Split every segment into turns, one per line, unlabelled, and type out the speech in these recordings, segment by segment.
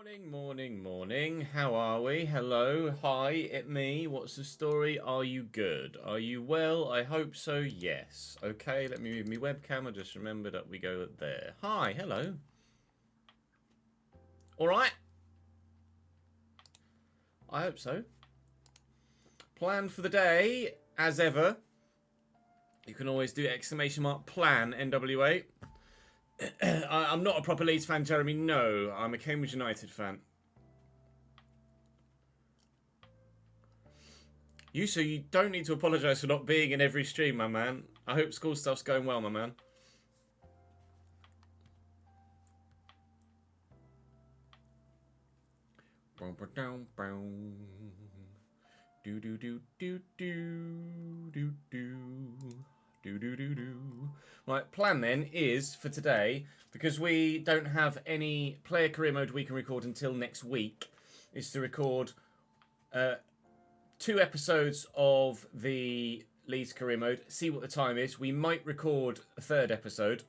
Morning, morning, morning. How are we? Hello, hi, it me. What's the story? Are you good? Are you well? I hope so, yes. Okay, let me move my webcam. I just remembered that we go there. Hi, hello. Alright. I hope so. Plan for the day, as ever. You can always do !plan NWA. I'm not a proper Leeds fan, Jeremy. No, I'm a Cambridge United fan. So you don't need to apologise for not being in every stream, my man. I hope school stuff's going well, my man. Do do do do do do do. Right, plan then is for today, because we don't have any player career mode we can record until next week, is to record 2 episodes of the Leeds career mode, see what the time is. We might record a 3rd episode,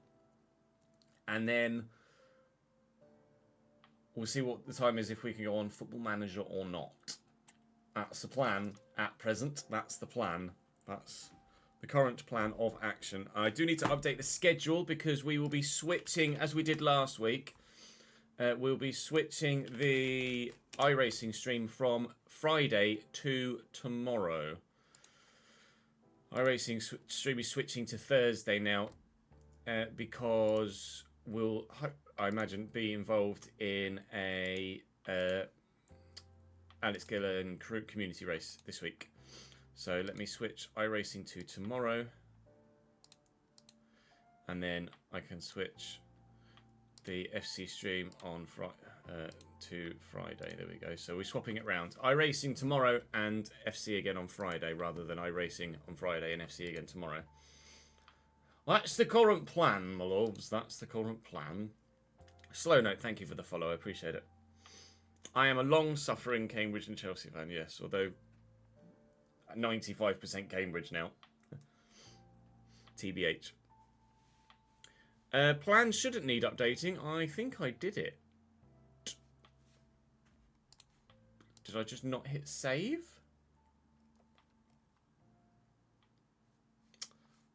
and then we'll see what the time is if we can go on Football Manager or not. That's the plan at present. That's the plan. That's the current plan of action. I do need to update the schedule because we will be switching, as we did last week, we'll be switching the iRacing stream from Friday to tomorrow. iRacing stream is switching to Thursday now because we'll, I imagine, be involved in a Alex Gillen community race this week. So let me switch iRacing to tomorrow, and then I can switch the FC stream on to Friday. There we go. So we're swapping it round. iRacing tomorrow and FC again on Friday, rather than iRacing on Friday and FC again tomorrow. That's the current plan, my loves. That's the current plan. Slow note, thank you for the follow. I appreciate it. I am a long-suffering Cambridge and Chelsea fan, yes, although 95% Cambridge now. TBH. Plan shouldn't need updating. I think I did it. Did I just not hit save?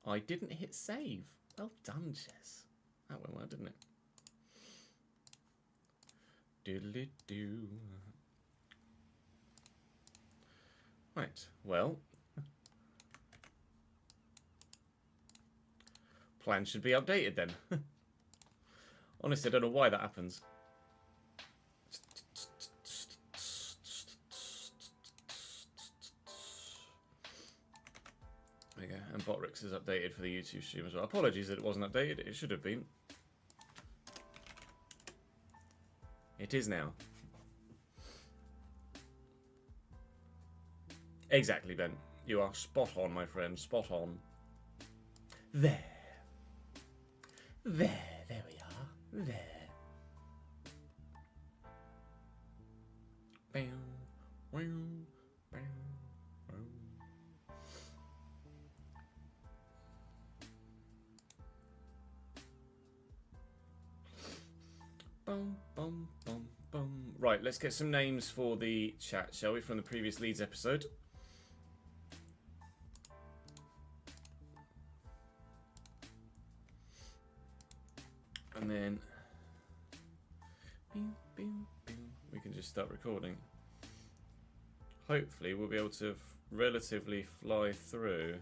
I didn't hit save. Well done, Jess. That went well, didn't it? Doodly-doo. Right, well. Plan should be updated then. Honestly, I don't know why that happens. There you go. And Botrix is updated for the YouTube stream as well. Apologies that it wasn't updated. It should have been. It is now. Exactly, Ben. You are spot on, my friend. Spot on. There. There we are. There. Bam, bam, bam, bam. Bum, bum, bum, bum. Right, let's get some names for the chat, shall we, from the previous Leeds episode. And then we can just start recording. Hopefully we'll be able to relatively fly through.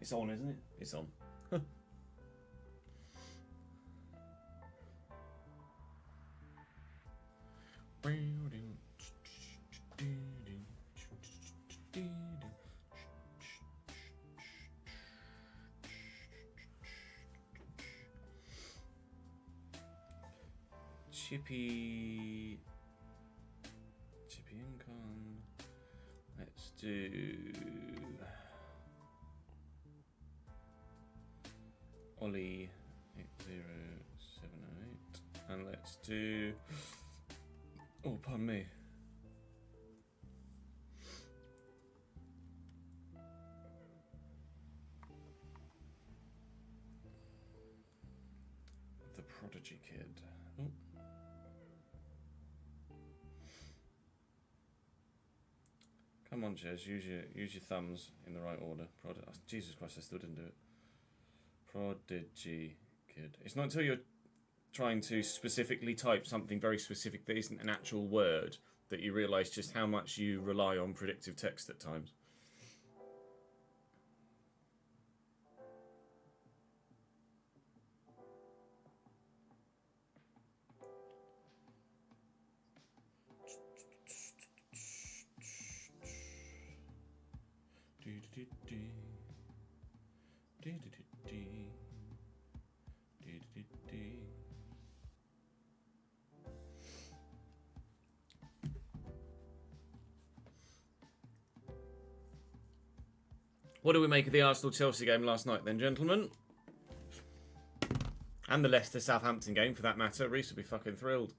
It's on, isn't it? It's on. Chippy income. Let's do Ollie 80708, and let's do. Oh, pardon me. The Prodigy Kid. Oh. Come on, Jez, use your thumbs in the right order. Jesus Christ, I still didn't do it. Prodigy Kid. It's not until you're trying to specifically type something very specific that isn't an actual word that you realise just how much you rely on predictive text at times. What do we make of the Arsenal-Chelsea game last night then, gentlemen? And the Leicester-Southampton game, for that matter. Reece will be fucking thrilled.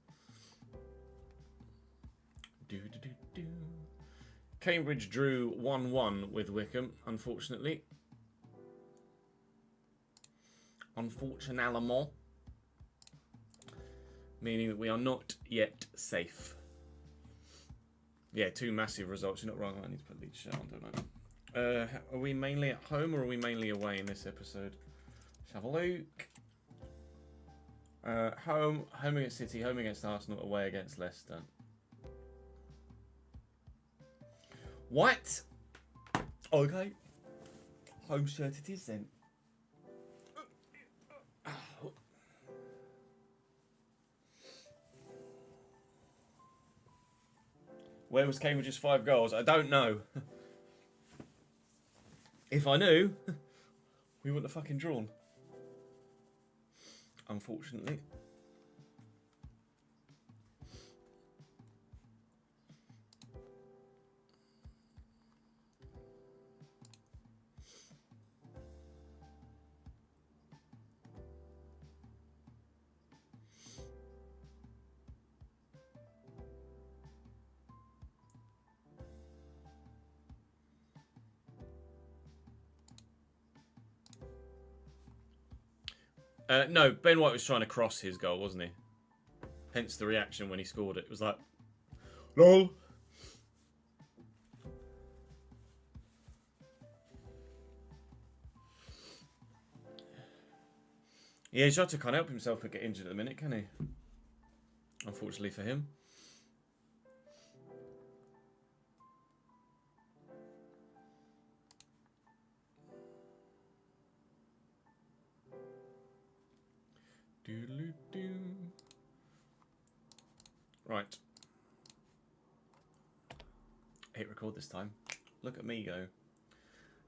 Cambridge drew 1-1 with Wickham, unfortunately. Unfortunately. Meaning that we are not yet safe. Yeah, two massive results. You're not wrong. I need to put Leeds shit on, don't I? Are we mainly at home or are we mainly away in this episode? Let's have a look. Home against City, home against Arsenal, away against Leicester. What? Okay. Home shirt it is then. Where was Cambridge's 5 goals? I don't know. If I knew, we wouldn't have fucking drawn. Unfortunately. No, Ben White was trying to cross his goal, wasn't he? Hence the reaction when he scored it. It was like, LOL. Yeah, Jota can't help himself but get injured at the minute, can he? Unfortunately for him. Right. Hit record this time. Look at me go.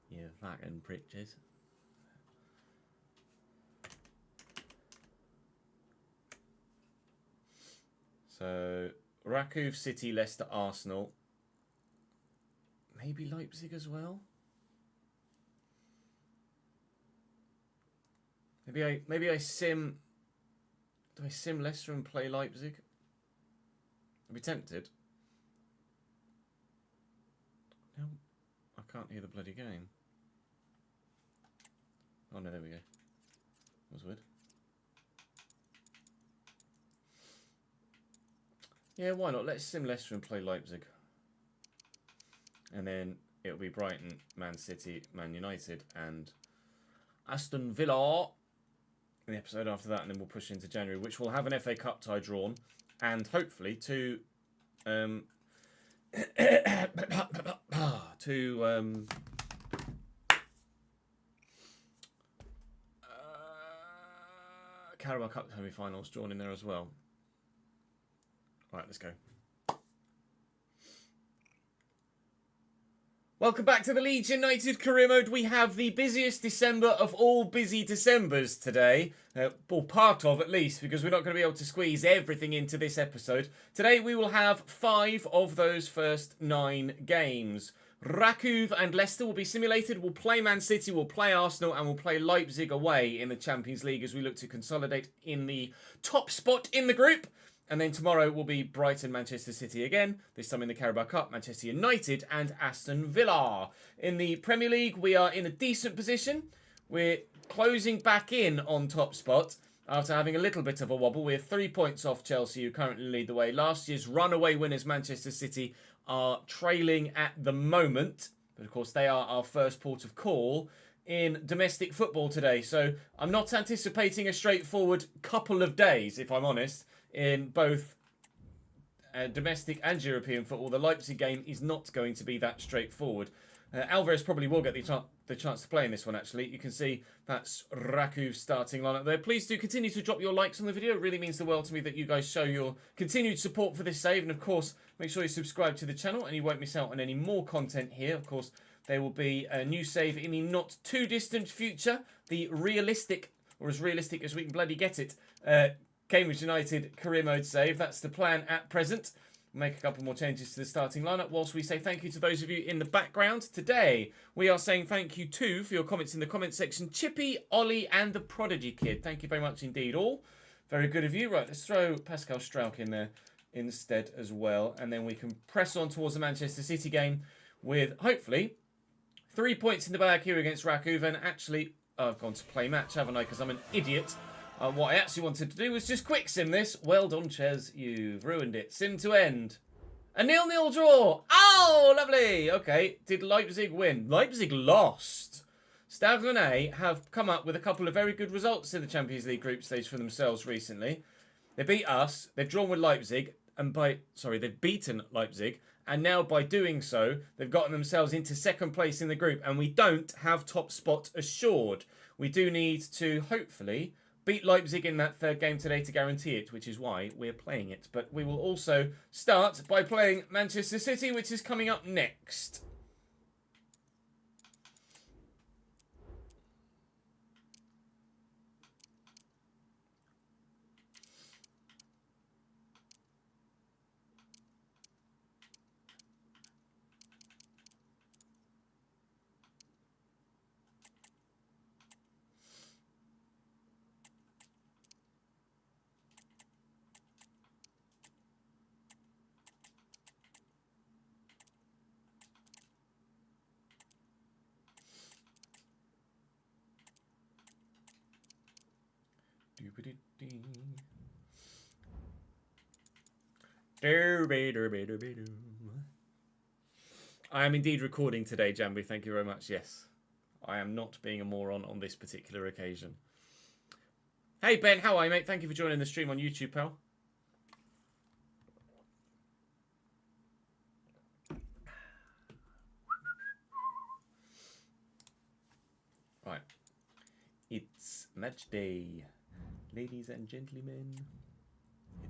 You fucking prickers. So, Rakov, City, Leicester, Arsenal. Maybe Leipzig as well. Maybe I sim. Do I sim Leicester and play Leipzig? I'd be tempted. No, I can't hear the bloody game. Oh no, there we go. That was weird. Yeah, why not? Let's sim Leicester and play Leipzig. And then it'll be Brighton, Man City, Man United, and Aston Villa in the episode after that, and then we'll push into January, which will have an FA Cup tie drawn, and hopefully two Carabao Cup semi-finals drawn in there as well. Right, let's go. Welcome back to the Leeds United career mode. We have the busiest December of all busy Decembers today. Or part of, at least, because we're not going to be able to squeeze everything into this episode. Today we will have 5 of those first 9 games. Rakov and Leicester will be simulated. We'll play Man City, we'll play Arsenal, and we'll play Leipzig away in the Champions League as we look to consolidate in the top spot in the group. And then tomorrow will be Brighton, Manchester City again. This time in the Carabao Cup, Manchester United and Aston Villa. In the Premier League, we are in a decent position. We're closing back in on top spot after having a little bit of a wobble. We're 3 points off Chelsea, who currently lead the way. Last year's runaway winners, Manchester City, are trailing at the moment. But of course, they are our first port of call in domestic football today. So I'm not anticipating a straightforward couple of days, if I'm honest. In both domestic and European football, the Leipzig game is not going to be that straightforward. Alvarez probably will get the chance to play in this one, actually. You can see that's Rakov's starting lineup there. Please do continue to drop your likes on the video. It really means the world to me that you guys show your continued support for this save. And, of course, make sure you subscribe to the channel and you won't miss out on any more content here. Of course, there will be a new save in the not-too-distant future. The realistic, or as realistic as we can bloody get it, Cambridge United career mode save. That's the plan at present. We'll make a couple more changes to the starting lineup whilst we say thank you to those of you in the background. Today, we are saying thank you too for your comments in the comment section. Chippy, Ollie, and the Prodigy Kid. Thank you very much indeed, all. Very good of you. Right, let's throw Pascal Strauch in there instead as well. And then we can press on towards the Manchester City game with, hopefully, 3 points in the bag here against Rakov. And actually, I've gone to play match, haven't I? Because I'm an idiot. What I actually wanted to do was just quick sim this. Well done, Ches. You've ruined it. Sim to end. A 0-0 draw. Oh, lovely. Okay. Did Leipzig win? Leipzig lost. Stade Rennais have come up with a couple of very good results in the Champions League group stage for themselves recently. They beat us. They've drawn with Leipzig. And they've beaten Leipzig. And now by doing so, they've gotten themselves into second place in the group. And we don't have top spot assured. We do need to, hopefully, beat Leipzig in that third game today to guarantee it, which is why we're playing it. But we will also start by playing Manchester City, which is coming up next. I am indeed recording today, Jambi. Thank you very much. Yes, I am not being a moron on this particular occasion. Hey, Ben. How are you, mate? Thank you for joining the stream on YouTube, pal. Right. It's match day. Ladies and gentlemen,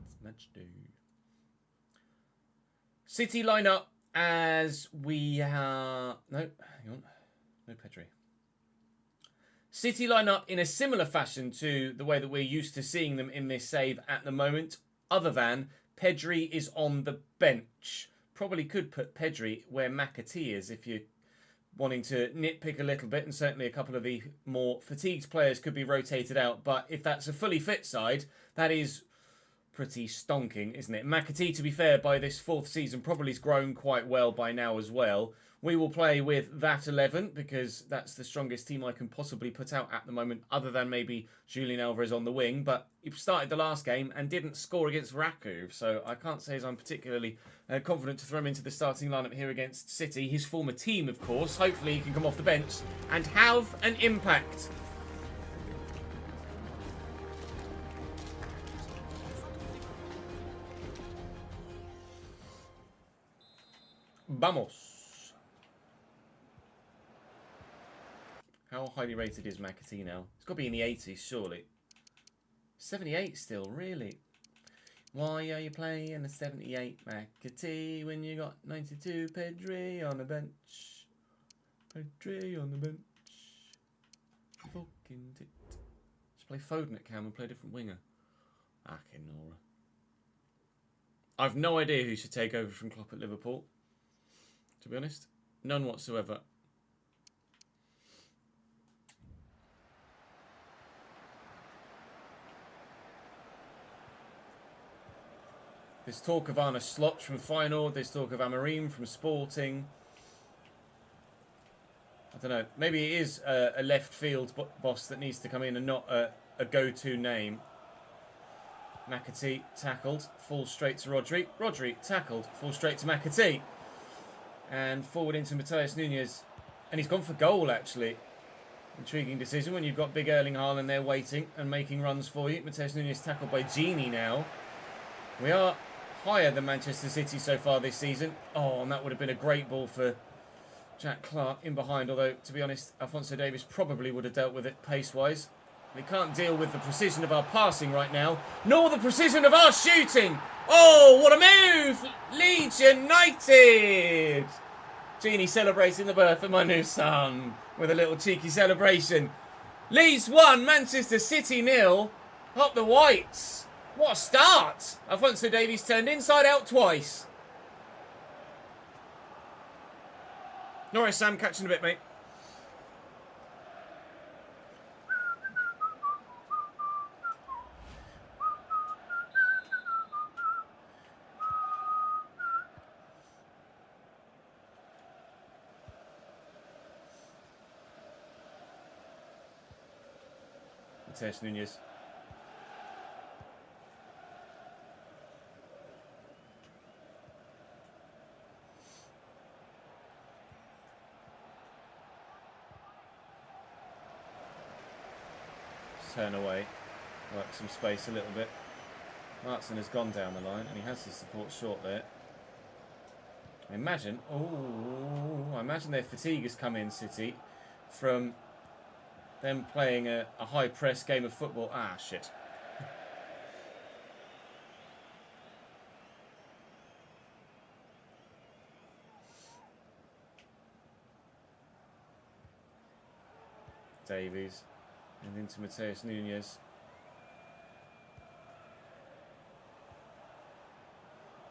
it's match day. City lineup as we are... No, hang on. No Pedri. City lineup in a similar fashion to the way that we're used to seeing them in this save at the moment, other than Pedri is on the bench. Probably could put Pedri where McAtee is if you're wanting to nitpick a little bit, and certainly a couple of the more fatigued players could be rotated out. But if that's a fully fit side, that is pretty stonking, isn't it? McAtee, to be fair, by this 4th season, probably has grown quite well by now as well. We will play with that 11 because that's the strongest team I can possibly put out at the moment, other than maybe Julian Alvarez on the wing. But he started the last game and didn't score against Rakov, so I can't say as I'm particularly confident to throw him into the starting lineup here against City. His former team, of course. Hopefully he can come off the bench and have an impact. Vamos. How highly rated is McAtee now? It's got to be in the 80s, surely. 78 still, really? Why are you playing a 78 McAtee when you got 92 Pedri on the bench? Pedri on the bench. Fucking tit. Just play Foden at Cam and play a different winger. Akinora. I've no idea who should take over from Klopp at Liverpool. To be honest, none whatsoever. There's talk of Arne Slot from Feyenoord. There's talk of Amorim from Sporting. I don't know. Maybe it is a left field boss that needs to come in and not a go-to name. McAtee tackled. Fall straight to Rodri. Rodri tackled. Fall straight to McAtee. And forward into Matheus Nunes. And he's gone for goal, actually. Intriguing decision when you've got big Erling Haaland there waiting and making runs for you. Matheus Nunes tackled by Gini now. We are higher than Manchester City so far this season. Oh, and that would have been a great ball for Jack Clark in behind. Although, to be honest, Alphonso Davies probably would have dealt with it pace-wise. We can't deal with the precision of our passing right now, nor the precision of our shooting. Oh, what a move! Leeds United! Genie celebrating the birth of my new son with a little cheeky celebration. Leeds 1, Manchester City 0. Up the Whites. What a start! Alphonso Davies turned inside out twice. Norris Sam, catching a bit, mate. Matheus Nunes. Turn away, work some space a little bit. Martin has gone down the line and he has his support short there. I imagine their fatigue has come in, City, from them playing a high press game of football. Ah, shit. Davies. And into Matheus Nunes.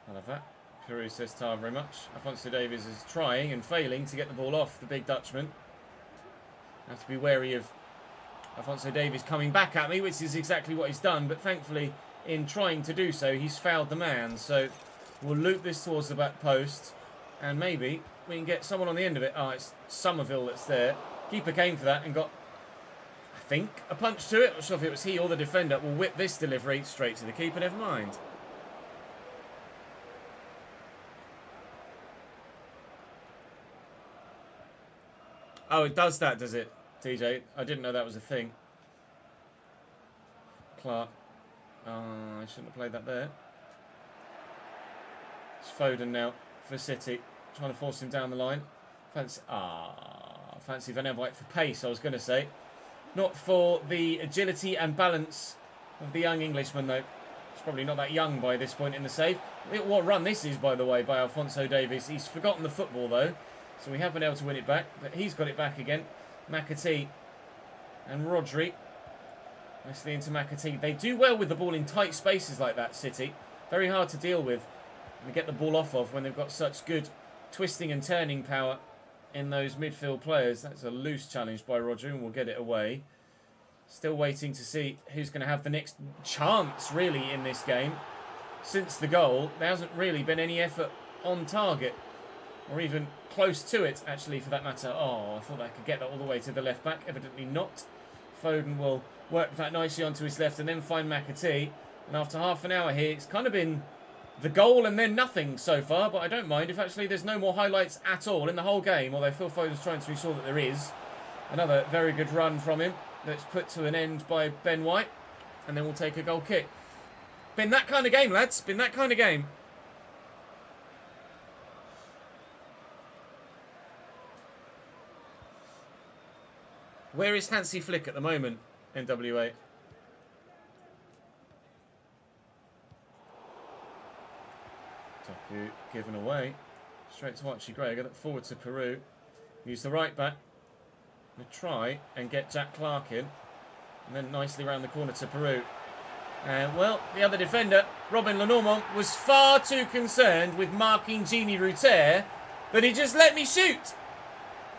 I love that. Peru says tar very much. Alphonso Davies is trying and failing to get the ball off the big Dutchman. I have to be wary of Alphonso Davies coming back at me, which is exactly what he's done. But thankfully, in trying to do so, he's fouled the man. So we'll loop this towards the back post. And maybe we can get someone on the end of it. Oh, it's Somerville that's there. Keeper came for that and got, I think, a punch to it. I'm not sure if it was he or the defender. Will whip this delivery straight to the keeper. Never mind. Oh, it does that, does it, TJ? I didn't know that was a thing. Clark. I shouldn't have played that there. It's Foden now for City. Trying to force him down the line. Fancy Van Eyck for pace, I was going to say. Not for the agility and balance of the young Englishman, though. He's probably not that young by this point in the save. What run this is, by the way, by Alphonso Davies. He's forgotten the football, though. So we have been able to win it back, but he's got it back again. McAtee and Rodri. Nicely into McAtee. They do well with the ball in tight spaces like that, City. Very hard to deal with and get the ball off of when they've got such good twisting and turning power in those midfield players. That's a loose challenge by Rodri and we'll get it away. Still waiting to see who's going to have the next chance, really, in this game. Since the goal, there hasn't really been any effort on target. Or even close to it, actually, for that matter. Oh, I thought I could get that all the way to the left back. Evidently not. Foden will work that nicely onto his left and then find McAtee. And after half an hour here, it's kind of been the goal and then nothing so far. But I don't mind if actually there's no more highlights at all in the whole game. Although Phil Foden's trying to ensure that there is. Another very good run from him. That's put to an end by Ben White. And then we'll take a goal kick. Been that kind of game, lads. Been that kind of game. Where is Hansi Flick at the moment, NWA? Taku given away. Straight to Archie Gray. Get it forward to Peru. Use the right back. Gonna try and get Jack Clark in. And then nicely round the corner to Peru. Well, the other defender, Robin Lenormand, was far too concerned with marking Gini Ruter that he just let me shoot.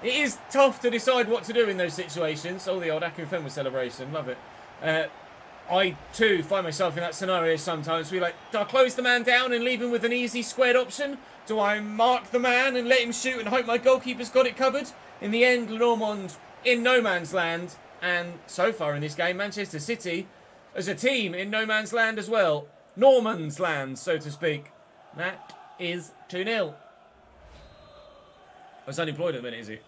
It is tough to decide what to do in those situations. Oh, the old Akinfenwa celebration. Love it. I, too, find myself in that scenario sometimes. Do I close the man down and leave him with an easy squared option? Do I mark the man and let him shoot and hope my goalkeeper's got it covered? In the end, Lenormand in no man's land. And so far in this game, Manchester City, as a team, in no man's land as well. Norman's land, so to speak. That is 2-0. I was unemployed at the minute, is he?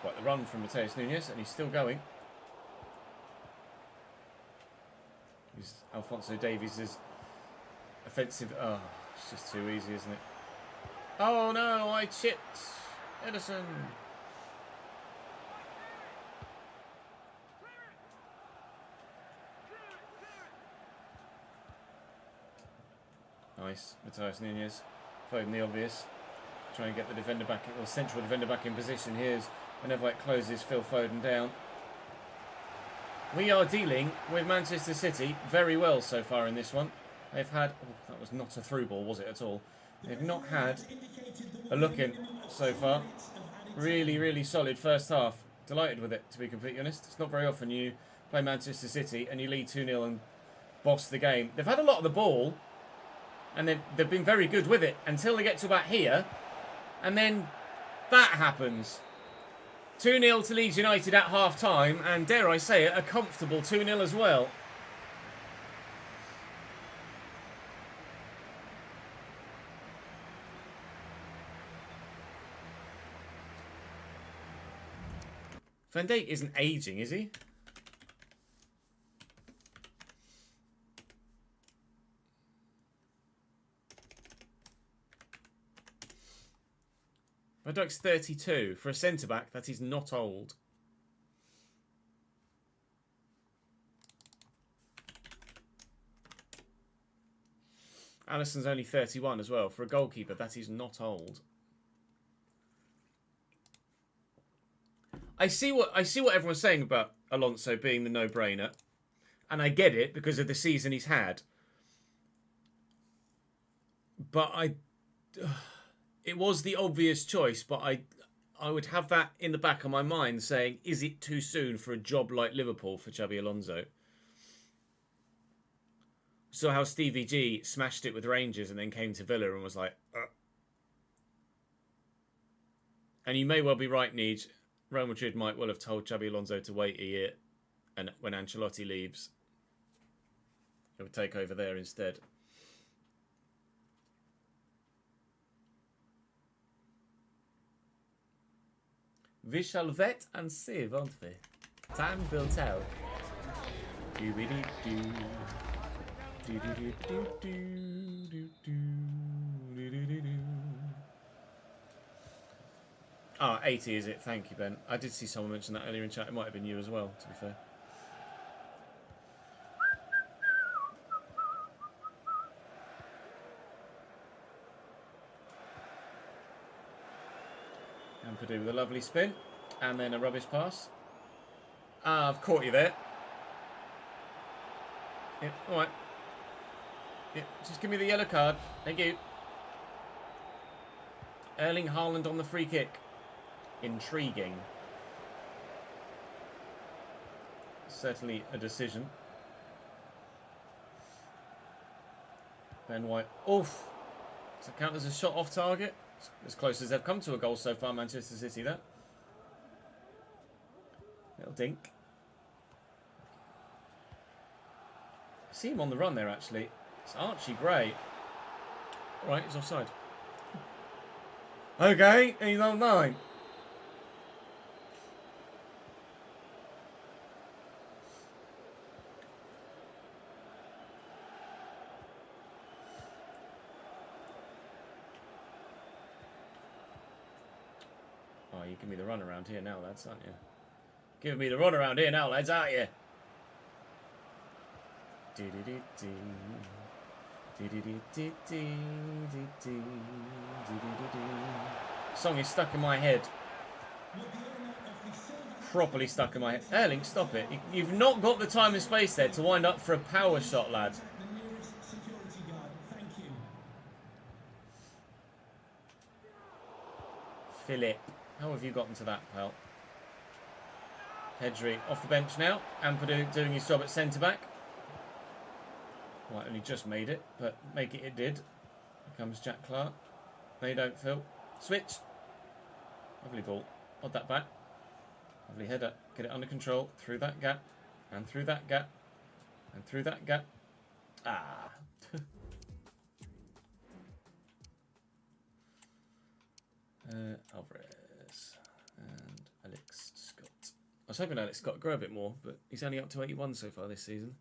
Quite the run from Mateus Nunes, and he's still going. Alphonso Davies' offensive. Oh, it's just too easy, isn't it? Oh no, I chipped Edison. Nice, Mateus Nunes. Foden the obvious. Try and get the defender back, or central defender back in position. Here's whenever it closes, Phil Foden down. We are dealing with Manchester City very well so far in this one. They've had... Oh, that was not a through ball, was it, at all? They've not had a look in so far. Really, really solid first half. Delighted with it, to be completely honest. It's not very often you play Manchester City and you lead 2-0 and boss the game. They've had a lot of the ball, and they've been very good with it until they get to about here. And then that happens. 2-0 to Leeds United at half-time, and dare I say it, a comfortable 2-0 as well. Van Dijk isn't ageing, is he? Van Dijk's 32. For a centre-back, that is not old. Alisson's only 31 as well. For a goalkeeper, that is not old. I see what everyone's saying about Alonso being the no-brainer. And I get it because of the season he's had. But it was the obvious choice, but I would have that in the back of my mind saying, is it too soon for a job like Liverpool for Xabi Alonso? Saw how Stevie G smashed it with Rangers and then came to Villa and was like, And you may well be right, Neej. Real Madrid might well have told Xabi Alonso to wait a year, and when Ancelotti leaves, he'll take over there instead. We shall vet and see, won't we? Time will tell. Ah, 80 is it? Thank you, Ben. I did see someone mention that earlier in chat. It might have been you as well, to be fair. And Purdue with a lovely spin. And then a rubbish pass. Ah, I've caught you there. Yeah, alright. Yeah, just give me the yellow card. Thank you. Erling Haaland on the free kick. Intriguing. Certainly a decision. Ben White. Oof. Does it count as a shot off target? As close as they've come to a goal so far, Manchester City, that. Little dink. I see him on the run there, actually. It's Archie Gray. Alright, he's offside. Okay, he's on 9. you give me the run around here now, lads, aren't you? Give me the run around here now, lads, aren't you? Song is stuck in my head. Properly stuck in my head. Erling, stop it. You've not got the time and space there to wind up for a power shot, lad. Philip. How have you gotten to that, pal? Pedri off the bench now. Ampadu doing his job at centre-back. Well, only just made it, but make it did. Here comes Jack Clark. They don't feel. Switch. Lovely ball. Odd that back. Lovely header. Get it under control. Through that gap. And through that gap. And through that gap. Ah. Alvarez. And Alex Scott. I was hoping Alex Scott would grow a bit more, but he's only up to 81 so far this season.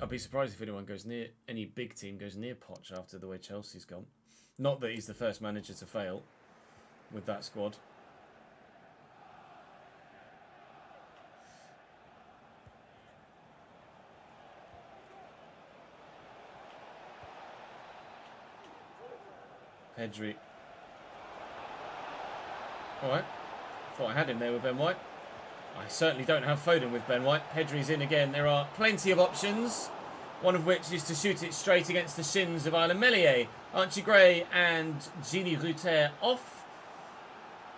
I'd be surprised if anyone goes near, any big team goes near Poch after the way Chelsea's gone. Not that he's the first manager to fail with that squad. Pedri. Alright. Thought I had him there with Ben White. I certainly don't have Foden with Ben White. Pedri's in again. There are plenty of options. One of which is to shoot it straight against the shins of Ilan Meslier. Archie Gray and Gini Rutter off.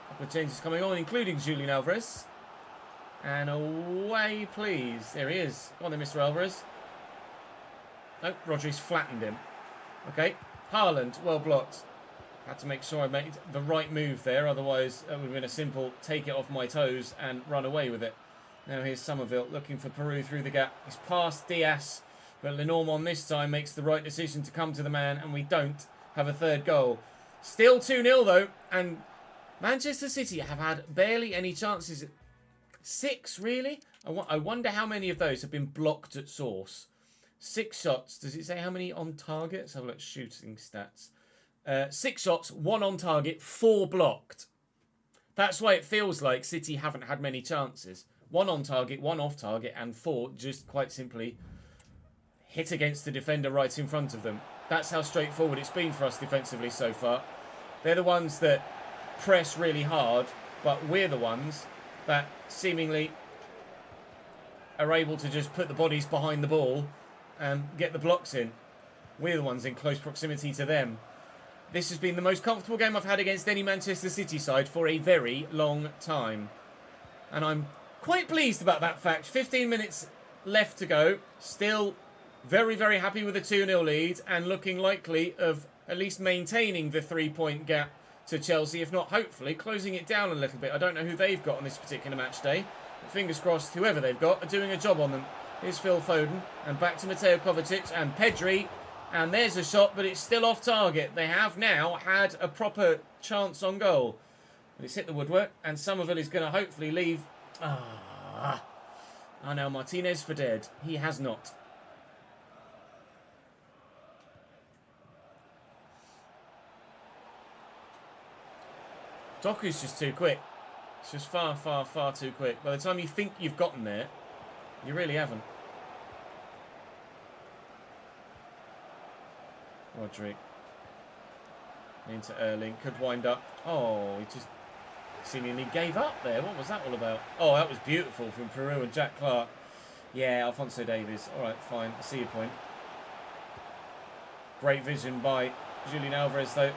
A couple of changes coming on, including Julian Alvarez. And away, please. There he is. Go on then, Mr. Alvarez. No, Rodri's flattened him. Okay. Haaland, well blocked. Had to make sure I made the right move there, otherwise it would have been a simple take it off my toes and run away with it. Now here's Somerville looking for Peru through the gap. He's past Diaz, but Lenormand this time makes the right decision to come to the man, and we don't have a third goal. Still 2-0 though, and Manchester City have had barely any chances. 6, really? I wonder how many of those have been blocked at source. 6 shots. Does it say how many on target? Let's have a look at shooting stats. 6 shots, 1 on target, 4 blocked. That's why it feels like City haven't had many chances. 1 on target, 1 off target, and 4 just quite simply hit against the defender right in front of them. That's how straightforward it's been for us defensively so far. They're the ones that press really hard, but we're the ones that seemingly are able to just put the bodies behind the ball and get the blocks in. We're the ones in close proximity to them. This has been the most comfortable game I've had against any Manchester City side for a very long time. And I'm quite pleased about that fact. 15 minutes left to go. Still very, very happy with the 2-0 lead and looking likely of at least maintaining the 3-point gap to Chelsea, if not, hopefully, closing it down a little bit. I don't know who they've got on this particular match day. But fingers crossed, whoever they've got are doing a job on them. Here's Phil Foden and back to Mateo Kovacic and Pedri. And there's a shot, but it's still off target. They have now had a proper chance on goal. But it's hit the woodwork, and Somerville is going to hopefully leave. Now Martinez for dead. He has not. Doku's just too quick. It's just far, far, far too quick. By the time you think you've gotten there, you really haven't. Rodri into Erling, could wind up. Oh, he just seemingly gave up there. What was that all about? Oh, that was beautiful from Peru and Jack Clark. Yeah, Alphonso Davies. All right, fine. I see your point. Great vision by Julian Alvarez, though.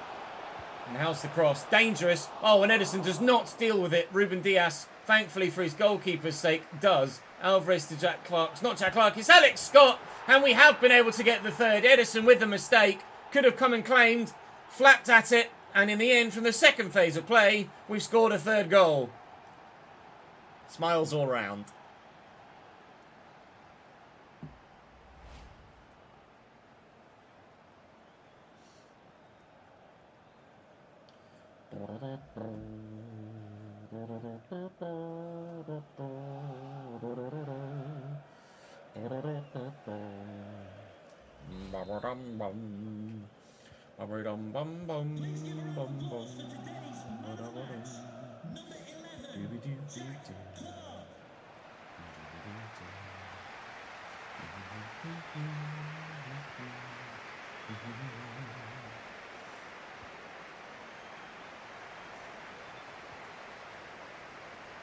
And how's the cross? Dangerous. Oh, and Ederson does not deal with it. Ruben Diaz, thankfully for his goalkeeper's sake, does. Alvarez to Jack Clark. It's not Jack Clark, it's Alex Scott. And we have been able to get the third. Ederson with the mistake. Could have come and claimed. Flapped at it. And in the end, from the second phase of play, we've scored a third goal. Smiles all round.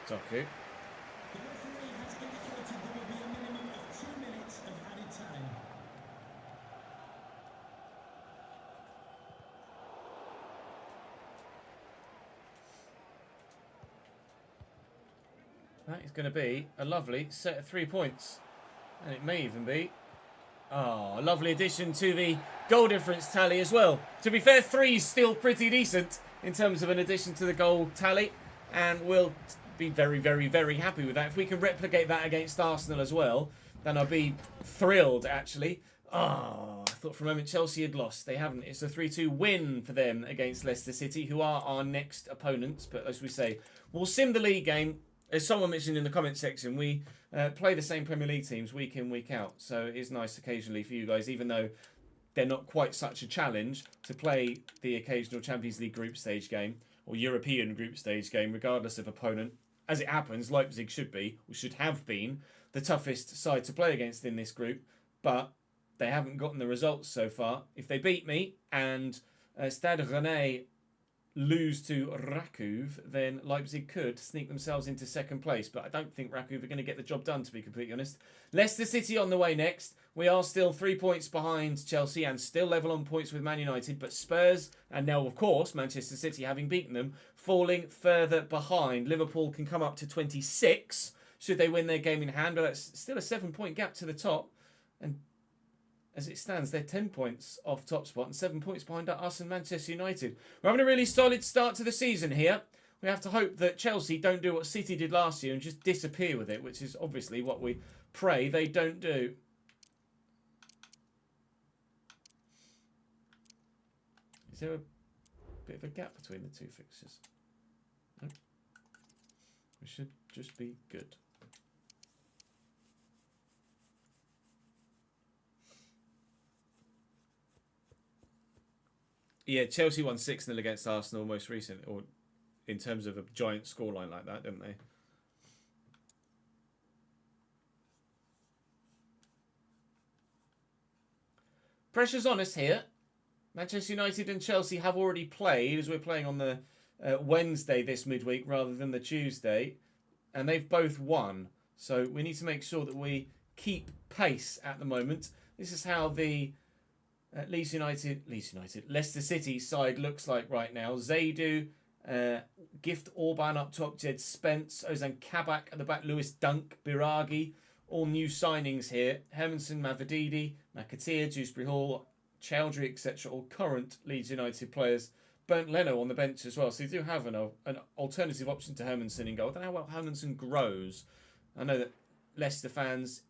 Doku. That is going to be a lovely set of 3 points. And it may even be a lovely addition to the goal difference tally as well. To be fair, 3's still pretty decent in terms of an addition to the goal tally. And we'll be very, very, very happy with that. If we can replicate that against Arsenal as well, then I'll be thrilled, actually. I thought for a moment Chelsea had lost. They haven't. It's a 3-2 win for them against Leicester City, who are our next opponents. But as we say, we'll sim the league game. As someone mentioned in the comment section, we play the same Premier League teams week in, week out. So it is nice occasionally for you guys, even though they're not quite such a challenge, to play the occasional Champions League group stage game or European group stage game, regardless of opponent. As it happens, Leipzig should be, or should have been, the toughest side to play against in this group. But they haven't gotten the results so far. If they beat me and Stade Rennais lose to Rakov, then Leipzig could sneak themselves into second place. But I don't think Rakov are going to get the job done, to be completely honest. Leicester City on the way next. We are still 3 points behind Chelsea and still level on points with Man United. But Spurs, and now, of course, Manchester City, having beaten them, falling further behind. Liverpool can come up to 26 should they win their game in hand. But that's still a 7-point gap to the top. And as it stands, they're 10 points off top spot and 7 points behind us and Manchester United. We're having a really solid start to the season here. We have to hope that Chelsea don't do what City did last year and just disappear with it, which is obviously what we pray they don't do. Is there a bit of a gap between the two fixtures? No. We should just be good. Yeah, Chelsea won 6-0 against Arsenal most recently, or in terms of a giant scoreline like that, didn't they? Pressure's on us here. Manchester United and Chelsea have already played, as we're playing on the Wednesday this midweek rather than the Tuesday, and they've both won. So we need to make sure that we keep pace at the moment. This is how the Leicester City side looks like right now. Zaidu, Gift Orban up top, Jed Spence, Ozan Kabak at the back, Lewis Dunk, Biragi, all new signings here. Hermansen, Mavididi, McAteer, Dewsbury Hall, Chowdhury, etc. All current Leeds United players. Bernd Leno on the bench as well. So you do have an alternative option to Hermansen in goal. I don't know how well Hermansen grows. I know that Leicester fans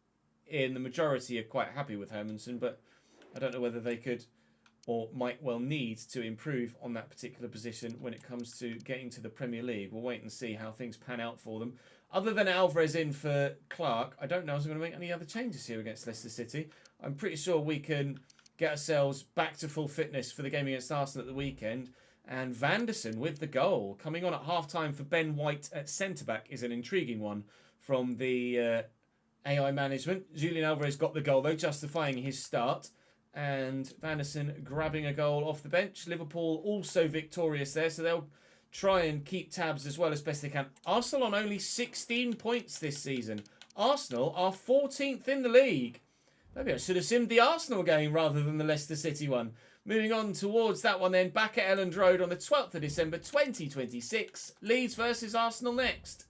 in the majority are quite happy with Hermansen, but I don't know whether they could or might well need to improve on that particular position when it comes to getting to the Premier League. We'll wait and see how things pan out for them. Other than Alvarez in for Clark, I don't know if I'm going to make any other changes here against Leicester City. I'm pretty sure we can get ourselves back to full fitness for the game against Arsenal at the weekend. And Vanderson with the goal. Coming on at half-time for Ben White at centre-back is an intriguing one from the AI management. Julian Alvarez got the goal, though, justifying his start. And Vanderson grabbing a goal off the bench. Liverpool also victorious there, so they'll try and keep tabs as well as best they can. Arsenal on only 16 points this season. Arsenal are 14th in the league. Maybe I should have simmed the Arsenal game rather than the Leicester City one. Moving on towards that one then, back at Elland Road on the 12th of December 2026. Leeds versus Arsenal next.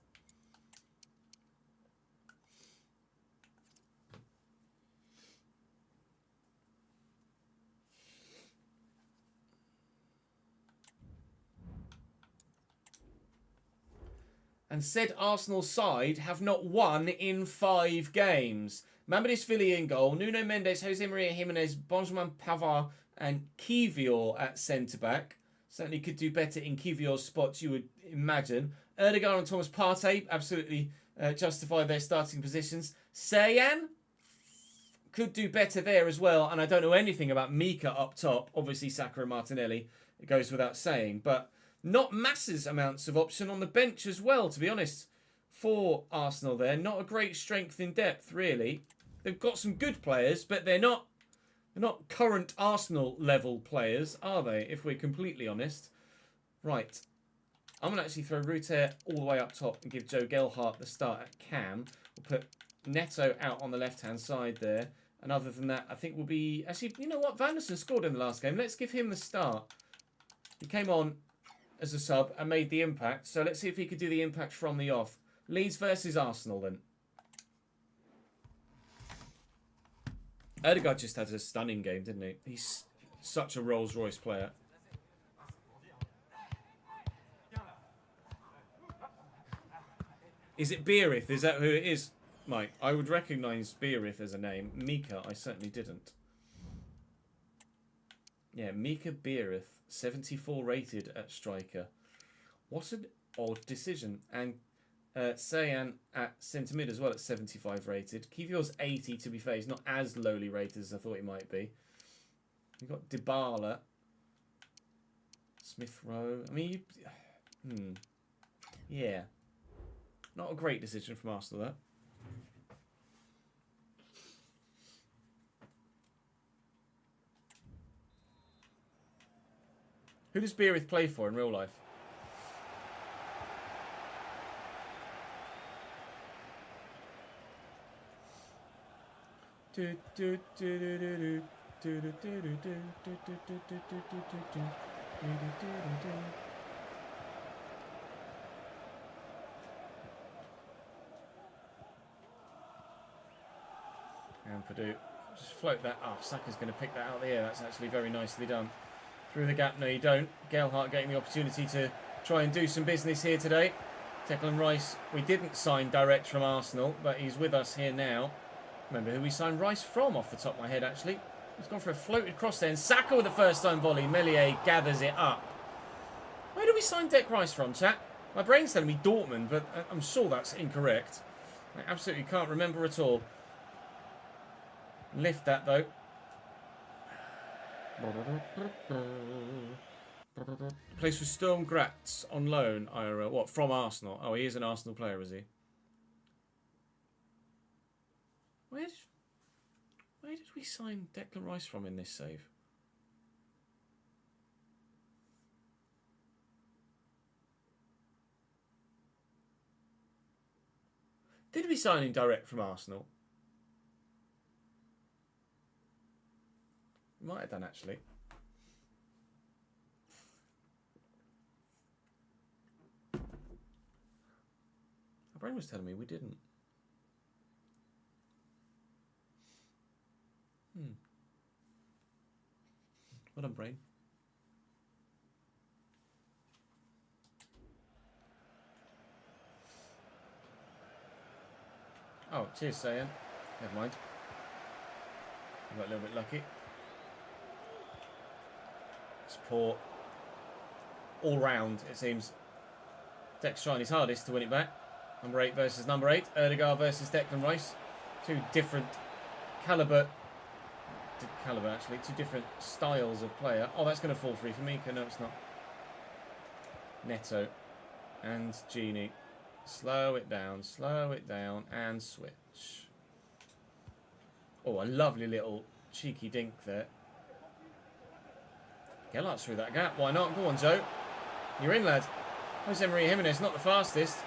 And said Arsenal side have not won in 5 games. Mamadou in goal, Nuno Mendes, Jose Maria Jimenez, Benjamin Pavard and Kivior at centre-back. Certainly could do better in Kivior's spots, you would imagine. Erdegaard and Thomas Partey absolutely justify their starting positions. Sayan, could do better there as well. And I don't know anything about Mika up top. Obviously, Saka and Martinelli, it goes without saying. But not massive amounts of option on the bench as well, to be honest, for Arsenal there. Not a great strength in depth, really. They've got some good players, but they're not current Arsenal level players, are they, if we're completely honest? Right. I'm going to actually throw Ruter all the way up top and give Joe Gelhardt the start at cam. We'll put Neto out on the left-hand side there. And other than that, I think we'll be... Actually, you know what? Vanderson scored in the last game. Let's give him the start. He came on as a sub and made the impact. So let's see if he could do the impact from the off. Leeds versus Arsenal then. Odegaard just had a stunning game, didn't he? He's such a Rolls-Royce player. Is it Beerith? Is that who it is, Mike? I would recognise Beerith as a name. Mika, I certainly didn't. Yeah, Mika Beerith, 74 rated at striker. What an odd decision. And Sayan at centre mid as well at 75 rated. Kivior's 80, to be fair. He's not as lowly rated as I thought he might be. You've got Dybala. Smith Rowe. I mean, yeah. Not a great decision from Arsenal, though. Who does Beerith play for in real life? And Purdue, just float that. Oh, Saka's going to pick that out of the air. That's actually very nicely done. Through the gap, no you don't. Gelhardt getting the opportunity to try and do some business here today. Declan Rice, we didn't sign direct from Arsenal, but he's with us here now. Remember who we signed Rice from off the top of my head, actually. He's gone for a floated cross there, and Saka with the first time volley. Meslier gathers it up. Where did we sign Dec Rice from, chat? My brain's telling me Dortmund, but I'm sure that's incorrect. I absolutely can't remember at all. Lift that, though. Plays for Sturm Graz on loan, IRL. What, from Arsenal? Oh, he is an Arsenal player, is he? Where did we sign Declan Rice from in this save? Did we sign him direct from Arsenal? We might have done, actually. My brain was telling me we didn't. Well done, brain. Oh, cheers, Sayan. Never mind. I got a little bit lucky. It's poor. All round, it seems. Dec's trying his hardest to win it back. Number 8 versus number 8. Odegaard versus Declan Rice. Two different calibre, actually. Two different styles of player. Oh, that's going to fall free for Mika. No, it's not. Neto and Genie. Slow it down, and switch. Oh, a lovely little cheeky dink there. Gelhardt through that gap. Why not? Go on, Joe. You're in, lad. Jose Maria Jimenez, not the fastest.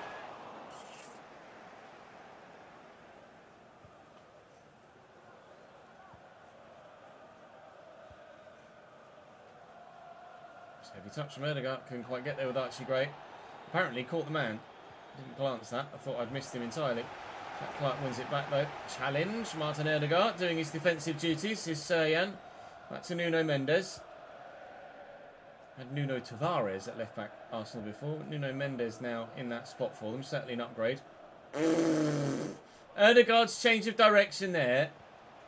Heavy touch from Odegaard. Couldn't quite get there with Archie Gray. Apparently caught the man. Didn't glance that. I thought I'd missed him entirely. Jack Clark wins it back though. Challenge. Martin Odegaard doing his defensive duties. Is Serjan. Back to Nuno Mendes. Had Nuno Tavares at left back Arsenal before. Nuno Mendes now in that spot for them. Certainly an upgrade. Odegaard's change of direction there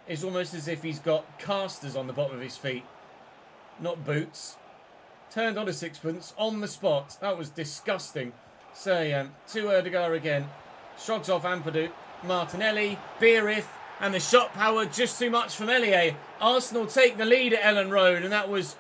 is almost as if he's got casters on the bottom of his feet. Not boots. Turned on a sixpence on the spot. That was disgusting. Serjan to Odegaard again. Shrugs off Ampadu. Martinelli. Beerith. And the shot power just too much from Elie. Arsenal take the lead at Ellen Road, and that was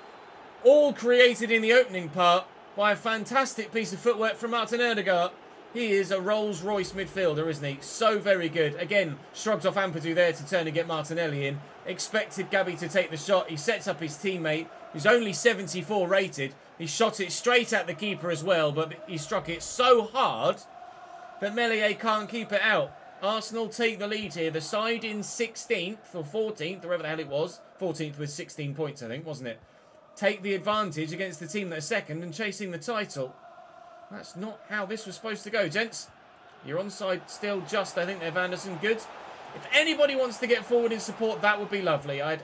all created in the opening part by a fantastic piece of footwork from Martin Odegaard. He is a Rolls-Royce midfielder, isn't he? So very good. Again, shrugged off Ampadu there to turn and get Martinelli in. Expected Gabby to take the shot. He sets up his teammate, who's only 74 rated. He shot it straight at the keeper as well, but he struck it so hard that Meslier can't keep it out. Arsenal take the lead here. The side in 16th or 14th, or whatever the hell it was. 14th with 16 points, I think, wasn't it? Take the advantage against the team that are second and chasing the title. That's not how this was supposed to go, gents. You're onside still just, I think, there, Vanderson. Good. If anybody wants to get forward in support, that would be lovely. I had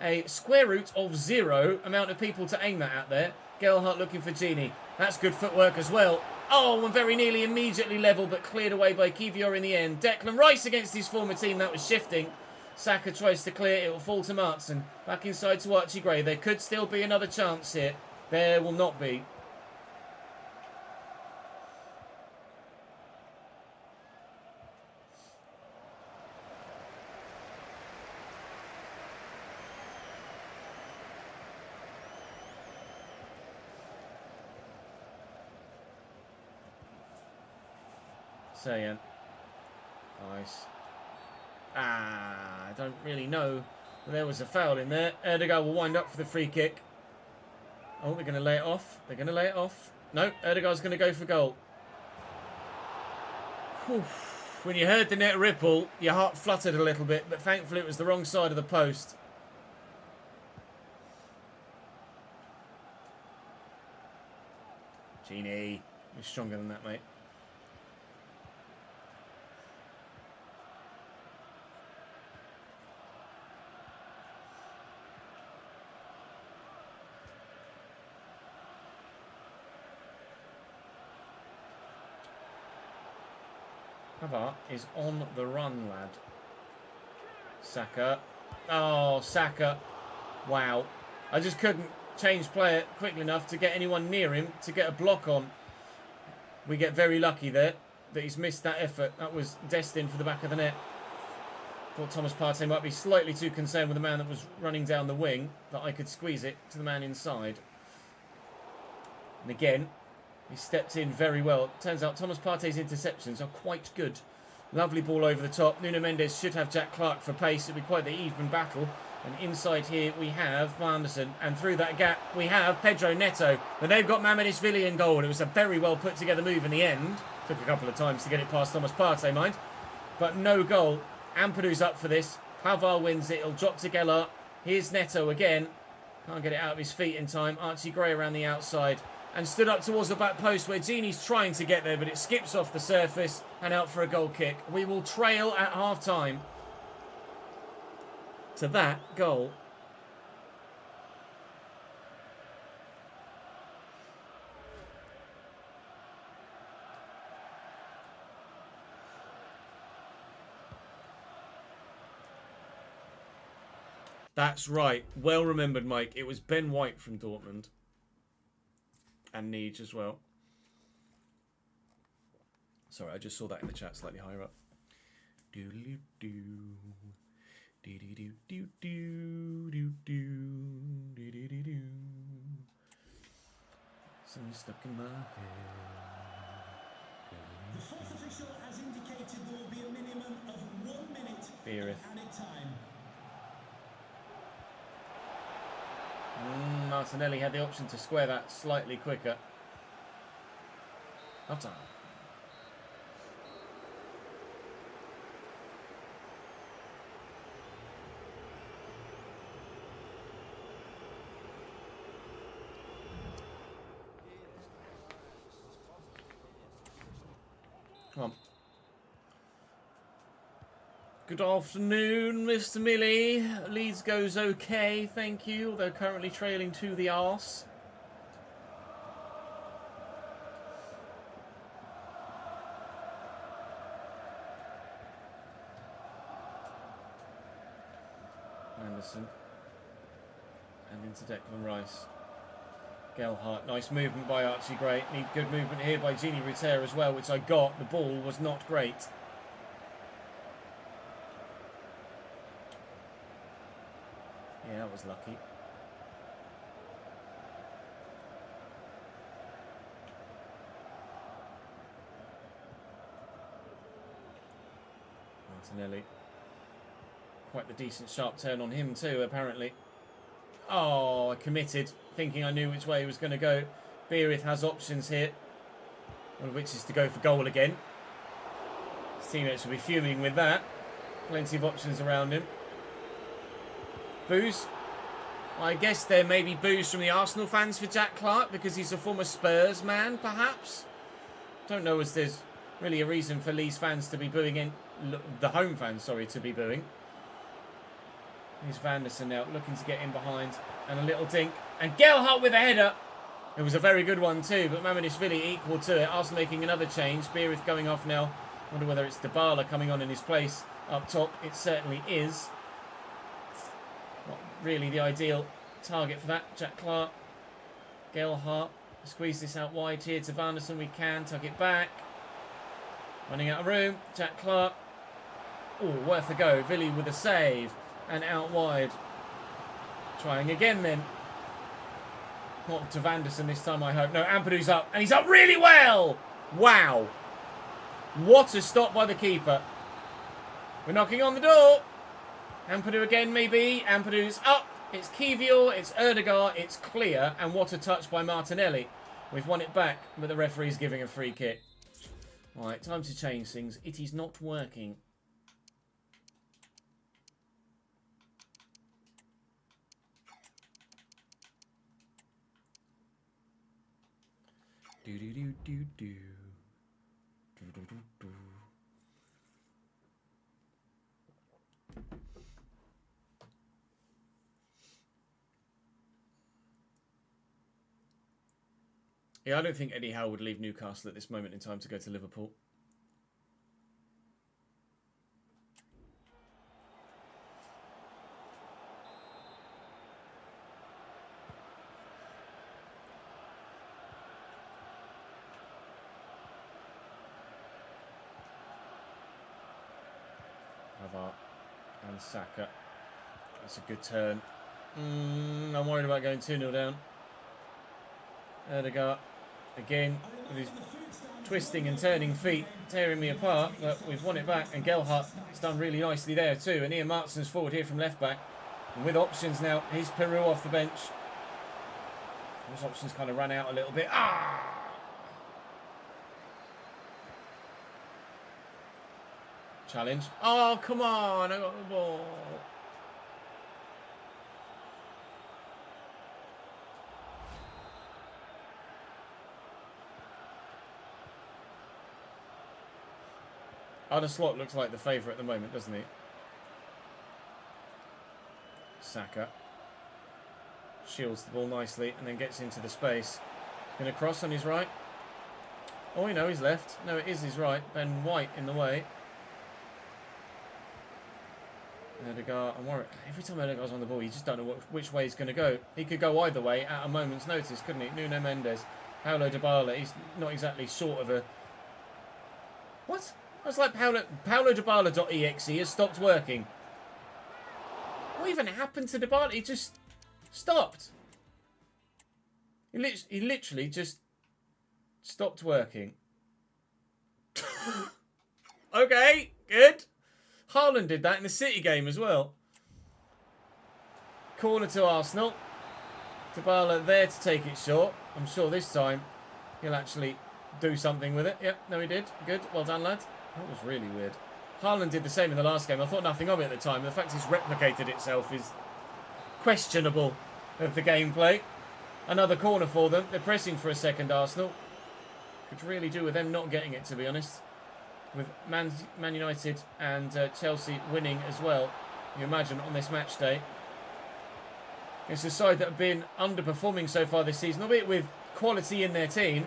a square root of 0 amount of people to aim that at there. Gelhardt looking for Gini. That's good footwork as well. Oh, and very nearly immediately level, but cleared away by Kivior in the end. Declan Rice against his former team. That was shifting. Saka tries to clear. It will fall to Martson. Back inside to Archie Gray. There could still be another chance here. There will not be. Saying. Nice. I don't really know. There was a foul in there. Odegaard will wind up for the free kick. Oh, they're going to lay it off. They're going to lay it off. No, Odegaard's going to go for goal. Whew. When you heard the net ripple, your heart fluttered a little bit, but thankfully it was the wrong side of the post. Genie. You're stronger than that, mate. Pavard is on the run, lad. Saka. Oh, Saka. Wow. I just couldn't change player quickly enough to get anyone near him to get a block on. We get very lucky there that he's missed that effort. That was destined for the back of the net. Thought Thomas Partey might be slightly too concerned with the man that was running down the wing, that I could squeeze it to the man inside. And again, he stepped in very well. Turns out Thomas Partey's interceptions are quite good. Lovely ball over the top. Nuno Mendes should have Jack Clark for pace. It'll be quite the even battle. And inside here we have Vanderson. And through that gap we have Pedro Neto. But they've got Mamadishvili in goal. It was a very well put together move in the end. Took a couple of times to get it past Thomas Partey, mind. But no goal. Ampadu's up for this. Pavard wins it. He'll drop to Gelhardt. Here's Neto again. Can't get it out of his feet in time. Archie Gray around the outside. And stood up towards the back post where Gini's trying to get there, but it skips off the surface and out for a goal kick. We will trail at half-time to that goal. That's right. Well remembered, Mike. It was Ben White from Dortmund. And Neej as well. Sorry, I just saw that in the chat slightly higher up. Doodle-doo-doo. Dee-dee-doo-doo-doo-doo. Dee-dee-doo-doo. Something's stuck in my head.
The fourth official has indicated there will be a minimum of 1 minute of added time.
Martinelli had the option to square that slightly quicker. Half time. Come on. Good afternoon, Mr. Millie. Leeds goes okay, thank you. They're currently trailing to the arse. Anderson. And into Declan Rice. Gelhardt. Nice movement by Archie Gray. Need good movement here by Gini Rutter as well, which I got. The ball was not great. was lucky. Martinelli. Quite the decent sharp turn on him too, apparently. Oh, I committed, thinking I knew which way he was going to go. Beerith has options here, one of which is to go for goal again. His teammates will be fuming with that. Plenty of options around him. Boos. I guess there may be boos from the Arsenal fans for Jack Clarke because he's a former Spurs man, perhaps. Don't know as there's really a reason for Leeds fans to be booing in. The home fans, sorry, to be booing. Here's Vanderson now looking to get in behind. And a little dink. And Gelhardt with a header. It was a very good one too, but Mamadishvili equal to it. Arsenal making another change. Beerith going off now. Wonder whether it's Dybala coming on in his place up top. It certainly is. Not really the ideal target for that. Jack Clarke. Gelhardt. Squeeze this out wide here to Vanderson. We can tuck it back. Running out of room. Jack Clarke. Oh, worth a go. Villy with a save. And out wide. Trying again then. Not to Vanderson this time, I hope. No, Ampadu's up. And he's up really well. Wow. What a stop by the keeper. We're knocking on the door. Ampadu again, maybe. Ampadu's up. It's Kivior. It's Erdegaard. It's clear. And what a touch by Martinelli. We've won it back, but the referee's giving a free kick. All right, time to change things. It is not working. Do do do do do. Do do do do. Yeah, I don't think Eddie Howe would leave Newcastle at this moment in time to go to Liverpool. Havertz and Saka. That's a good turn. I'm worried about going 2-0 down. Erdegaard. Again, with his twisting and turning feet, tearing me apart, but we've won it back, and Gelhardt has done really nicely there too, and Ian Martin's forward here from left back, and with options now, here's Peru off the bench. Those options kind of run out a little bit. Challenge. Oh, come on, I got the ball. Arda Slot looks like the favourite at the moment, doesn't he? Saka. Shields the ball nicely and then gets into the space. Going to cross on his right. Oh, you know, he's left. No, it is his right. Ben White in the way. Erdegaard, I'm worried. Every time Erdegaard's on the ball, you just don't know which way he's going to go. He could go either way at a moment's notice, couldn't he? Nuno Mendes. Paulo Dybala, he's not exactly short of a... What? That's like Paulo Dybala.exe has stopped working. What even happened to Dybala? He just stopped. He literally just stopped working. Okay, good. Haaland did that in the City game as well. Corner to Arsenal. Dybala there to take it short. I'm sure this time he'll actually do something with it. Yep, no he did. Good, well done lad. That was really weird. Haaland did the same in the last game. I thought nothing of it at the time. The fact it's replicated itself is questionable of the gameplay. Another corner for them. They're pressing for a second, Arsenal. Could really do with them not getting it, to be honest. With Man United and Chelsea winning as well, you imagine, on this match day. It's a side that have been underperforming so far this season, albeit with quality in their team.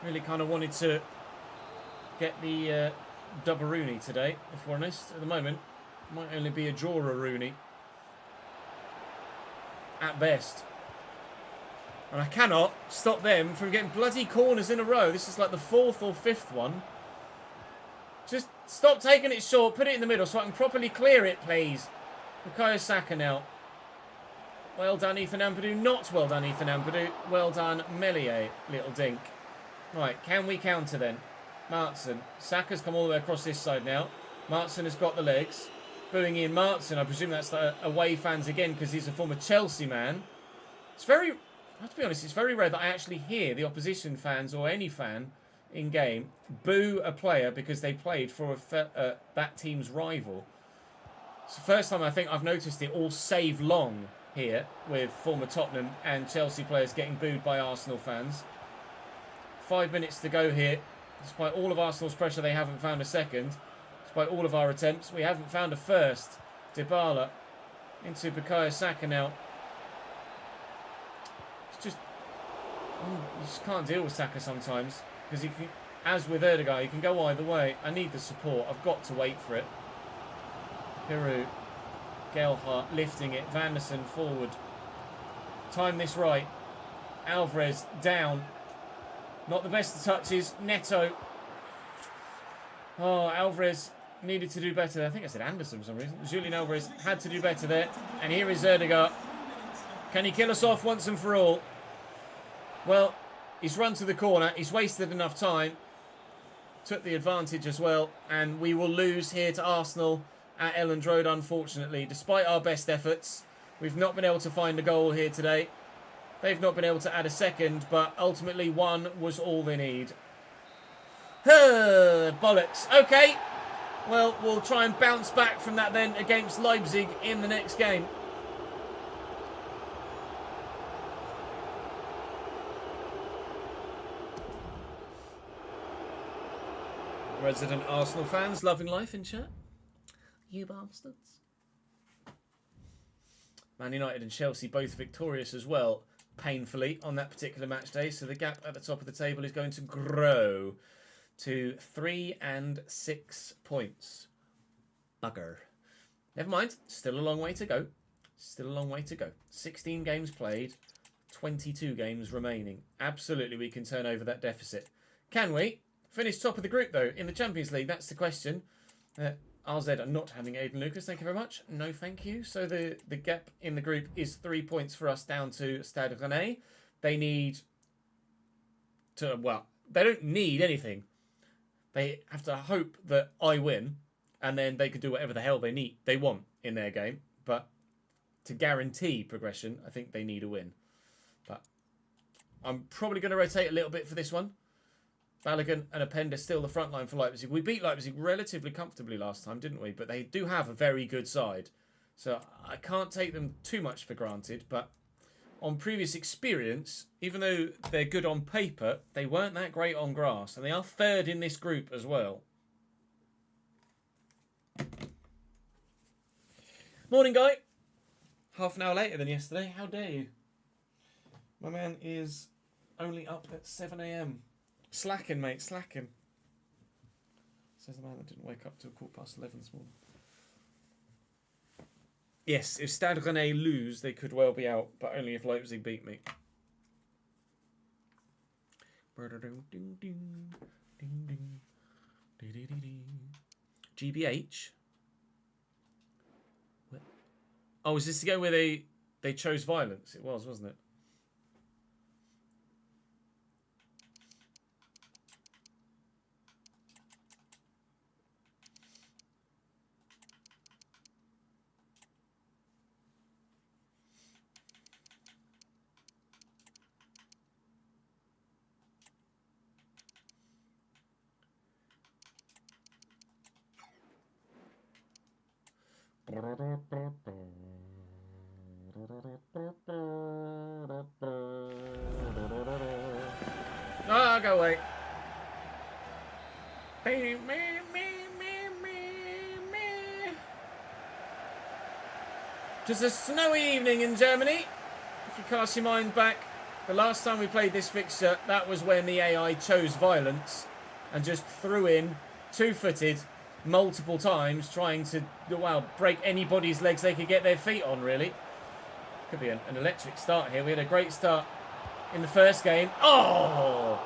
Really kind of wanted to get the Dubberoonie today, if we're honest. At the moment, it might only be a draw-a-Rooney. At best. And I cannot stop them from getting bloody corners in a row. This is like the 4th or 5th one. Just stop taking it short, put it in the middle so I can properly clear it, please. Bukayo Saka now. Well done, Ethan Ampadu. Not well done, Ethan Ampadu. Well done, Meslier. Little dink. Right, can we counter then? Martson. Saka's come all the way across this side now. Martson has got the legs. Booing in Martson. I presume that's the away fans again because he's a former Chelsea man. It's very... I have to be honest, it's very rare that I actually hear the opposition fans or any fan in game boo a player because they played for that team's rival. It's the first time I think I've noticed it all save long here with former Tottenham and Chelsea players getting booed by Arsenal fans. 5 minutes to go here. Despite all of Arsenal's pressure, they haven't found a second. Despite all of our attempts, we haven't found a first. Dybala into Bukayo Saka now. It's just... you just can't deal with Saka sometimes. Because he can, as with Erdegaard, he can go either way. I need the support. I've got to wait for it. Peru. Gelhardt lifting it. Vanderson forward. Time this right. Alvarez down. Not the best of touches. Neto. Oh, Alvarez needed to do better. I think I said Anderson for some reason. Julian Alvarez had to do better there. And here is Erdegaard. Can he kill us off once and for all? Well, he's run to the corner. He's wasted enough time. Took the advantage as well. And we will lose here to Arsenal at Elland Road, unfortunately. Despite our best efforts, we've not been able to find a goal here today. They've not been able to add a second, but ultimately one was all they need. Bollocks. Okay. Well, we'll try and bounce back from that then against Leipzig in the next game. Resident Arsenal fans loving life in chat. You bastards. Man United and Chelsea both victorious as well, painfully, on that particular match day. So the gap at the top of the table is going to grow to 3 and 6 points. Bugger. Never mind. Still a long way to go. Still a long way to go. 16 games played. 22 games remaining. Absolutely, we can turn over that deficit. Can we? Finish top of the group, though, in the Champions League. That's the question. RZ are not having Aiden Lucas. Thank you very much. No, thank you. So the gap in the group is 3 points for us down to Stade Rennais. They need to... Well, they don't need anything. They have to hope that I win, and then they can do whatever the hell they want in their game. But to guarantee progression, I think they need a win. But I'm probably going to rotate a little bit for this one. Balogun and Openda still the front line for Leipzig. We beat Leipzig relatively comfortably last time, didn't we? But they do have a very good side. So I can't take them too much for granted. But on previous experience, even though they're good on paper, they weren't that great on grass. And they are third in this group as well. Morning, guy. Half an hour later than yesterday. How dare you? My man is only up at 7 a.m. Slacking, mate, slacking. Says the man that didn't wake up till 11:15 this morning. Yes, if Stade Rennais lose, they could well be out, but only if Leipzig beat me. GBH? Oh, is this the game where they chose violence? It was, wasn't it? Ah, go away. Just a snowy evening in Germany. If you cast your mind back, the last time we played this fixture, that was when the AI chose violence and just threw in two-footed multiple times, trying to, well, break anybody's legs they could get their feet on, really. Could be an electric start here. We had a great start in the first game. Oh!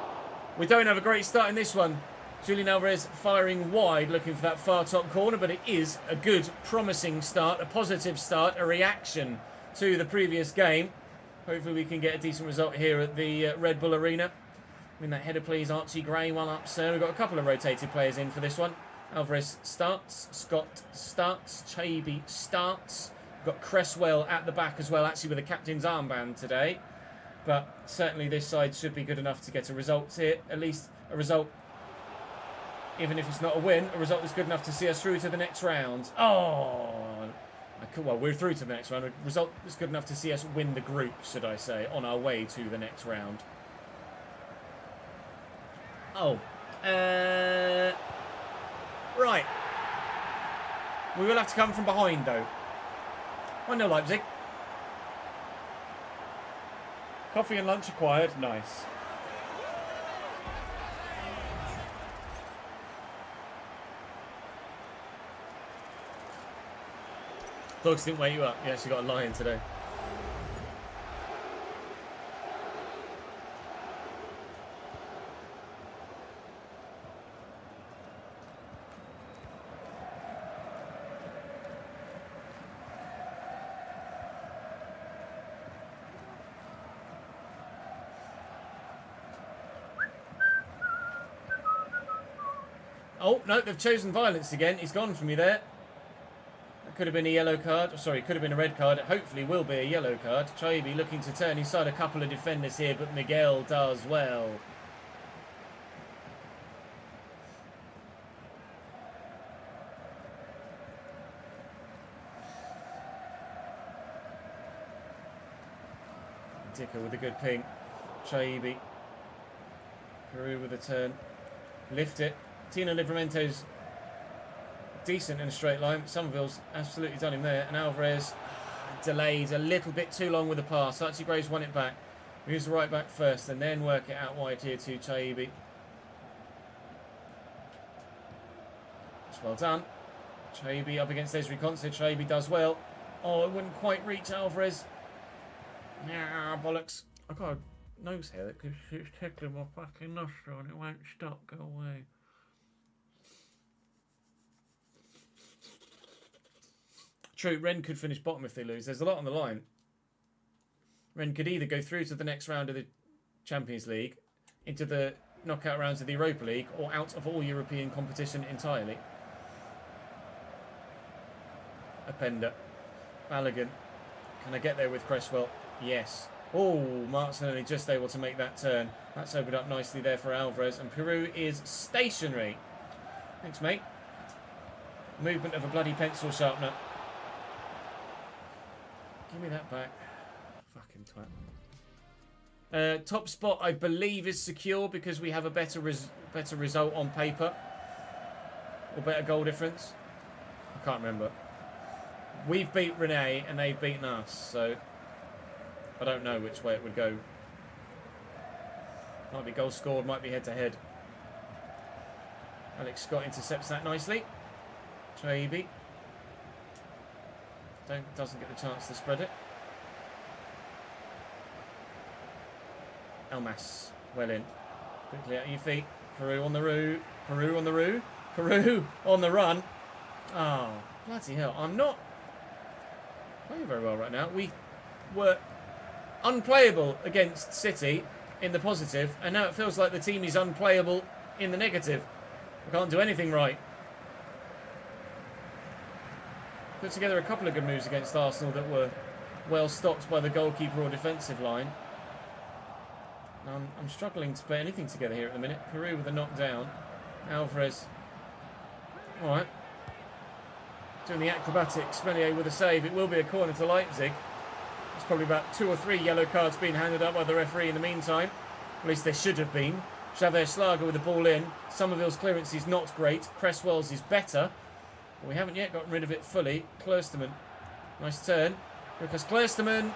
We don't have a great start in this one. Julian Alvarez firing wide, looking for that far top corner, but it is a good, promising start, a positive start, a reaction to the previous game. Hopefully we can get a decent result here at the Red Bull Arena. I mean, that header, please. Archie Gray, one up, sir. We've got a couple of rotated players in for this one. Alvarez starts, Scott starts, Chaby starts. We've got Cresswell at the back as well, actually with a captain's armband today. But certainly this side should be good enough to get a result here. At least a result, even if it's not a win, a result that's good enough to see us through to the next round. Oh, well, we're through to the next round. A result that's good enough to see us win the group, should I say, on our way to the next round. Oh, right. We will have to come from behind, though. 1-0 Leipzig. Coffee and lunch acquired. Nice. Dogs didn't wake you up. You actually got a lion today. Oh, no, they've chosen violence again. He's gone for me there. That could have been a yellow card. Sorry, could have been a red card. It hopefully will be a yellow card. Chaby looking to turn inside a couple of defenders here, but Miguel does well. Dicker with a good ping. Chaby. Peru with a turn. Lift it. Tino Livramento's decent in a straight line. Somerville's absolutely done him there. And Alvarez delayed a little bit too long with the pass. Archie Graves won it back. Moves the right back first and then work it out wide here to Chaby. It's well done. Chaby up against Esri Concert. Chaby does well. Oh, it wouldn't quite reach Alvarez. Nah, bollocks. I've got a nose hair that keeps tickling my fucking nostril and it won't stop. Go away. True, Rennes could finish bottom if they lose. There's a lot on the line. Rennes could either go through to the next round of the Champions League, into the knockout rounds of the Europa League, or out of all European competition entirely. Openda. Balogun. Can I get there with Cresswell? Yes. Oh, Mark's only just able to make that turn. That's opened up nicely there for Alvarez. And Peru is stationary. Thanks, mate. Movement of a bloody pencil sharpener. Give me that back. Fucking twat. Top spot, I believe, is secure because we have a better result on paper. Or better goal difference. I can't remember. We've beat Rennes and they've beaten us, so I don't know which way it would go. Might be goal scored, might be head-to-head. Alex Scott intercepts that nicely. Chaby. Doesn't get the chance to spread it. Elmas, well in. Quickly out your feet. Peru on the roo. Peru on the roo. Peru on the run. Oh, bloody hell. I'm not playing very well right now. We were unplayable against City in the positive, and now it feels like the team is unplayable in the negative. We can't do anything right. Put together a couple of good moves against Arsenal that were well stopped by the goalkeeper or defensive line. I'm struggling to put anything together here at the minute. Peru with a knockdown. Alvarez. Alright. Doing the acrobatics. Melier with a save. It will be a corner to Leipzig. There's probably about 2 or 3 yellow cards being handed up by the referee in the meantime. At least there should have been. Xavier Schlager with the ball in. Somerville's clearance is not great. Cresswell's is better. But we haven't yet gotten rid of it fully. Klosterman. Nice turn. Because Klosterman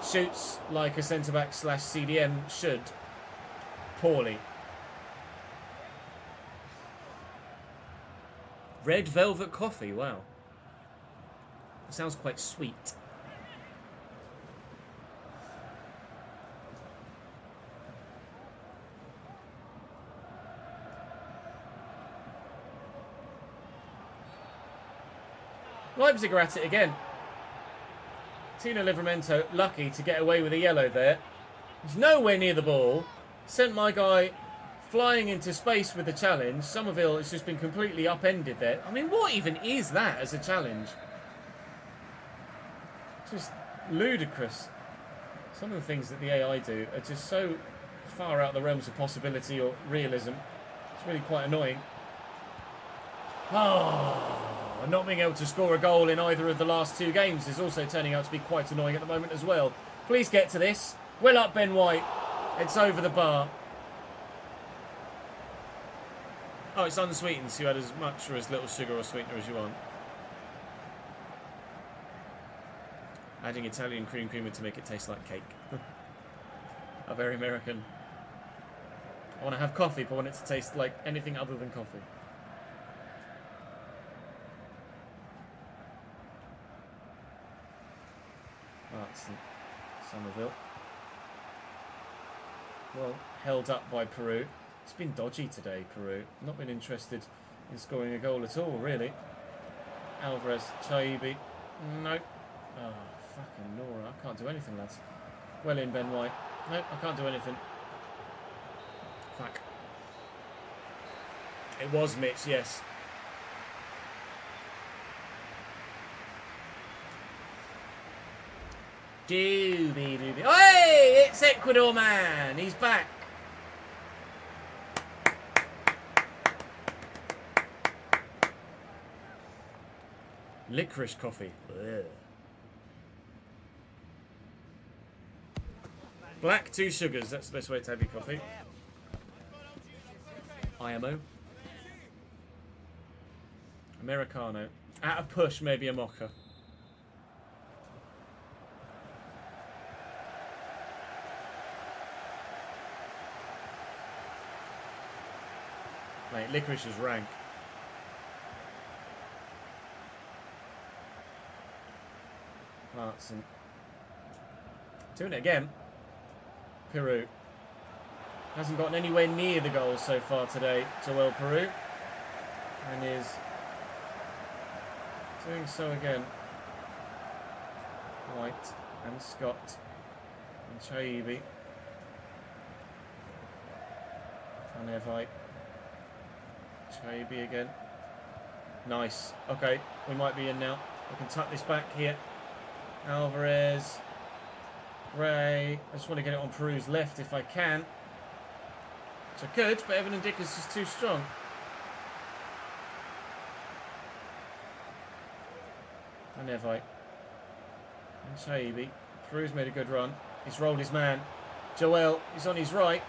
shoots like a centre-back / CDM should. Poorly. Red velvet coffee. Wow. It sounds quite sweet. Leipzig are at it again. Tino Livramento lucky to get away with a yellow there. He's nowhere near the ball. Sent my guy flying into space with the challenge. Somerville has just been completely upended there. I mean, what even is that as a challenge? Just ludicrous. Some of the things that the AI do are just so far out the realms of possibility or realism. It's really quite annoying. Not being able to score a goal in either of the last two games is also turning out to be quite annoying at the moment as well. Please get to this. Well up, Ben White. It's over the bar. Oh, it's unsweetened, so you add as much or as little sugar or sweetener as you want. Adding Italian cream creamer to make it taste like cake. How very American. I want to have coffee, but I want it to taste like anything other than coffee. That's Somerville. Well, held up by Peru. It's been dodgy today, Peru. Not been interested in scoring a goal at all, really. Alvarez, Chaibi. Nope. Oh, fucking Nora. I can't do anything, lads. Well in, Ben White. Nope, I can't do anything. Fuck. It was Mitch, yes. Doobie doobie. Hey! It's Ecuador, man! He's back. Licorice coffee. Ugh. Black, 2 sugars. That's the best way to have your coffee. IMO. Americano. At a push, maybe a mocha. Mate, licorice is rank. Martson. Doing it again. Peru. Hasn't gotten anywhere near the goal so far today, Joel Peru. And is doing so again. White and Scott and Chaibi. And Evite. Chaibi again. Nice. Okay, we might be in now. We can tuck this back here. Alvarez. Gray. I just want to get it on Peru's left if I can. Which I could, but Evan and Dick is just too strong. And Evite. And Chaibi. Peru's made a good run. He's rolled his man. Joel is on his right.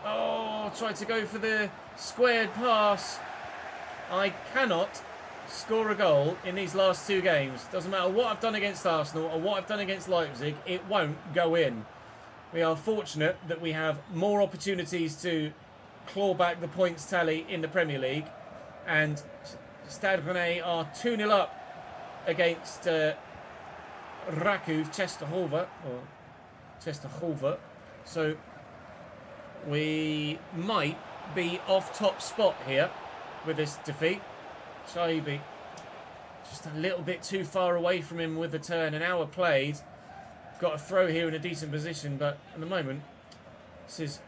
Oh, tried to go for the squared pass. I cannot score a goal in these last 2 games. Doesn't matter what I've done against Arsenal or what I've done against Leipzig, it won't go in. We are fortunate that we have more opportunities to claw back the points tally in the Premier League. And Stade Rennais are 2-0 up against Raków Częstochowa. So we might be off top spot here with this defeat. Chaibi just a little bit too far away from him with the turn. An hour played. Got a throw here in a decent position, but at the moment this is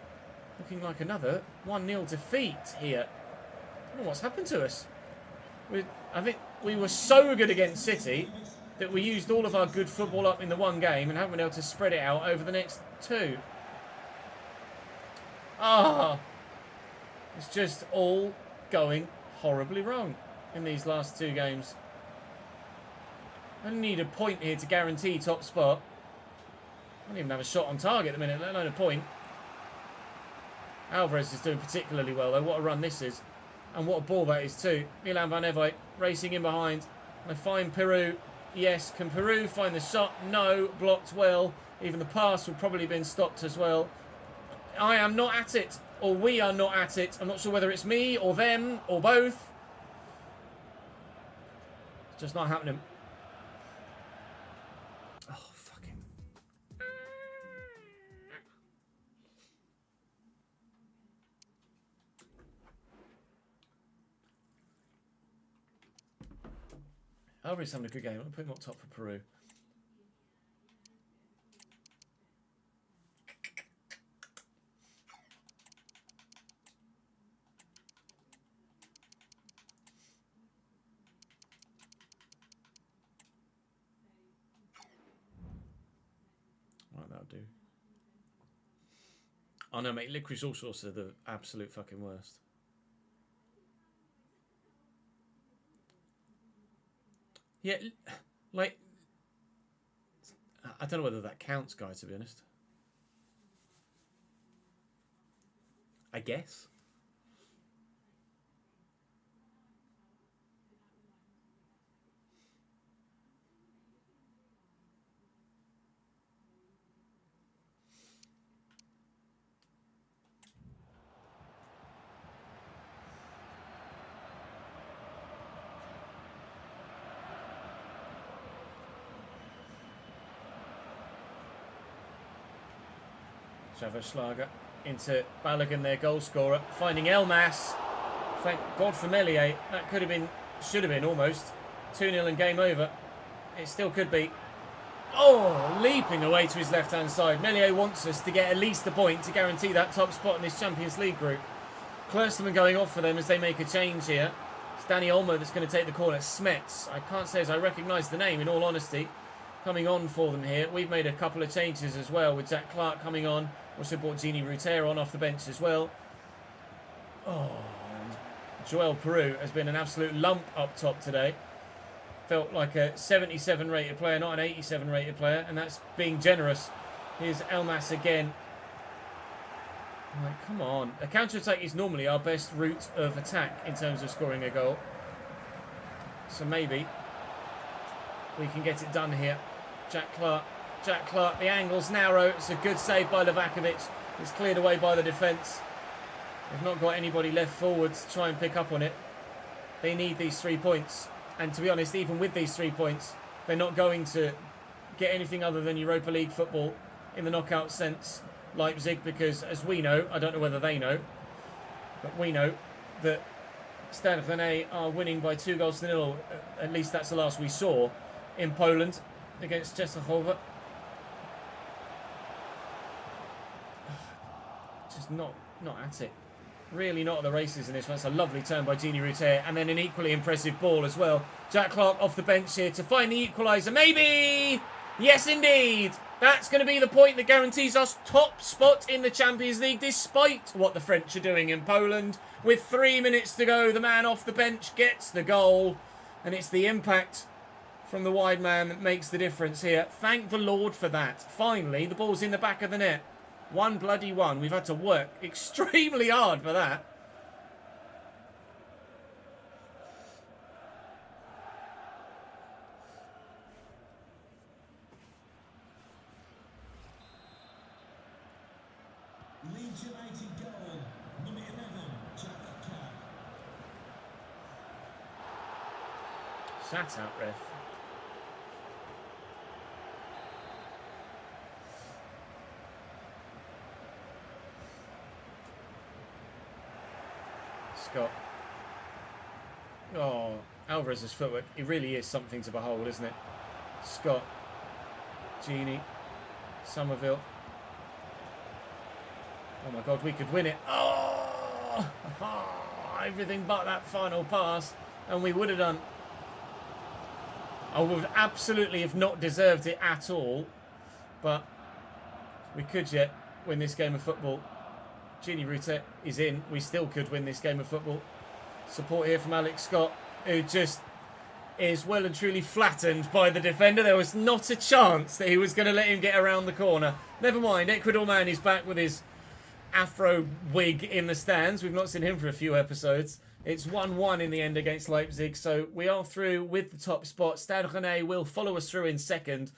looking like another 1-0 defeat here. I don't know what's happened to us. I think we were so good against City that we used all of our good football up in the one game and haven't been able to spread it out over the next 2. It's just all going horribly wrong in these last 2 games. I need a point here to guarantee top spot. I don't even have a shot on target at the minute, let alone a point. Alvarez is doing particularly well though. What a run this is. And what a ball that is too. Milan van Evite racing in behind. They find Peru. Yes, can Peru find the shot? No, blocked well. Even the pass would probably have been stopped as well. I am not at it. Or we are not at it. I'm not sure whether it's me or them or both. It's just not happening. Oh, fucking. Alvarez having a good game. I'll put him up top for Peru. Right, that'll do. Oh no, mate, licorice all sorts are the absolute fucking worst. Yeah, like, I don't know whether that counts, guys, to be honest. I guess. Schlager into Balogun, their goal scorer, finding Elmas. Thank God for Meslier. That could have been, should have been almost 2-0 and game over. It still could be. Oh, leaping away to his left-hand side. Meslier wants us to get at least a point to guarantee that top spot in this Champions League group. Klosterman going off for them as they make a change here. It's Danny Olmo that's going to take the corner. Smets, I can't say as I recognise the name in all honesty, coming on for them here. We've made a couple of changes as well with Jack Clark coming on. Also brought Gini Ruter on off the bench as well. Oh, and Joel Peru has been an absolute lump up top today. Felt like a 77 rated player, not an 87 rated player, and that's being generous. Here's Elmas again. Like, come on. A counter-attack is normally our best route of attack in terms of scoring a goal. So maybe we can get it done here. Jack Clark, the angle's narrow. It's a good save by Livakovic. It's cleared away by the defence. They've not got anybody left forward to try and pick up on it. They need these 3 points. And to be honest, even with these 3 points, they're not going to get anything other than Europa League football in the knockout sense, Leipzig, because as we know, I don't know whether they know, but we know that Stade Rennais are winning by 2-0. At least that's the last we saw in Poland against Częstochowa. Just not at it. Really not at the races in this one. It's a lovely turn by Gini Ruter, and then an equally impressive ball as well. Jack Clark off the bench here to find the equaliser. Maybe! Yes, indeed! That's going to be the point that guarantees us top spot in the Champions League, despite what the French are doing in Poland. With 3 minutes to go, the man off the bench gets the goal, and it's the impact from the wide man that makes the difference here. Thank the Lord for that. Finally, the ball's in the back of the net. 1-1. We've had to work extremely hard for that.
Leeds United goal, number 11, Jack Clark.
Sat out, ref. Scott. Oh, Alvarez's footwork. It really is something to behold, isn't it? Scott. Gini. Somerville. Oh my God, we could win it. Oh! Everything but that final pass. And we would have done. I would absolutely have not deserved it at all. But we could yet win this game of football. Gini Ruter is in. We still could win this game of football. Support here from Alex Scott, who just is well and truly flattened by the defender. There was not a chance that he was going to let him get around the corner. Never mind, Ecuador man is back with his afro wig in the stands. We've not seen him for a few episodes. It's 1-1 in the end against Leipzig, so we are through with the top spot. Stade Rennais will follow us through in second,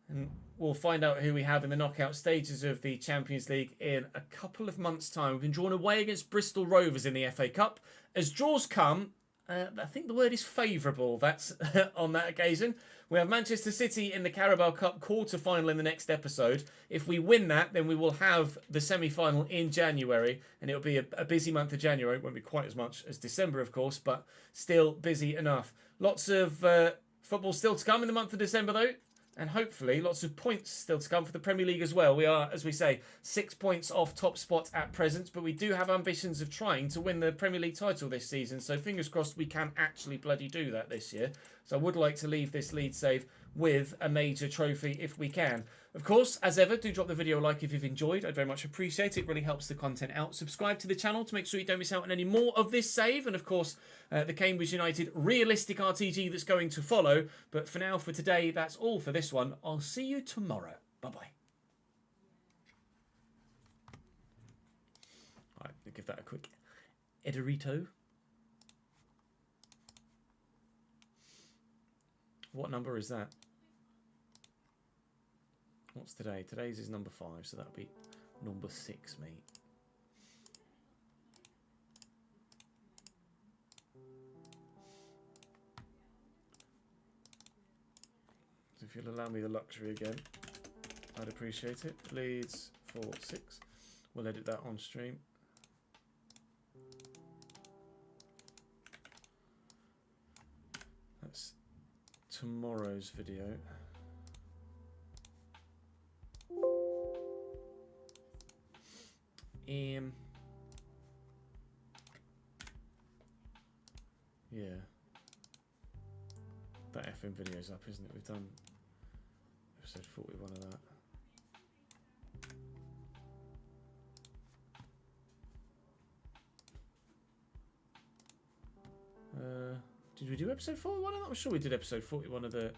and we'll find out who we have in the knockout stages of the Champions League in a couple of months' time. We've been drawn away against Bristol Rovers in the FA Cup. As draws come, I think the word is favourable. That's on that occasion. We have Manchester City in the Carabao Cup quarter-final in the next episode. If we win that, then we will have the semi-final in January, and it'll be a busy month of January. It won't be quite as much as December, of course, but still busy enough. Lots of Football still to come in the month of December, though. And hopefully lots of points still to come for the Premier League as well. We are, as we say, 6 points off top spot at present. But we do have ambitions of trying to win the Premier League title this season. So fingers crossed we can actually bloody do that this year. So I would like to leave this Leeds save with a major trophy if we can. Of course, as ever, do drop the video a like if you've enjoyed. I'd very much appreciate it. It really helps the content out. Subscribe to the channel to make sure you don't miss out on any more of this save. And of course, the Cambridge United realistic RTG that's going to follow. But for now, for today, that's all for this one. I'll see you tomorrow. Bye-bye. All right, give that a quick editito. What number is that? What's today? Today's is number 5, so that'll be number 6, mate. So if you'll allow me the luxury again, I'd appreciate it. Leeds 4-6. We'll edit that on stream. That's tomorrow's video. Yeah, that FM video's up, isn't it? We've done episode 41 of that. Did we do episode 41 of that? I'm sure we did episode 41 of the...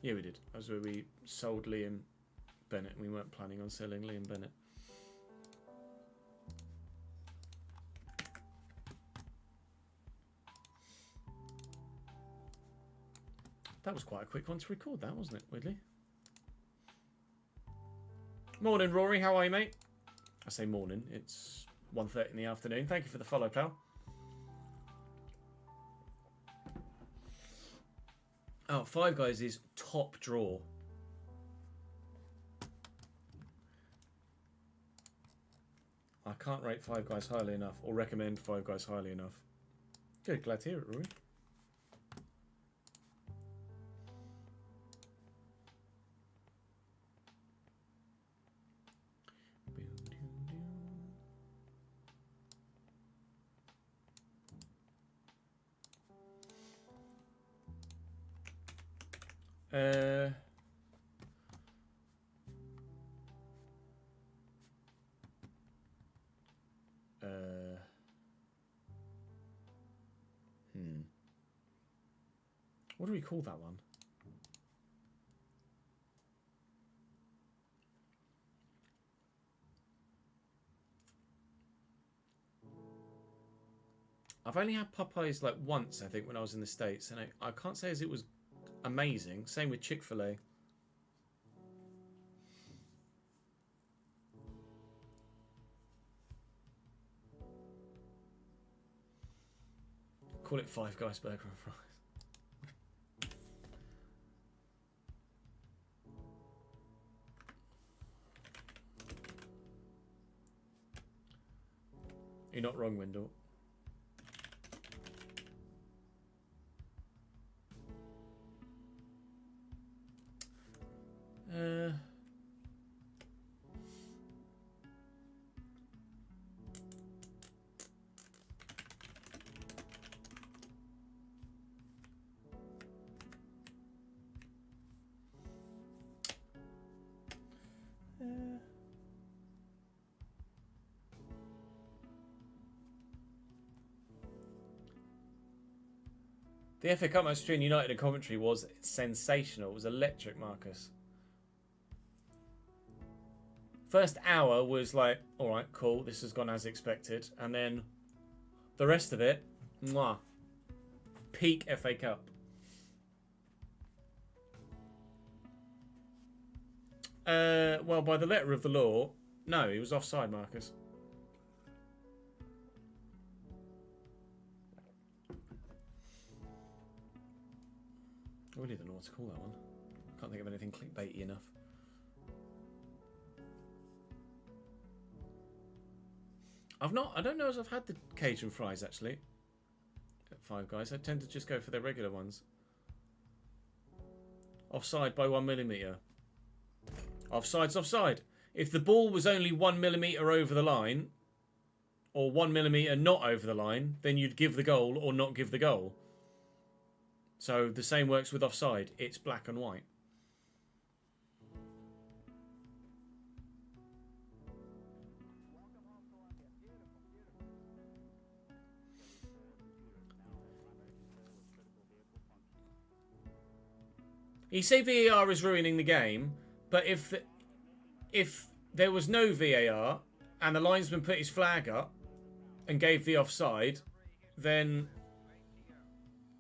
Yeah, we did. That was where we sold Liam Bennett. We weren't planning on selling Liam Bennett. That was quite a quick one to record, that, wasn't it, weirdly? Morning, Rory. How are you, mate? I say morning. It's 1:30 in the afternoon. Thank you for the follow, pal. Oh, Five Guys is top draw. I can't rate Five Guys highly enough, or recommend Five Guys highly enough. Good, glad to hear it, Rory. What do we call that one? I've only had Popeyes like once, I think, when I was in the States, and I can't say as it was amazing. Same with Chick-fil-A. Call it Five Guys Burger and Fries. You're not wrong, Wendell. The FA Cup match between United and Coventry was sensational. It was electric, Marcus. First hour was like, all right, cool, this has gone as expected. And then the rest of it, mwah. Peak FA Cup. Well, by the letter of the law, no, he was offside, Marcus. I really don't know what to call that one. I can't think of anything clickbaity enough. I don't know if I've had the Cajun fries actually at Five Guys. I tend to just go for their regular ones. Offside by 1mm. Offside's offside. If the ball was only 1mm over the line, or 1mm not over the line, then you'd give the goal or not give the goal. So the same works with offside. It's black and white. You say VAR is ruining the game, but if there was no VAR and the linesman put his flag up and gave the offside, then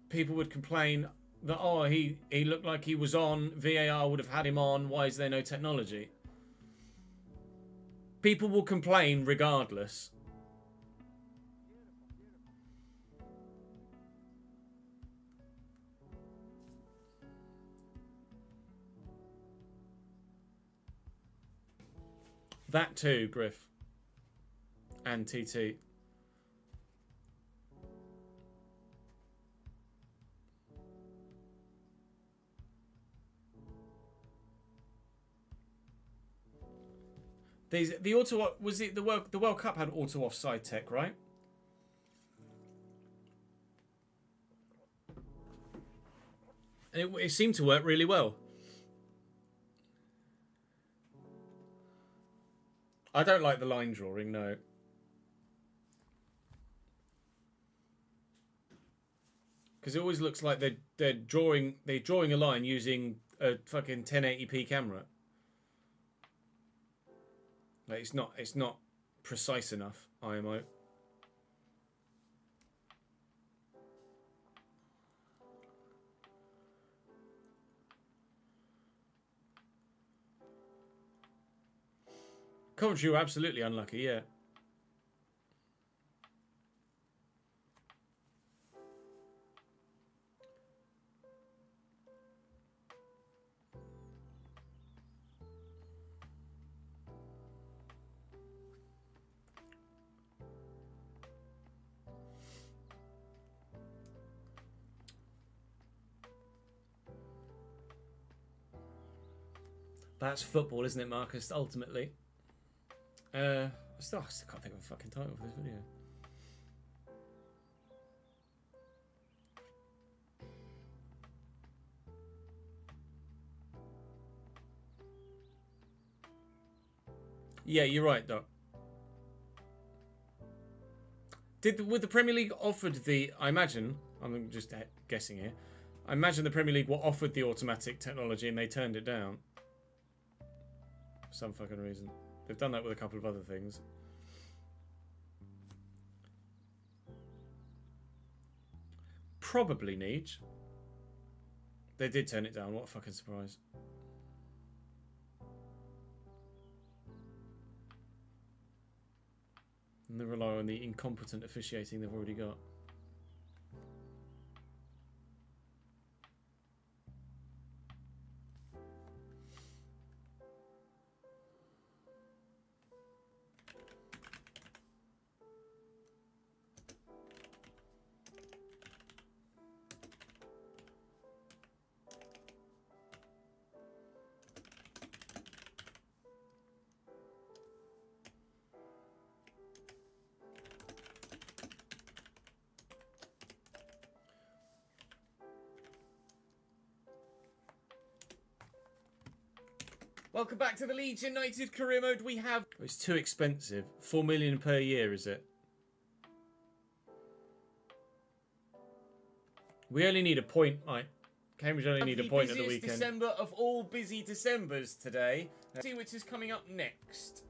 people would complain that, oh, he looked like he was on, VAR would have had him on, why is there no technology? People will complain regardless. That too, Griff. And TT. The auto, was it the World Cup had auto offside tech, right? It seemed to work really well. I don't like the line drawing, no. Because it always looks like they're drawing a line using a fucking 1080p camera. Like it's not precise enough, IMO. Coventry were absolutely unlucky, yeah. That's football, isn't it, Marcus? Ultimately. I still can't think of a fucking title for this video. Yeah, you're right, Doc. Would the Premier League offered the? I imagine. I'm just guessing here. I imagine the Premier League were offered the automatic technology and they turned it down. For some fucking reason. They've done that with a couple of other things. Probably Neej. They did turn it down. What a fucking surprise. And they rely on the incompetent officiating they've already got. Welcome back to the Leeds United career mode. We have... Oh, it's too expensive. 4 million per year, is it? We only need a point, right? Cambridge only need a point at the weekend. December of all busy Decembers today. Let's see which is coming up next.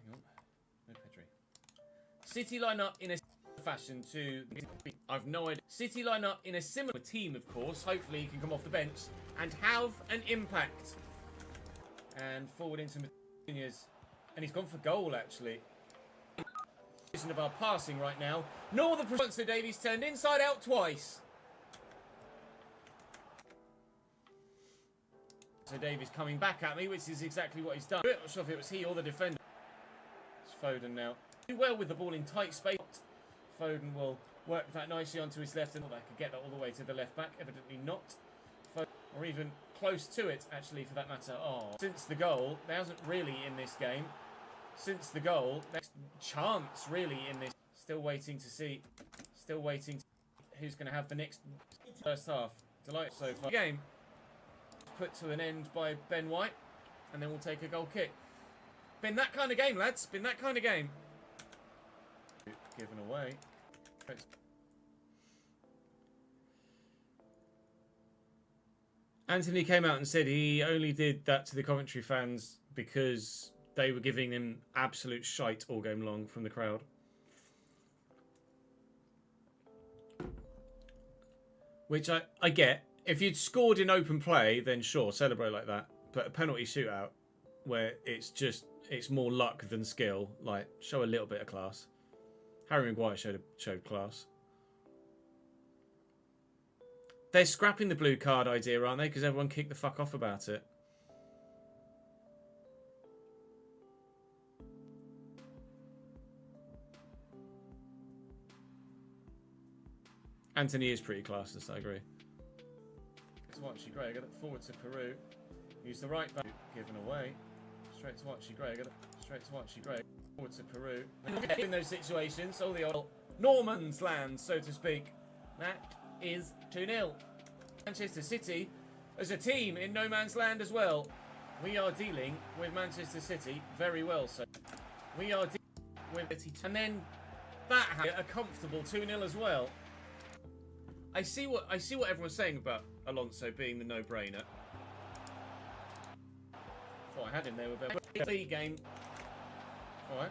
Hang on. No Pedri. City line up in a fashion to... I've no idea. City line up in a similar team, of course. Hopefully he can come off the bench and have an impact. And forward into Martinez. And he's gone for goal, actually. Of our passing right now. Nor the sponsor Davies turned inside out twice. So Davies coming back at me, which is exactly what he's done. I'm not sure if it was he or the defender. It's Foden now. Do well with the ball in tight space. Foden will work that nicely onto his left, and I could get that all the way to the left back. Evidently not. Foden, or even close to it, actually, for that matter. Oh, since the goal, there hasn't really in this game. Since the goal, next chance really in this. Still waiting to see. Still waiting. Who's going to have the next first half? Delight so far. Game put to an end by Ben White, and then we'll take a goal kick. Been that kind of game, lads. Been that kind of game. Given away. Anthony came out and said he only did that to the Coventry fans because they were giving him absolute shite all game long from the crowd. Which I get. If you'd scored in open play, then sure, celebrate like that. But a penalty shootout where it's more luck than skill, like, show a little bit of class. Harry Maguire showed class. They're scrapping the blue card idea, aren't they? Because everyone kicked the fuck off about it. Anthony is pretty classless, I agree. To Archie Gray, get it forward to Peru. Use the right back, given away. Straight to Archie Gray, get it straight to Archie Gray. Forward to Peru. In those situations, all the old Norman's land, so to speak. That is 2-0. Manchester City as a team in no man's land as well. We are dealing with Manchester City very well, so we are dealing with City. And then that had a comfortable 2-0 as well. I see what everyone's saying about Alonso being the no-brainer. Thought I had him there with Ben White. League game. Alright.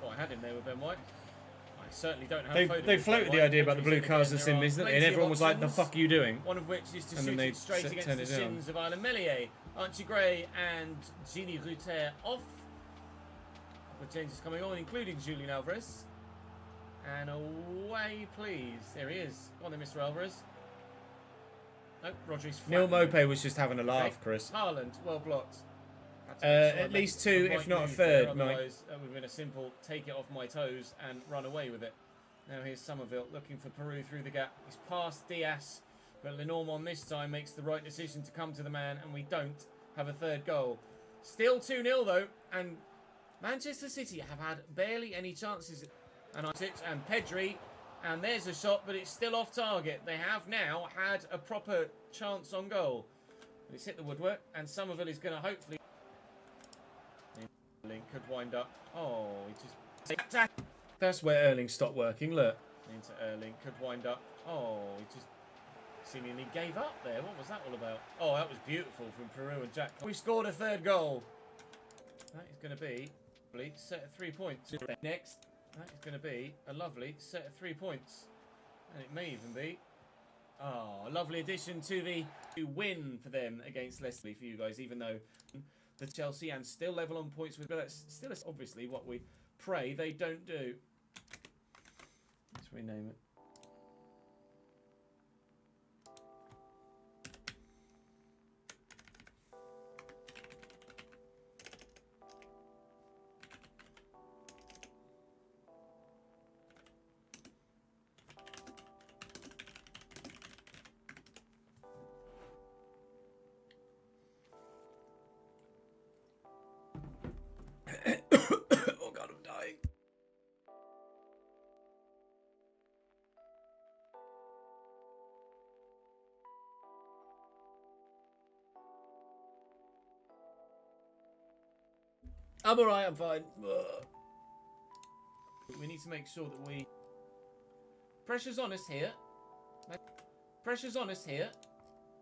Thought I had him there with Ben White. I certainly don't have
They floated the idea about the blue cards and sins, didn't they? And everyone was like, the fuck are you doing?
One of which is to shoot it straight against the shins of Ireland Meslier. Archie Gray and Gini Rutter off. With changes coming on, including Julian Alvarez. And away, please. There he is. Go on then, Mr. Alvarez. No, Rodri's flat.
Neil Mopé was just having a laugh, Chris.
Haaland, well blocked.
At least two, if not a third, Mike.
Otherwise, it would have been a simple take it off my toes and run away with it. Now here's Somerville looking for Peru through the gap. He's past Diaz, but Lenormand this time makes the right decision to come to the man, and we don't have a third goal. Still 2-0 though, and Manchester City have had barely any chances. And Pedri, and there's a shot, but it's still off target. They have now had a proper chance on goal. But it's hit the woodwork, and Somerville is going to hopefully... Erling could wind up. Oh, he just...
That's where Erling stopped working, look.
Into Erling, could wind up. Oh, he just seemingly gave up there. What was that all about? Oh, that was beautiful from Peru and Jack. We scored a third goal. That is going to be a set of 3 points. Next. That is going to be a lovely set of 3 points. And it may even be a lovely addition to the win for them against Leicester for you guys, even though the Chelsea and still level on points with, but that's still obviously what we pray they don't do. Let's rename it.
Oh God, I'm dying.
I'm alright, I'm fine. We need to make sure that we... Pressure's on us here. Pressure's on us here.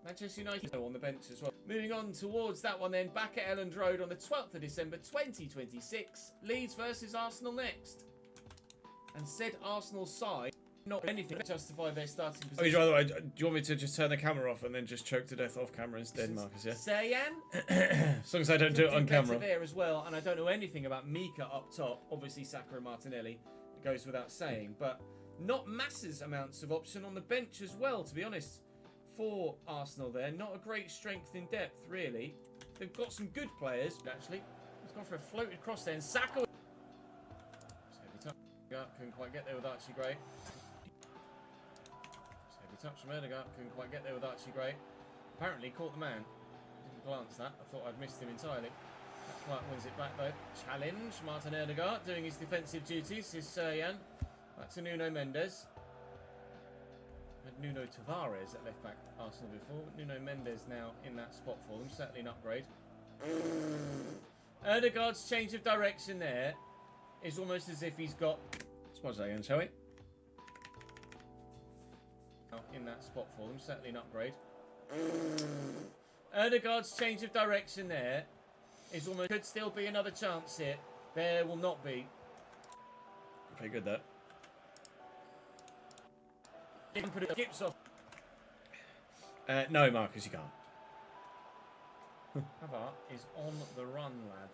Manchester United on the bench as well. Moving on towards that one then, back at Elland Road on the 12th of December 2026. Leeds versus Arsenal next. And said Arsenal side, not anything to justify their starting position.
Oh, by the way, do you want me to just turn the camera off and then just choke to death off camera instead, Marcus, yeah?
Sayan?
As long as I don't do it on camera.
There as well, and I don't know anything about Mika up top. Obviously, Saka and Martinelli, it goes without saying. But not masses amounts of option on the bench as well, to be honest. for Arsenal there. Not a great strength in depth, really. They've got some good players, actually. He's gone for a floated cross there, and Saka... Couldn't quite get there with Archie Gray. Heavy touch from Erdegaard. Couldn't quite get there with Archie Gray. Apparently caught the man. Didn't glance that. I thought I'd missed him entirely. Clark wins it back though. Challenge. Martin Erdegaard doing his defensive duties. Is Jan. Back to Nuno Mendes. Had Nuno Tavares at left back Arsenal before. Nuno Mendes now in that spot for them. Certainly an upgrade. Erdegaard's change of direction there is almost as if he's got...
Let's watch that again, shall we?
In that spot for them. Certainly an upgrade. Erdegaard's change of direction there is almost... Could still be another chance here. There will not be.
Very good, that.
Skips off.
No, Marcus, you can't.
Havart is on the run, lad.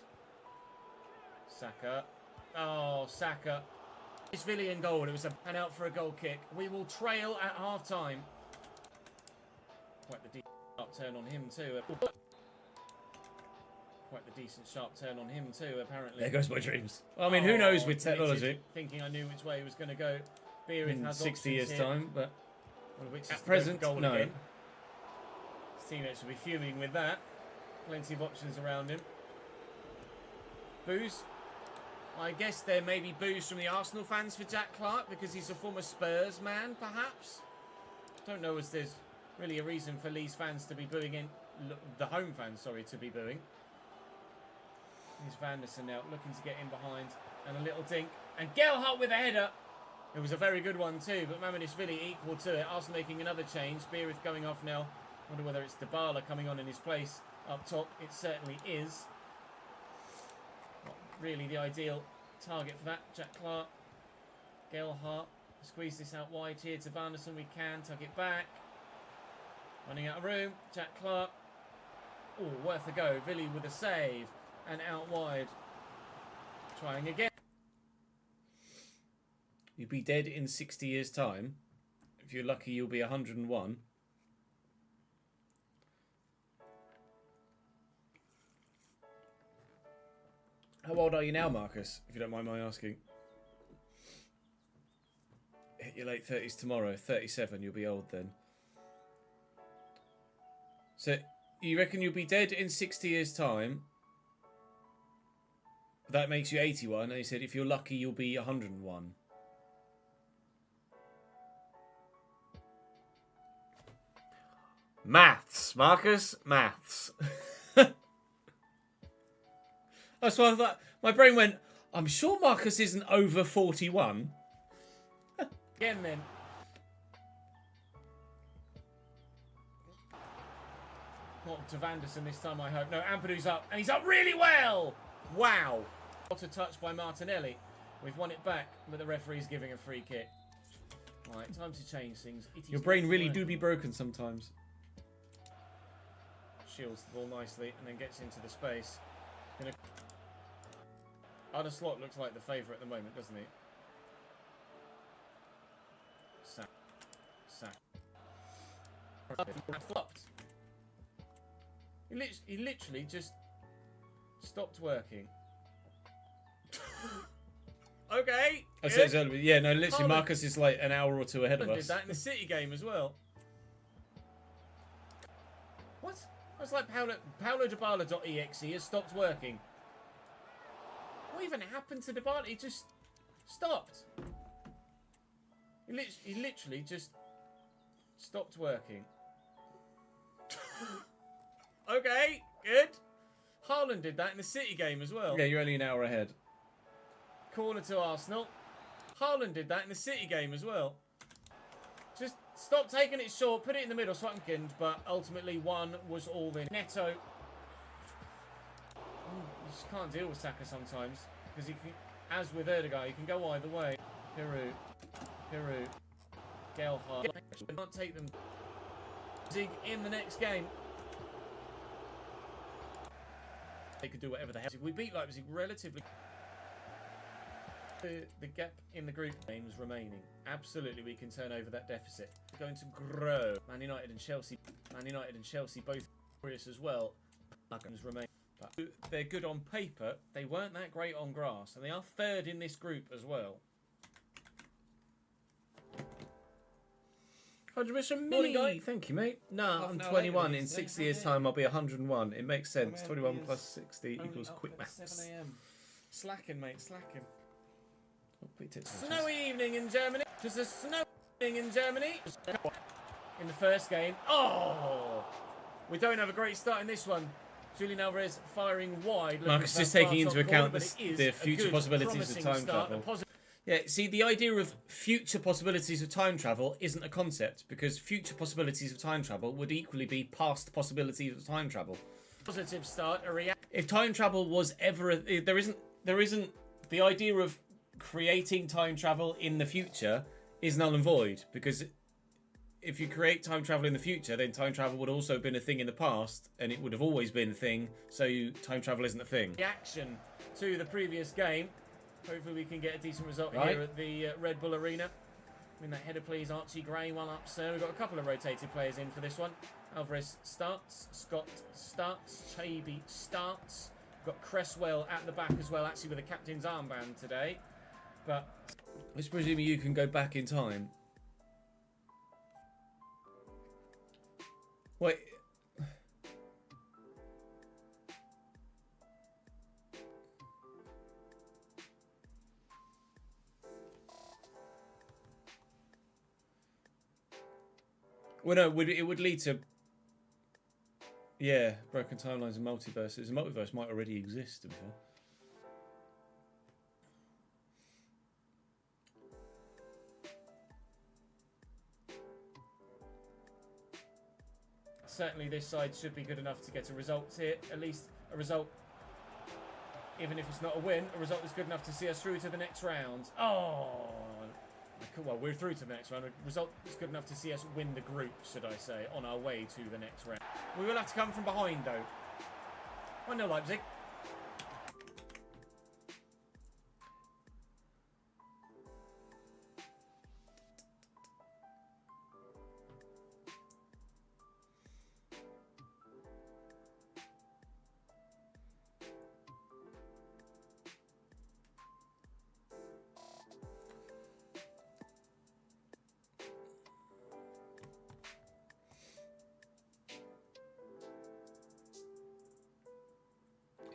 Saka. Oh, Saka. It's Villi in goal. It was an out for a goal kick. We will trail at half time. Quite the decent sharp turn on him too. Quite the decent sharp turn on him too, apparently.
There goes my dreams. Well, I mean, who knows with technology?
Thinking I knew which way he was going to go. Beerith has
60 years'
here,
time, but
one of which
at
is
present,
goal
no.
again. His teammates will be fuming with that. Plenty of options around him. Boos. I guess there may be boos from the Arsenal fans for Jack Clark because he's a former Spurs man, perhaps. Don't know if there's really a reason for Leeds fans to be booing in, the home fans, sorry, to be booing. Here's Vanderson now looking to get in behind, and a little dink, and Gelhardt with a header. It was a very good one too, but Mamadishvili equal to it. Arsenal making another change. Beerith going off now. Wonder whether it's Dybala coming on in his place up top. It certainly is. Not really the ideal target for that. Jack Clark. Gelhardt. Squeeze this out wide here to Vanderson. We can tuck it back. Running out of room. Jack Clark. Oh, worth a go. Villi with a save. And out wide. Trying again.
you'll be dead in 60 years' time. If you're lucky, you'll be 101. How old are you now, Marcus, if you don't mind my asking? Hit your late 30s tomorrow. 37, you'll be old then. So, you reckon you'll be dead in 60 years' time? That makes you 81. And he said, if you're lucky, you'll be 101. Maths, Marcus. Maths. That's why I thought. My brain went, I'm sure Marcus isn't over 41.
Again then. Not to Vanderson this time, I hope. No, Ampadu's up. And he's up really well. Wow. What a touch by Martinelli. We've won it back, but the referee's giving a free kick. Right, time to change things.
Your brain really do be broken sometimes.
Shields the ball nicely and then gets into the space. Arne Slot looks like the favourite at the moment, doesn't he? Sack. Flopped. He literally just stopped working. Okay.
I said earlier, yeah, no, literally, Marcus is like an hour or two ahead of us.
Did that in the City game as well. What? That's like Paulo Dybala.exe has stopped working. What even happened to Dybala? He just stopped. He literally just stopped working. Okay, good. Haaland did that in the City game as well.
Yeah, you're only an hour ahead.
Corner to Arsenal. Haaland did that in the City game as well. Just stop taking it short, put it in the middle, Swatkind, but ultimately one was all in. Neto. You just can't deal with Saka sometimes. Because he can, as with Erdegaard, he can go either way. Peru. Gelhardt. Can't take them. Zig in the next game. They could do whatever the hell. We beat Leipzig relatively. The gap in the group games remaining. Absolutely, we can turn over that deficit. We're going to grow. Man United and Chelsea both furious as well. Games remain. But they're good on paper. They weren't that great on grass, and they are third in this group as well. 100 from Millie. Thank you, mate. No, I'm 21. In 6 years' time, I'll be 101. It makes sense. 21 plus 60 equals quick maths.
7 a.m.
Slacking, mate, slacking.
Oh,
Snowy evening in Germany. Just a snowy evening in Germany. In the first game. Oh! We don't have a great start in this one. Julian Alvarez firing wide.
Marcus just taking into account the future possibilities of time travel. Yeah, see, the idea of future possibilities of time travel isn't a concept, because future possibilities of time travel would equally be past possibilities of time travel.
Positive start, a reaction.
If time travel was ever there isn't the idea of creating time travel in the future is null and void, because if you create time travel in the future, then time travel would also have been a thing in the past, and it would have always been a thing, so time travel isn't a thing.
Reaction to the previous game. Hopefully we can get a decent result here at the Red Bull Arena. I mean, that header please, Archie Gray, one up, sir. We've got a couple of rotated players in for this one. Alvarez starts, Scott starts, Chaby starts. We've got Cresswell at the back as well, actually with a captain's armband today. But
let's presume you can go back in time. Wait. Well, no, it would lead to, yeah, broken timelines and multiverses. The multiverse might already exist, to be fair.
Certainly this side should be good enough to get a result here. At least a result, even if it's not a win, a result that's good enough to see us through to the next round. Oh! Well, we're through to the next round. A result that's good enough to see us win the group, should I say, on our way to the next round. We will have to come from behind, though. 1-0 Leipzig.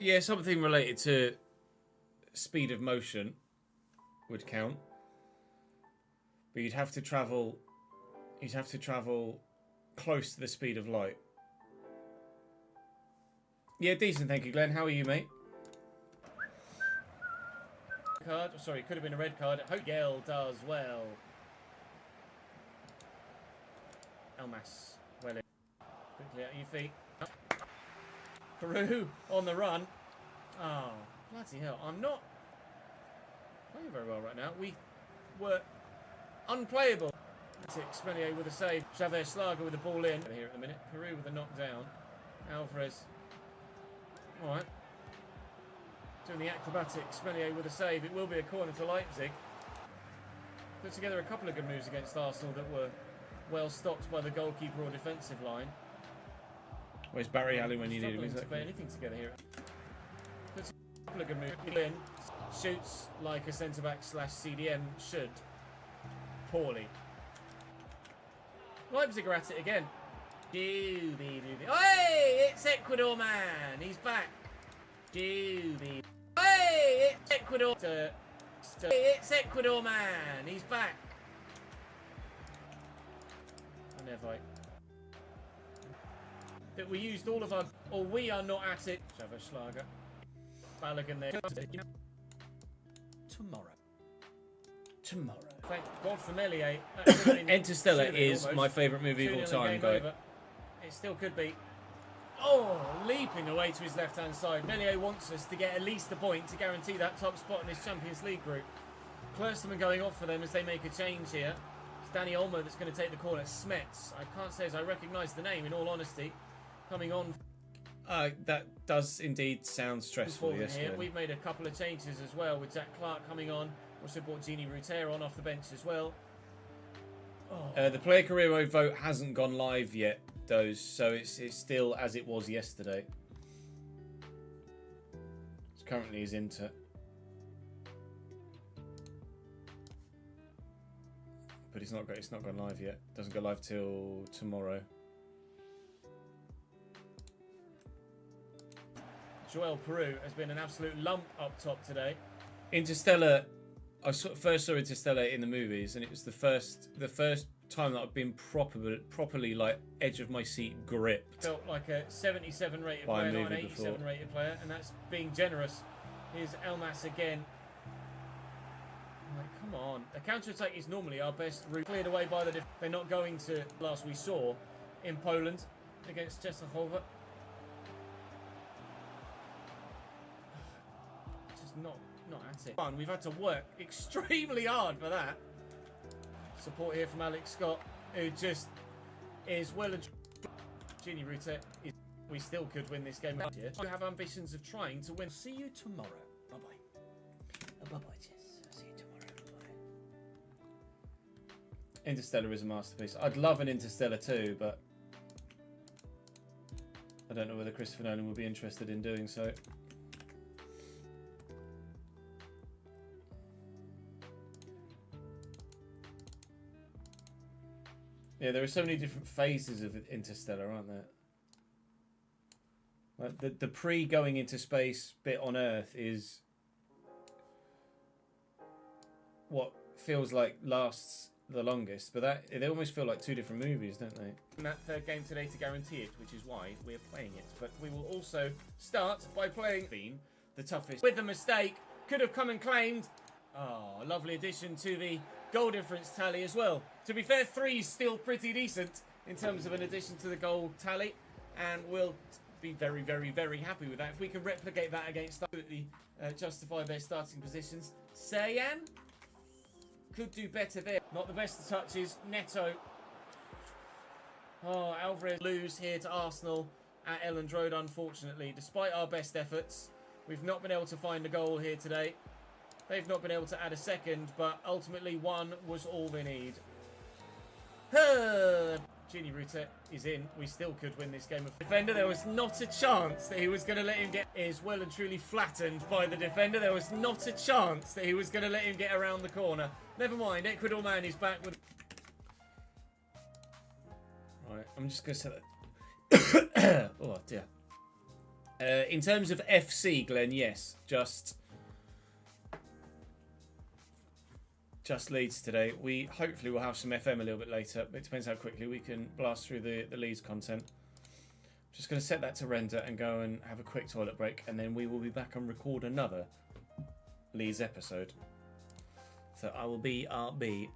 Yeah, something related to speed of motion would count. But you'd have to travel close to the speed of light. Yeah, decent, thank you, Glenn. How are you, mate?
Card. Sorry, could have been a red card. I hope Gale does well. Elmas. Well in. Quickly at your feet. Peru on the run. Oh, bloody hell. I'm not playing very well right now. We were unplayable. Spellier with a save. Chavez Schlager with the ball in. Here at the minute. Peru with a knockdown. Alvarez. Alright. Doing the acrobatics. Spellier with a save. It will be a corner to Leipzig. Put together a couple of good moves against Arsenal that were well stopped by the goalkeeper or defensive line.
Where's Barry Allen when you need him?
Struggling to put anything together here. Puts a couple of good moves in. Shoots like a centre-back / CDM should. Poorly. Leipzig are at it again. Hey, it's Ecuador, man. He's back. Hey, it's Ecuador. It's Ecuador, man. He's back. I never. That we used all of our, or we are not at it. Chavez Schlager. Balogun there.
Tomorrow.
Thank God for Meslier.
Interstellar is my favourite movie of all time, guy.
It still could be. Oh, leaping away to his left-hand side. Meslier wants us to get at least a point to guarantee that top spot in this Champions League group. Klosterman going off for them as they make a change here. It's Danny Olmo that's going to take the corner. Smets. I can't say as I recognise the name, in all honesty. Coming on.
That does indeed sound stressful, yes.
We've made a couple of changes as well, with Jack Clark coming on.
Also brought Gini Ruter on off the bench as well. The player career mode vote hasn't gone live yet, though, so it's still as it was yesterday. It's currently is Inter. But it's not gone live yet. Doesn't go live till tomorrow. Joel Peru has been an absolute lump up top today. Interstellar, I first saw Interstellar in the movies, and it was the first time that I've been properly like edge of my seat gripped. Felt like a 77 rated player, not an 87 rated player, and that's being generous. Here's Elmas again. Like, come on. A counter-attack is normally our best route. Cleared away by the they're not going to last we saw in Poland against Czestochowa. Just not at it. We've had to work extremely hard for that. Support here from Alex Scott, who just is well and Gini Ruter. We still could win this game. We have ambitions of trying to win.
See you tomorrow. Bye-bye. Bye-bye, Jess. See you tomorrow. Bye-bye.
Interstellar is a masterpiece. I'd love an Interstellar too, but I don't know whether Christopher Nolan would be interested in doing so. Yeah, there are so many different phases of Interstellar, aren't there? Like the pre-going into space bit on Earth is what feels like lasts the longest, but they almost feel like two different movies, don't they? And that third game today to guarantee it, which is why we're playing it. But we will also start by playing the toughest. With a mistake, could have come and claimed. Oh, a lovely addition to the goal difference tally as well. To be fair, 3 is still pretty decent in terms of an addition to the goal tally, and we'll be very, very, very happy with that. If we can replicate that against absolutely justify their starting positions. Sayan could do better there. Not the best of touches. Neto. Oh, Alvarez lose here to Arsenal at Elland Road, unfortunately. Despite our best efforts, we've not been able to find a goal here today. They've not been able to add a second, but ultimately 1 was all they need. Gini Ruter is in. We still could win this game. Defender, there was not a chance that he was going to let him get. Is well and truly flattened by the defender. There was not a chance that he was going to let him get around the corner. Never mind. Ecuador man is back with. Right, I'm just going to say that. Oh dear. In terms of FC, Glenn, yes, just Leeds today. We hopefully will have some FM a little bit later, but it depends how quickly we can blast through the Leeds content. Just going to set that to render and go and have a quick toilet break, and then we will be back and record another Leeds episode. So I will be RB.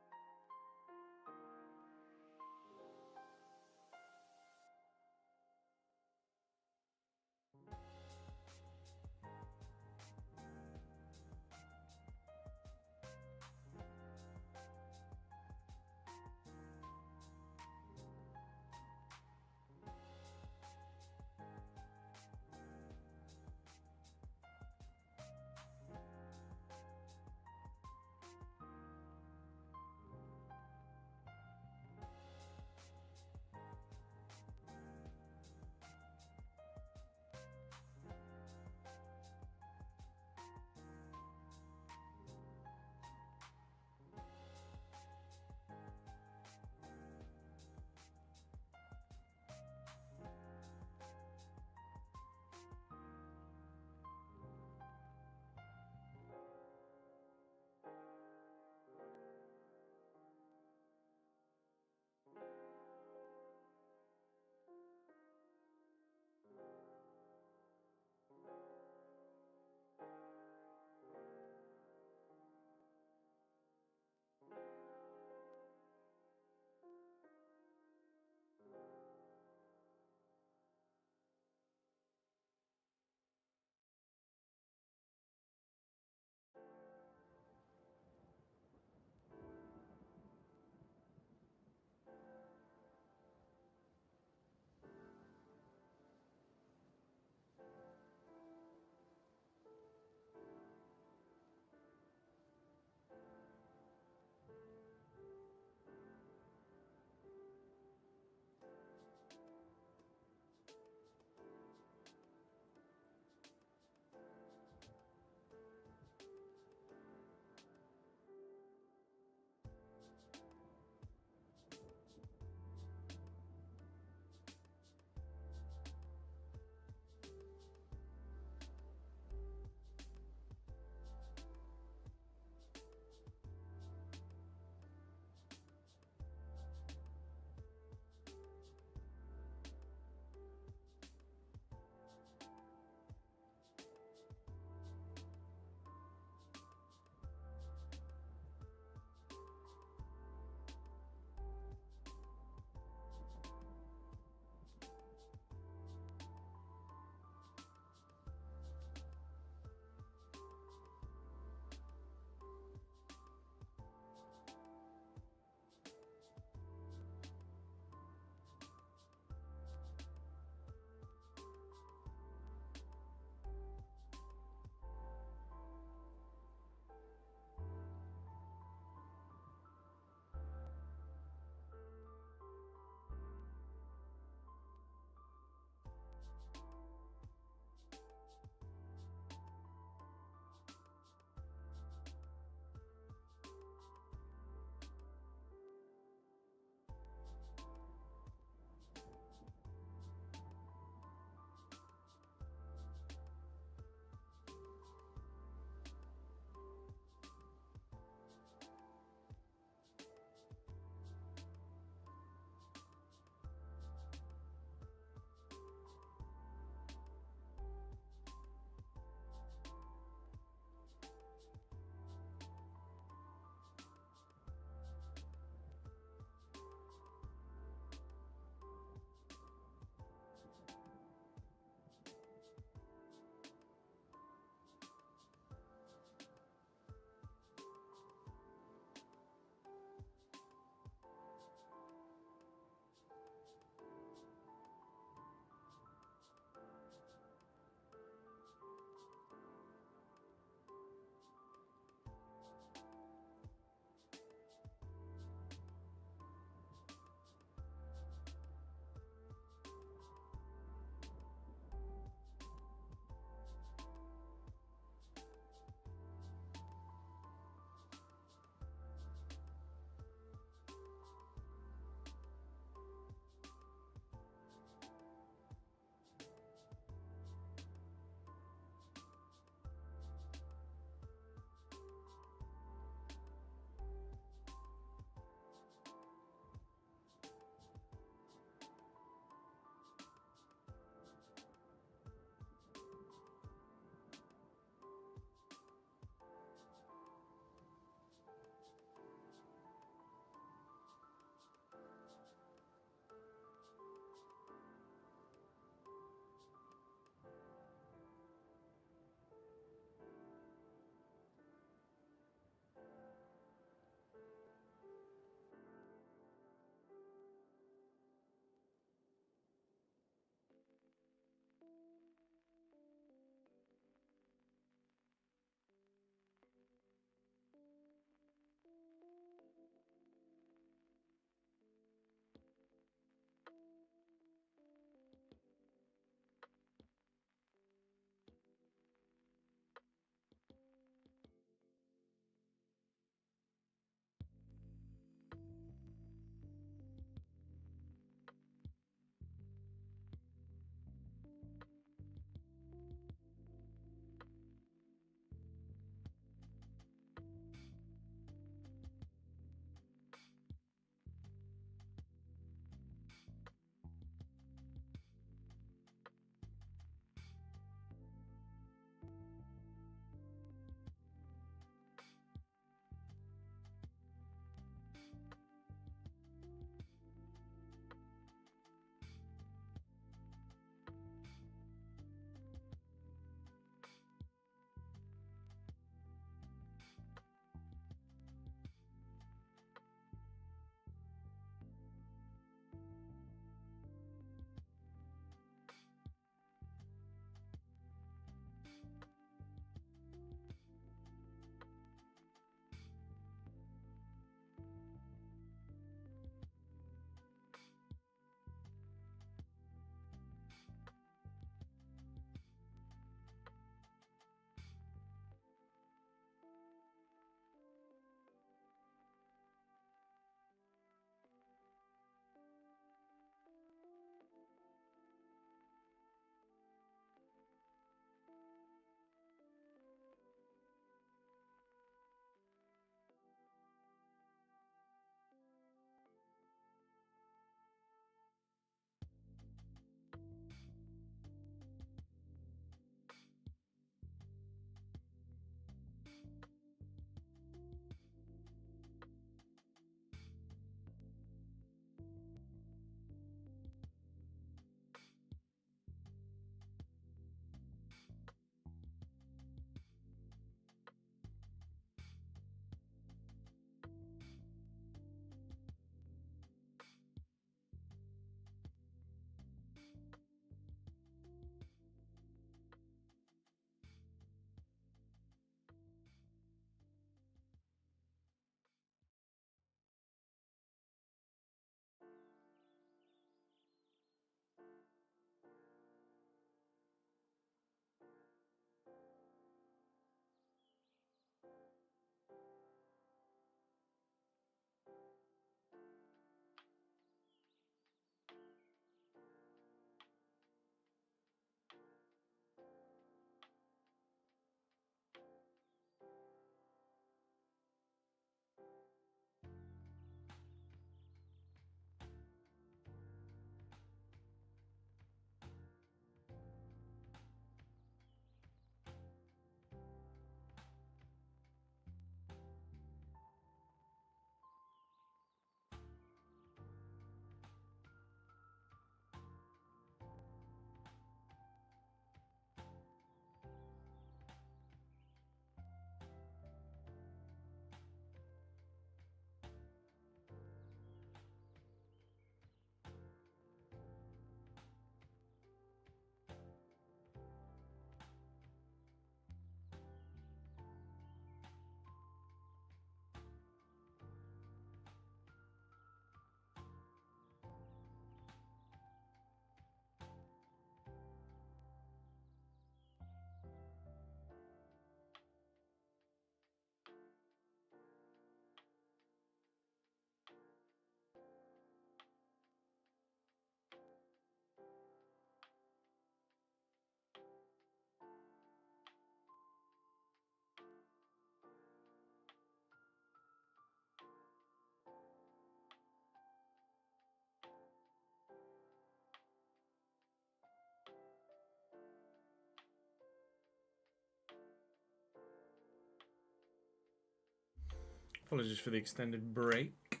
Apologies for the extended break.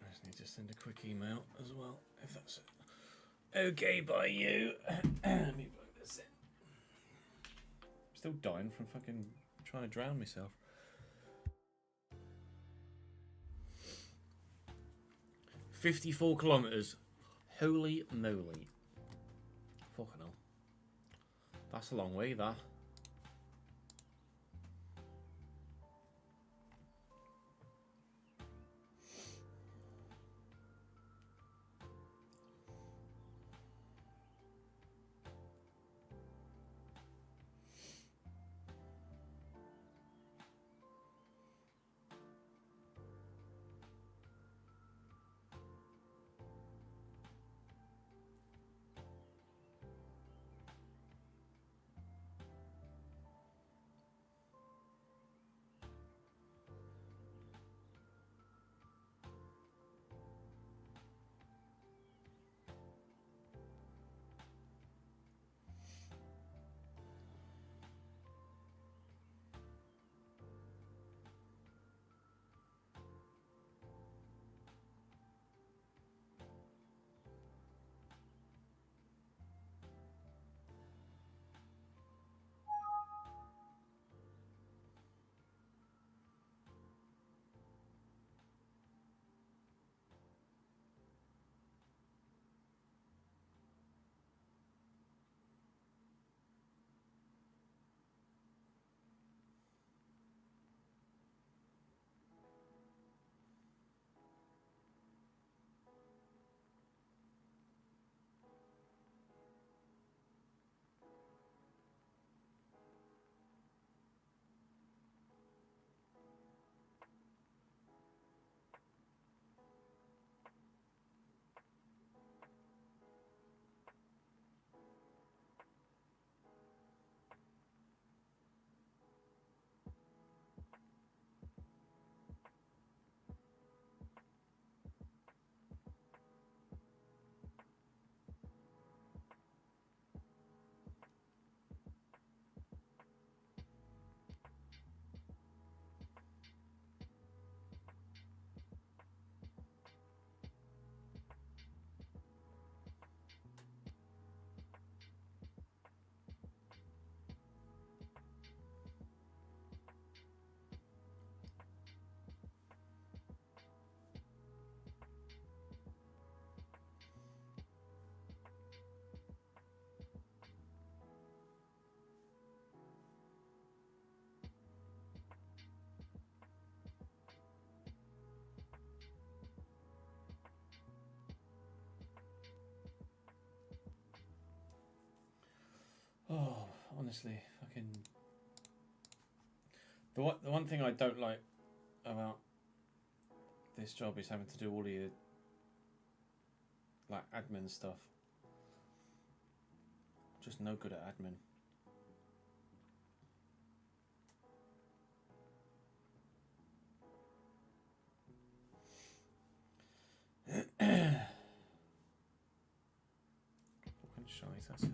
I just need to send a quick email as well, if that's okay by you. Let me plug this in. I'm still dying from fucking trying to drown myself. 54 kilometres. Holy moly. Fucking hell. That's a long way, that. Oh, honestly, fucking. The one thing I don't like about this job is having to do all of your like admin stuff. Just no good at admin. Fucking shite, that's it.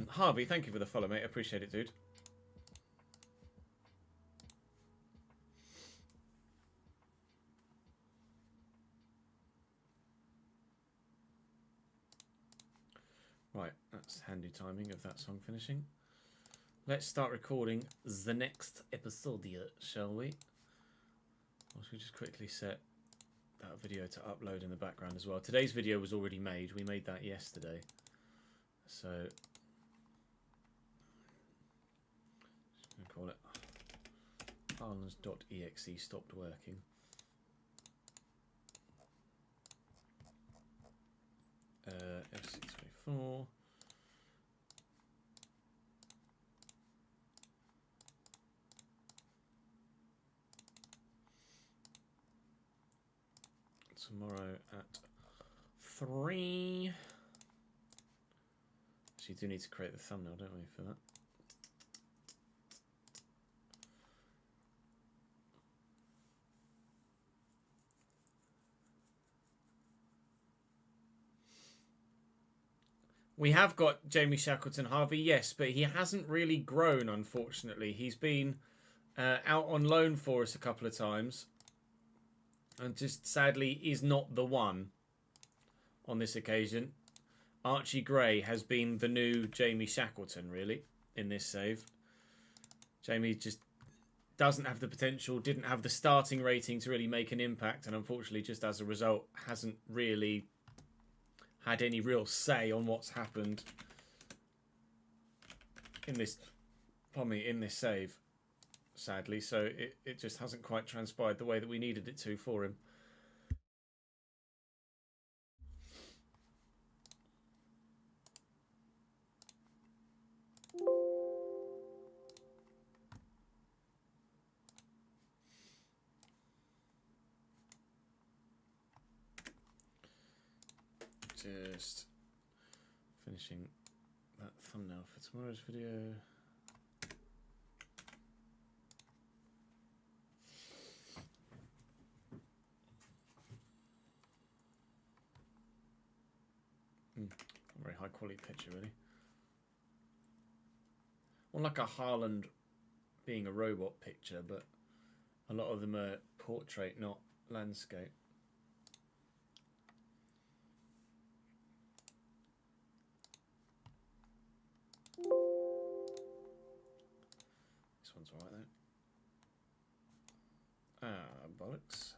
Harvey, thank you for the follow, mate. Appreciate it, dude. Right, that's handy timing of that song finishing. Let's start recording the next episode, shall we? Once we just quickly set that video to upload in the background as well. Today's video was already made. We made that yesterday. So, just going to call it Harlands.exe stopped working. F624. tomorrow at 3. So you do need to create the thumbnail, don't we, for that? We have got Jamie Shackleton Harvey, yes, but he hasn't really grown, unfortunately. He's been out on loan for us a couple of times, and just sadly is not the one on this occasion. Archie Gray has been the new Jamie Shackleton, really, in this save. Jamie just doesn't have the potential, didn't have the starting rating to really make an impact, and unfortunately, just as a result, hasn't really had any real say on what's happened in this, in this save, sadly. So it just hasn't quite transpired the way that we needed it to for him. Just finishing that thumbnail for tomorrow's video. Very high quality picture, really. Well, like a Haaland being a robot picture, but a lot of them are portrait, not landscape. This one's alright though. Ah, bollocks.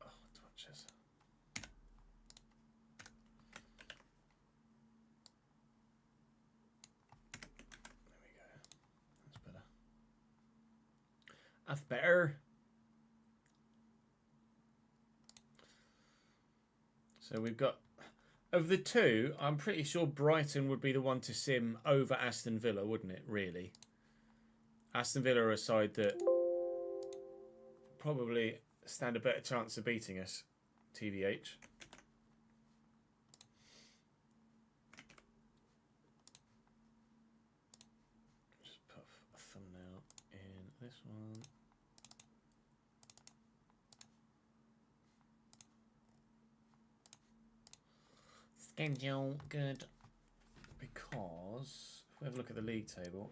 Oh, touches. There we go. That's better. That's better. So we've got, of the two, I'm pretty sure Brighton would be the one to sim over Aston Villa, wouldn't it, really? Aston Villa are a side that probably stand a better chance of beating us, TVH. Just put a thumbnail in this one. Schedule good, because if we have a look at the league table,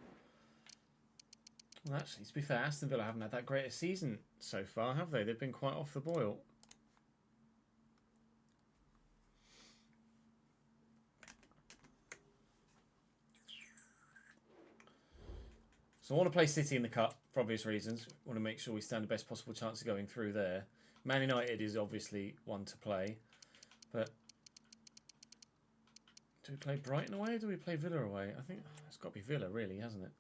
well, actually, to be fair, Aston Villa haven't had that great a season so far, have they? They've been quite off the boil. So I want to play City in the Cup for obvious reasons. I want to make sure we stand the best possible chance of going through there. Man United is obviously one to play, but do we play Brighton away or do we play Villa away? I think it's got to be Villa, really, hasn't it?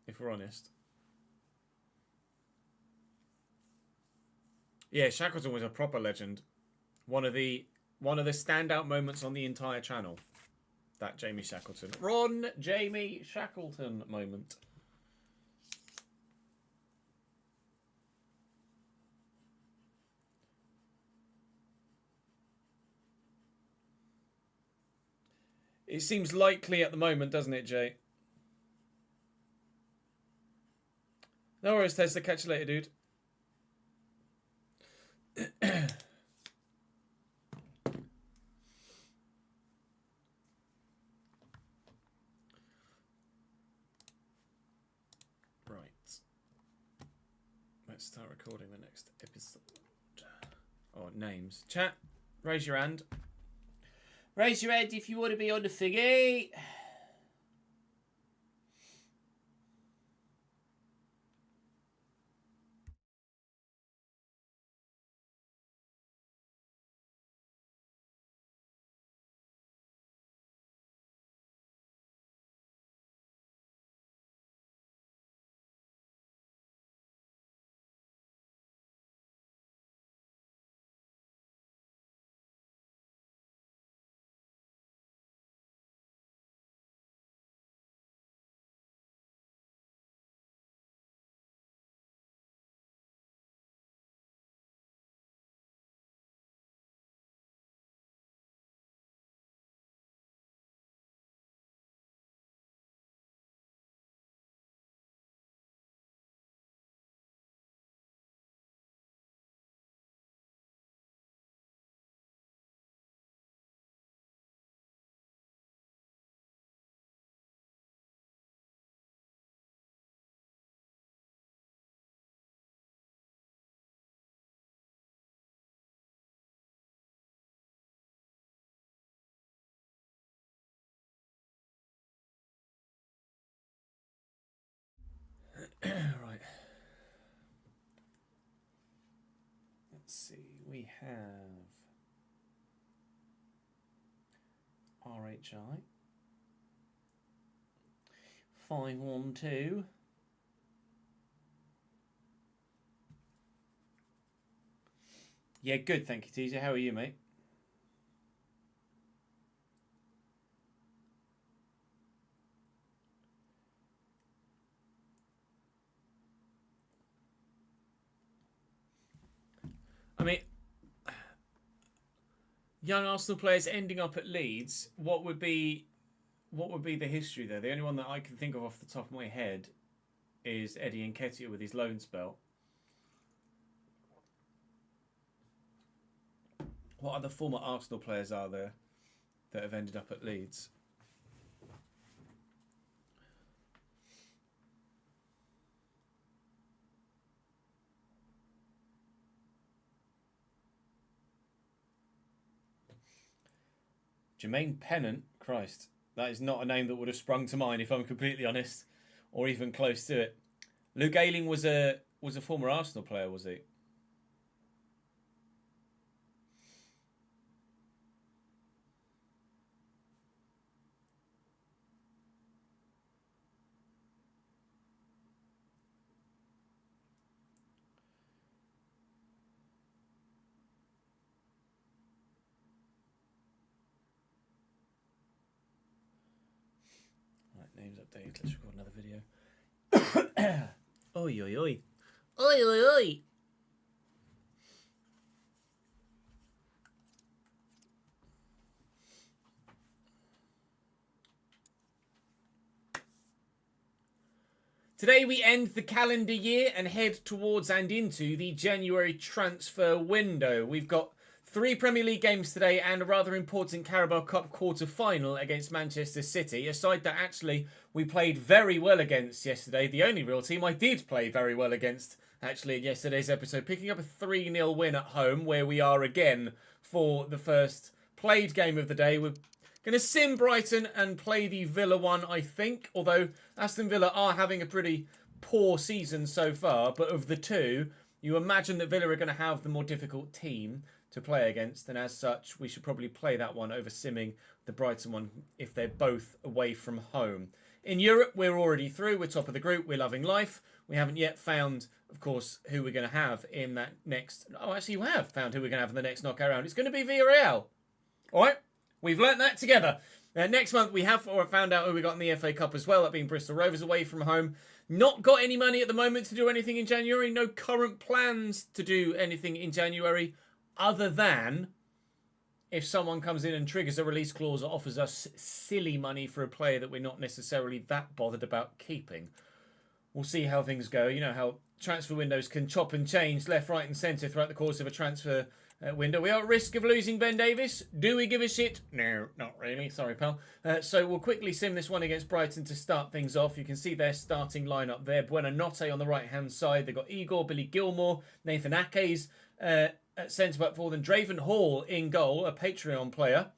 If we're honest. Yeah, Shackleton was a proper legend. One of the standout moments on the entire channel. That Jamie Shackleton. Ron Jamie Shackleton moment. It seems likely at the moment, doesn't it, Jay? No worries, Tesla. Catch you later, dude. Right. Let's start recording the next episode. Oh, names. Chat, raise your hand. Raise your hand if you want to be on the thingy.
Right. Let's see. We have RHI 512. Yeah, good. Thank you, Teaser. How are you, mate? I mean, young Arsenal players ending up at Leeds. What would be the history there? The only one that I can think of off the top of my head is Eddie Nketiah with his loan spell. What other former Arsenal players are there that have ended up at Leeds? Jermaine Pennant, Christ, that is not a name that would have sprung to mind if I'm completely honest, or even close to it. Luke Ayling was a former Arsenal player, was he? Names updated. Let's record another video. Oi, oi, oi. Oi, oi, oi. Today we end the calendar year and head towards and into the January transfer window. We've got 3 Premier League games today and a rather important Carabao Cup quarter-final against Manchester City. A side that actually we played very well against yesterday. The only real team I did play very well against, actually, in yesterday's episode. Picking up a 3-0 win at home, where we are again for the first played game of the day. We're going to sim Brighton and play the Villa one, I think. Although Aston Villa are having a pretty poor season so far. But of the two, you imagine that Villa are going to have the more difficult team to play against, and as such we should probably play that one over simming the Brighton one if they're both away from home. In Europe, we're already through. We're top of the group. We're loving life. We haven't yet found, of course, who we're going to have in that next... Oh, actually, you have found who we're going to have in the next knockout round. It's going to be Villarreal. All right? We've learnt that together. Next month, we have found out who we got in the FA Cup as well, that being Bristol Rovers away from home. Not got any money at the moment to do anything in January. No current plans to do anything in January, other than if someone comes in and triggers a release clause or offers us silly money for a player that we're not necessarily that bothered about keeping. We'll see how things go. You know how transfer windows can chop and change left, right and centre throughout the course of a transfer window. We are at risk of losing Ben Davies. Do we give a shit? No, not really. Sorry, pal. So we'll quickly sim this one against Brighton to start things off. You can see their starting lineup there. Buonanotte on the right-hand side. They've got Igor, Billy Gilmore, Nathan Ake's at centre-back for them. Draven Hall in goal, a Patreon player.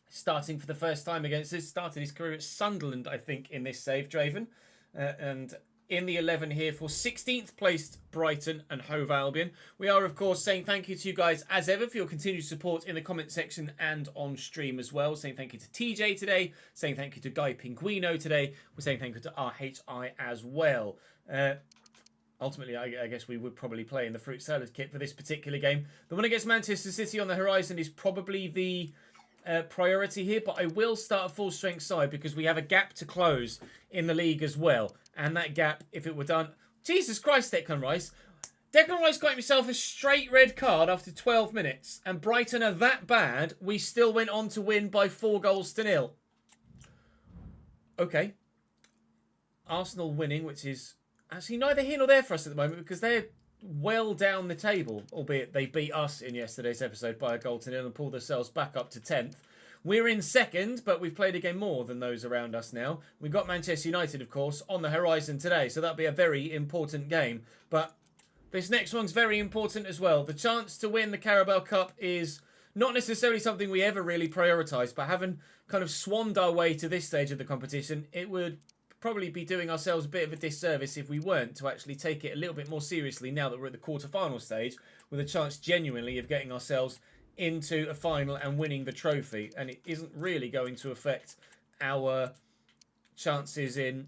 Starting for the first time against us. Started his career at Sunderland, I think, in this save, Draven. And in the 11 here for 16th placed Brighton and Hove Albion. We are, of course, saying thank you to you guys, as ever, for your continued support in the comment section and on stream as well. Saying thank you to TJ today. Saying thank you to Guy Pinguino today. We're saying thank you to RHI as well. Ultimately, I guess we would probably play in the fruit salad kit for this particular game. The one against Manchester City on the horizon is probably the priority here, but I will start a full-strength side because we have a gap to close in the league as well. And that gap, if it were done... Jesus Christ, Declan Rice. Declan Rice got himself a straight red card after 12 minutes. And Brighton are that bad, we still went on to win by 4-0. Okay. Arsenal winning, which is... actually neither here nor there for us at the moment because they're well down the table, albeit they beat us in yesterday's episode by a 1-0 and pulled themselves back up to 10th. We're in second, but we've played a game more than those around us now. We've got Manchester United, of course, on the horizon today, so that'll be a very important game. But this next one's very important as well. The chance to win the Carabao Cup is not necessarily something we ever really prioritise, but having kind of swanned our way to this stage of the competition, it would probably be doing ourselves a bit of a disservice if we weren't to actually take it a little bit more seriously now that we're at the quarter-final stage, with a chance genuinely of getting ourselves into a final and winning the trophy. And it isn't really going to affect our chances in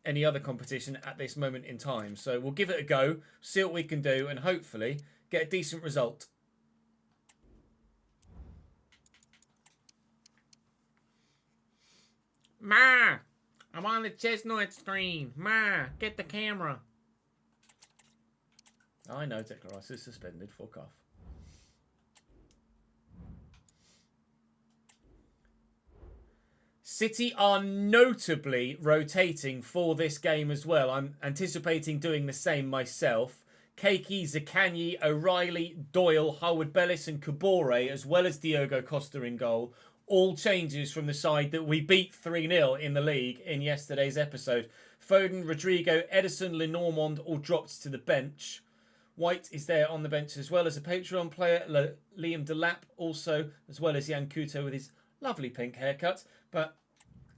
any other competition at this moment in time. So we'll give it a go, see what we can do, and hopefully get a decent result. Ma! I'm on the chestnut stream. Ma! Get the camera. I know Declan Rice is suspended. Fuck off. City are notably rotating for this game as well. I'm anticipating doing the same myself. Keiki, Zakanyi, O'Reilly, Doyle, Howard-Bellis and Kabore, as well as Diogo Costa in goal. All changes from the side that we beat 3-0 in the league in yesterday's episode. Foden, Rodrigo, Edison, Lenormand all dropped to the bench. White is there on the bench as well as a Patreon player. Liam Delap also, as well as Jan Couto with his lovely pink haircut. But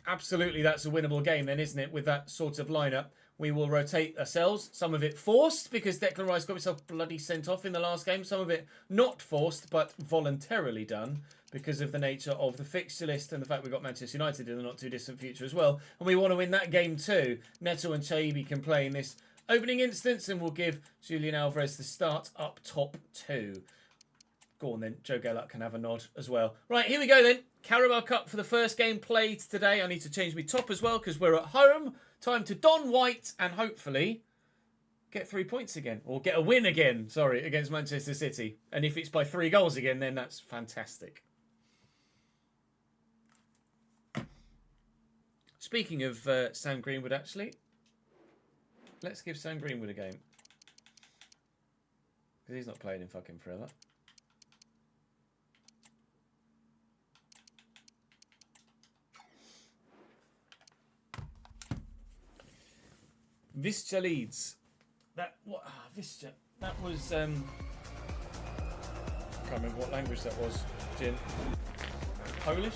absolutely that's a winnable game then, isn't it? With that sort of lineup. We will rotate ourselves. Some of it forced because Declan Rice got himself bloody sent off in the last game. Some of it not forced but voluntarily done because of the nature of the fixture list and the fact we've got Manchester United in the not too distant future as well. And we want to win that game too. Neto and Chaibi can play in this opening instance and we'll give Julian Alvarez the start up top two. Go on then, Joe Gellert can have a nod as well. Right, here we go then. Carabao Cup for the first game played today. I need to change my top as well because we're at home. Time to don white and hopefully get 3 points again. Or get a win again, sorry, against Manchester City. And if it's by 3 goals again, then that's fantastic. Speaking of Sam Greenwood, actually, let's give Sam Greenwood a game. Because he's not playing in fucking forever. Visca Leeds. Visca. That was I can't remember what language that was. Jim. Polish?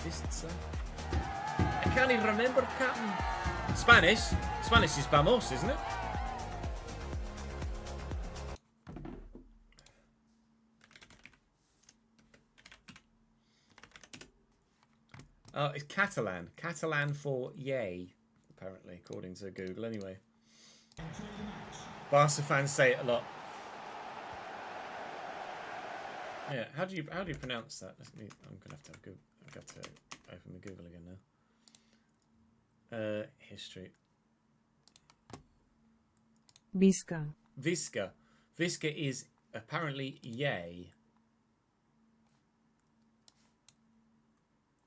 Visca. I can't even remember, Captain. Spanish. Spanish is vamos, isn't it? It's Catalan. Catalan for yay, apparently, according to Google anyway. Barca fans say it a lot. Yeah, how do you pronounce that? I'm gonna have to have Google. I've got to open the Google again now. History.
Visca.
Visca. Visca is apparently yay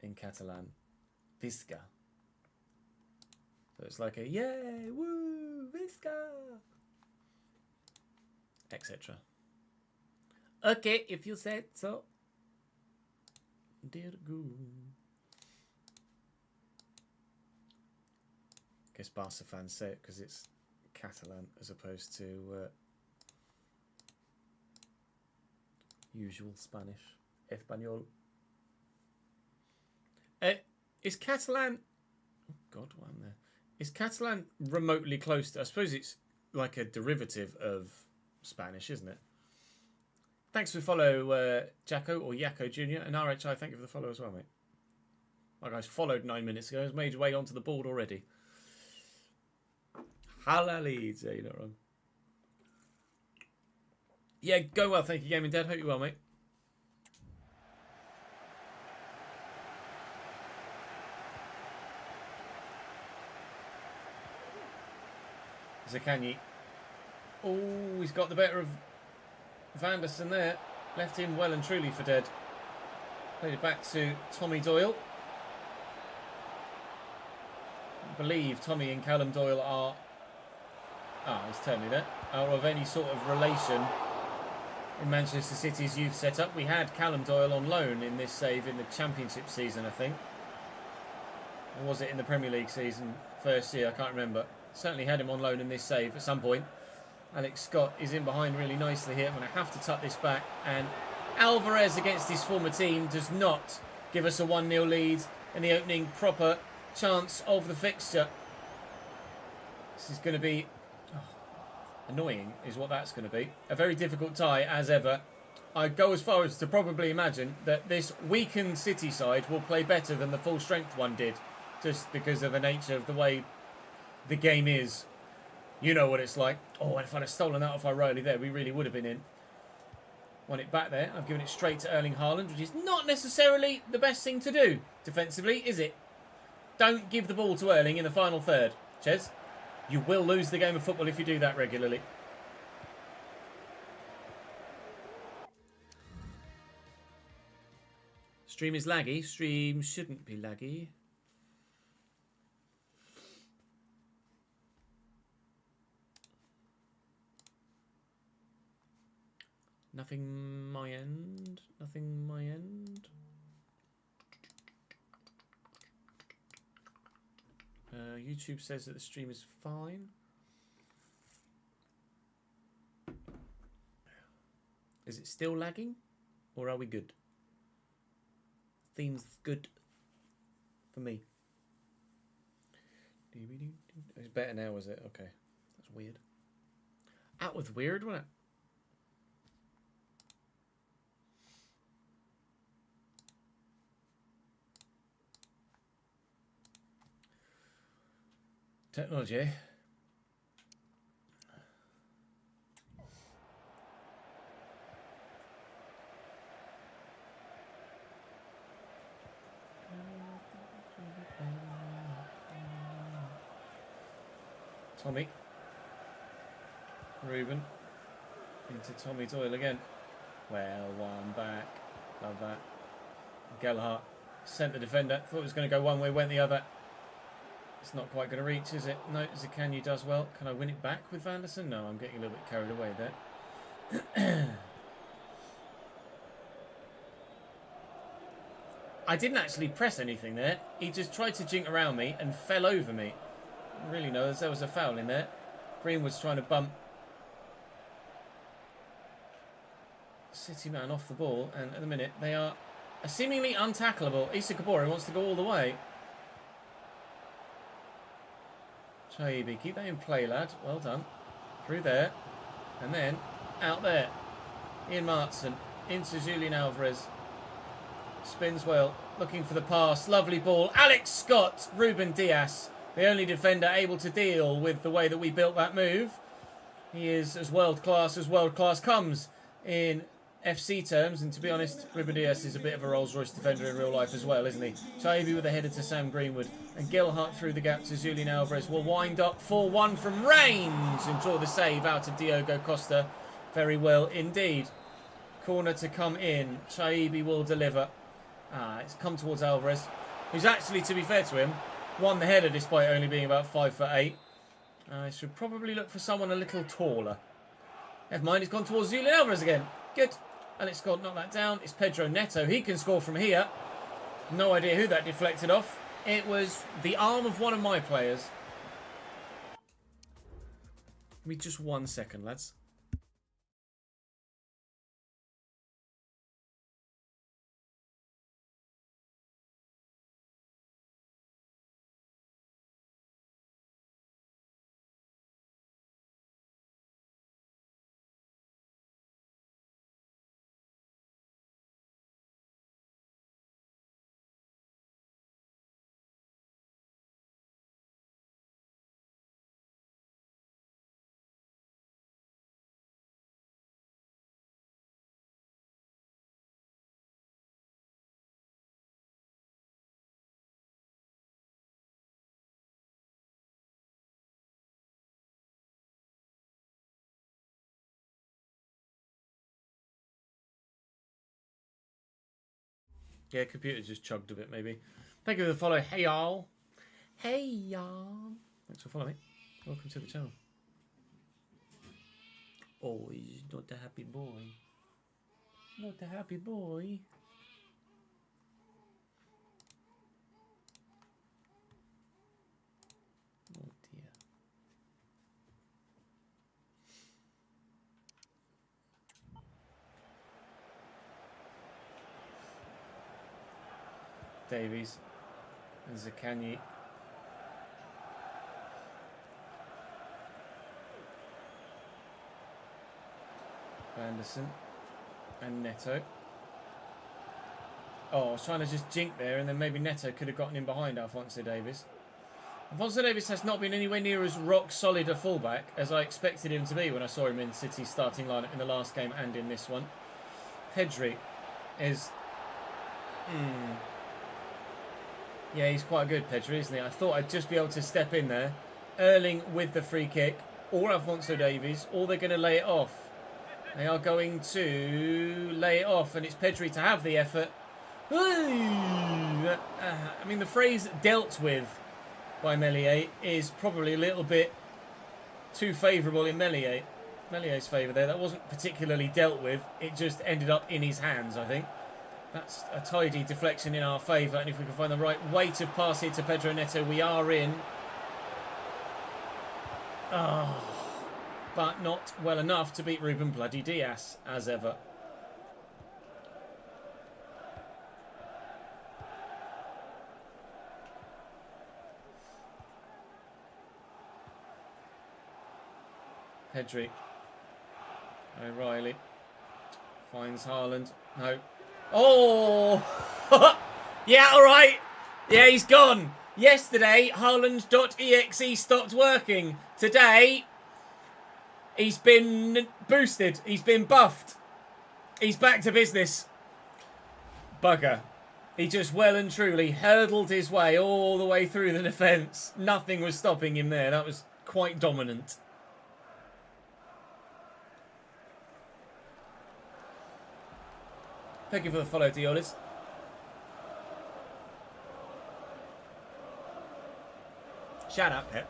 in Catalan. Visca. So it's like a yay, woo, Visca, etc. Okay, if you said so. Dear Goo. Guess Barca fans say it because it's Catalan as opposed to usual Spanish. Español. Is Catalan... Oh, God, what am there? Is Catalan remotely close to... I suppose it's like a derivative of Spanish, isn't it? Thanks for the follow, Jacko, or Yakko Jr. And RHI, thank you for the follow as well, mate. My guys followed 9 minutes ago. Has made your way onto the board already. Hala Leeds. Yeah, you're not wrong. Yeah, go well. Thank you, Gaming Dad. Hope you're well, mate. Zakanyi. Oh, he's got the better of Vanderson there. Left him well and truly for dead. Played it back to Tommy Doyle. I believe Tommy and Callum Doyle are... he's telling me that. Are of any sort of relation in Manchester City's youth setup. We had Callum Doyle on loan in this save in the Championship season, I think. Or was it in the Premier League season? First year, I can't remember. Certainly had him on loan in this save at some point. Alex Scott is in behind really nicely here. I'm going to have to tuck this back. And Alvarez against his former team does not give us a 1-0 lead in the opening proper chance of the fixture. This is going to be annoying, is what that's going to be. A very difficult tie, as ever. I'd go as far as to probably imagine that this weakened City side will play better than the full-strength one did, just because of the nature of the way the game is. You know what it's like. Oh, and if I'd have stolen that off O'Reilly there, we really would have been in. Won it back there. I've given it straight to Erling Haaland, which is not necessarily the best thing to do defensively, is it? Don't give the ball to Erling in the final third, Ches. You will lose the game of football if you do that regularly. Stream is laggy. Stream shouldn't be laggy. Nothing my end. Nothing my end. YouTube says that the stream is fine. Is it still lagging? Or are we good? Theme's good for me. It's better now, is it? Okay. That's weird. That was weird, wasn't it? Technology. Tommy. Ruben. Into Tommy Doyle again. Well, one back. Love that. Gelhardt sent the defender. Thought it was going to go one way, went the other. It's not quite going to reach, is it? No, Zakanyu does well. Can I win it back with Vanderson? No, I'm getting a little bit carried away there. I didn't actually press anything there. He just tried to jink around me and fell over me. Really knows there was a foul in there. Greenwood's trying to bump City man off the ball, and at the minute they are seemingly untackleable. Issa Kabore wants to go all the way. Chaibi, keep that in play, lad. Well done. Through there. And then out there. Ian Martson into Julian Alvarez. Spins well. Looking for the pass. Lovely ball. Alex Scott. Ruben Dias. The only defender able to deal with the way that we built that move. He is as world class comes in FC terms. And to be honest, Ruben Dias is a bit of a Rolls Royce defender in real life as well, isn't he? Chaibi with a header to Sam Greenwood. And Gelhardt through the gap to Julian Alvarez will wind up 4-1 from range and draw the save out of Diogo Costa. Very well indeed. Corner to come in. Chaibi will deliver. It's come towards Alvarez, who's actually, to be fair to him, won the header despite only being about 5'8". I should probably look for someone a little taller. Never mind, it's gone towards Julian Alvarez again. Good. Alex Scott knocked that down. It's Pedro Neto. He can score from here. No idea who that deflected off. It was the arm of one of my players. Give me just 1 second, lads. Yeah, computer just chugged a bit, maybe. Thank you for the follow. Hey, y'all. Hey, y'all. Thanks for following. Welcome to the channel. Oh, he's not a happy boy. Not a happy boy. Oh, dear. Davies and Zakanyi. Anderson and Neto. Oh, I was trying to just jink there, and then maybe Neto could have gotten in behind Alphonso Davies. Alphonso Davies has not been anywhere near as rock solid a fullback as I expected him to be when I saw him in City's starting lineup in the last game and in this one. Pedri is... Yeah, he's quite good, Pedri, isn't he? I thought I'd just be able to step in there. Erling with the free kick, or Alphonso Davies, or they're going to lay it off. They are going to lay it off, and it's Pedri to have the effort. I mean, the phrase dealt with by Meslier is probably a little bit too favourable in Mellier's favour there. That wasn't particularly dealt with. It just ended up in his hands, I think. That's a tidy deflection in our favour, and if we can find the right way to pass it to Pedro Neto, we are in. But not well enough to beat Ruben bloody Diaz, as ever. Pedri. O'Reilly. Finds Haaland. No. Oh! Yeah, alright. Yeah, he's gone. Yesterday, Haaland.exe stopped working. Today... he's been boosted. He's been buffed. He's back to business. Bugger. He just well and truly hurdled his way all the way through the defence. Nothing was stopping him there. That was quite dominant. Thank you for the follow, Diolis. Shout out, Pep.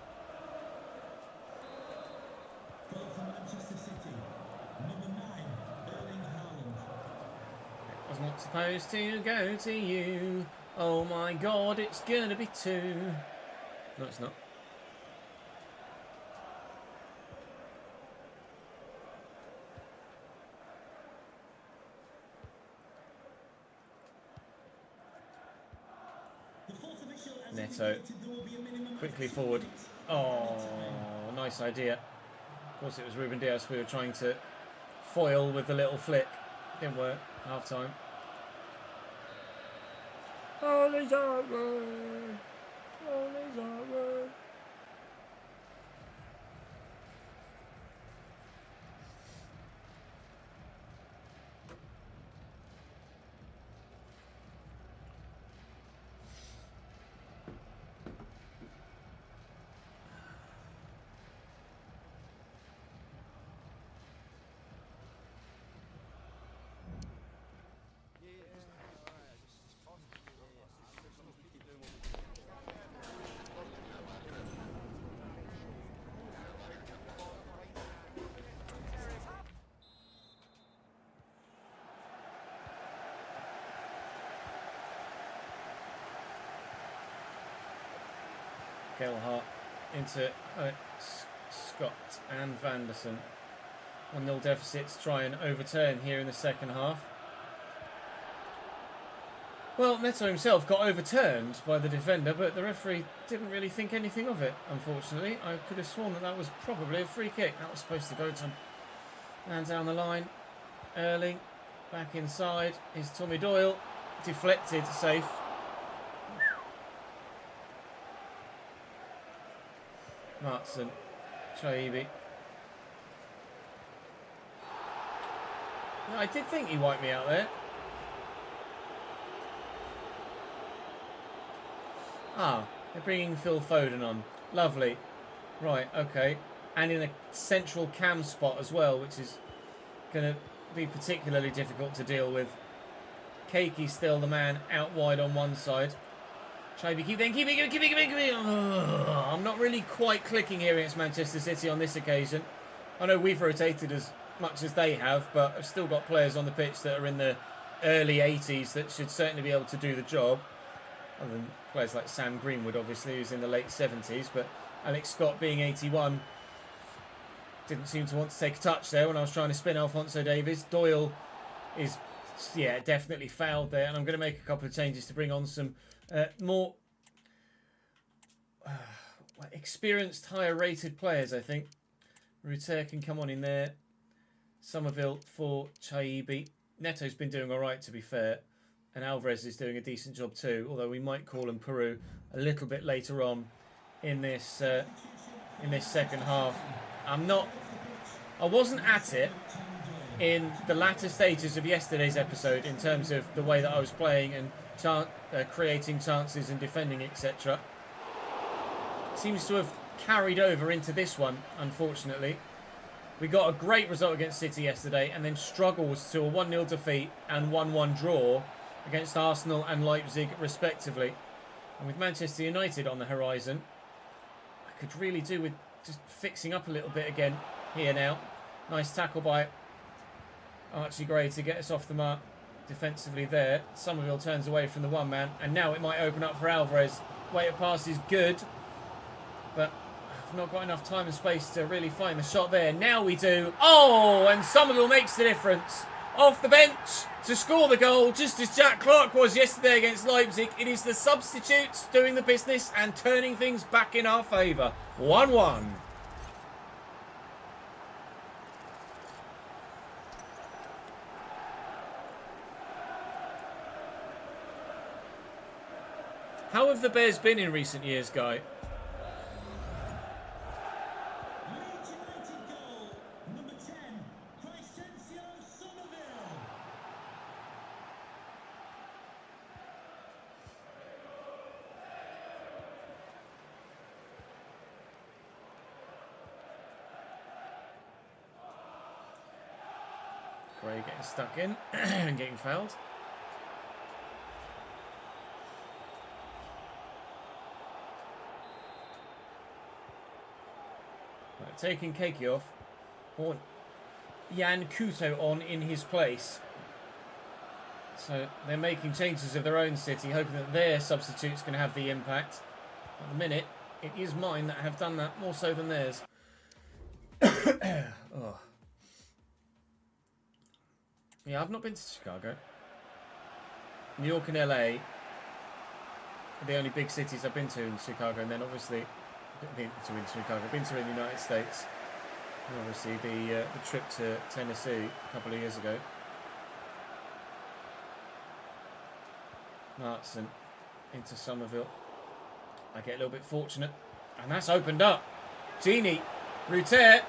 Goal for Manchester City. Number 9, Erling Haaland.
I was not supposed to go to you. Oh my God, it's gonna be 2. No, it's not. Neto, quickly forward. Oh, nice idea. Of course it was Ruben Diaz we were trying to foil with the little flick. Didn't work, half time. All is over. All is over. Gelhardt into Scott and Vanderson. 1-0 deficit to try and overturn here in the second half. Well, Neto himself got overturned by the defender, but the referee didn't really think anything of it, unfortunately. I could have sworn that was probably a free kick. That was supposed to go to man down the line. Erling back inside. Is Tommy Doyle. Deflected, safe. Martson, Chaibi. I did think he wiped me out there. Ah, they're bringing Phil Foden on. Lovely. Right, okay. And in a central cam spot as well, which is going to be particularly difficult to deal with. Keiki still the man out wide on one side. Chaibi, keep it. I'm not really quite clicking here against Manchester City on this occasion. I know we've rotated as much as they have, but I've still got players on the pitch that are in the early 80s that should certainly be able to do the job. Other than players like Sam Greenwood, obviously, who's in the late 70s. But Alex Scott, being 81, didn't seem to want to take a touch there when I was trying to spin Alphonso Davies. Doyle is Yeah, definitely fouled there. And I'm going to make a couple of changes to bring on some more experienced, higher rated players, I think. Ruter can come on in there. Somerville for MAYYYYYBE. Neto's been doing all right, to be fair. And Alvarez is doing a decent job too, although we might call him Peru a little bit later on in this second half. I wasn't at it in the latter stages of yesterday's episode in terms of the way that I was playing and creating chances and defending, etc. Seems to have carried over into this one, unfortunately. We got a great result against City yesterday and then struggled to a 1-0 defeat and 1-1 draw against Arsenal and Leipzig, respectively. And with Manchester United on the horizon, I could really do with just fixing up a little bit again here now. Nice tackle by Archie Gray to get us off the mark defensively there. Somerville turns away from the one man, and now it might open up for Alvarez. Weighted pass is good, but I've not got enough time and space to really find the shot there. Now we do. Oh, and Somerville makes the difference. Off the bench to score the goal, just as Jack Clark was yesterday against Leipzig. It is the substitutes doing the business and turning things back in our favour. 1-1. How have the Bears been in recent years, Guy?
Leeds United goal, number 10, Crescencio Somerville.
Gray getting stuck in and getting fouled. Right, taking Keiki off. Or Jan Kuto on in his place. So they're making changes of their own, City, hoping that their substitutes can have the impact. At the minute, it is mine that have done that more so than theirs. Oh. Yeah, I've not been to Chicago. New York and LA are the only big cities I've been to in Chicago, and then obviously I've been to in the United States, and obviously the trip to Tennessee a couple of years ago. Martson into Somerville. I get a little bit fortunate, and that's opened up. Genie, Ruter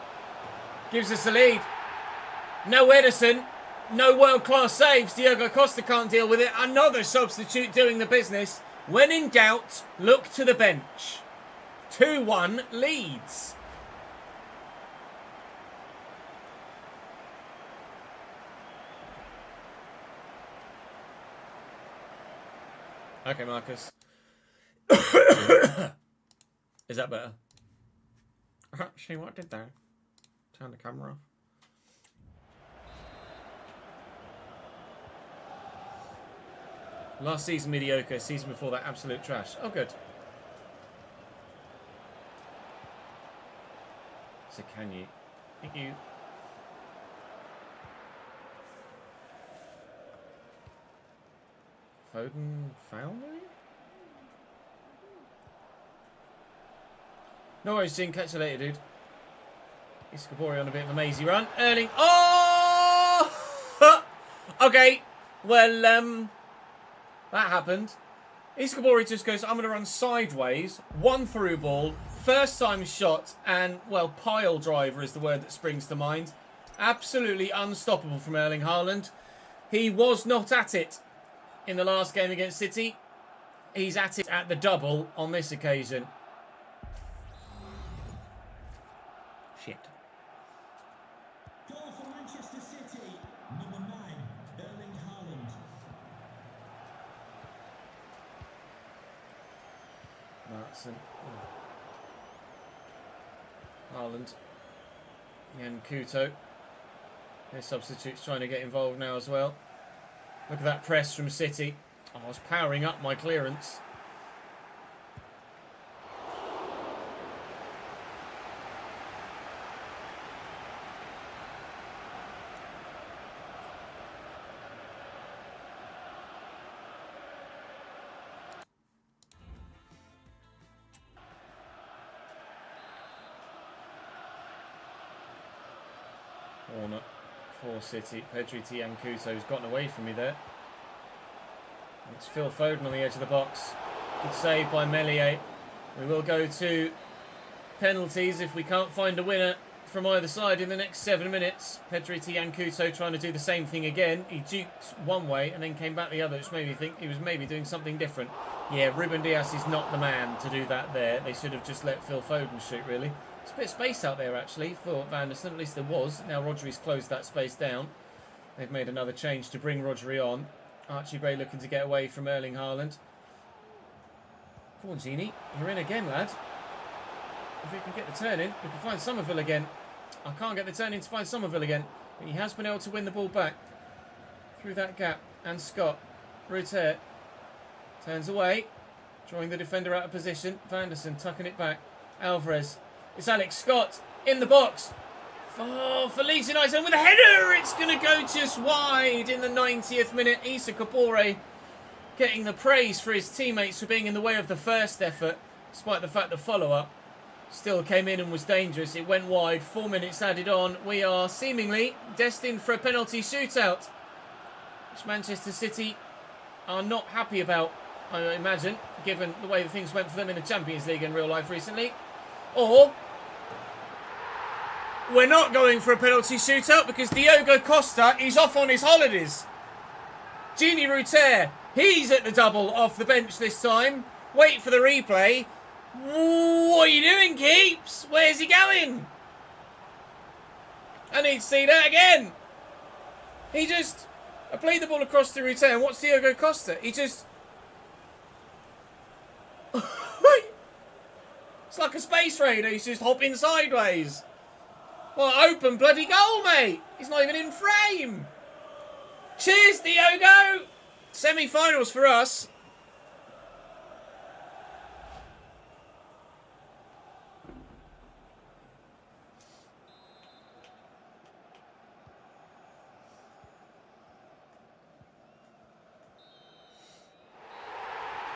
gives us the lead. No Edison. No world-class saves. Diogo Costa can't deal with it. Another substitute doing the business. When in doubt, look to the bench. 2-1 Leeds. Okay, Marcus. Is that better? See what I did there? Turn the camera off. Last season mediocre, season before that absolute trash. Oh, good. So can you? Thank you. Foden foul maybe? No worries, Jin. Catch you later, dude. Iscabori on a bit of a mazy run. Erling. Oh! Okay. Well, that happened. Iscabori just goes, I'm going to run sideways. One through ball. First time shot. And, well, pile driver is the word that springs to mind. Absolutely unstoppable from Erling Haaland. He was not at it in the last game against City. He's at it at the double on this occasion. Shit.
Goal for Manchester City, number 9, Erling Haaland.
Martson. Haaland. Jan Kuto. Their substitutes trying to get involved now as well. Look at that press from City. Oh, I was powering up my clearance. Corner for City. Pedri Tiankuto's gotten away from me there. It's Phil Foden on the edge of the box. Good save by Meslier. We will go to penalties if we can't find a winner from either side in the next 7 minutes. Pedri Tiankuto trying to do the same thing again. He juked one way and then came back the other, which made me think he was maybe doing something different. Yeah, Ruben Dias is not the man to do that there. They should have just let Phil Foden shoot, really. There's a bit of space out there, actually, for Van der Sar. At least there was. Now Rodri's closed that space down. They've made another change to bring Rodri on. Archie Gray looking to get away from Erling Haaland. Come on, Genie. You're in again, lad. If we can get the turn in, we can find Somerville again. I can't get the turn in to find Somerville again. But he has been able to win the ball back through that gap. And Scott. Ruter turns away, drawing the defender out of position. Van der Sar tucking it back. Alvarez. It's Alex Scott in the box. Oh, for Leeds United. And with a header, it's going to go just wide in the 90th minute. Issa Kabore getting the praise for his teammates for being in the way of the first effort, despite the fact the follow-up still came in and was dangerous. It went wide. 4 minutes added on. We are seemingly destined for a penalty shootout, which Manchester City are not happy about, I imagine, given the way things went for them in the Champions League in real life recently. Or we're not going for a penalty shootout because Diogo Costa is off on his holidays. Gini Ruter, he's at the double off the bench this time. Wait for the replay. What are you doing, Keeps? Where's he going? I need to see that again. I played the ball across to Ruter, and what's Diogo Costa? It's like a space raider. He's just hopping sideways. Well, open bloody goal, mate. He's not even in frame. Cheers, Diogo. Semi-finals for us.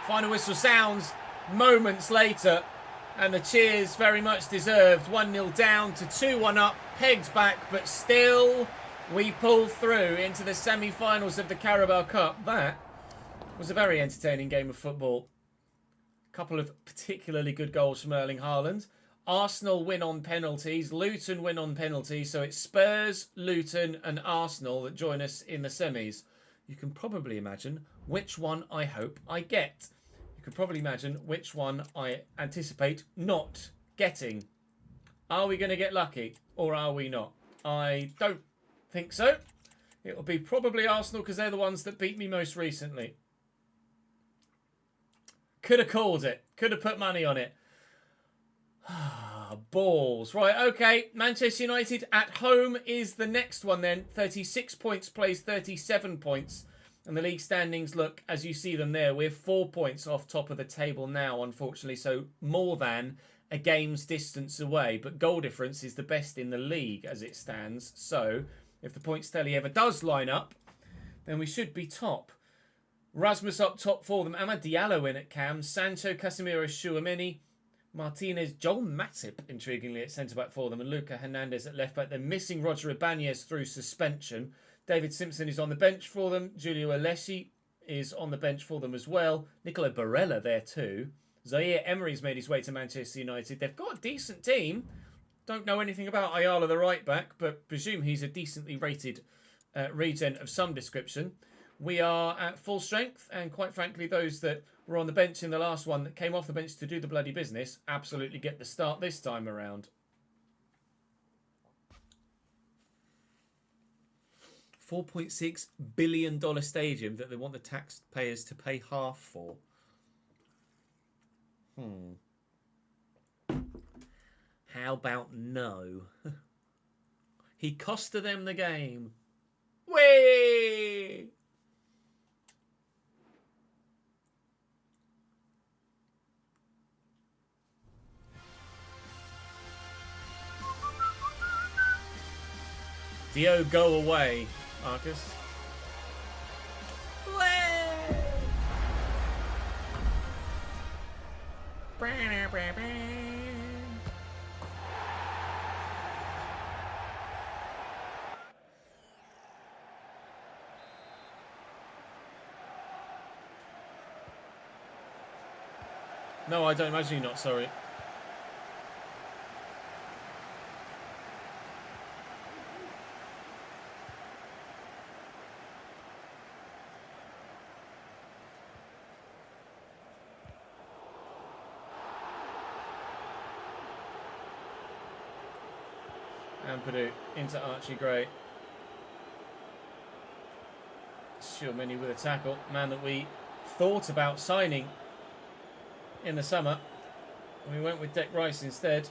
Final whistle sounds moments later, and the cheers very much deserved. 1-0 down to 2-1 up, pegged back, but still we pull through into the semi-finals of the Carabao Cup. That was a very entertaining game of football. A couple of particularly good goals from Erling Haaland. Arsenal win on penalties, Luton win on penalties, so it's Spurs, Luton and Arsenal that join us in the semis. You can probably imagine which one I hope I get. You can probably imagine which one I anticipate not getting. Are we going to get lucky or are we not? I don't think so. It'll be probably Arsenal because they're the ones that beat me most recently. Could have called it. Could have put money on it. Balls. Right, okay. Manchester United at home is the next one then. 36 points plays 37 points. And the league standings look as you see them there. We're 4 points off top of the table now, unfortunately. So more than a game's distance away. But goal difference is the best in the league as it stands. So if the points tally ever does line up, then we should be top. Rasmus up top for them. Amad Diallo in at cam. Sancho, Casemiro, Tchouaméni, Martinez, Joel Matip, intriguingly, at centre-back for them. And Luca Hernandez at left-back. They're missing Roger Ibanez through suspension. David Simpson is on the bench for them. Giulio Alessi is on the bench for them as well. Nicola Barella there too. Zaire Emery's made his way to Manchester United. They've got a decent team. Don't know anything about Ayala, the right-back, but presume he's a decently rated regen of some description. We are at full strength, and quite frankly, those that were on the bench in the last one that came off the bench to do the bloody business absolutely get the start this time around. $4.6 billion stadium that they want the taxpayers to pay half for. How about no? He costed them the game. Whee! Dio, go away, Marcus. No, I don't imagine you're not sorry. And Purdue into Archie Gray. Sure-Many with a tackle. Man that we thought about signing in the summer. We went with Dick Rice instead.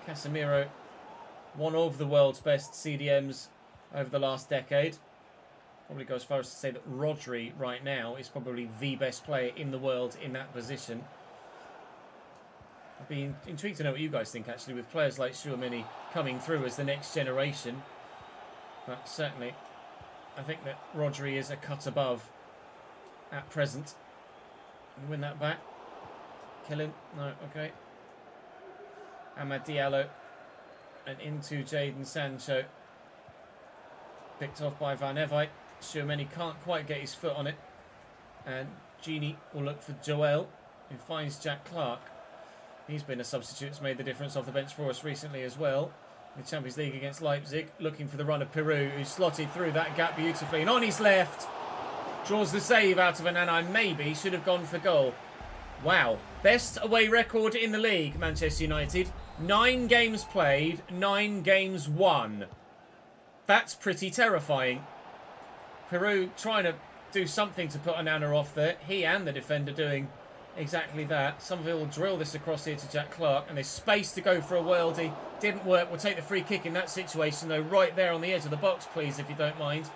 Casemiro, one of the world's best CDMs over the last decade. Probably go as far as to say that Rodri right now is probably the best player in the world in that position. I'd be intrigued to know what you guys think, actually, with players like Sure-Many coming through as the next generation. But certainly, I think that Rodri is a cut above at present. Win that back. Kill him. No, okay. Amad Diallo. And into Jadon Sancho. Picked off by Van Evite. Sure-Many can't quite get his foot on it. And Genie will look for Joel, who finds Jack Clark. He's been a substitute that's made the difference off the bench for us recently as well. In the Champions League against Leipzig. Looking for the run of Peru, who's slotted through that gap beautifully. And on his left, draws the save out of an and maybe should have gone for goal. Wow. Best away record in the league, Manchester United. 9 games played, 9 games won. That's pretty terrifying. Peru trying to do something to put Onana off there. He and the defender doing exactly that. Somerville will drill this across here to Jack Clark. And there's space to go for a worldie. Didn't work. We'll take the free kick in that situation, though, right there on the edge of the box, please, if you don't mind.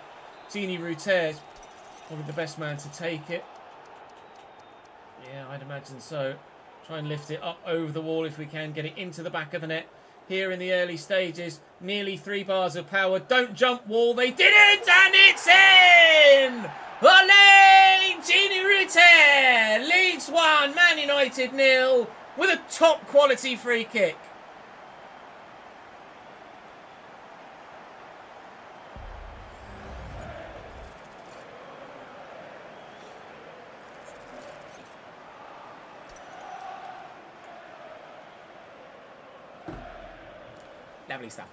Genie Ruter is probably the best man to take it. Yeah, I'd imagine so. Try and lift it up over the wall if we can. Get it into the back of the net. Here in the early stages. Nearly 3 bars of power. Don't jump wall. They didn't, and it's in! Ole! Genie Ruter! Leeds 1, Man United 0 with a top quality free kick. Lovely stuff.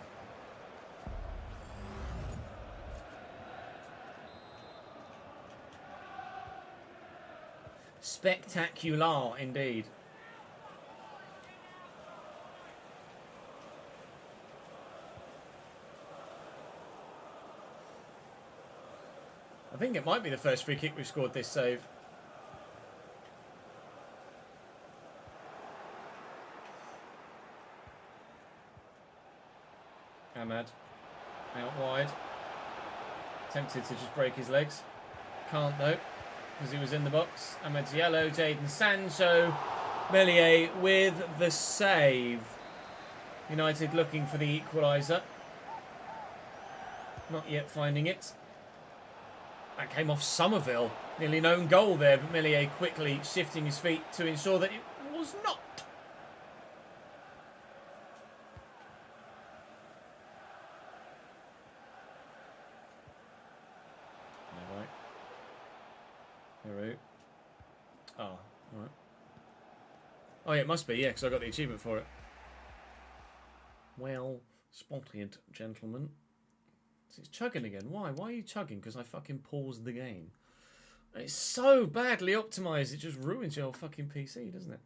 Spectacular indeed. I think it might be the first free kick we've scored this save. Amad out wide. Tempted to just break his legs. Can't though, because he was in the box. Amad Diallo, Jadon Sancho. Meslier with the save. United looking for the equaliser. Not yet finding it. That came off Somerville. Nearly an own goal there, but Meslier quickly shifting his feet to ensure that it was not. Peru. Oh, right. Oh, yeah, it must be, yeah, because I got the achievement for it. Well spotted, gentlemen. It's chugging again. Why? Why are you chugging? Because I fucking paused the game. It's so badly optimised, it just ruins your fucking PC, doesn't it?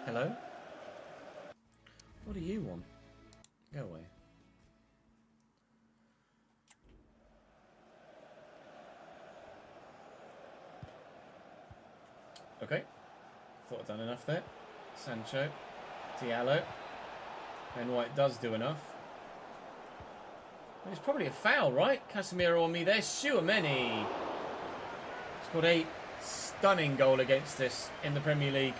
Hello? What do you want? Go away. Okay. Thought I'd done enough there. Sancho. Diallo. Ben White does do enough. It's probably a foul, right? Casemiro on me there. Sure-Many. He's got 8 stunning goal against us in the Premier League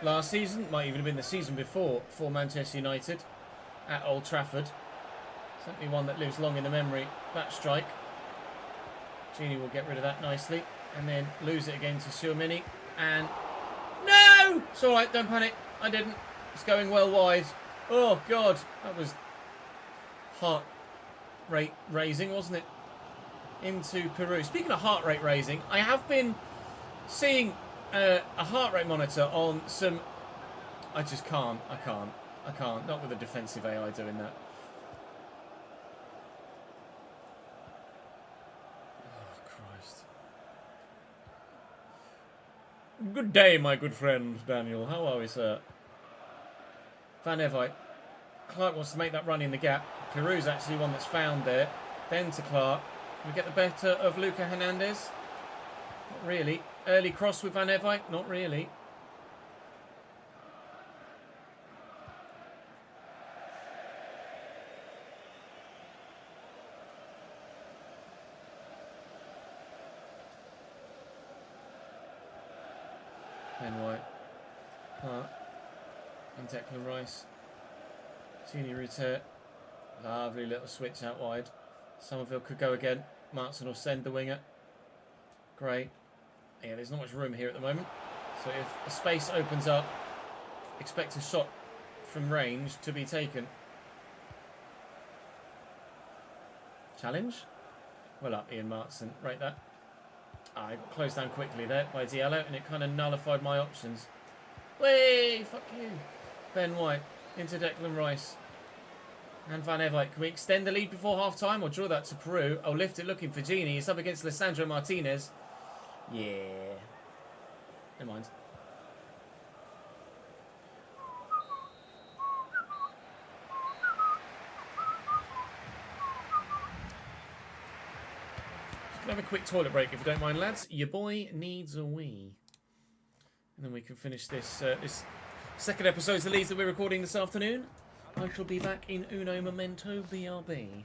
last season. Might even have been the season before for Manchester United at Old Trafford. Certainly one that lives long in the memory. That strike. Gini will get rid of that nicely. And then lose it again to Suamini. And... no! It's alright, don't panic. I didn't. It's going well wide. Oh, God. That was heart rate raising, wasn't it? Into Peru. Speaking of heart rate raising, I have been seeing a heart rate monitor on some... I just can't. I can't. Not with a defensive AI doing that. Oh, Christ. Good day, my good friend, Daniel. How are we, sir? Van Evite. Clark wants to make that run in the gap. Peru's actually one that's found there. Then to Clark. We get the better of Luca Hernandez? Not really. Early cross with Van Evite? Not really. Ben White. Clark. And Declan Rice. Gini Rutter. Lovely little switch out wide. Somerville could go again. Martin will send the winger. Great. Yeah, there's not much room here at the moment. So if a space opens up, expect a shot from range to be taken. Challenge? Well up, Ian Martin. Rate that. I got closed down quickly there by Diallo, and it kind of nullified my options. Way, fuck you. Ben White into Declan Rice. And Van Evite. Can we extend the lead before half-time or draw that to Peru? I'll lift it looking for Gini. He's up against Lisandro Martinez. Yeah. Never mind. Just gonna have a quick toilet break if you don't mind, lads. Your boy needs a wee. And then we can finish this this second episode of the Leeds that we're recording this afternoon. I shall be back in Uno Momento BRB.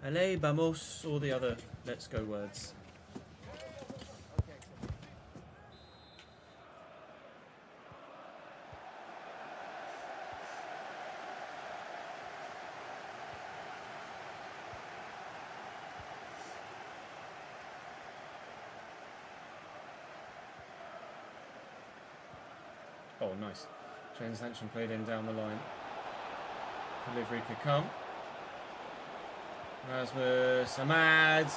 Allez, vamos, all the other let's go words. Oh, nice. Transaction played in down the line. Delivery could come. Rasmus, Ahmad.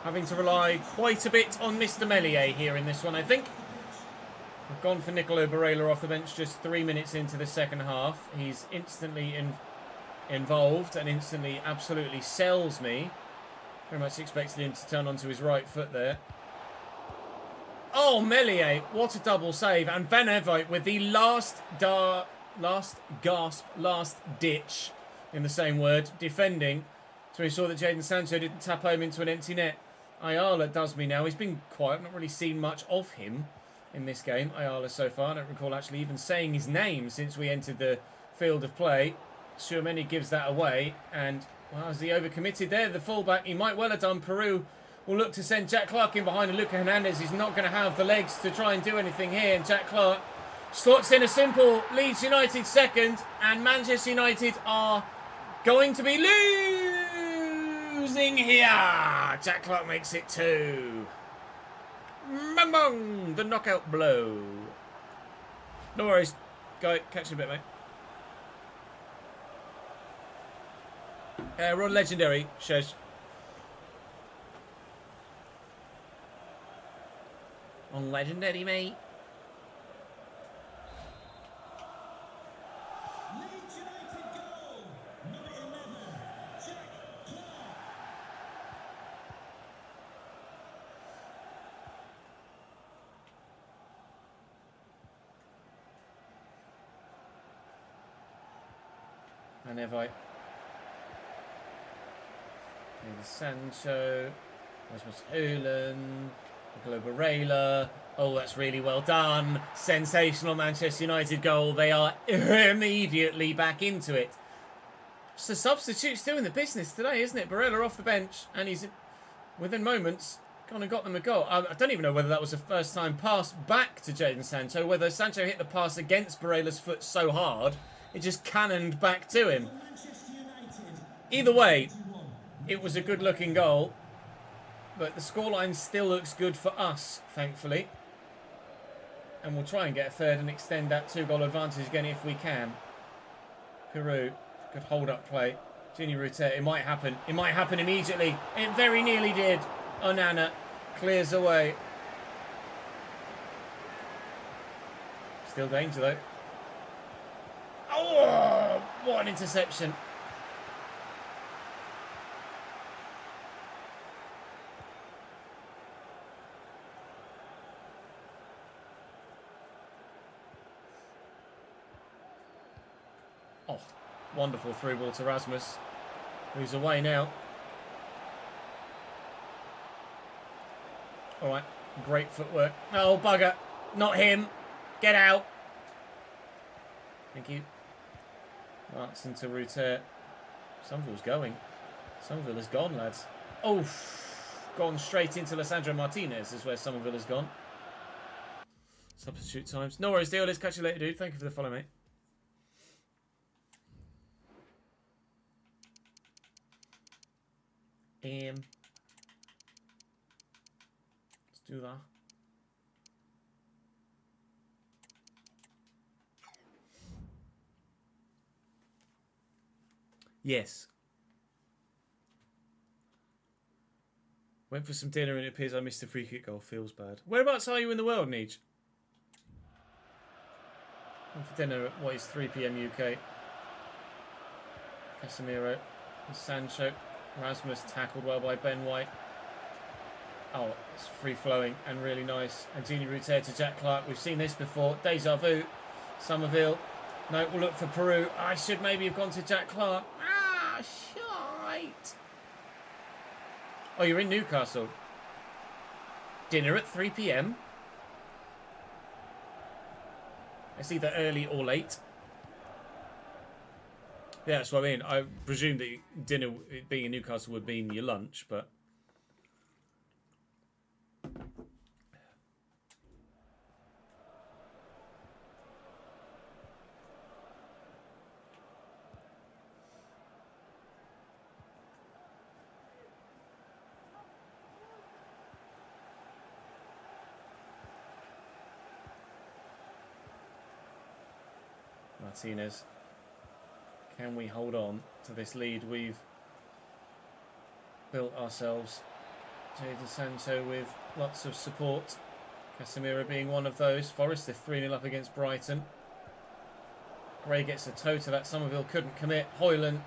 Having to rely quite a bit on Mr. Meslier here in this one, I think. We've gone for Nicolo Barella off the bench just 3 minutes into the second half. He's instantly involved and instantly absolutely sells me. Very much expected him to turn onto his right foot there. Oh, Meslier, what a double save. And Van Everyt with the last ditch, in the same word, defending. So we saw that Jadon Sancho didn't tap home into an empty net. Ayala does me now. He's been quiet. I've not really seen much of him in this game, Ayala, so far. I don't recall actually even saying his name since we entered the field of play. Tchouameni gives that away. And, well, has he overcommitted there? The fullback, he might well have done. Peru will look to send Jack Clark in behind, and Luca Hernandez is not going to have the legs to try and do anything here. And Jack Clark slots in a simple Leeds United second, and Manchester United are going to be losing here. Jack Clark makes it 2. Bang bang, the knockout blow. No worries. Go, catch you in a bit, mate. We're on legendary, Shesh. On legendary, mate.
Leeds United goal. Number 11, Jack Clark.
And Evite. Sancho. Rasmus Højlund. Barella. Oh, that's really well done. Sensational Manchester United goal. They are immediately back into it. It's the substitutes doing the business today, isn't it? Barella off the bench, and he's, within moments, gone and got them a goal. I don't even know whether that was a first-time pass back to Jadon Sancho, whether Sancho hit the pass against Barella's foot so hard, it just cannoned back to him. Either way, it was a good-looking goal. But the scoreline still looks good for us, thankfully. And we'll try and get a third and extend that 2-goal advantage again if we can. Peru, good hold-up play. Gini Rutet, it might happen. It might happen immediately. It very nearly did. Onana clears away. Still danger, though. Oh, what an interception. Oh, wonderful through ball to Rasmus, who's away now. All right, great footwork. Oh, bugger. Not him. Get out. Thank you. Marks into Ruter. Somerville's going. Somerville has gone, lads. Oh, gone straight into Lissandro Martinez is where Somerville has gone. Substitute times. No worries, deal. Let's catch you later, dude. Thank you for the follow, mate. Let's do that. Yes. Went for some dinner and it appears I missed the free kick goal. Feels bad. Whereabouts are you in the world, Neej? Went for dinner at what is 3 PM UK. Casemiro. Sancho. Rasmus tackled well by Ben White. Oh, it's free-flowing and really nice. And Gini Ruter to Jack Clark. We've seen this before. Deja vu. Somerville. No, we'll look for Peru. I should maybe have gone to Jack Clark. Ah, shite. Oh, you're in Newcastle. Dinner at 3 PM. It's either early or late. Yeah, that's what I mean. I presume that dinner, being in Newcastle, would mean your lunch, but... Martinez. Can we hold on to this lead we've built ourselves? Jadon Sancho with lots of support. Casemiro being one of those. Forest, they're 3-0 up against Brighton. Gray gets a toe to that. Somerville couldn't commit. Hoyland.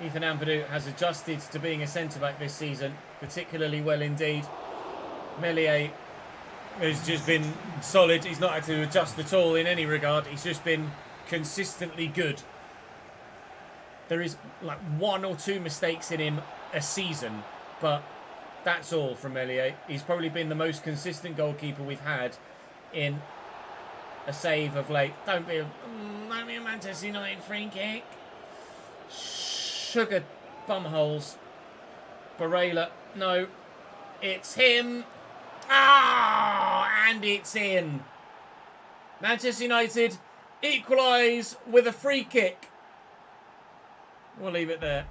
Ethan Ampadu has adjusted to being a centre-back this season, particularly well indeed. Meslier has just been solid. He's not had to adjust at all in any regard. He's just been consistently good. There is like 1 or 2 mistakes in him a season, but that's all from Meslier. He's probably been the most consistent goalkeeper we've had in a save of late. Don't be a Manchester United free kick. Sugar bumholes. Barella, no. It's him. And it's in. Manchester United equalise with a free kick. We'll leave it there.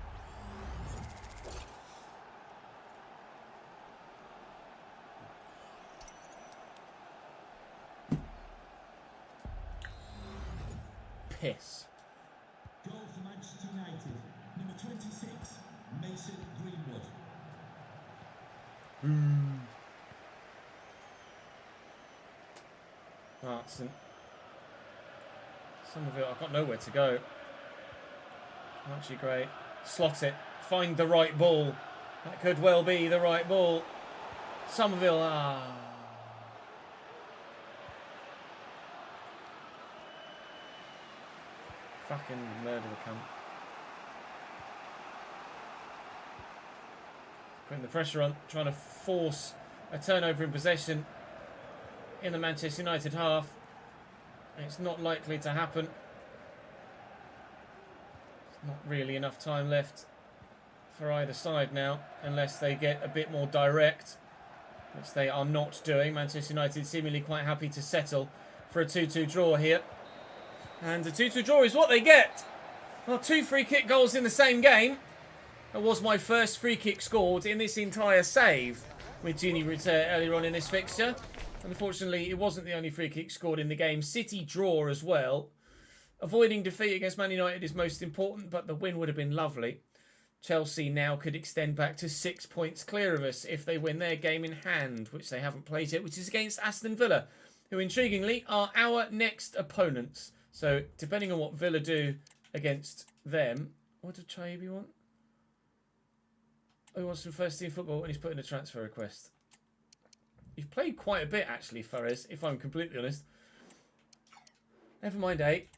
Piss.
Goal for Manchester United. Number 26, Mason Greenwood.
Martin. Somerville, I've got nowhere to go. Archie Gray. Slot it. Find the right ball. That could well be the right ball. Somerville, Fucking murder the cunt. Putting the pressure on, trying to force a turnover in possession in the Manchester United half. It's not likely to happen. There's not really enough time left for either side now, unless they get a bit more direct, which they are not doing. Manchester United seemingly quite happy to settle for a 2-2 draw here. And a 2-2 draw is what they get. Well, 2 free kick goals in the same game. That was my first free kick scored in this entire save with Gini Rutter earlier on in this fixture. Unfortunately, it wasn't the only free kick scored in the game. City draw as well. Avoiding defeat against Man United is most important, but the win would have been lovely. Chelsea now could extend back to 6 points clear of us if they win their game in hand, which they haven't played yet, which is against Aston Villa, who intriguingly are our next opponents. So, depending on what Villa do against them... What did Chaibi want? Oh, he wants some first team football and he's put in a transfer request. You've played quite a bit, actually, Fares, if I'm completely honest. Never mind, 8.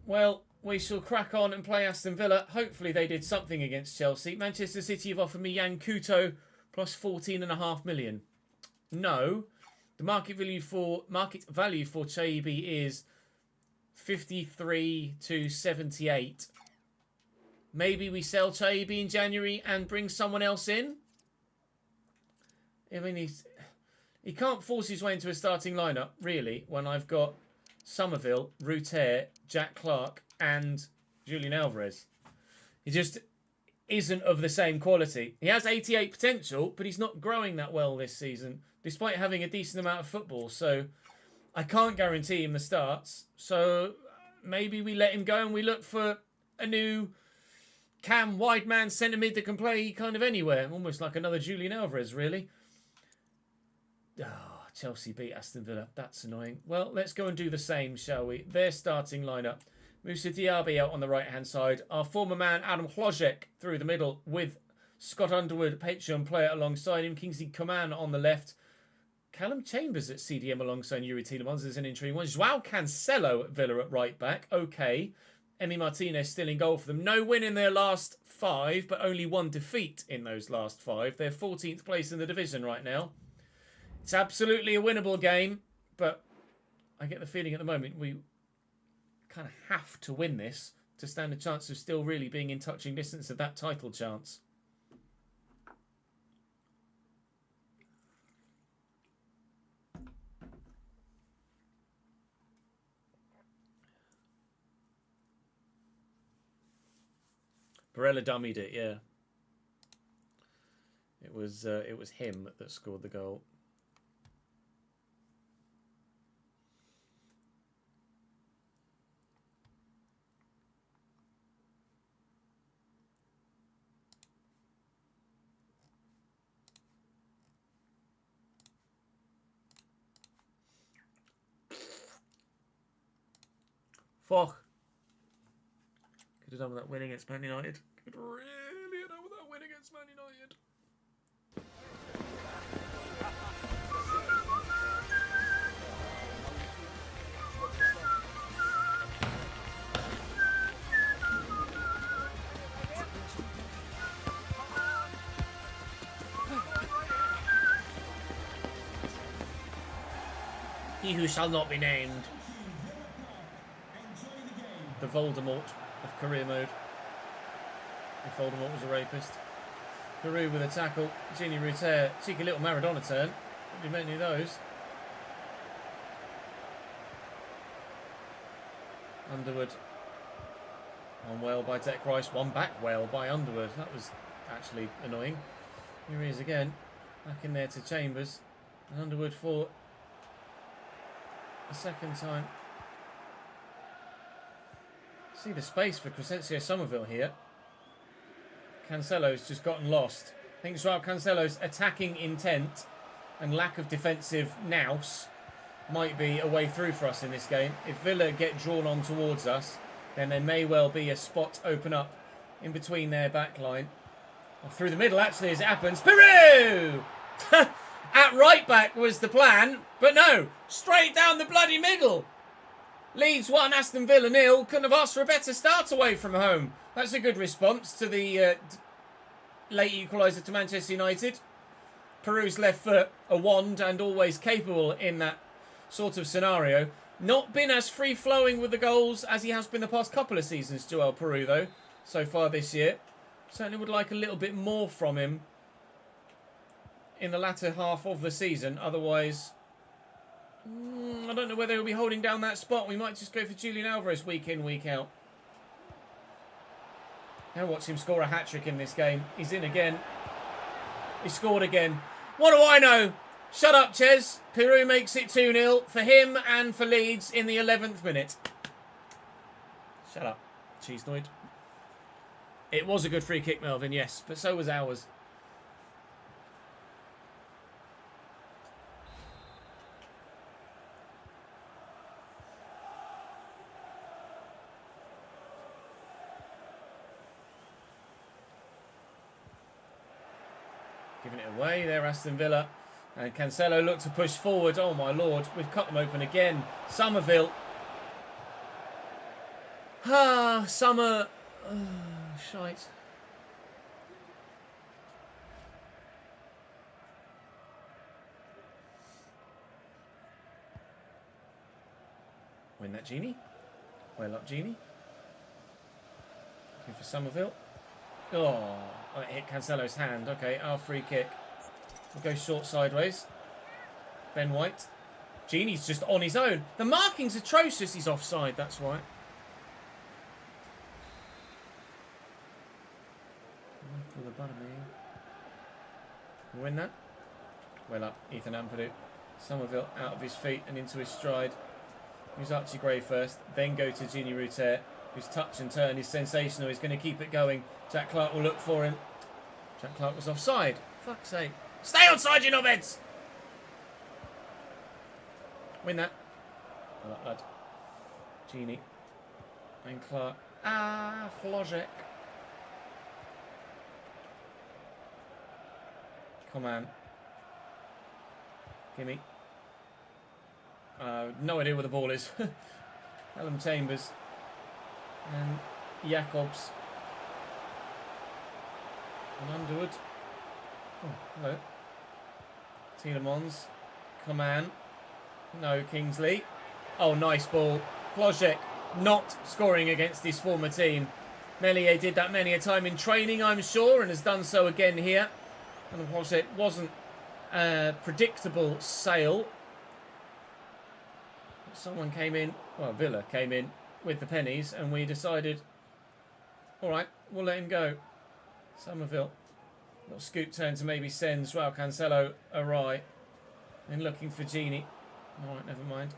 Well, we shall crack on and play Aston Villa. Hopefully they did something against Chelsea. Manchester City have offered me Yan Couto plus 14.5 million. No. The market value for Chaibi is 53 to 78. Maybe we sell Chaibi in January and bring someone else in. I mean, he can't force his way into a starting lineup, really, when I've got Somerville, Rutter, Jack Clark, and Julian Alvarez. He just isn't of the same quality. He has 88 potential, but he's not growing that well this season, despite having a decent amount of football. So I can't guarantee him the starts. So maybe we let him go and we look for a new cam wide man centre mid that can play kind of anywhere. Almost like another Julian Alvarez, really. Chelsea beat Aston Villa. That's annoying. Well, let's go and do the same, shall we? Their starting lineup. Moussa Diaby out on the right-hand side. Our former man, Adam Hlojek, through the middle with Scott Underwood, Patreon player, alongside him. Kingsley Coman on the left. Callum Chambers at CDM alongside Yuri Tielemans. There's an intriguing one. Joao Cancelo at Villa at right back. Okay. Emi Martinez still in goal for them. No win in their last 5, but only 1 defeat in those last 5. They're 14th place in the division right now. It's absolutely a winnable game, but I get the feeling at the moment we kind of have to win this to stand a chance of still really being in touching distance of that title chance. Barella dummied it, yeah. It was him that scored the goal. Fuck. Could have done with that win against Man United. Could really have done with that win against Man United. He who shall not be named. The Voldemort of career mode. If Voldemort was a rapist. Peru with a tackle. Gini Ruter. Cheeky little Maradona turn. Not do many of those. Underwood. One well by Declan Rice. One back well by Underwood. That was actually annoying. Here he is again. Back in there to Chambers. And Underwood for a second time. See the space for Crescencio Somerville here. Cancelo's just gotten lost. I think Joao Cancelo's attacking intent and lack of defensive nous might be a way through for us in this game. If Villa get drawn on towards us, then there may well be a spot open up in between their back line. Or through the middle, actually, as it happens. Peru! At right back was the plan, but no, straight down the bloody middle. Leeds 1, Aston Villa 0. Couldn't have asked for a better start away from home. That's a good response to the late equaliser to Manchester United. Peru's left foot, a wand, and always capable in that sort of scenario. Not been as free-flowing with the goals as he has been the past couple of seasons, Joel Peru, though, so far this year. Certainly would like a little bit more from him in the latter half of the season. Otherwise, I don't know whether he'll be holding down that spot. We might just go for Julian Alvarez week in, week out. Now watch him score a hat-trick in this game. He's in again. He scored again. What do I know? Shut up, Ches. Peru makes it 2-0 for him and for Leeds in the 11th minute. Shut up, Cheesenoid. It was a good free kick, Melvin, yes, but so was ours. Giving it away there, Aston Villa. And Cancelo looked to push forward. Oh, my Lord. We've cut them open again. Somerville. Summer. Shite. Win that, Genie. Well up, Genie. Looking for Somerville. Oh, it hit Cancelo's hand. Okay, our free kick. We'll go short sideways. Ben White. Genie's just on his own. The marking's atrocious. He's offside, that's why. Win that. Well up, Ethan Ampadu. Somerville out of his feet and into his stride. Here's Archie Gray first. Then go to Gini Ruter, whose touch and turn is sensational. He's going to keep it going. Jack Clark will look for him. Jack Clark was offside. Fuck's sake. Stay onside, you knobheads! Win that. Well up, lad. Genie. And Clark. Flojek. Come on. Gimme. No idea where the ball is. Callum Chambers. And Jacobs. And Underwood. Oh, hello. Tielemans. Coman. No, Kingsley. Oh, nice ball. Plojek. not scoring against his former team. Meslier did that many a time in training, I'm sure, and has done so again here. And of course, it wasn't a predictable sale. Someone came in, well, Villa came in with the pennies, and we decided, all right, we'll let him go. Somerville. Little scoop turn to maybe send Joao Cancelo awry. And looking for Genie. All right, never mind.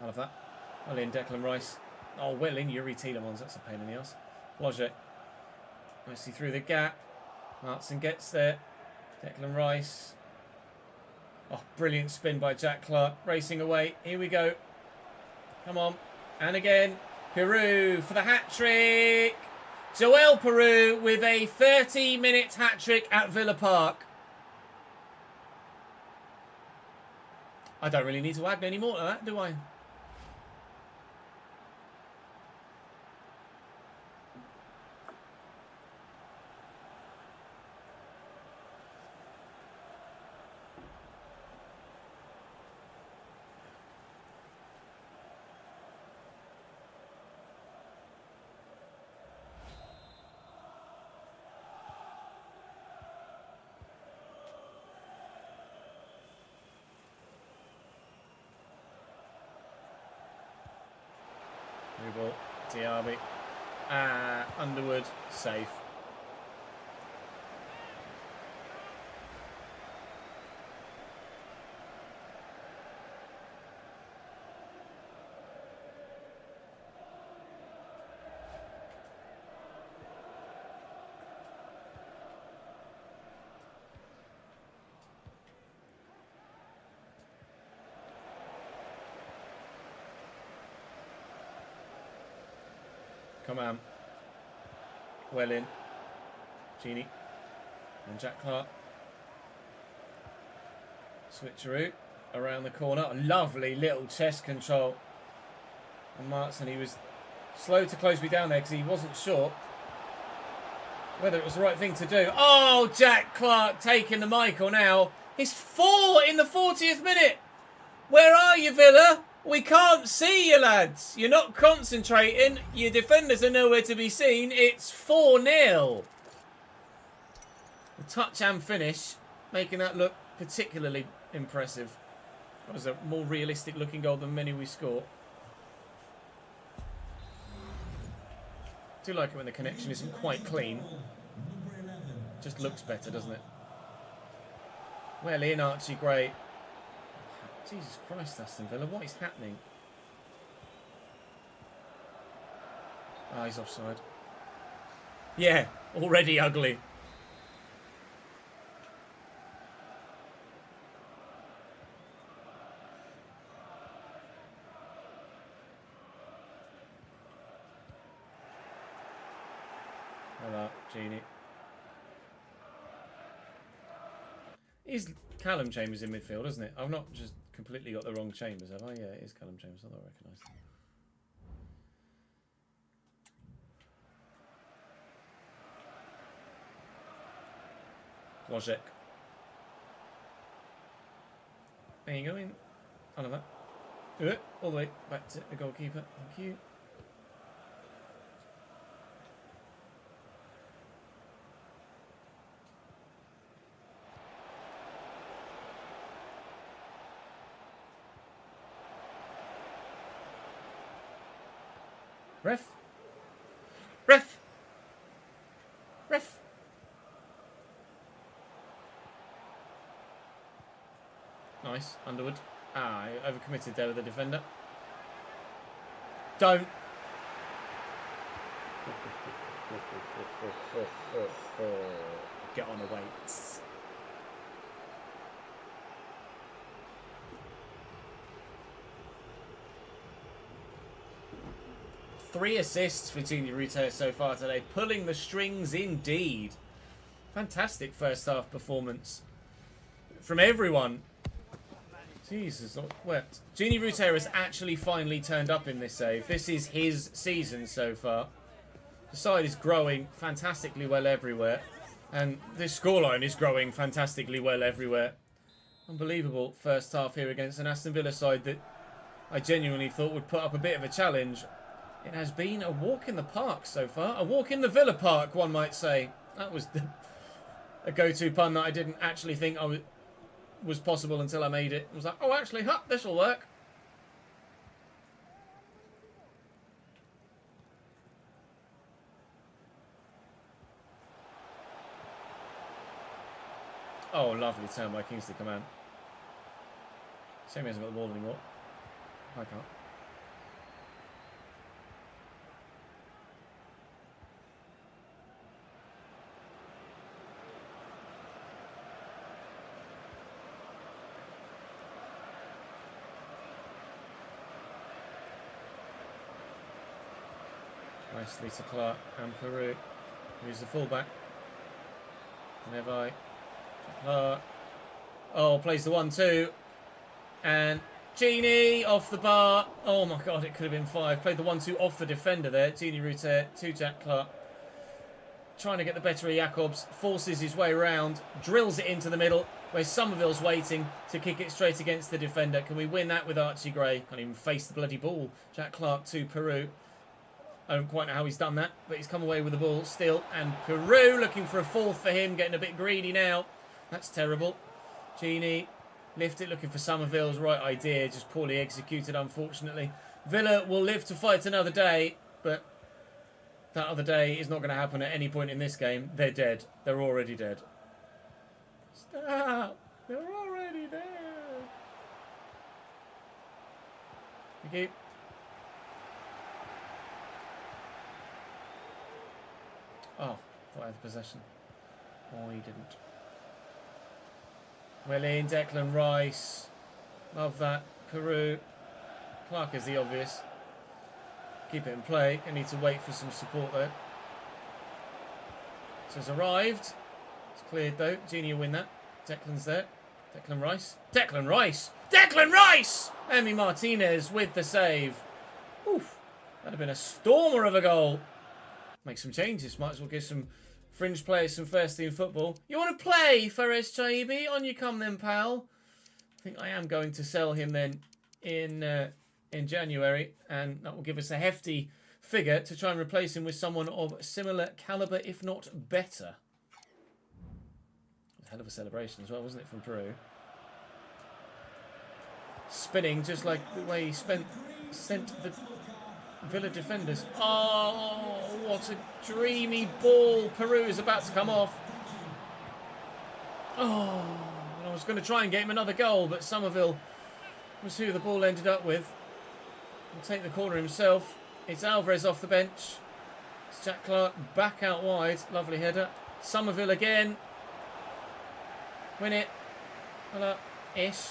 I love that. Well in, Declan Rice. Oh, well in, Yuri Tielemans. That's a pain in the ass. Logic. Nicely through the gap. Martson gets there. Declan Rice. Oh, brilliant spin by Jack Clark. Racing away. Here we go. Come on. And again. Peru for the hat-trick. Joel Peru with a 30-minute hat-trick at Villa Park. I don't really need to add any more to that, do I? Ball, Diaby, Underwood, safe. Come on. Well in. Genie. And Jack Clark. Switcheroo. Around the corner. A lovely little chest control. And Martson, he was slow to close me down there because he wasn't sure whether it was the right thing to do. Oh, Jack Clark taking the Michael now. It's 4 in the 40th minute. Where are you, Villa? We can't see you, lads. You're not concentrating. Your defenders are nowhere to be seen. It's 4-0. The touch and finish, making that look particularly impressive. That was a more realistic looking goal than many we score. I do like it when the connection isn't quite clean. Just looks better, doesn't it? Well in, Archie Gray. Jesus Christ, Aston Villa, what is happening? Ah, he's offside. Yeah, already ugly. Hello, Genie. Is Callum Chambers in midfield, isn't it? I've not just completely got the wrong Chambers, have I? Yeah, it is Callum Chambers. I thought I recognised him. Wojek. There you go in. I love that. All the way back to the goalkeeper. Thank you. Ref. Ref. Ref. Nice. Underwood. Ah, I overcommitted there with the defender. Don't. Get on the weights. Three assists for Gini Rutter so far today. Pulling the strings indeed. Fantastic first half performance from everyone. Jesus, not wet. Gini Rutter has actually finally turned up in this save. This is his season so far. The side is growing fantastically well everywhere. And this scoreline is growing fantastically well everywhere. Unbelievable first half here against an Aston Villa side that I genuinely thought would put up a bit of a challenge. It has been a walk in the park so far. A walk in the Villa Park, one might say. That was a go-to pun that I didn't actually think was possible until I made it. I was like, oh, actually, this will work. Oh, lovely turn by Kingsley Coman. Shame he hasn't got the ball anymore. I can't. Nicely to Clark and Peru. Who's the fullback? Nevi. Clark. Oh, plays the 1-2. And Genie off the bar. Oh my god, it could have been 5. Played the 1-2 off the defender there. Genie Ruter to Jack Clark. Trying to get the better of Jacobs. Forces his way around. Drills it into the middle where Somerville's waiting to kick it straight against the defender. Can we win that with Archie Gray? Can't even face the bloody ball. Jack Clark to Peru. I don't quite know how he's done that, but he's come away with the ball still. And Peru looking for a fourth for him, getting a bit greedy now. That's terrible. Genie, lift it, looking for Somerville's right idea, just poorly executed, unfortunately. Villa will live to fight another day, but that other day is not going to happen at any point in this game. They're dead. They're already dead. Stop! They're already dead. Thank you. Oh, thought I had the possession. Oh, he didn't. Well in, Declan Rice. Love that. Peru. Clark is the obvious. Keep it in play. I need to wait for some support though. So it's arrived. It's cleared though. Genie will win that. Declan's there. Declan Rice. Declan Rice! Declan Rice! Emi Martinez with the save. Oof. That'd have been a stormer of a goal. Make some changes. Might as well give some fringe players some first team football. You want to play Fares Chaibi? On you come then, pal. I think I am going to sell him then in January, and that will give us a hefty figure to try and replace him with someone of similar calibre, if not better. A hell of a celebration as well, wasn't it, from Peru? Spinning just like the way he sent the Villa defenders. Oh, what a dreamy ball. Peru is about to come off. Oh, I was going to try and get him another goal, but Somerville was who the ball ended up with. He'll take the corner himself. It's Alvarez off the bench. It's Jack Clark back out wide. Lovely header. Somerville again. Win it. Hello. Ish.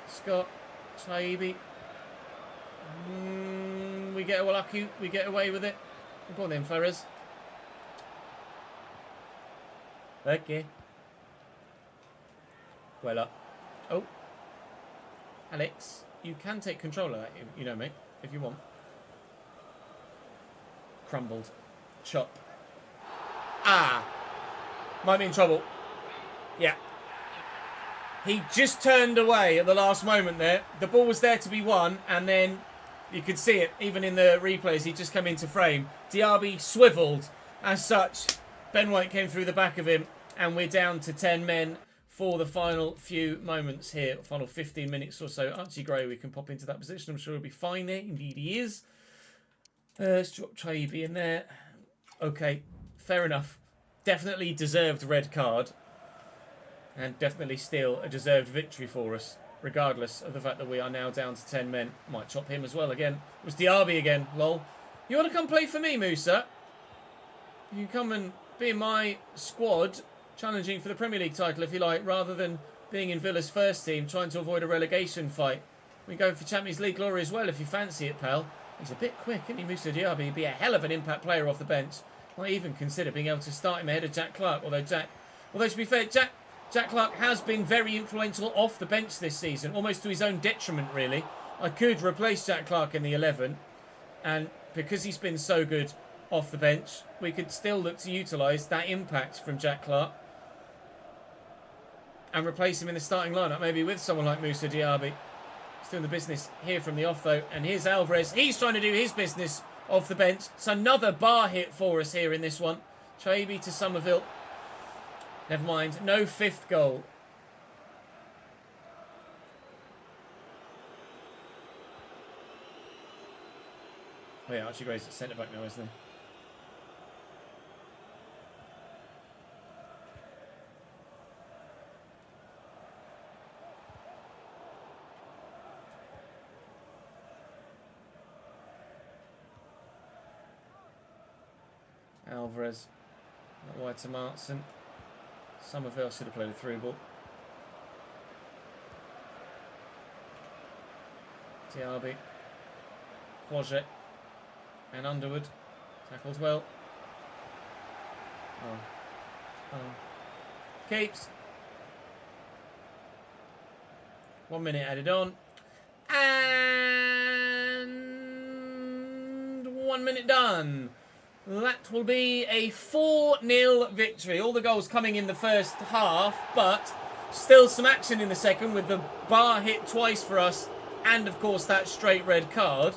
Scott. Chaibi. We get lucky. We get away with it. Go on then, Fares. Okay. Well up. Oh. Alex, you can take control of that, you know, mate, if you want. Crumbled. Chop. Ah. Might be in trouble. Yeah. He just turned away at the last moment there. The ball was there to be won, and then you could see it, even in the replays, he just came into frame. Diaby swiveled. As such, Ben White came through the back of him, and we're down to 10 men for the final few moments here. Final 15 minutes or so. Archie Gray, we can pop into that position. I'm sure he'll be fine there. Indeed he is. Let's drop Chaibi in there. Okay, fair enough. Definitely deserved red card. And definitely still a deserved victory for us, regardless of the fact that we are now down to 10 men. Might chop him as well again. It was Diaby again, lol. You want to come play for me, Musa? You can come and be in my squad, challenging for the Premier League title if you like, rather than being in Villa's first team, trying to avoid a relegation fight. We can go for Champions League glory as well if you fancy it, pal. He's a bit quick, isn't he, Musa Diaby? He'd be a hell of an impact player off the bench. Might even consider being able to start him ahead of Jack Clark, although to be fair, Jack Clark has been very influential off the bench this season, almost to his own detriment, really. I could replace Jack Clark in the 11, and because he's been so good off the bench, we could still look to utilise that impact from Jack Clark and replace him in the starting lineup, maybe with someone like Musa Diaby. doing the business here from the off, though. And here's Alvarez. He's trying to do his business off the bench. It's another bar hit for us here in this one. Chaibi to Somerville. Never mind. No fifth goal. Oh yeah, Archie Gray's at centre-back now, isn't he? Alvarez. Not wide to Martin. Somerville should have played a through ball. Diaby. Quadjet. And Underwood. Tackles well. Oh. Keeps. 1 minute added on. And 1 minute done. That will be a 4-0 victory. All the goals coming in the first half, but still some action in the second with the bar hit twice for us and, of course, that straight red card.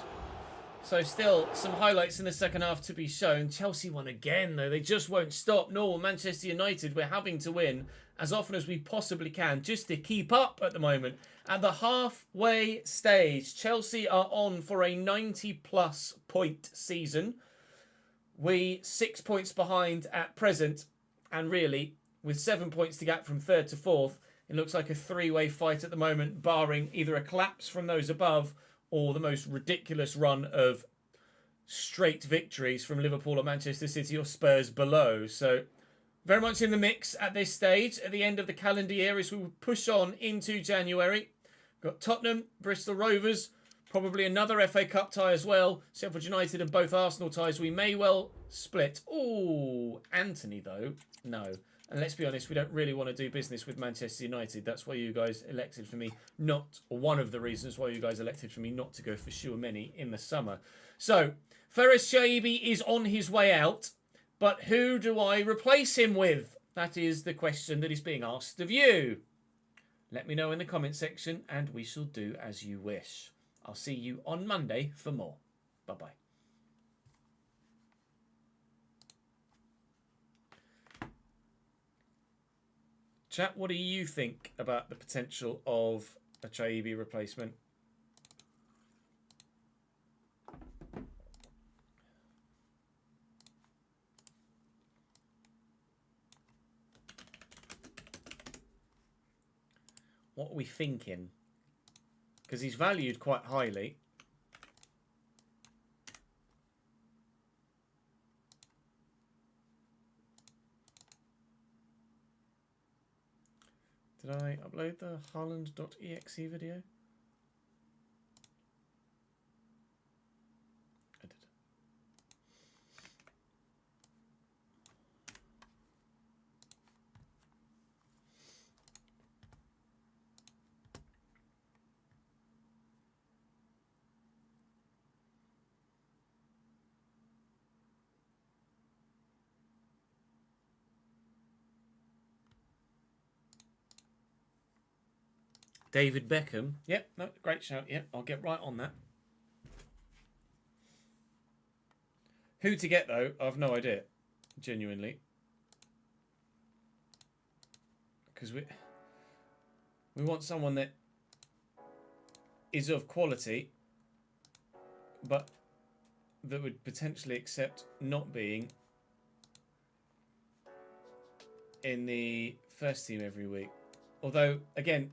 So still some highlights in the second half to be shown. Chelsea won again, though. They just won't stop. Nor will Manchester United. We're having to win as often as we possibly can just to keep up at the moment. At the halfway stage, Chelsea are on for a 90-plus point season. We 6 points behind at present. And really, with 7 points to gap from third to fourth, it looks like a three-way fight at the moment, barring either a collapse from those above or the most ridiculous run of straight victories from Liverpool or Manchester City or Spurs below. So very much in the mix at this stage, at the end of the calendar year, as we push on into January. Got Tottenham, Bristol Rovers, probably another FA Cup tie as well. Sheffield United and both Arsenal ties. We may well split. Ooh, Anthony, though, no. And let's be honest, we don't really want to do business with Manchester United. That's why you guys elected for me not, or one of the reasons why you guys elected for me not to go for Chouameni in the summer. So, Ferris Shaibi is on his way out, but who do I replace him with? That is the question that is being asked of you. Let me know in the comment section, and we shall do as you wish. I'll see you on Monday for more. Bye-bye. Chat, what do you think about the potential of a Chaibi replacement? What are we thinking? Because he's valued quite highly. Did I upload the Haaland.exe video? I did. David Beckham. Yep, no, great shout. Yep, I'll get right on that. Who to get, though, I've no idea. Genuinely. Because we want someone that is of quality, but that would potentially accept not being in the first team every week. Although, again,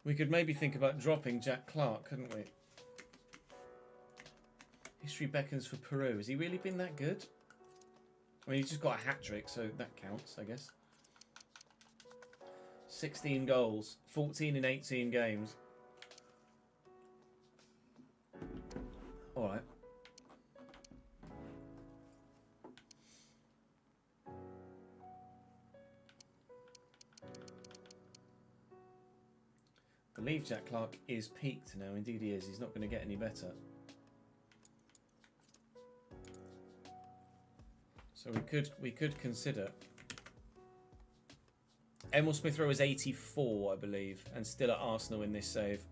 we could maybe think about dropping Jack Clark, couldn't we? History beckons for Peru. Has he really been that good? I mean, he's just got a hat-trick, so that counts, I guess. 16 goals, 14 in 18 games. All right. I believe Jack Clark is peaked now. Indeed he is. He's not going to get any better. So we could consider. Emil Smith Rowe is 84, I believe, and still at Arsenal in this save.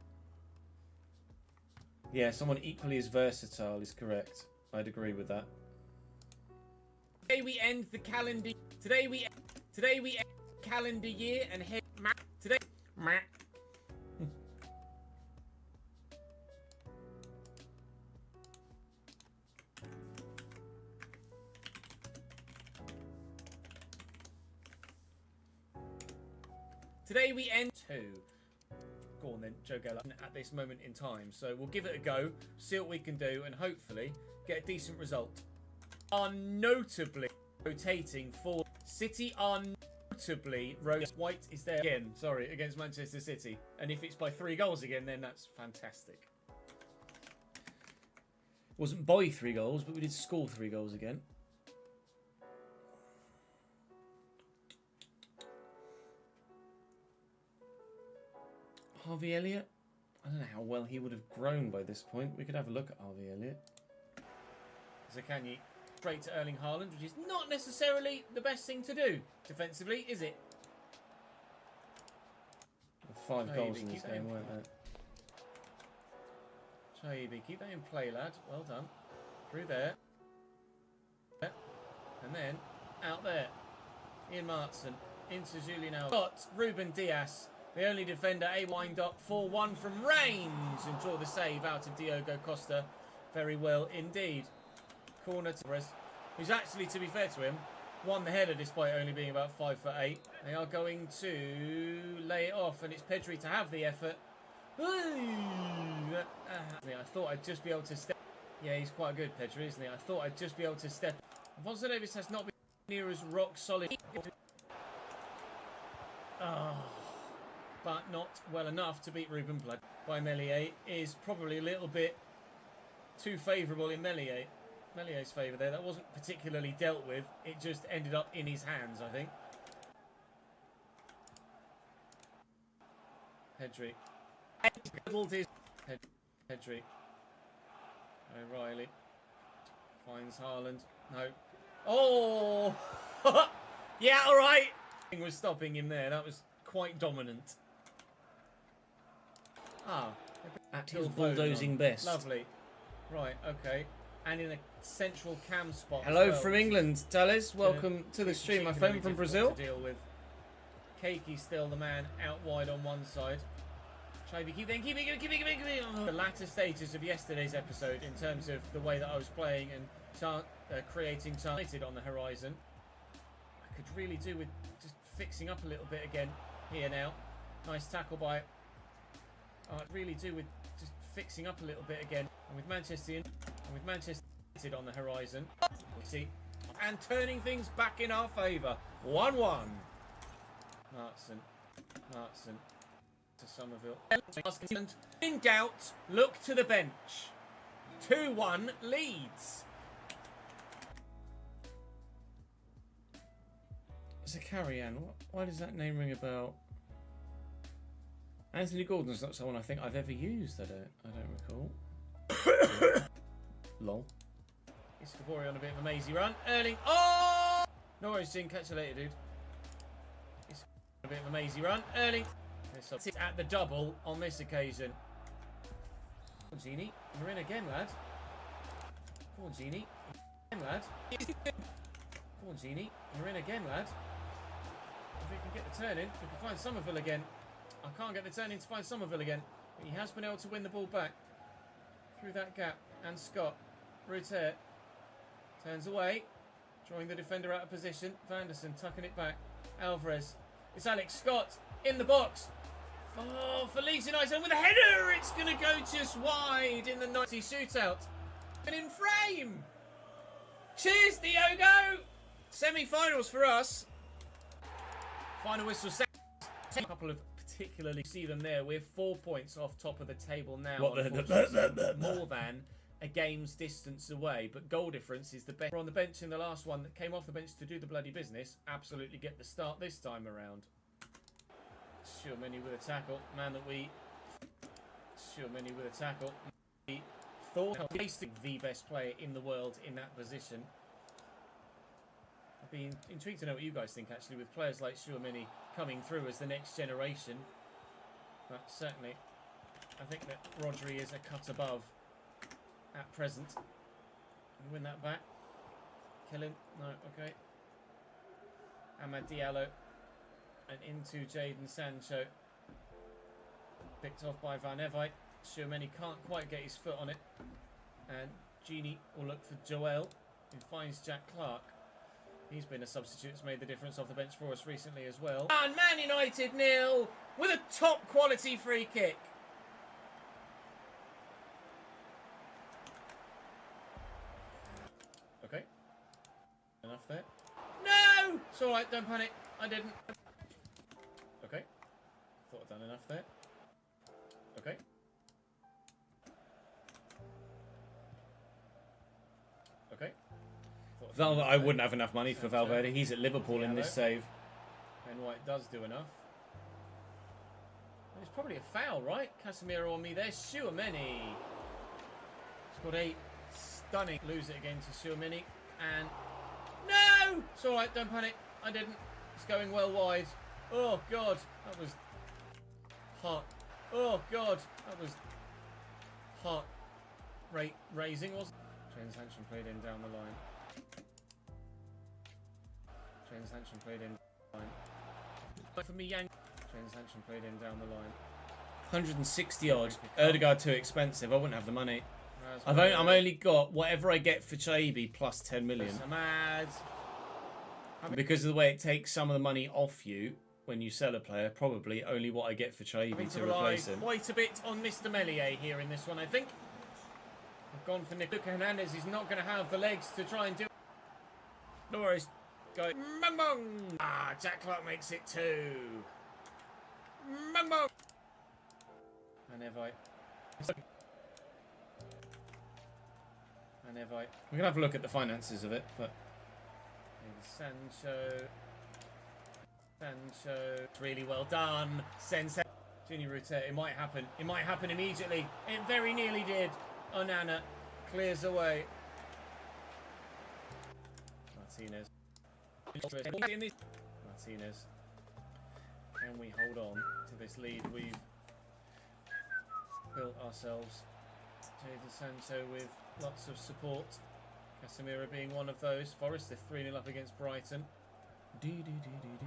Yeah, someone equally as versatile is correct. I'd agree with that. Today we end the calendar. Today we end calendar year and head today. Today we end 2. Go on then, Joe Geller, at this moment in time. So we'll give it a go, see what we can do, and hopefully get a decent result. Are notably rotating for City are notably White is there again, sorry, against Manchester City. And if it's by 3 goals again, then that's fantastic. Wasn't by 3 goals, but we did score 3 goals again. Harvey Elliott? I don't know how well he would have grown by this point. We could have a look at Harvey Elliott. Zakanyi straight to Erling Haaland, which is not necessarily the best thing to do defensively, is it? 5 goals in this game, weren't there? Shaibi, keep that in play, lad. Well done. Through there. And then out there. Ian Martson into Julian Alvarez. Got Ruben Dias. The only defender, a wind up 4-1 from Reigns, and draw the save out of Diogo Costa. Very well indeed. Corner to Torres, who's actually, to be fair to him, won the header despite only being about 5'8". They are going to lay it off, and it's Pedri to have the effort. I thought I'd just be able to step. Yeah, he's quite good, Pedri, isn't he? I thought I'd just be able to step. Alphonso Davies has not been near as rock solid. But not well enough to beat Ruben Blood by Meslier is probably a little bit too favourable in Mellier's favour there. That wasn't particularly dealt with. It just ended up in his hands, I think. Pedri. Pedri. O'Reilly. Finds Haaland. No. Oh! Yeah, all right. Was stopping him there. That was quite dominant. At his bulldozing best. Lovely. Right, okay. And in a central cam spot. Hello from England, Tales. Welcome to the stream, my friend from Brazil. To deal with. Keiki still the man out wide on one side. Keep it. The latter stages of yesterday's episode in terms of the way that I was playing and creating chances on the horizon. I could really do with just fixing up a little bit again here now. Nice tackle by. I really do with just fixing up a little bit again. And with Manchester United on the horizon. See, and turning things back in our favour. 1-1. Martson to Somerville. In doubt, look to the bench. 2-1 Leeds. Zakarian, why does that name ring a bell? Anthony Gordon's not someone I think I've ever used. I don't recall. Lol. Iscabori on a bit of a mazy run. Erling. Oh! No worries, Jin. Catch you later, dude. A bit of a mazy run. Erling. At the double on this occasion. Come on, Genie. You're in again, lad. Come on, Genie. Again, lad. Come on, Genie. You're in again, lad. If we can get the turn in, we can find Somerville again. I can't get the turn in to find Somerville again. But he has been able to win the ball back. Through that gap. And Scott. Ruter. Turns away. Drawing the defender out of position. Vanderson tucking it back. Alvarez. It's Alex Scott in the box. Oh, for Leeds United with a header. It's going to go just wide in the 90 shootout. And in frame. Cheers, Diogo. Semi-finals for us. Final whistle. A couple of particularly see them there. We're 4 points off top of the table now. More than a game's distance away. But goal difference is the best. We're on the bench in the last one that came off the bench to do the bloody business. Absolutely get the start this time around. Sure-Many with a tackle. Man that we... Sure-Many with a tackle. We thought of wasting the best player in the world in that position. I'd be intrigued to know what you guys think, actually, with players like Sure-Many coming through as the next generation. But certainly, I think that Rodri is a cut above at present. Win that back. Kill him. No, okay. Amad Diallo. And into Jadon Sancho. Picked off by Van Evite. Schumann can't quite get his foot on it. And Genie will look for Joel, who finds Jack Clark. He's been a substitute that's made the difference off the bench for us recently as well. And Man United 0 with a top quality free kick. Okay. Enough there. No! It's alright, don't panic. I didn't. Okay. Thought I'd done enough there. Okay. Okay. I wouldn't have enough money for Valverde. He's at Liverpool in this save. And White does do enough. It's probably a foul, right? Casemiro on me there. Schumann. Scored a stunning. Lose it again to Schumann. And no! It's alright, don't panic. I didn't. It's going well wide. Oh, God. That was heart. Oh, God. That was heart rate raising, wasn't it? James Hanson played in down the line. James Hanson played in down the line. For me, James Hanson played in down the line. 160 odd. Erdegaard too expensive. I wouldn't have the money. I'm only got whatever I get for Chaibi plus 10 million. Because of the way it takes some of the money off you when you sell a player, probably only what I get for Chaibi to replace him. Quite a bit on Mr. Meslier here in this one, I think. I've gone for Nick. Luka Hernandez. He's not going to have the legs to try and do it. No worries. Go. Bang bang. Ah, Jack Clark makes it 2. Bang bang. And Evite. And Evite. We're going to have a look at the finances of it, but... Sancho. Really well done. Sense. Junior Rutet. It might happen. It might happen immediately. It very nearly did. Onana clears away. Martinez. Martinez. Can we hold on to this lead we've built ourselves? Jadon Sancho with lots of support. Casemiro being one of those. Forest, they're 3-0 up against Brighton.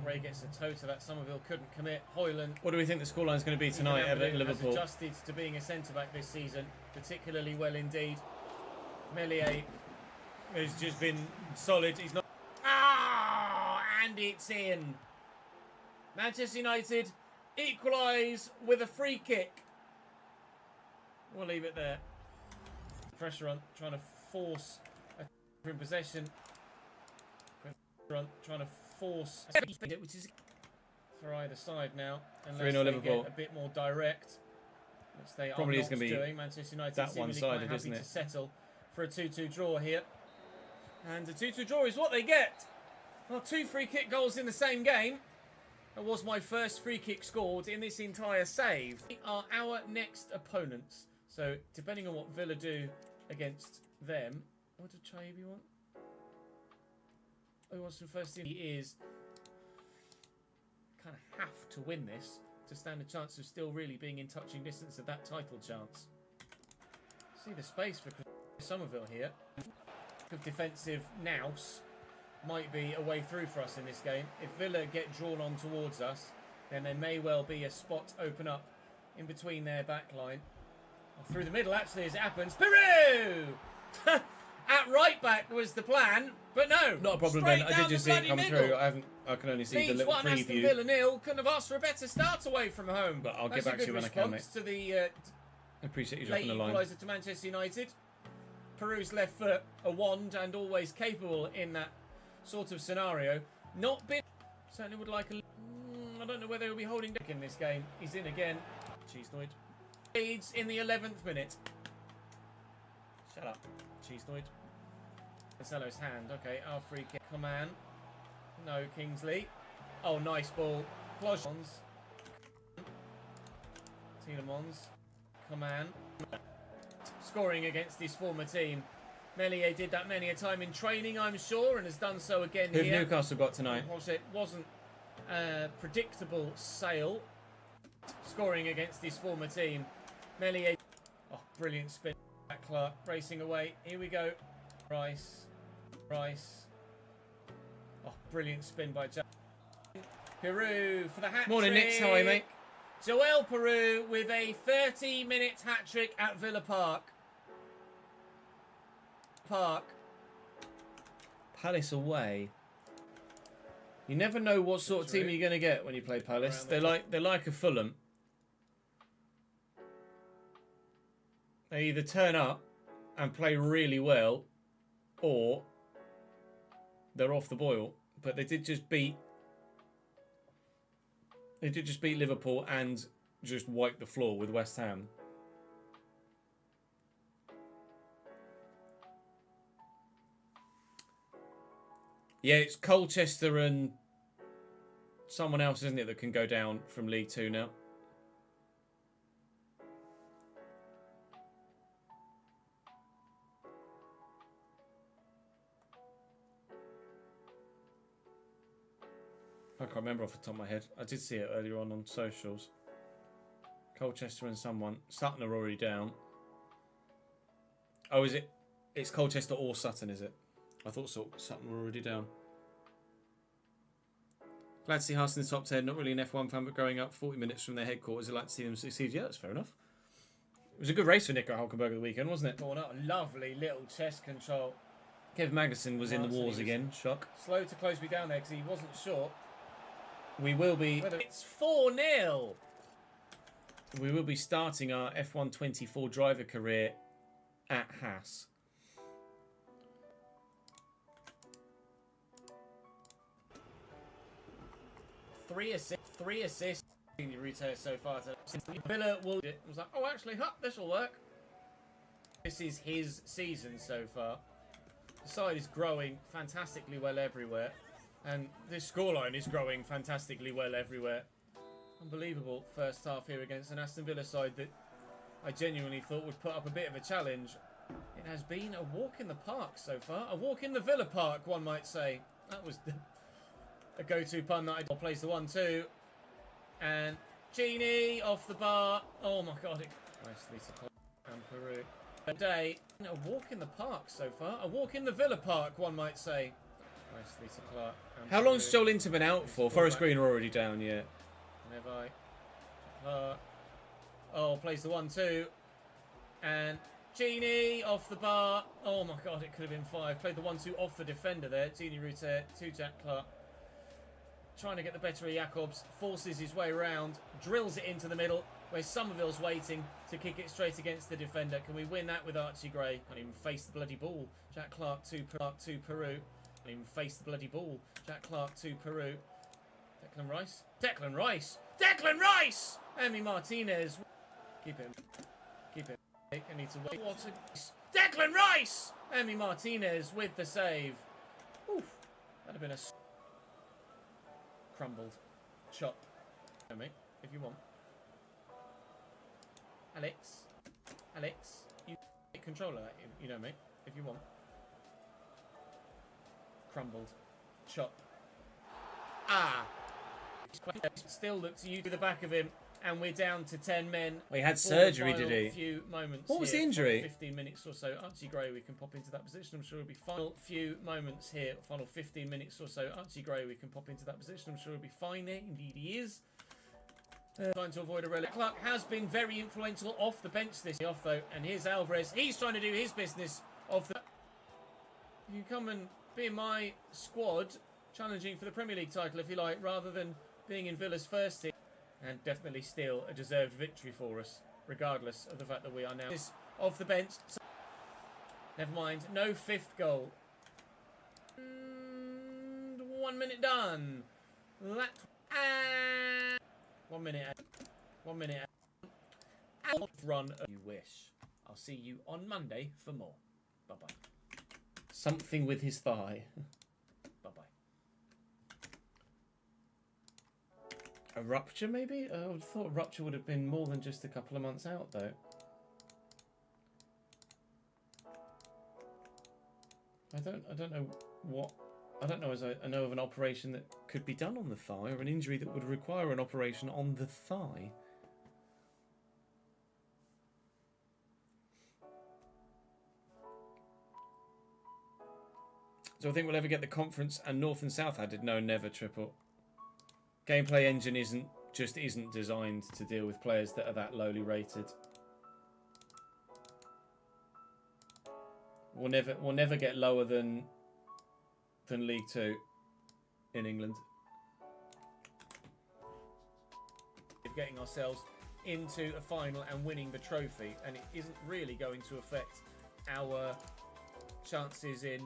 Ray gets a toe to that. Somerville couldn't commit. Hoyland. What do we think the scoreline is going to be tonight, Everton Liverpool? Has adjusted to being a centre-back this season, particularly well indeed. Meslier has just been solid. He's not... Ah! And it's in. Manchester United equalise with a free kick. We'll leave it there. Pressure on, trying to force in possession. Trying to force, which is for either side now, unless they get a bit more direct, which they probably are not doing. Manchester United that one-sided, quite happy to settle for a 2-2 draw here, and a 2-2 draw is what they get. Well, 2 free kick goals in the same game. That was my first free kick scored in this entire save. They are our next opponents, so depending on what Villa do against them, what did Chaibi want? Who wants to first in? He is kind of have to win this to stand a chance of still really being in touching distance of that title chance. See the space for Somerville here. Good defensive nous might be a way through for us in this game. If Villa get drawn on towards us, then there may well be a spot open up in between their back line. Or through the middle, actually, as it happens. Peru! At right back was the plan, but no. Not a problem, Ben. I did just see it come through. I can only see Leeds the little preview. Aston Villa 0. Couldn't have asked for a better start away from home. But I'll get back to you when I can, mate. To the, I appreciate you dropping the line. Equaliser to Manchester United. Peru's left foot, a wand, and always capable in that sort of scenario. Not big. Certainly would like a... I don't know whether he'll be holding back in this game. He's in again. Cheesnoid. Leeds in the 11th minute. Shut up. Cheesnoid. Cancelo's hand. Okay, our free kick. Command. No, Kingsley. Oh, nice ball. Clojons. Tielemans. Command. Scoring against his former team. Meslier did that many a time in training, I'm sure, and has done so again here. Who've Newcastle got tonight? It wasn't a predictable sale. Scoring against his former team. Meslier. Oh, brilliant spin. Clark racing away. Here we go. Rice. Oh, brilliant spin by Jack. Peru for the hat-trick.
Morning, Nix. How are you, mate?
Joel Peru with a 30-minute hat-trick at Villa Park.
Palace away. You never know what sort of team you're going to get when you play Palace. They're like a Fulham. They either turn up and play really well, or they're off the boil. But they did just beat Liverpool and just wipe the floor with West Ham. Yeah, it's Colchester and someone else, isn't it, that can go down from League Two now? I can't remember off the top of my head. I did see it earlier on socials. Colchester and someone. Sutton are already down. Oh, is it? It's Colchester or Sutton, is it? I thought Sutton were already down. Glad to see Haas in the top 10. Not really an F1 fan, but growing up 40 minutes from their headquarters, I'd like to see them succeed. Yeah, that's fair enough. It was a good race for Nico Hulkenberg at the weekend, wasn't it?
Oh, no, lovely little chest control.
Kevin Magnussen was in the wars again. Shock.
Slow to close me down there because he wasn't short.
We will be...
It's 4-0.
We will be starting our F1 24 driver career at Haas.
Three assists. Retail so far. Villa will. I was like, oh, actually, this will work. This is his season so far. The side is growing fantastically well everywhere, and this scoreline is growing fantastically well everywhere. Unbelievable first half here against an Aston Villa side that I genuinely thought would put up a bit of a challenge. It has been a walk in the park so far. A walk in the Villa Park, one might say. That was a go-to pun that I plays the 1-2. And Genie off the bar. Oh my god. Nicely to and Peru. A day. A walk in the park so far. A walk in the Villa Park, one might say. Nicely to Clark.
How long's Joel Inter been out for? Forest Green are already down, yeah.
Clark. Oh, plays the 1-2. And Genie off the bar. Oh my god, it could have been 5. Played the 1-2 off the defender there. Genie Ruter to Jack Clark. Trying to get the better of Jacobs. Forces his way around. Drills it into the middle where Somerville's waiting to kick it straight against the defender. Can we win that with Archie Gray? Can't even face the bloody ball. Jack Clark to Peru. Can't even face the bloody ball. Jack Clark to Peru. Declan Rice. Declan Rice! Declan Rice! Emi Martinez. Keep him. I need to wait. What a... Declan Rice! Emi Martinez with the save. Oof. That'd have been a... Crumbled. Chop. You know, mate, if you want. Alex. You take control of that, you know, mate, if you want. Crumbled. Chop. Ah! Still look to you to the back of him, and we're down to 10 men.
Well, he had surgery, did he?
Few moments.
What was the injury?
15 minutes or so. Archie Gray, we can pop into that position. I'm sure it'll be final few moments here. Final 15 minutes or so. Archie Gray, we can pop into that position. I'm sure it'll be fine there. Indeed, he is. Trying to avoid a relic. Clark has been very influential off the bench this off though, and here's Alvarez. He's trying to do his business off the. You can come and be in my squad, challenging for the Premier League title if you like, rather than being in Villa's first team. And definitely still a deserved victory for us, regardless of the fact that we are now off the bench. Never mind, no 5th goal. 1 minute done. That 1 minute. 1 minute. Run you wish. I'll see you on Monday for more. Bye bye.
Something with his thigh.
Bye bye.
A rupture, maybe? I would have thought a rupture would have been more than just a couple of months out, though. I don't know what... I don't know as I know of an operation that could be done on the thigh, or an injury that would require an operation on the thigh.
Do I think we'll ever get the conference and North and South added? No, never, Triple. Gameplay engine isn't designed to deal with players that are that lowly rated. We'll never get lower than League 2 in England. Getting ourselves into a final and winning the trophy, and it isn't really going to affect our chances in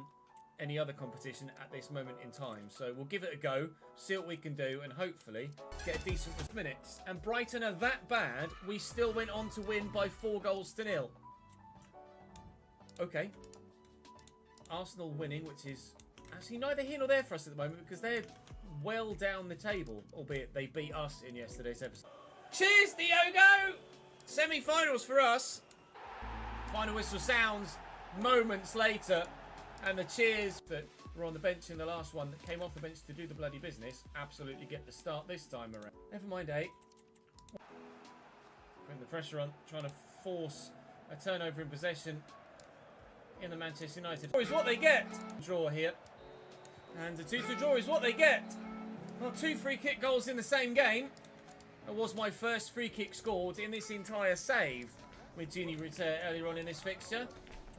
any other competition at this moment in time. So we'll give it a go, see what we can do, and hopefully get a decent minutes. And Brighton are that bad, we still went on to win by 4-0. Okay. Arsenal winning, which is actually neither here nor there for us at the moment, because they're well down the table, albeit they beat us in yesterday's episode. Cheers, Diogo! Semi-finals for us. Final whistle sounds moments later, and the cheers that were on the bench in the last one that came off the bench to do the bloody business absolutely get the start this time around. Never mind, 8. Putting the pressure on, trying to force a turnover in possession in the Manchester United. Is what they get. Draw here. And a 2-2 draw is what they get. Well, 2 free kick goals in the same game. That was my first free kick scored in this entire save with Gini Rutter earlier on in this fixture.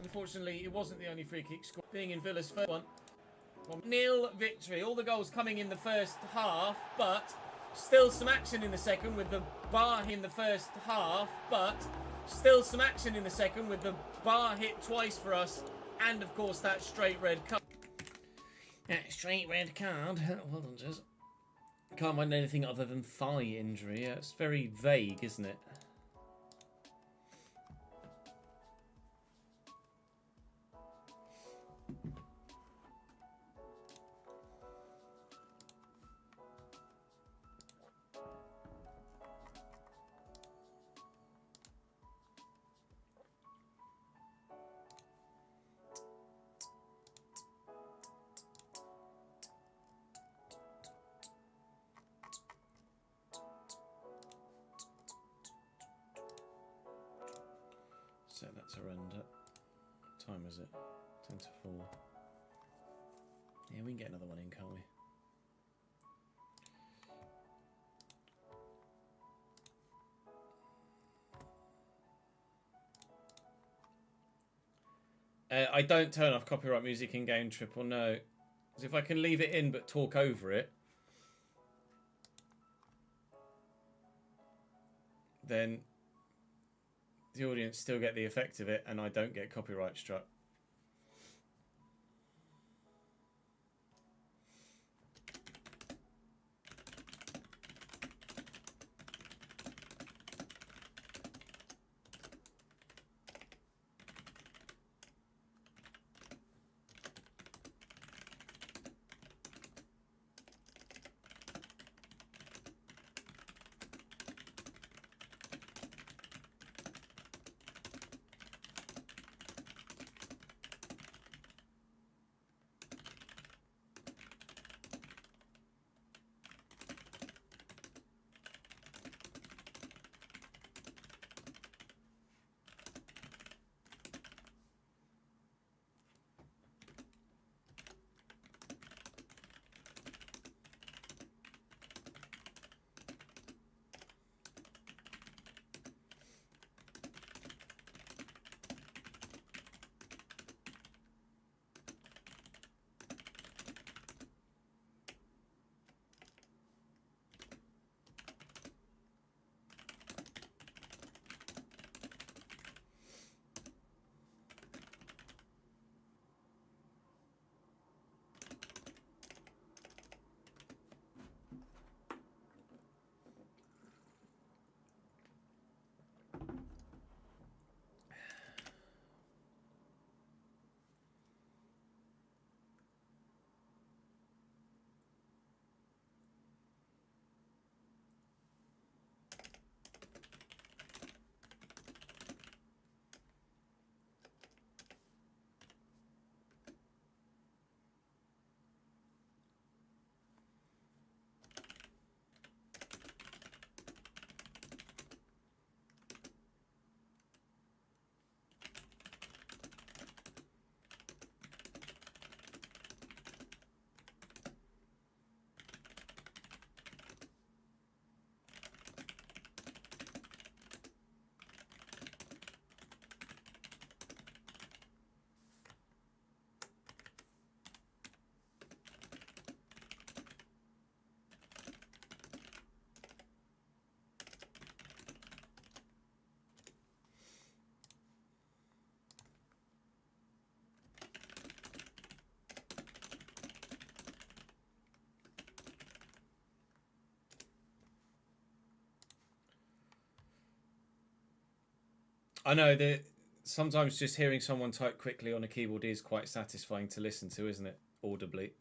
Unfortunately, it wasn't the only free kick scored, being in Villa's first one. 1-0 victory. All the goals coming in the first half, but still some action in the second with the bar in the first half, but still some action in the second with the bar hit twice for us, and of course that straight red card. Yeah, straight red card. Well done, Jez. Can't find anything other than thigh injury. Yeah, it's very vague, isn't it? Set that to render. What time is it? 10 to 4. Yeah, we can get another one in, can't we? I don't turn off copyright music in game, Triple, no. Because if I can leave it in but talk over it, then the audience still get the effect of it and I don't get copyright struck. I know that sometimes just hearing someone type quickly on a keyboard is quite satisfying to listen to, isn't it? Audibly.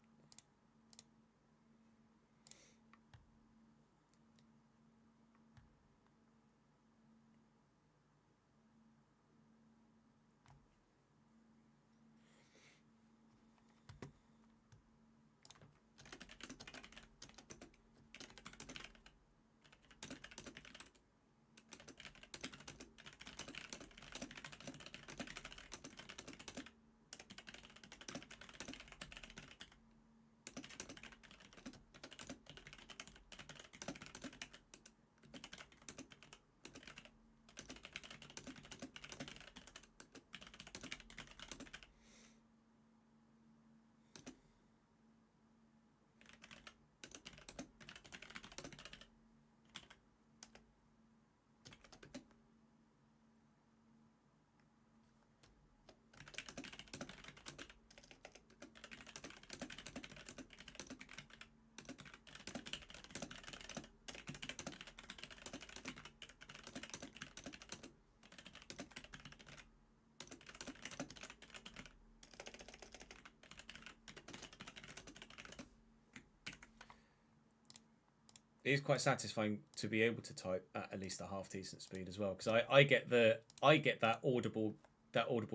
It is quite satisfying to be able to type at least a half decent speed as well, because I get that audible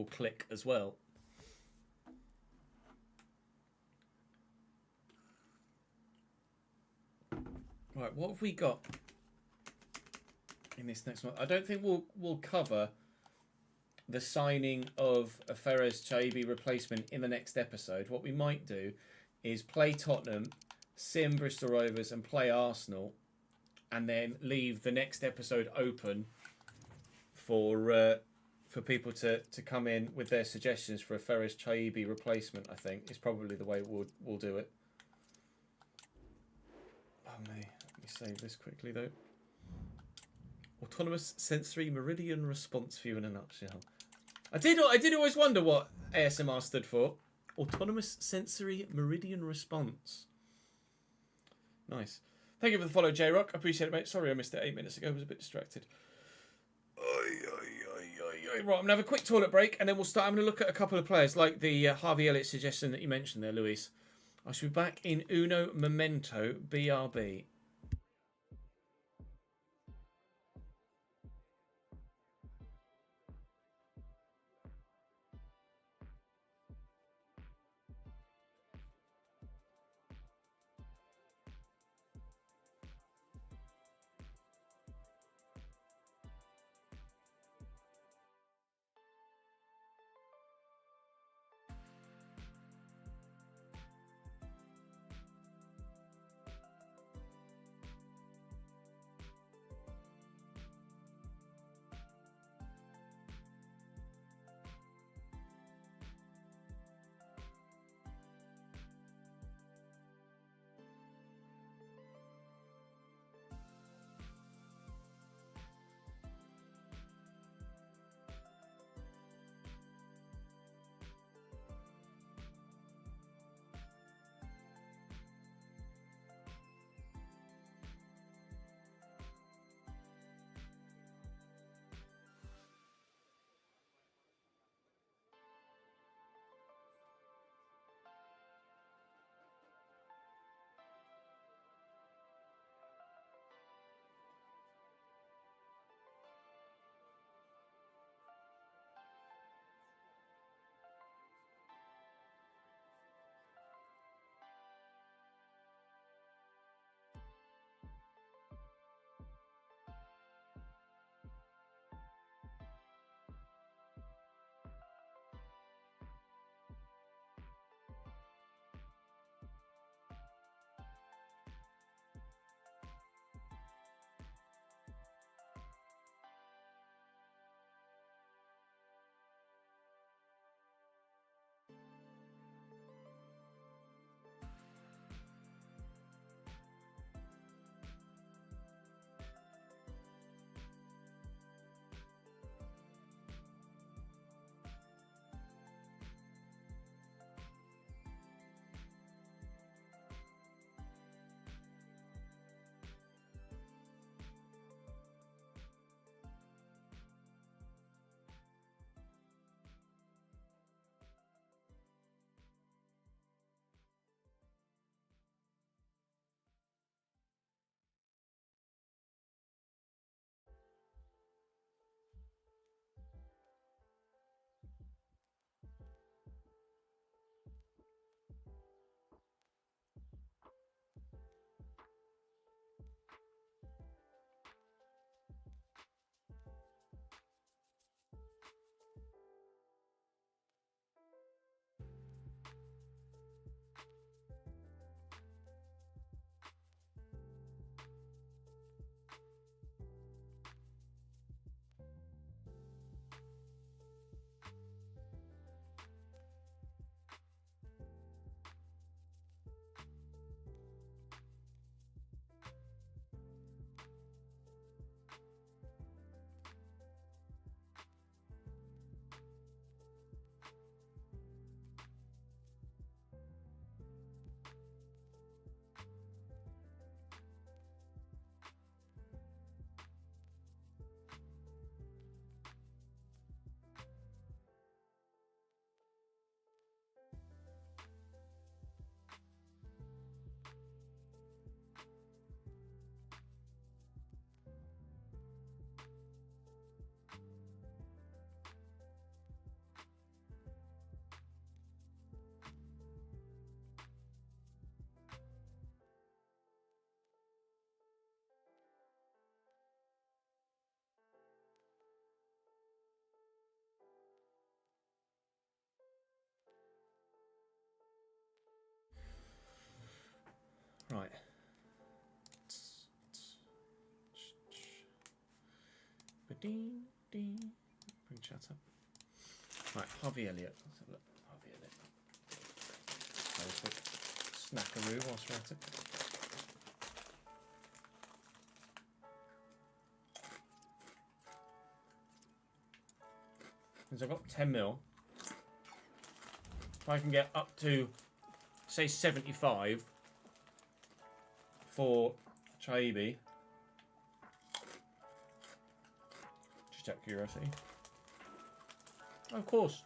click as well. Right, what have we got in this next month? I don't think we'll cover the signing of a Ferez Chaibi replacement in the next episode. What we might do is play Tottenham, sim Bristol Rovers and play Arsenal, and then leave the next episode open for people to come in with their suggestions for a Ferez Chaibi replacement. I think is probably the way we'll do it. Oh me, let me save this quickly though. Autonomous sensory meridian response view in a nutshell. I did always wonder what ASMR stood for. Autonomous sensory meridian response. Nice. Thank you for the follow, J-Rock. I appreciate it, mate. Sorry I missed it 8 minutes ago. I was a bit distracted. Right, I'm going to have a quick toilet break, and then we'll start having a look at a couple of players, like the Harvey Elliott suggestion that you mentioned there, Luis. I shall be back in Uno Memento BRB.
Right. Bring chat up. Right, Harvey Elliott. Let's have a look. Harvey Elliott. Snackaroo whilst we're at it. Because I've got 10 mil. If I can get up to, say, 75 for Chaibi. Just out of curiosity. Of course.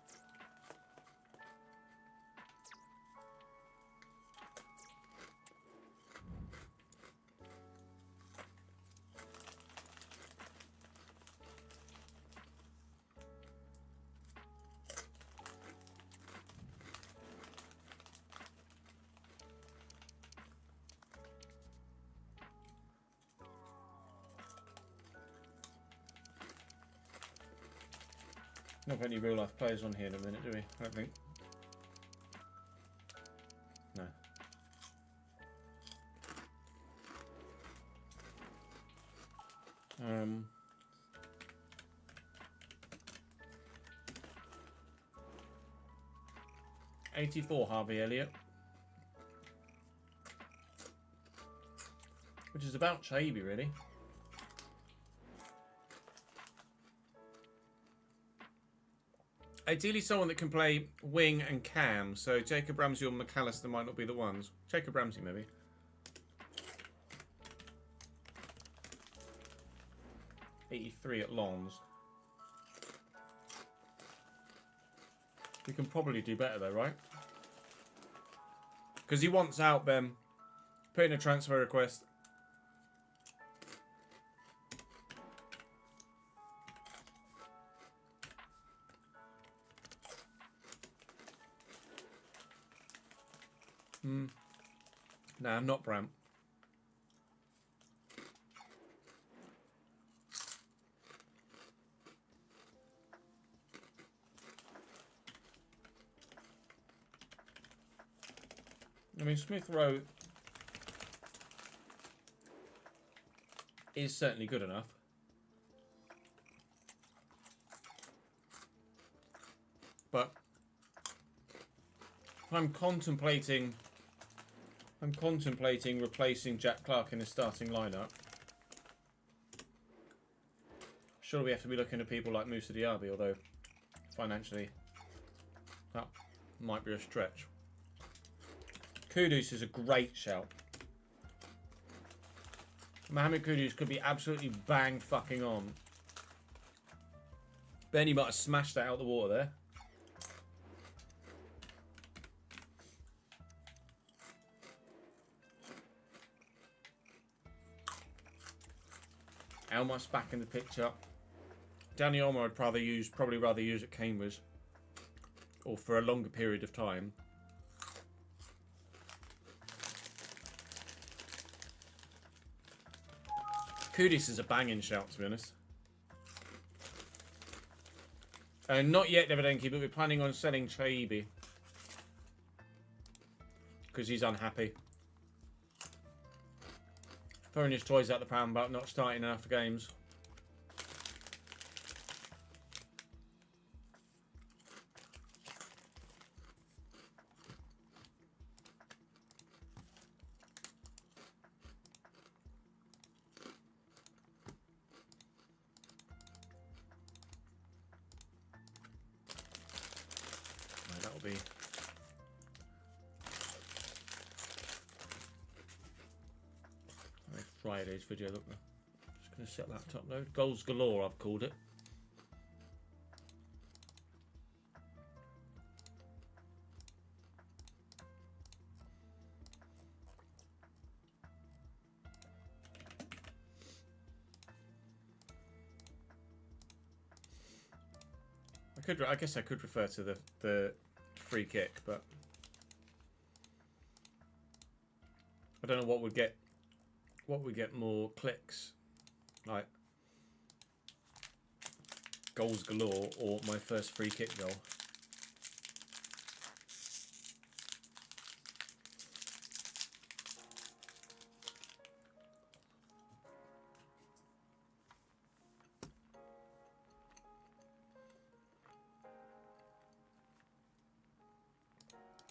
Not got any real life players on here in a minute, do we? I don't think. No. Um. 84 Harvey Elliott. Which is about Chaibi, really. Ideally someone that can play wing and cam, so Jacob Ramsey or McAllister might not be the ones. Jacob Ramsey, maybe. '83 at Lons. We can probably do better though, right? Because he wants out, Ben. Put in a transfer request. Nah, not Bram. I mean, Smith Rowe is certainly good enough. But I'm contemplating replacing Jack Clark in the starting lineup. Surely we have to be looking at people like Moussa Diaby, although financially that might be a stretch. Kudus is a great shout. Mohamed Kudus could be absolutely bang fucking on. Benny might have smashed that out of the water there. Elmas back in the picture. Danny Olmo I'd probably rather use at Cambridge, or for a longer period of time. Kudus is a banging shout, to be honest. Not yet, Davidenki, but we're planning on selling Chaibi because he's unhappy. Throwing his toys out the pram about not starting enough games. Right, that'll be... Friday's video, look now. Just going to set that top load. Goals galore, I've called it. I guess I could refer to the free kick, but I don't know what would get more clicks, like goals galore or my first free kick goal.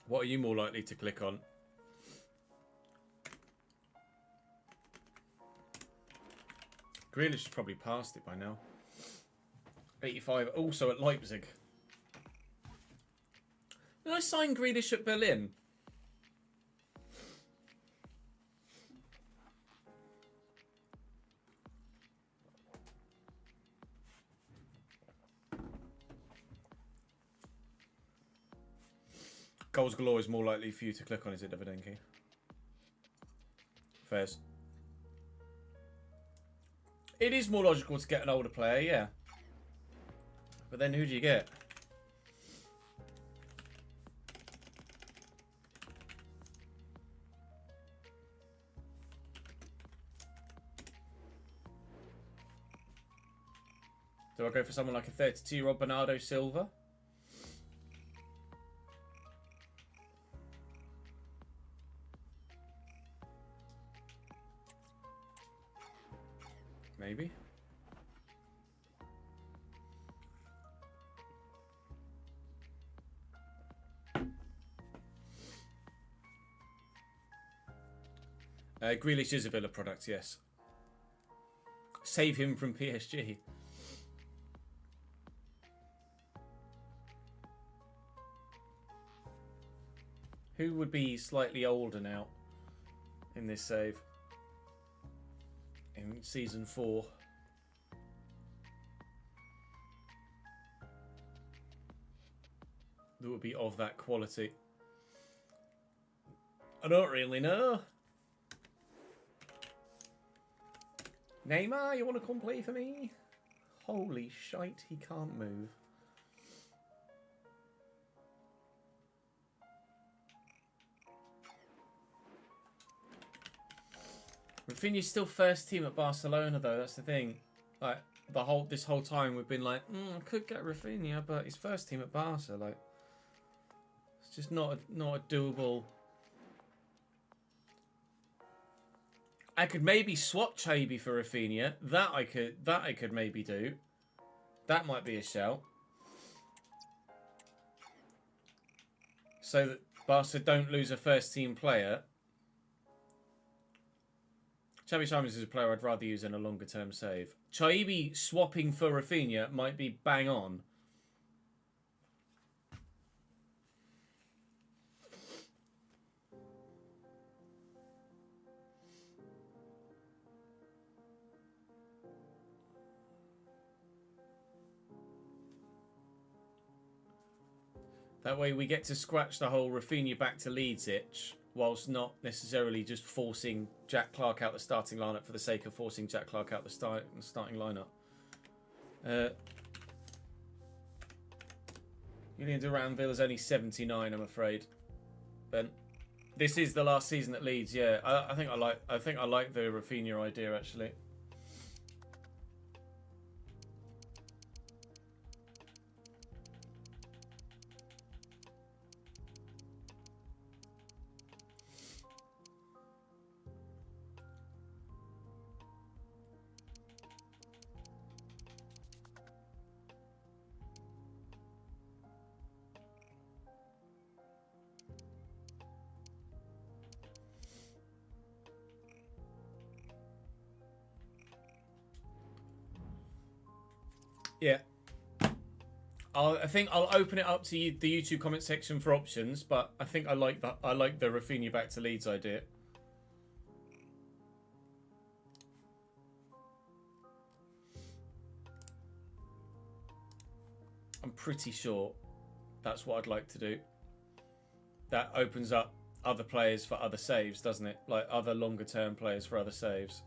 What are you more likely to click on? Grealish has probably passed it by now. 85, also at Leipzig. Did I sign Grealish at Berlin? Goals galore is more likely for you to click on, is it, Davidenki? Fairs. It is more logical to get an older player, yeah. But then who do you get? Do I go for someone like a 32-year-old Bernardo Silva? Maybe. Grealish is a Villa product, yes. Save him from PSG. Who would be slightly older now in this save? In season 4. That would be of that quality. I don't really know. Neymar, you want to come play for me? Holy shite, he can't move. Rafinha's still first team at Barcelona, though. That's the thing. Like this whole time, we've been like, I could get Rafinha, but he's first team at Barca. Like, it's just not a doable. I could maybe swap Chaby for Rafinha. That I could maybe do. That might be a shout. So that Barca don't lose a first team player. Xavi Simons is a player I'd rather use in a longer term save. Chaby swapping for Rafinha might be bang on. That way we get to scratch the whole Rafinha back to Leeds itch, whilst not necessarily just forcing Jack Clarke out the starting lineup for the sake of forcing Jack Clarke out the starting lineup. Julian Duran Villa's only 79, I'm afraid. Ben, this is the last season at Leeds. Yeah, I think I like the Rafinha idea actually. Yeah. I think I'll open it up to the YouTube comment section for options, but I think I like the Rafinha back to Leeds idea. I'm pretty sure that's what I'd like to do. That opens up other players for other saves, doesn't it? Like other longer term players for other saves.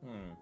Hmm.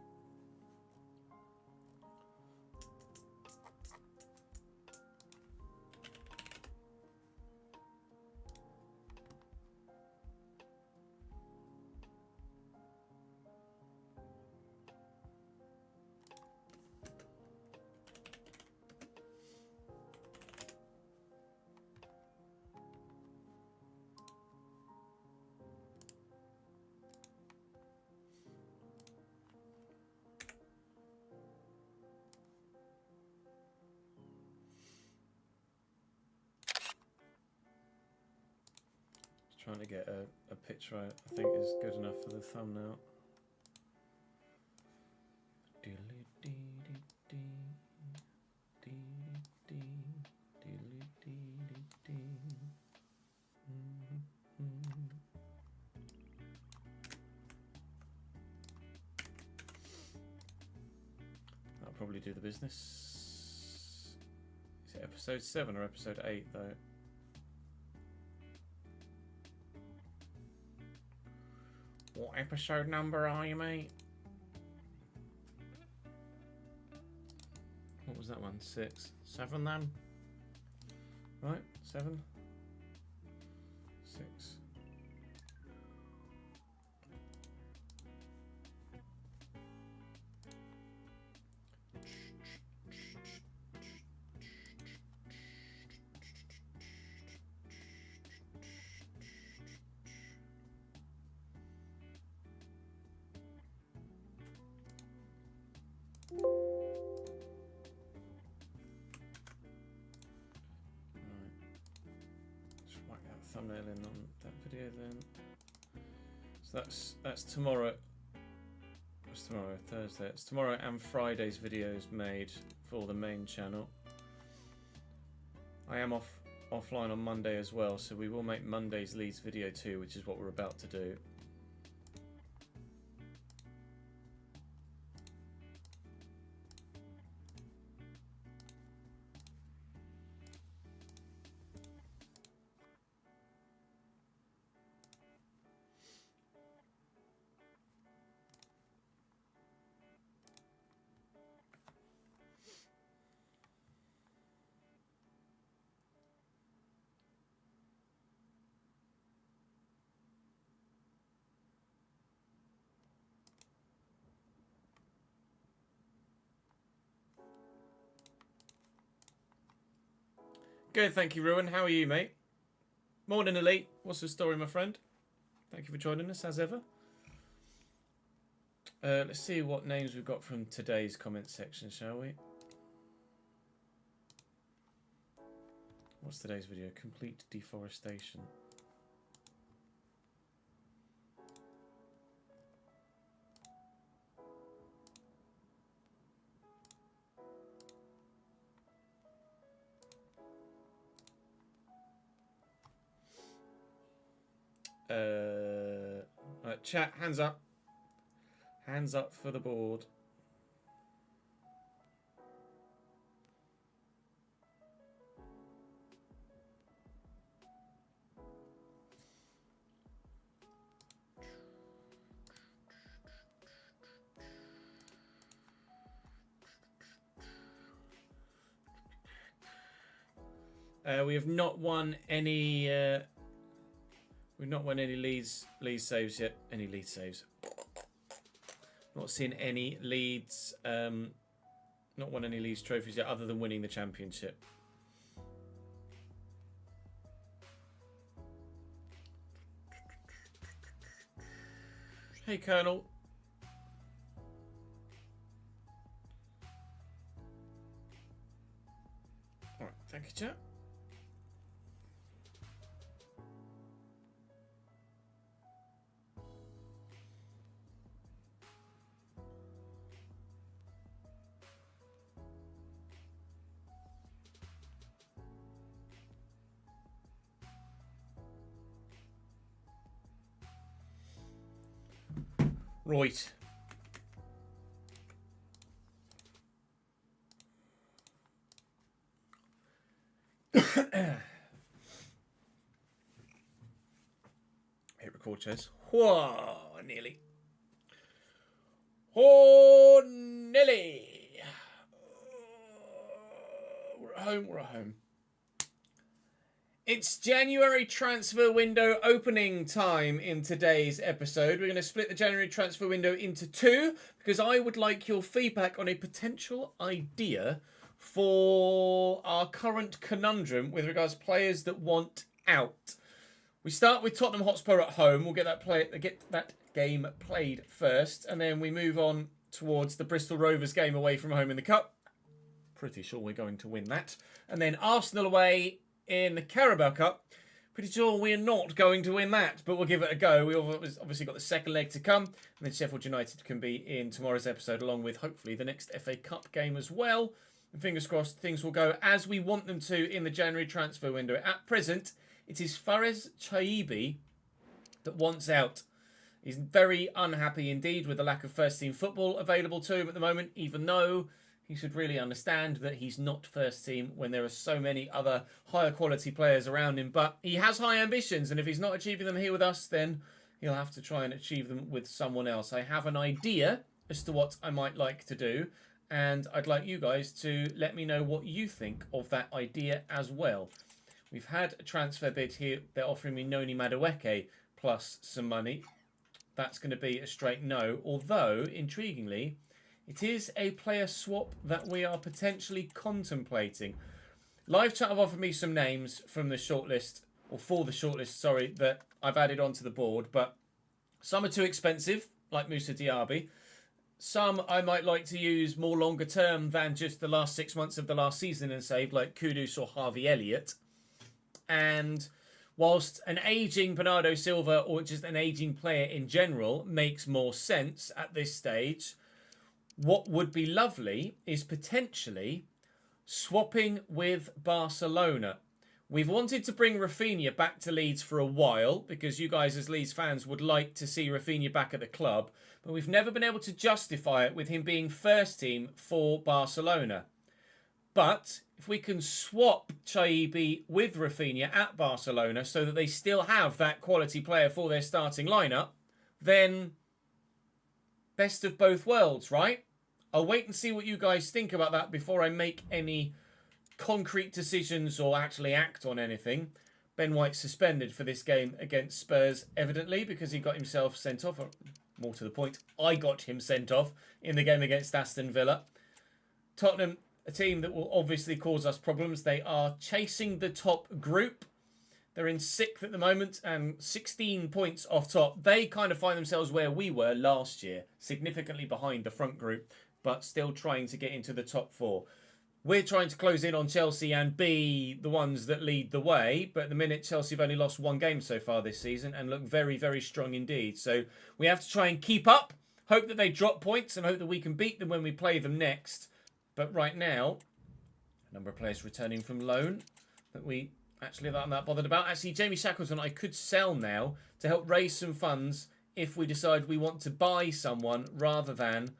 Trying to get a picture I think is good enough for the thumbnail. That'll probably do the business. Is it episode 7 or episode 8 though? What episode number are you, mate? What was that one? 6. 7 then? Right? 7? 6. Thumbnail in on that video then. So that's tomorrow. It's tomorrow, Thursday. It's tomorrow and Friday's videos made for the main channel. I am offline on Monday as well, so we will make Monday's Leeds video too, which is what we're about to do. Good, thank you, Ruin. How are you, mate? Morning, Elite. What's the story, my friend? Thank you for joining us, as ever. Let's see what names we've got from today's comment section, shall we? What's today's video? Complete deforestation. Right, chat, hands up. Hands up for the board. We have not won any. We've not won any Leeds saves yet. Any Leeds saves? Not seen any Leeds. Not won any Leeds trophies yet, other than winning the championship. Hey, Colonel. All right, thank you, chat. Right. Hit record, Chase. Whoa, nearly. Oh, Nelly. We're at home. We're at home. It's January transfer window opening time in today's episode. We're going to split the January transfer window into two because I would like your feedback on a potential idea for our current conundrum with regards to players that want out. We start with Tottenham Hotspur at home. We'll get that game played first, and then we move on towards the Bristol Rovers game away from home in the Cup. Pretty sure we're going to win that. And then Arsenal away in the Carabao Cup. Pretty sure we're not going to win that, but we'll give it a go. We've obviously got the second leg to come, and then Sheffield United can be in tomorrow's episode, along with hopefully the next FA Cup game as well. And fingers crossed things will go as we want them to in the January transfer window. At present, it is Fares Chaibi that wants out. He's very unhappy indeed with the lack of first-team football available to him at the moment, even though he should really understand that he's not first team when there are so many other higher quality players around him. But he has high ambitions, and if he's not achieving them here with us, then he'll have to try and achieve them with someone else. I have an idea as to what I might like to do, and I'd like you guys to let me know what you think of that idea as well. We've had a transfer bid here. They're offering me Noni Madueke plus some money. That's going to be a straight no, although, intriguingly, it is a player swap that we are potentially contemplating. Live chat have offered me some names from the shortlist, or for the shortlist, sorry, that I've added onto the board, but some are too expensive, like Moussa Diaby. Some I might like to use more longer term than just the last 6 months of the last season and save, like Kudus or Harvey Elliott. And whilst an ageing Bernardo Silva or just an ageing player in general makes more sense at this stage, what would be lovely is potentially swapping with Barcelona. We've wanted to bring Rafinha back to Leeds for a while because you guys as Leeds fans would like to see Rafinha back at the club, but we've never been able to justify it with him being first team for Barcelona. But if we can swap Chaibi with Rafinha at Barcelona so that they still have that quality player for their starting lineup, then best of both worlds, right? I'll wait and see what you guys think about that before I make any concrete decisions or actually act on anything. Ben White suspended for this game against Spurs, evidently, because he got himself sent off. Or, more to the point, I got him sent off in the game against Aston Villa. Tottenham, a team that will obviously cause us problems. They are chasing the top group. They're in 6th at the moment and 16 points off top. They kind of find themselves where we were last year, significantly behind the front group, but still trying to get into the top 4. We're trying to close in on Chelsea and be the ones that lead the way, but at the minute Chelsea have only lost 1 game so far this season and look very, very strong indeed. So we have to try and keep up, hope that they drop points and hope that we can beat them when we play them next. But right now, a number of players returning from loan that we actually I'm not bothered about. Actually, Jamie Shackleton I could sell now to help raise some funds if we decide we want to buy someone rather than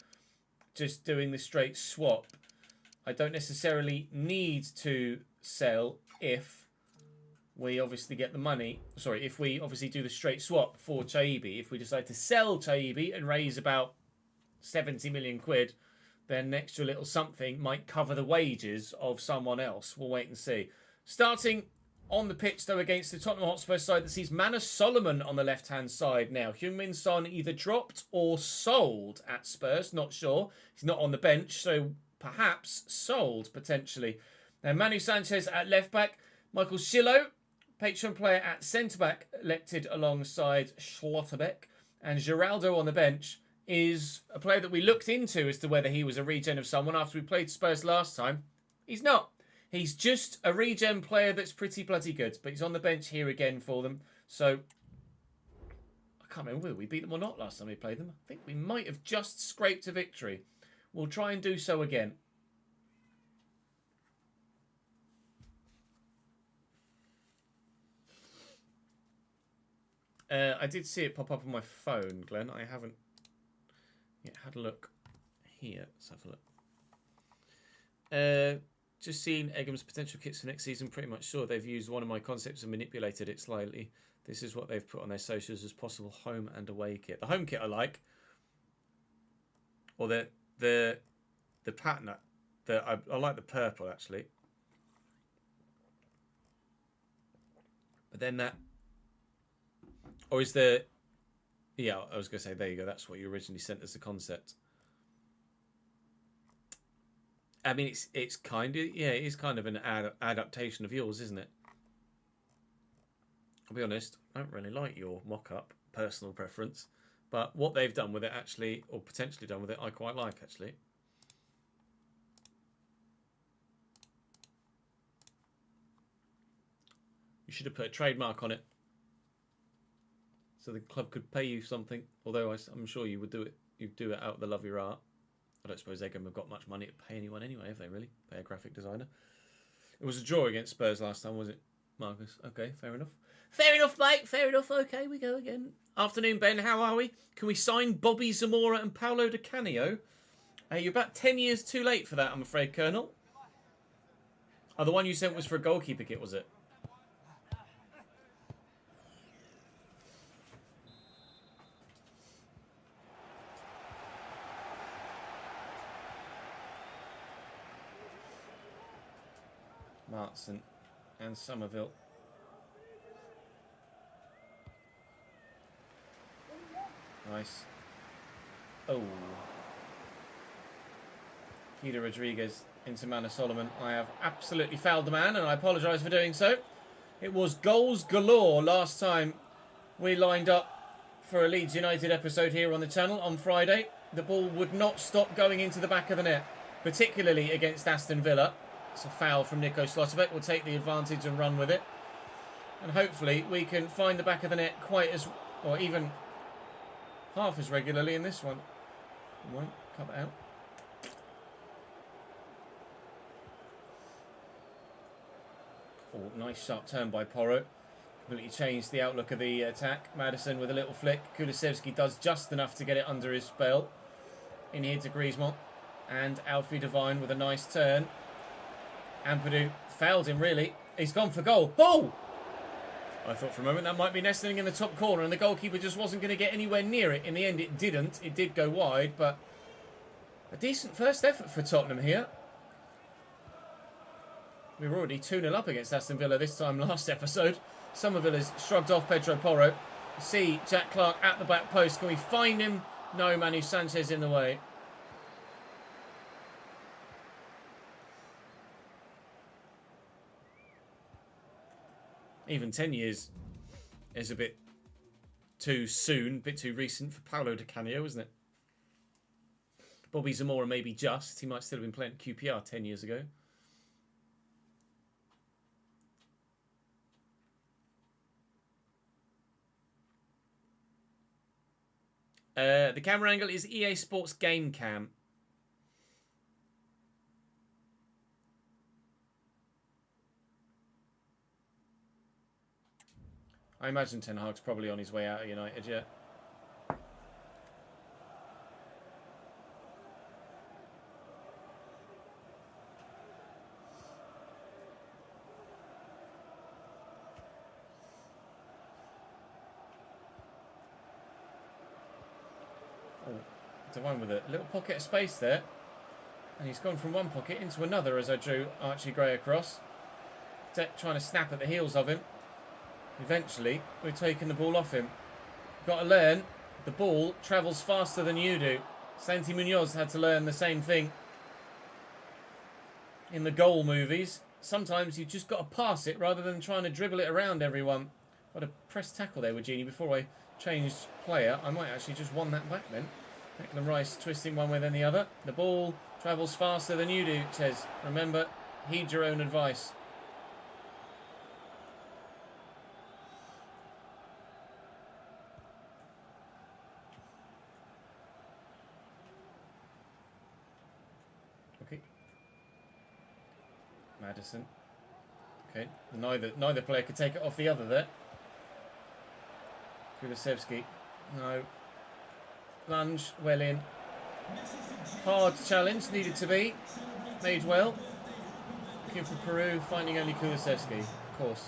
just doing the straight swap. I don't necessarily need to sell if we obviously get the money. Sorry, if we obviously do the straight swap for Chaibi. If we decide to sell Chaibi and raise about 70 million quid, then an extra little something might cover the wages of someone else. We'll wait and see. Starting on the pitch, though, against the Tottenham Hotspur side that sees Manus Solomon on the left-hand side now. Heung-min Son either dropped or sold at Spurs. Not sure. He's not on the bench, so perhaps sold, potentially. Now, Manu Sanchez at left-back. Michael Schillo, patron player at centre-back, elected alongside Schlotterbeck. And Geraldo on the bench is a player that we looked into as to whether he was a regen of someone after we played Spurs last time. He's not. He's just a regen player that's pretty bloody good, but he's on the bench here again for them. So, I can't remember whether we beat them or not last time we played them. I think we might have just scraped a victory. We'll try and do so again. I did see it pop up on my phone, Glenn. I haven't yet had a look here. Let's have a look. Just seen Eggham's potential kits for next season. Pretty much sure they've used one of my concepts and manipulated it slightly. This is what they've put on their socials as possible home and away kit. The home kit I like. or the pattern. I like the purple actually. But then that, or is the, yeah, I was going to say, there you go. That's what you originally sent as the concept. I mean, it's kind of, yeah, it is kind of an adaptation of yours, isn't it? I'll be honest, I don't really like your mock-up, personal preference. But what they've done with it actually, or potentially done with it, I quite like actually. You should have put a trademark on it. So the club could pay you something. Although I'm sure you would do it. You'd do it out of the love of your art. I don't suppose Egham have got much money to pay anyone anyway, have they really? Pay a graphic designer. It was a draw against Spurs last time, was it, Marcus? Okay, fair enough. Fair enough, mate. Fair enough. Okay, we go again. Afternoon, Ben. How are we? Can we sign Bobby Zamora and Paulo Di Canio? You're about 10 years too late for that, I'm afraid, Colonel. Oh, the one you sent was for a goalkeeper kit, was it? Martson and Somerville. Nice. Oh. Peter Rodriguez into Manor Solomon. I have absolutely fouled the man, and I apologise for doing so. It was goals galore last time we lined up for a Leeds United episode here on the channel on Friday. The ball would not stop going into the back of the net, particularly against Aston Villa. It's a foul from Nico Slotterbeck. We'll take the advantage and run with it. And hopefully we can find the back of the net quite as, or even half as regularly in this one. We won't cut it out. Oh, nice sharp turn by Porro. Completely changed the outlook of the attack. Maddison with a little flick. Kulusevski does just enough to get it under his spell. In here to Griezmann. And Alfie Devine with a nice turn. Ampadu fouled him, really. He's gone for goal. Ball! I thought for a moment that might be nestling in the top corner and the goalkeeper just wasn't going to get anywhere near it. In the end, it didn't. It did go wide, but a decent first effort for Tottenham here. We were already 2-0 up against Aston Villa this time last episode. Somerville has shrugged off Pedro Porro. See Jack Clark at the back post. Can we find him? No, Manu Sanchez in the way. Even 10 years is a bit too soon, a bit too recent for Paulo Di Canio, isn't it? Bobby Zamora maybe just. He might still have been playing at QPR 10 years ago. The camera angle is EA Sports Game Cam. I imagine Ten Hag's probably on his way out of United, yeah. Oh, Devine with a little pocket of space there. And he's gone from one pocket into another as I drew Archie Gray across. Deck trying to snap at the heels of him. Eventually, we're taking the ball off him. Got to learn, the ball travels faster than you do. Santi Munoz had to learn the same thing. In the goal movies, sometimes you just got to pass it rather than trying to dribble it around everyone. Got a press tackle there with Genie before I changed player. I might actually just won that back then. Declan Rice twisting one way then the other. The ball travels faster than you do, Tez. Remember, heed your own advice. Maddison. Okay, neither player could take it off the other there. Kulusevski. No. Lunge, well in. Hard challenge, needed to be. Made well. Looking for Peru, finding only Kulusevski, of course.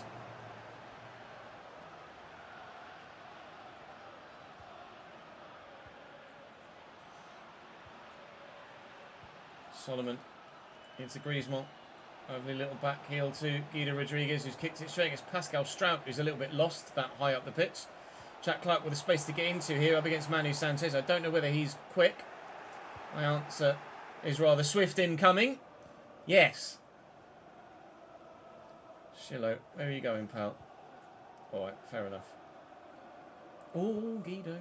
Solomon into Griezmann. Lovely little back heel to Guido Rodriguez, who's kicked it straight against Pascal Strout, who's a little bit lost that high up the pitch. Jack Clark with a space to get into here up against Manu Sanchez. I don't know whether he's quick. My answer is rather swift incoming. Yes. Shillo, where are you going, pal? Alright, fair enough. Oh, Guido.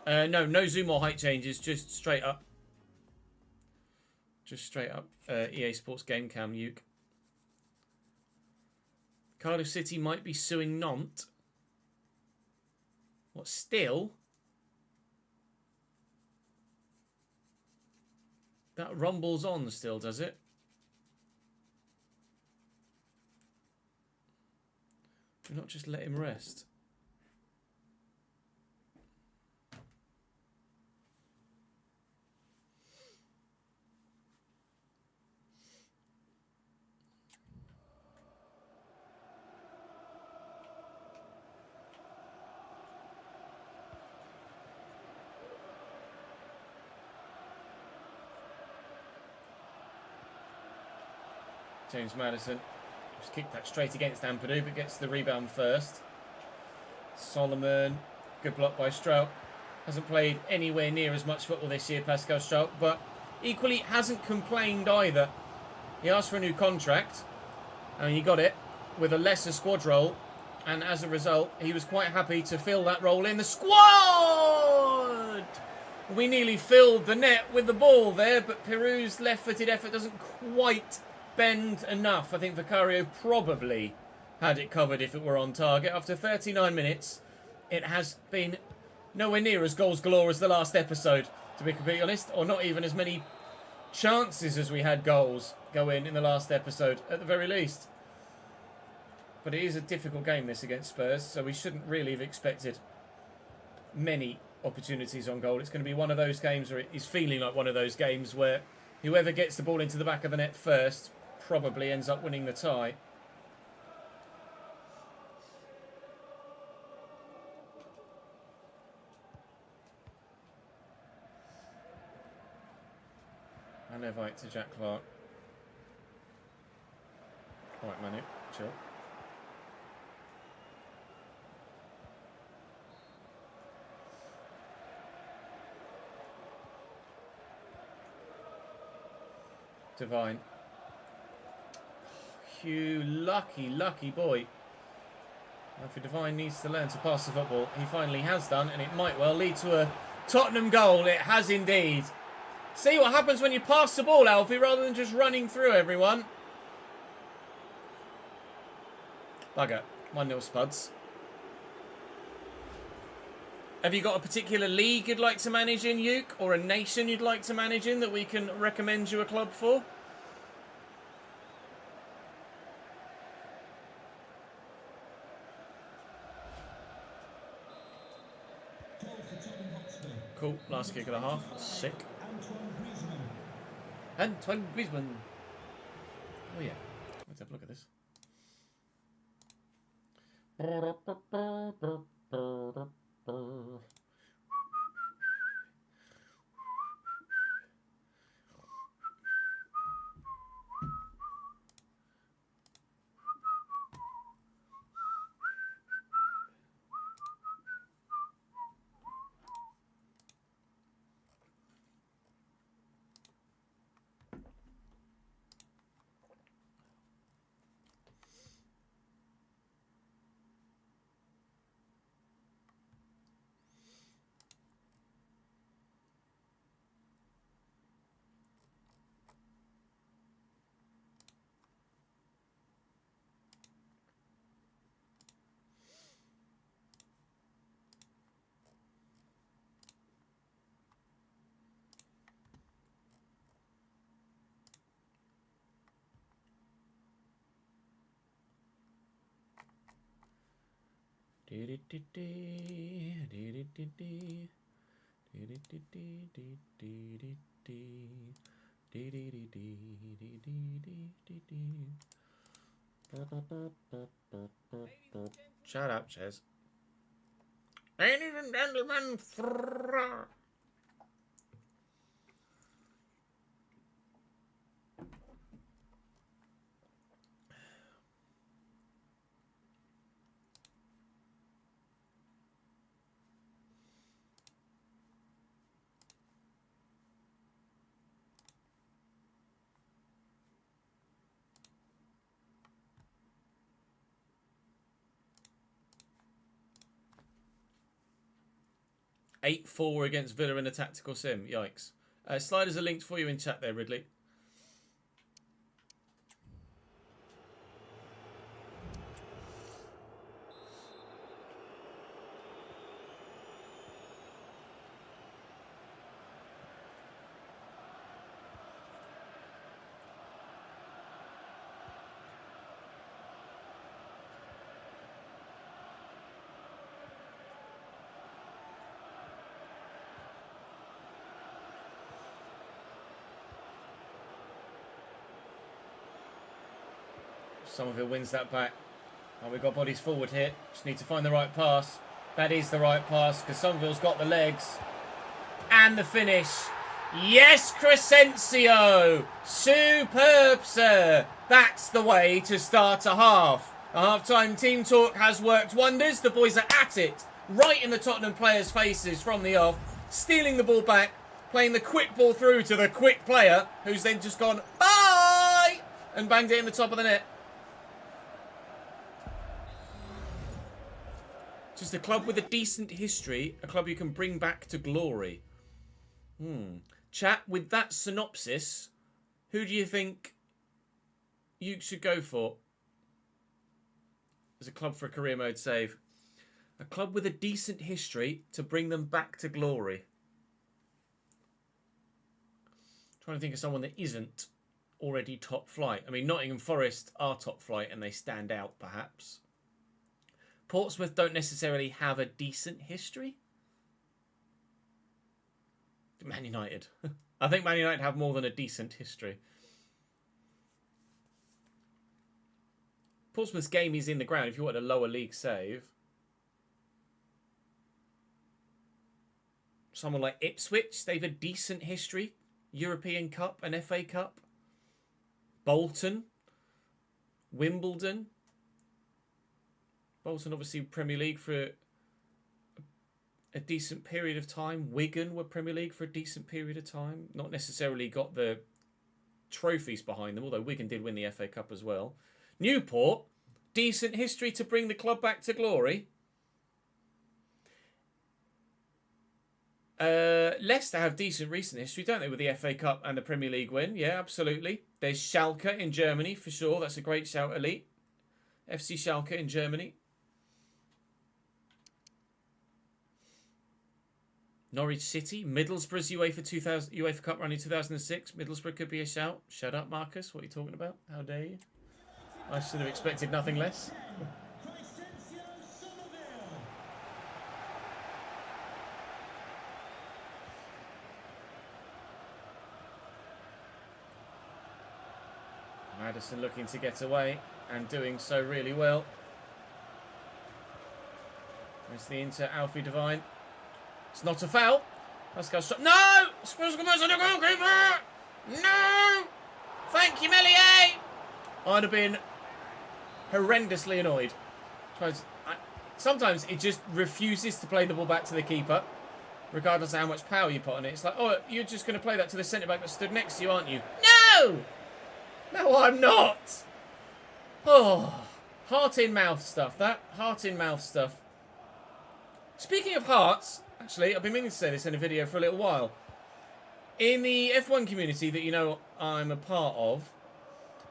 No zoom or height changes, just straight up. Just straight up. EA Sports Game Cam, Uke. Cardiff City might be suing Nantes. What, still? That rumbles on still, does it? Do not just let him rest. James Maddison just kicked that straight against Ampadu, but gets the rebound first. Solomon, good block by Strout. Hasn't played anywhere near as much football this year, Pascal Strout, but equally hasn't complained either. He asked for a new contract, and he got it with a lesser squad role, and as a result, he was quite happy to fill that role in the squad! We nearly filled the net with the ball there, but Peru's left-footed effort doesn't quite bend enough. I think Vicario probably had it covered if it were on target. After 39 minutes, it has been nowhere near as goals galore as the last episode, to be completely honest, or not even as many chances as we had goals go in the last episode, at the very least. But it is a difficult game, this, against Spurs, so we shouldn't really have expected many opportunities on goal. It's going to be one of those games, or it is feeling like one of those games, where whoever gets the ball into the back of the net first probably ends up winning the tie. And Levite to Jack Clark. Alright, Manu, chill. Divine. Hugh, lucky boy. If Divine needs to learn to pass the football, he finally has done, and it might well lead to a Tottenham goal. It has indeed. See what happens when you pass the ball, Alfie, rather than just running through everyone. Bugger. 1-0 Spuds. Have you got a particular league you'd like to manage in, Uke? Or a nation you'd like to manage in that we can recommend you a club for? Cool. Last kick of the half. Sick. Antoine Griezmann. Oh yeah. Let's have a look at this. Shut up, Chez. Ladies and gentlemen, 8-4 against Villa in a tactical sim. Yikes. Sliders are linked for you in chat there, Ridley. Somerville wins that back. Oh, we've got bodies forward here. Just need to find the right pass. That is the right pass because Somerville's got the legs. And the finish. Yes, Crescencio! Superb, sir! That's the way to start a half. The half-time team talk has worked wonders. The boys are at it. Right in the Tottenham players' faces from the off. Stealing the ball back. Playing the quick ball through to the quick player who's then just gone, bye! And banged it in the top of the net. Just a club with a decent history, a club you can bring back to glory. Chat, with that synopsis, who do you think you should go for as a club for a career mode save? A club with a decent history to bring them back to glory. Trying to think of someone that isn't already top flight. I mean, Nottingham Forest are top flight and they stand out, perhaps. Portsmouth don't necessarily have a decent history. Man United. I think Man United have more than a decent history. Portsmouth's game is in the ground if you want a lower league save. Someone like Ipswich, they have a decent history. European Cup and FA Cup. Bolton. Wimbledon. Bolton obviously Premier League for a decent period of time. Wigan were Premier League for a decent period of time. Not necessarily got the trophies behind them, although Wigan did win the FA Cup as well. Newport, decent history to bring the club back to glory. Leicester have decent recent history, don't they, with the FA Cup and the Premier League win? Yeah, absolutely. There's Schalke in Germany, for sure. That's a great shout, Elite. FC Schalke in Germany. Norwich City, Middlesbrough's UEFA Cup run in 2006. Middlesbrough could be a shout. Shut up, Marcus. What are you talking about? How dare you? I should have expected nothing less. Madison looking to get away and doing so really well. There's the into Alfie Devine. It's not a foul. Let's go. No! Spurs goes on the goalkeeper! No! Thank you, Melier! I'd have been horrendously annoyed. Sometimes it just refuses to play the ball back to the keeper, regardless of how much power you put on it. It's like, oh, you're just going to play that to the centre-back that stood next to you, aren't you? No! No, I'm not! Oh, heart-in-mouth stuff, that. Heart-in-mouth stuff. Speaking of hearts... Actually, I've been meaning to say this in a video for a little while. In the F1 community that you know I'm a part of,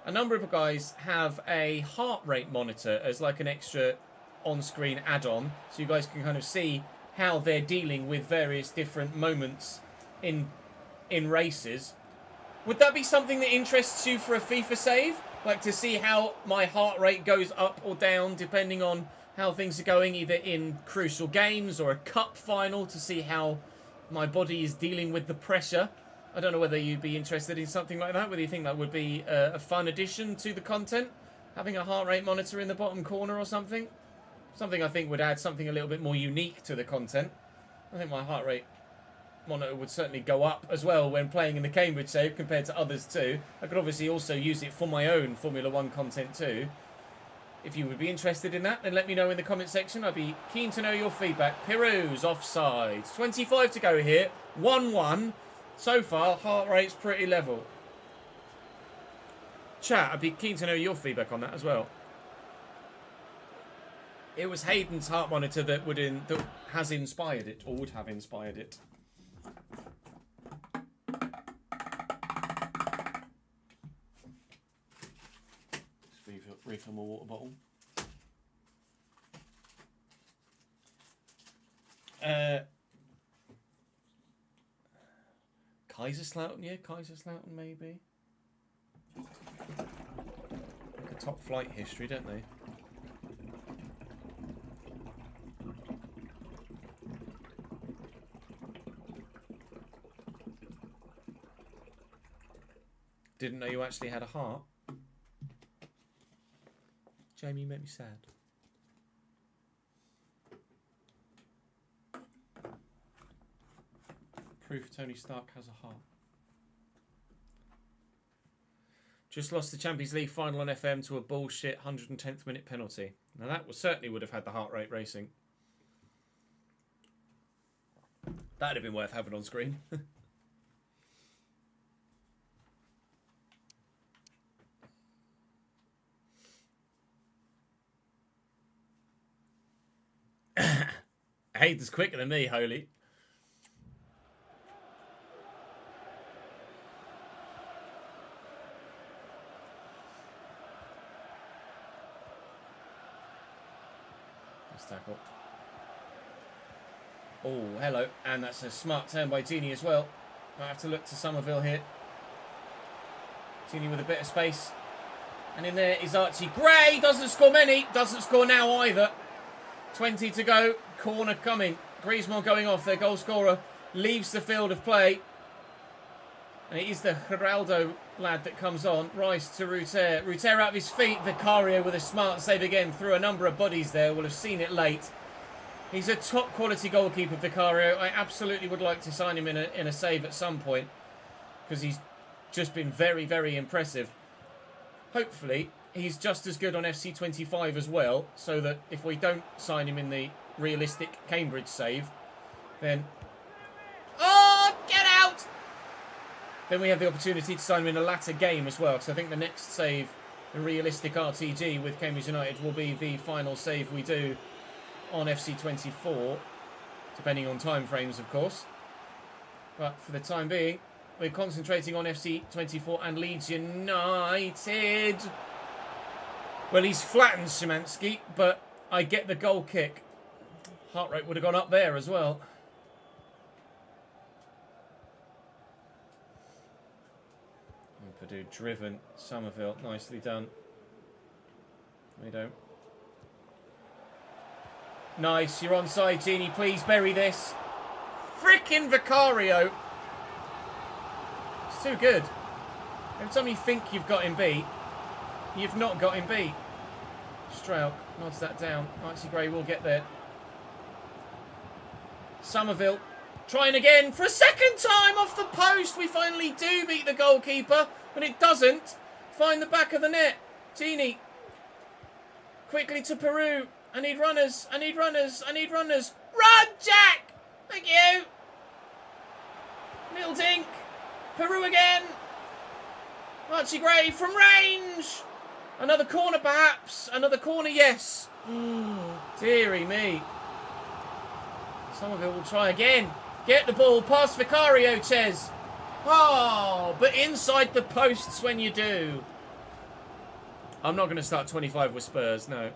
a number of guys have a heart rate monitor as like an extra on-screen add-on, so you guys can kind of see how they're dealing with various different moments in races. Would that be something that interests you for a FIFA save? Like to see how my heart rate goes up or down depending on how things are going, either in crucial games or a cup final, to see how my body is dealing with the pressure. I don't know whether you'd be interested in something like that, whether you think that would be a fun addition to the content, having a heart rate monitor in the bottom corner or something. Something I think would add something a little bit more unique to the content. I think my heart rate monitor would certainly go up as well when playing in the Cambridge save compared to others too. I could obviously also use it for my own Formula 1 content too. If you would be interested in that, then let me know in the comment section. I'd be keen to know your feedback. Pirou's offside. 25 to go here. 1-1. So far, heart rate's pretty level. Chat, I'd be keen to know your feedback on that as well. It was Hayden's heart monitor that that has inspired it, or would have inspired it. Just refill my water bottle. Kaiserslautern, yeah, Kaiserslautern maybe. Like a top flight history, don't they? Didn't know you actually had a heart. Jamie, you make me sad. Proof Tony Stark has a heart. Just lost the Champions League final on FM to a bullshit 110th minute penalty. Now that certainly would have had the heart rate racing. That'd have been worth having on screen. Hayden's quicker than me, holy. Nice tackle. Oh, hello. And that's a smart turn by Genie as well. Might have to look to Somerville here. Genie with a bit of space. And in there is Archie Gray. Doesn't score many. Doesn't score now either. 20 to go. Corner coming. Griezmann going off. Their goal scorer leaves the field of play. And it is the Geraldo lad that comes on. Rice to Ruter. Ruter out of his feet. Vicario with a smart save again. Through a number of bodies there. Will have seen it late. He's a top quality goalkeeper, Vicario. I absolutely would like to sign him in a save at some point. Because he's just been very, very impressive. Hopefully, he's just as good on FC25 as well. So that if we don't sign him in the realistic Cambridge save, then... Oh, get out! Then we have the opportunity to sign him in a latter game as well. Because I think the next save, the realistic RTG with Cambridge United, will be the final save we do on FC24. Depending on time frames, of course. But for the time being, we're concentrating on FC24 and Leeds United. Well, he's flattened Szymanski, but I get the goal kick. Heart rate would have gone up there as well. Purdue driven. Somerville, nicely done. We don't. Nice, you're onside, Genie. Please bury this. Frickin' Vicario. It's too good. Every time you think you've got him beat, you've not got him beat. Strauch nods that down. Archie Gray will get there. Somerville trying again for a second time off the post. We finally do beat the goalkeeper, but it doesn't find the back of the net. Genie quickly to Peru. I need runners. I need runners. I need runners. Run, Jack! Thank you. Little dink. Peru again. Archie Gray from range. Another corner, perhaps. Another corner, yes. Deary me. Somerville will try again. Get the ball past Vicario, Ches. Oh, but inside the posts when you do. I'm not going to start 25 with Spurs, no.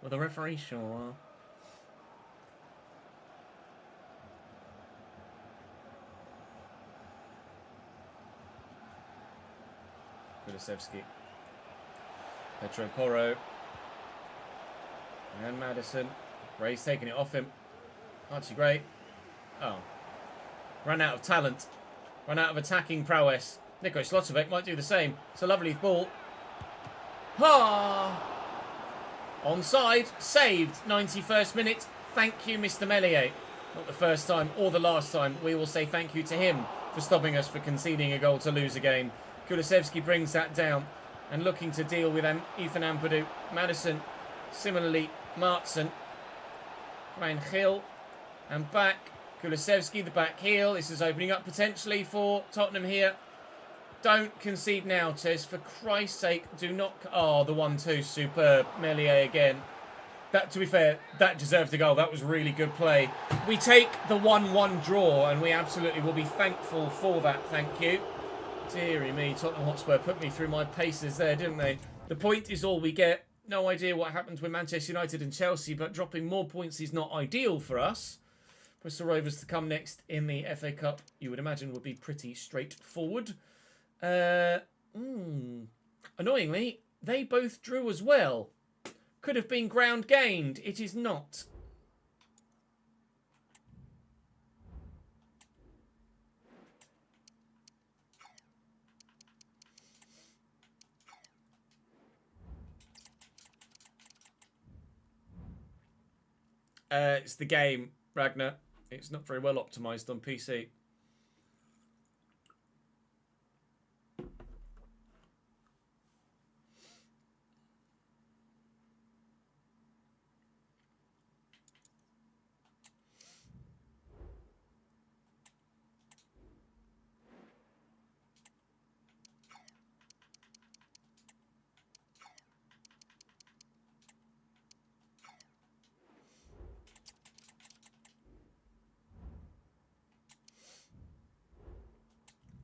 Well, the referee sure. Kulusevski. Petro Porro. And Madison. Gray's taking it off him. Archie Gray. Oh. Ran out of talent. Ran out of attacking prowess. Niko Slotovic might do the same. It's a lovely ball. Ah! Onside. Saved. 91st minute. Thank you, Mr. Meslier. Not the first time or the last time. We will say thank you to him for stopping us for conceding a goal to lose again. Kulusevski brings that down and looking to deal with Ethan Ampadu. Madison, similarly, Martson, Ryan Hill, and back. Kulusevski, the back heel. This is opening up potentially for Tottenham here. Don't concede now, Tess. For Christ's sake, do not... Oh, the 1-2. Superb. Meslier again. That, to be fair, that deserved a goal. That was really good play. We take the 1-1 draw, and we absolutely will be thankful for that. Thank you. Deary me, Tottenham Hotspur put me through my paces there, didn't they? The point is all we get. No idea what happens with Manchester United and Chelsea, but dropping more points is not ideal for us. Bristol Rovers to come next in the FA Cup, you would imagine, would be pretty straightforward. Annoyingly, they both drew as well. Could have been ground gained. It is not. It's the game, Ragnar. It's not very well optimised on PC.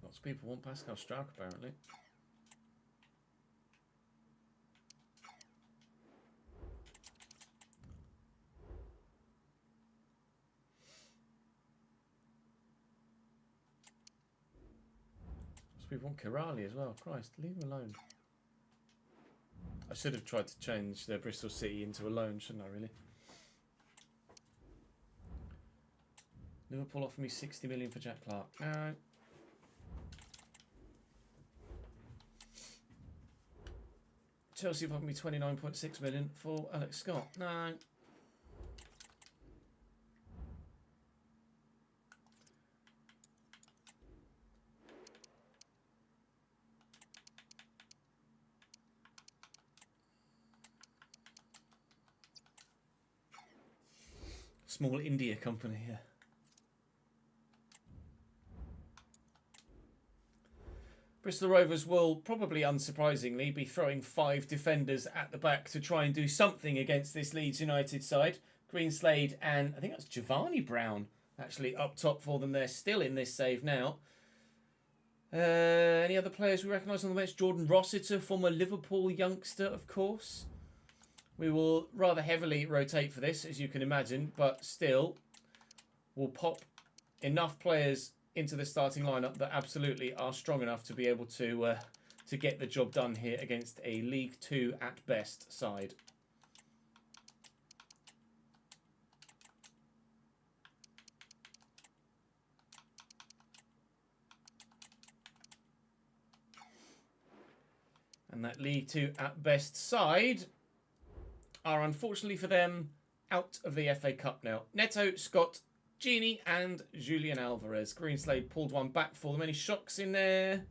Lots of people want Pascal Struijk, apparently. Lots of people want Kirali as well. Christ, leave him alone. I should have tried to change the Bristol City into a loan, shouldn't I, really? Liverpool offered me 60 million for Jack Clark. No. Chelsea offered me 29.6 million for Alex Scott. No. Small India company here. Bristol Rovers will probably, unsurprisingly, be throwing 5 defenders at the back to try and do something against this Leeds United side. Greenslade and I think that's Giovanni Brown actually up top for them. They're still in this save now. Any other players we recognise on the bench? Jordan Rossiter, former Liverpool youngster, of course. We will rather heavily rotate for this, as you can imagine, but still, we'll pop enough players into the starting lineup that absolutely are strong enough to be able to get the job done here against a League 2 at best side. And that League 2 at best side are, unfortunately for them, out of the FA Cup now. Neto, Scott, Gini and Julian Alvarez. Greenslade pulled one back for them. Any shocks in there?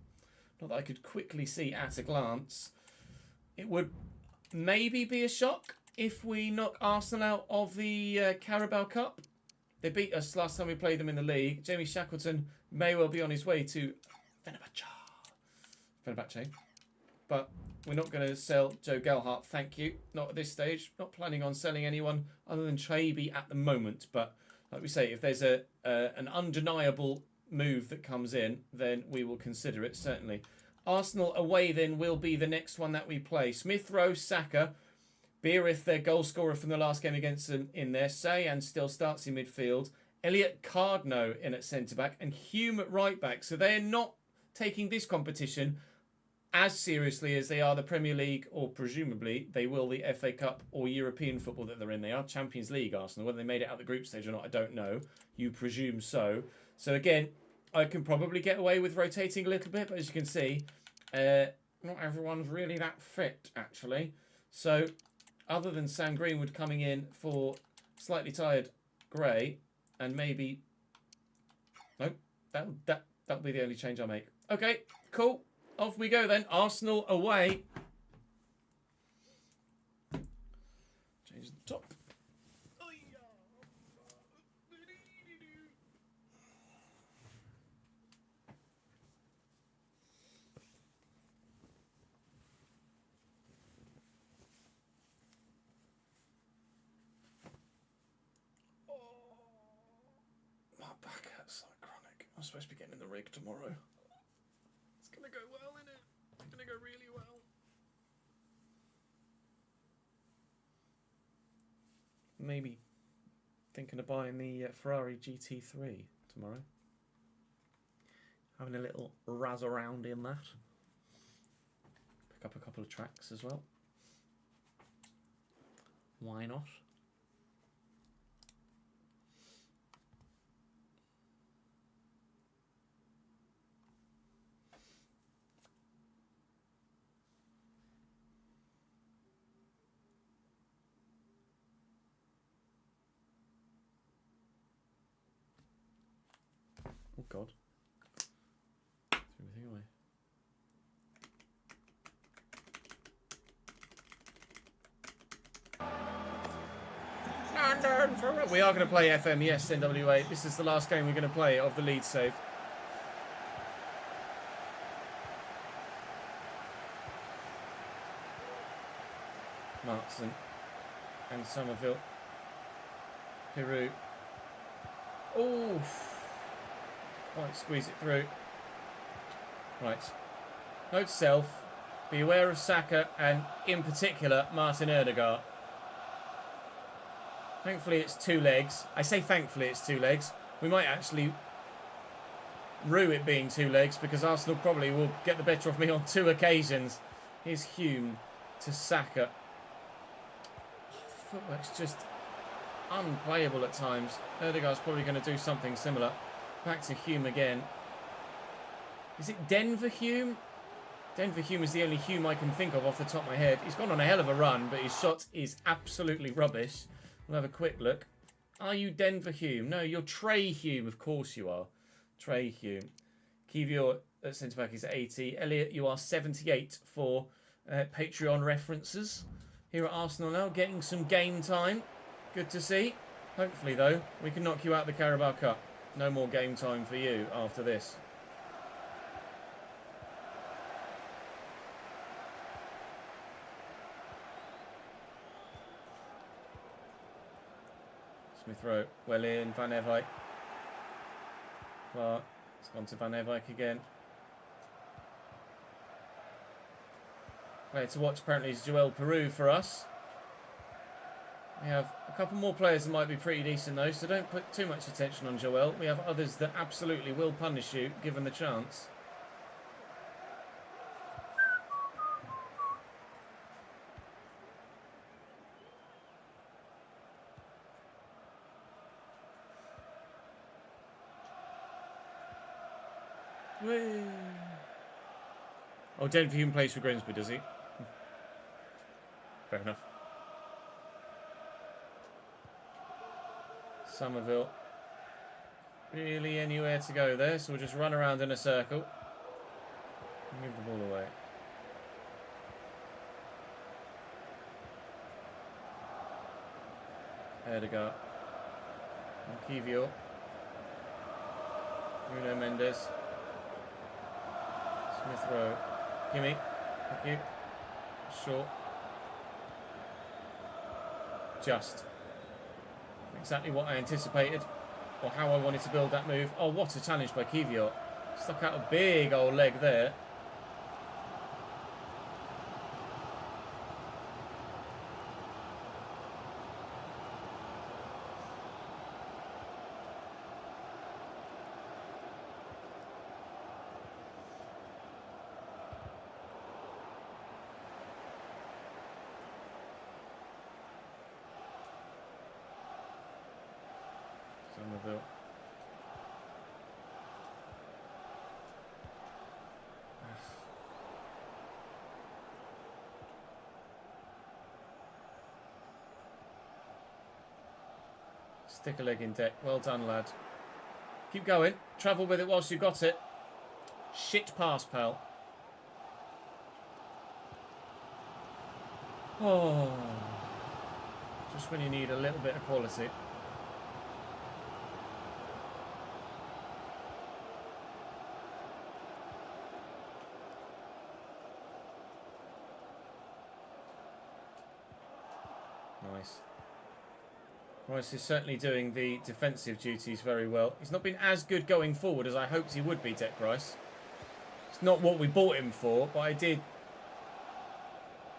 Not that I could quickly see at a glance. It would maybe be a shock if we knock Arsenal out of the Carabao Cup. They beat us last time we played them in the league. Jamie Shackleton may well be on his way to Fenerbahce. But we're not going to sell Joe Gelhardt, thank you. Not at this stage. Not planning on selling anyone other than Traby at the moment. But like we say, if there's an undeniable move that comes in, then we will consider it, certainly. Arsenal away then will be the next one that we play. Smith Rowe, Saka, Beerith, their goal scorer from the last game against them, in there. Sayan still starts in midfield. Elliot Cardno in at centre-back and Hume at right-back. So they're not taking this competition as seriously as they are the Premier League, or presumably they will the FA Cup or European football that they're in. They are Champions League, Arsenal. Whether they made it out the group stage or not, I don't know. You presume so. So again, I can probably get away with rotating a little bit, but as you can see, not everyone's really that fit, actually. So other than Sam Greenwood coming in for slightly tired Gray, and maybe... Nope, that'll be the only change I make. Okay, cool. Off we go then. Arsenal away. Change the top.
supposed to be getting in the rig tomorrow. It's going to go well, isn't it? It's going to go really well. Maybe thinking of buying the Ferrari GT3 tomorrow. Having a little razz around in that. Pick up a couple of tracks as well. Why not? Oh God. Threw everything away. We are going to play FM, yes, NWA. This is the last game we're going to play of the Leeds save. Markson and Somerville. Peru. Oh, might squeeze it through. Right. Note to self. Be aware of Saka and, in particular, Martin Odegaard. Thankfully, it's 2 legs. I say thankfully it's 2 legs. We might actually rue it being 2 legs because Arsenal probably will get the better of me on 2 occasions. Here's Hume to Saka. The footwork's just unplayable at times. Odegaard's probably going to do something similar. Back to Hume again. Is it Denver Hume? Denver Hume is the only Hume I can think of off the top of my head. He's gone on a hell of a run, but his shot is absolutely rubbish. We'll have a quick look. Are you Denver Hume? No, you're Trey Hume. Of course you are. Trey Hume. Kivior at centre-back is 80. Elliot, you are 78 for Patreon references. Here at Arsenal now, getting some game time. Good to see. Hopefully, though, we can knock you out of the Carabao Cup. No more game time for you after this. Smith Rowe, well in, Van Evijk. Clark, it's gone to Van Evijk again. Player to watch apparently is Joel Peru for us. We have a couple more players that might be pretty decent though, so don't put too much attention on Joel. We have others that absolutely will punish you, given the chance. Whee. Oh, Denver Hume plays for Grimsby, does he? Fair enough. Somerville. Really anywhere to go there, so we'll just run around in a circle. And move the ball away. Odegaard. Kivio. Bruno Mendes. Smith Rowe. Gimme. Thank you. Short. Just. Exactly what I anticipated. Or how I wanted to build that move. Oh, what a challenge by Kivio. Stuck out a big old leg there. Somerville. Stick a leg in deck. Well done, lad. Keep going. Travel with it whilst you got it. Shit pass, pal. Oh. Just when you need a little bit of quality. Nice.
Rice is certainly doing the defensive duties very well. He's not been as good going forward as I hoped he would be, Dec Rice. It's not what we bought him for, but I did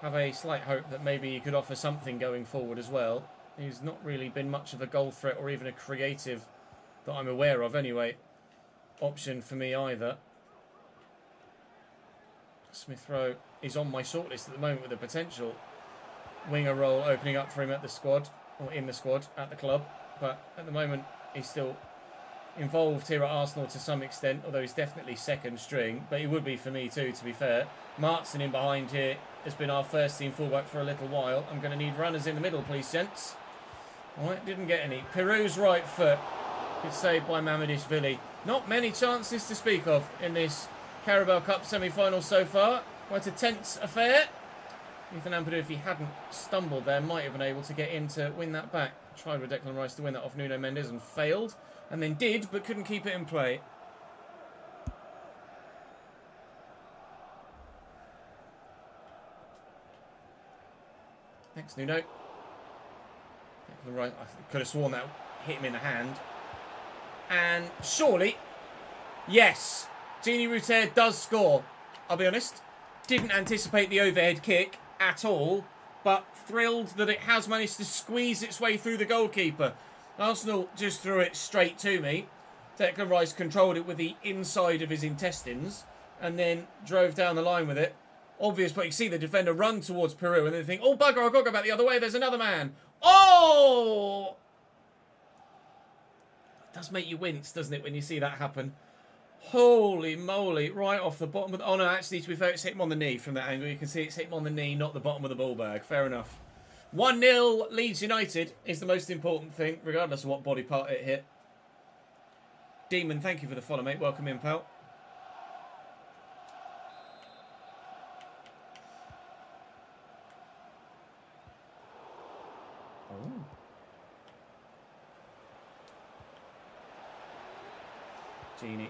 have a slight hope that maybe he could offer something going forward as well. He's not really been much of a goal threat or even a creative, that I'm aware of anyway, option for me either. Smith Rowe is on my shortlist at the moment with a potential winger role opening up for him at the squad, or in the squad at the club. But at the moment, he's still involved here at Arsenal to some extent, although he's definitely second string. But he would be for me too, to be fair. Martson in behind here has been our first team fullback for a little while. I'm going to need runners in the middle, please, gents. All right, didn't get any. Peru's right foot. Good save by Mamadishvili. Not many chances to speak of in this Carabao Cup semi-final so far. Quite a tense affair. Ethan Ampadu, if he hadn't stumbled there, might have been able to get in to win that back. Tried with Declan Rice to win that off Nuno Mendes and failed. And then did, but couldn't keep it in play. Thanks, Nuno. Declan Rice, I could have sworn that hit him in the hand. And surely, yes, Gini Rutter does score. I'll be honest, didn't anticipate the overhead kick at all, but thrilled that it has managed to squeeze its way through the goalkeeper. Arsenal just threw it straight to me. Declan Rice controlled it with the inside of his intestines and then drove down the line with it. Obvious, but you see the defender run towards Peru and then think, oh bugger, I've got to go back the other way, there's another man. Oh! It does make you wince, doesn't it, when you see that happen? Holy moly, right off the bottom of the... Oh no, actually, to be fair, it's hit him on the knee from that angle. You can see it's hit him on the knee, not the bottom of the ball bag. Fair enough. 1-0 Leeds United is the most important thing, regardless of what body part it hit. Demon, thank you for the follow, mate. Welcome in, pal. Oh. Genie.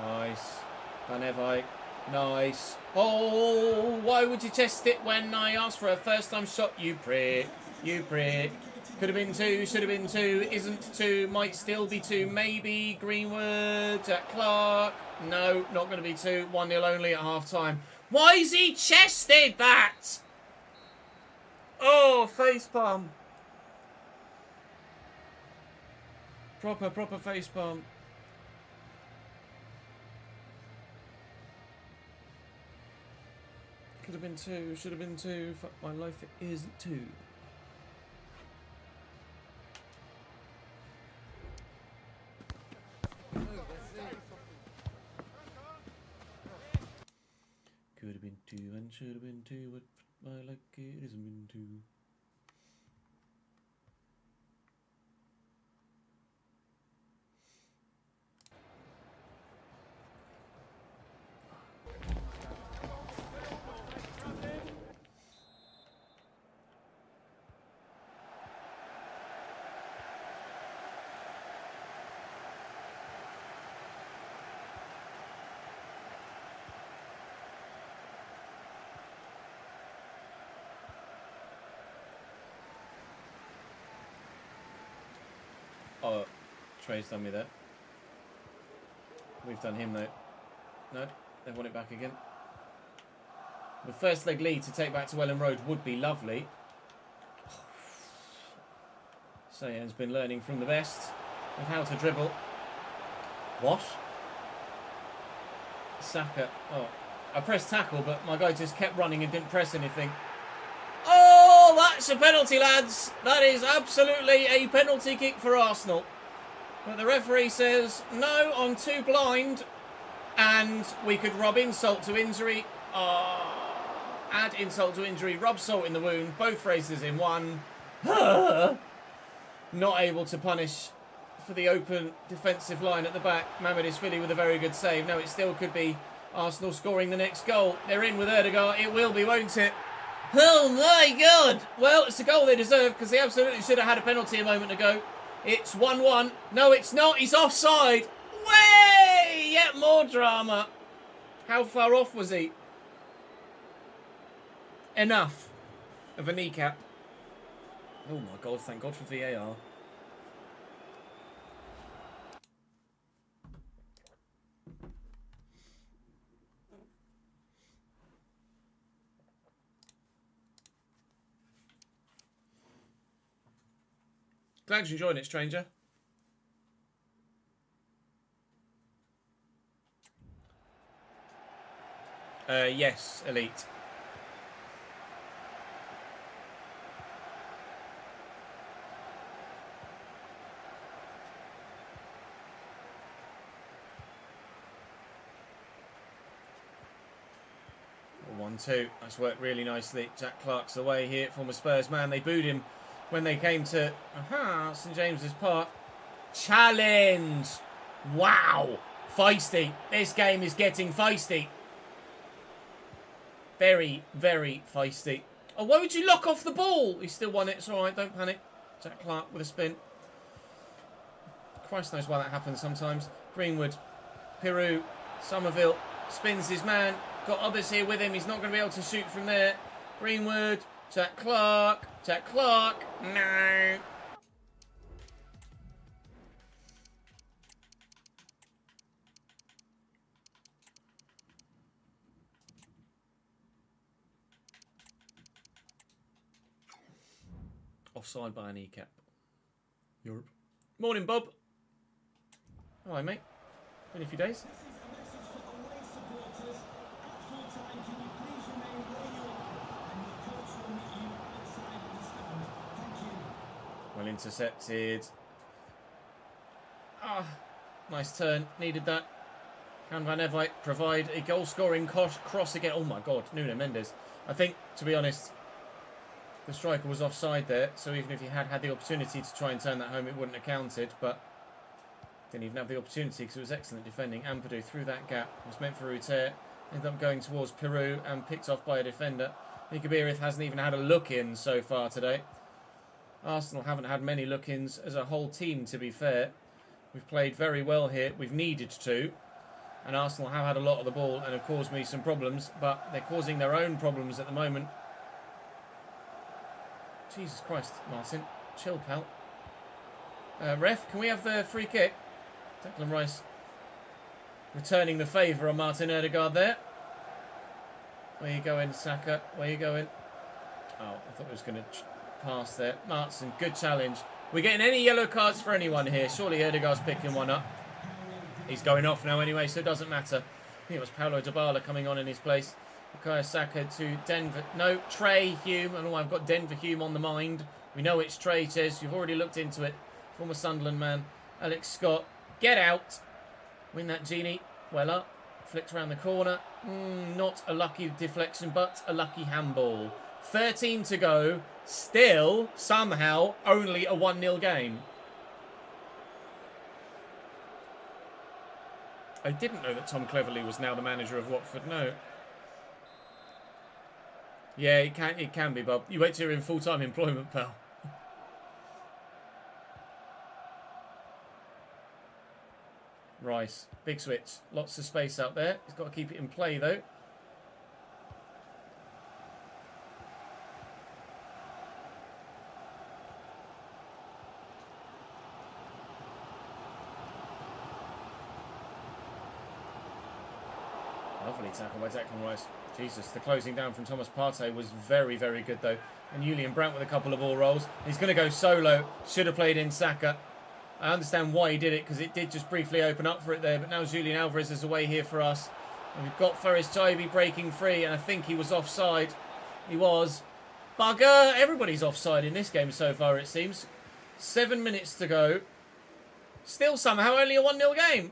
Nice. Van Evijk. Nice. Oh, why would you test it when I asked for a first-time shot? You prick. You prick. Could have been 2, should have been 2, isn't 2, might still be 2, maybe. Greenwood, Jack Clark. No, not going to be 2. 1-0 only at half-time. Why is he chested that? Oh, facepalm. Proper facepalm. Could have been 2, should have been 2. Fuck my life, it isn't 2. Could have been 2 and should have been 2, but my luck, it isn't been 2. Oh, Trey's done me there. We've done him though. No, they want it back again. The first leg lead to take back to Ellen Road would be lovely. Sayan's been learning from the best of how to dribble. What? Saka. Oh, I pressed tackle, but my guy just kept running and didn't press anything. Oh, that's a penalty, lads. That is absolutely a penalty kick for Arsenal. But the referee says, no, I'm too blind. And we could rub insult to injury. Add insult to injury, rub salt in the wound. Both phrases in one. Not able to punish for the open defensive line at the back. Mamadishvili with a very good save. No, it still could be Arsenal scoring the next goal. They're in with Erdegaard. It will be, won't it? Oh my God! Well, it's a goal they deserve because they absolutely should have had a penalty a moment ago. It's 1-1. No, it's not. He's offside. Way! Yet more drama. How far off was he? Enough of a kneecap. Oh my God, thank God for VAR. Glad you're enjoying it, stranger. Yes, elite. One, two. That's worked really nicely. Jack Clark's away here, former Spurs man. They booed him when they came to St James's Park. Challenge! Wow! Feisty. This game is getting feisty. Very, very feisty. Oh, why would you lock off the ball? He still won it. It's all right. Don't panic. Jack Clark with a spin. Christ knows why that happens sometimes. Greenwood. Peru. Somerville. Spins his man. Got others here with him. He's not going to be able to shoot from there. Greenwood. Jack Clark. Jack Clark. No. Offside by a kneecap. Europe. Morning, Bob. Hello, mate. Been a few days. Well intercepted. Nice turn. Needed that. Can Van Everijk provide a goal-scoring cross again? Oh my God, Nuno Mendes. I think, to be honest, the striker was offside there, so even if he had had the opportunity to try and turn that home, it wouldn't have counted, but didn't even have the opportunity because it was excellent defending. Ampadu through that gap. It was meant for Ruter. Ended up going towards Peru and picked off by a defender. Nikabirith hasn't even had a look-in so far today. Arsenal haven't had many look-ins as a whole team, to be fair. We've played very well here. We've needed to. And Arsenal have had a lot of the ball and have caused me some problems, but they're causing their own problems at the moment. Jesus Christ, Martin. Chill, pal. Ref, can we have the free kick? Declan Rice returning the favour on Martin Ødegaard there. Where you going, Saka? Where you going? Oh, I thought it was going to pass there. Martin, good challenge. We're getting any yellow cards for anyone here. Surely Ødegaard's picking one up. He's going off now anyway, so it doesn't matter. I think it was Paulo Dybala coming on in his place. Bukayo Saka to Denver. No, Trey Hume. Oh, I've got Denver Hume on the mind. We know it's Trey, Ches. You've already looked into it. Former Sunderland man. Alex Scott. Get out. Win that genie. Well up. Flicked around the corner. Not a lucky deflection, but a lucky handball. 13 to go. Still, somehow, only a 1-0 game. I didn't know that Tom Cleverley was now the manager of Watford. No. Yeah, it can be, Bob. You wait till you're in full-time employment, pal. Rice. Big switch. Lots of space out there. He's got to keep it in play, though. Lovely tackle by Declan Rice. Jesus, the closing down from Thomas Partey was very, very good, though. And Julian Brandt with a couple of ball rolls. He's going to go solo. Should have played in Saka. I understand why he did it, because it did just briefly open up for it there. But now Julian Alvarez is away here for us. And we've got Faris Taibi breaking free, and I think he was offside. He was. Bugger! Everybody's offside in this game so far, it seems. 7 minutes to go. Still somehow only a 1-0 game.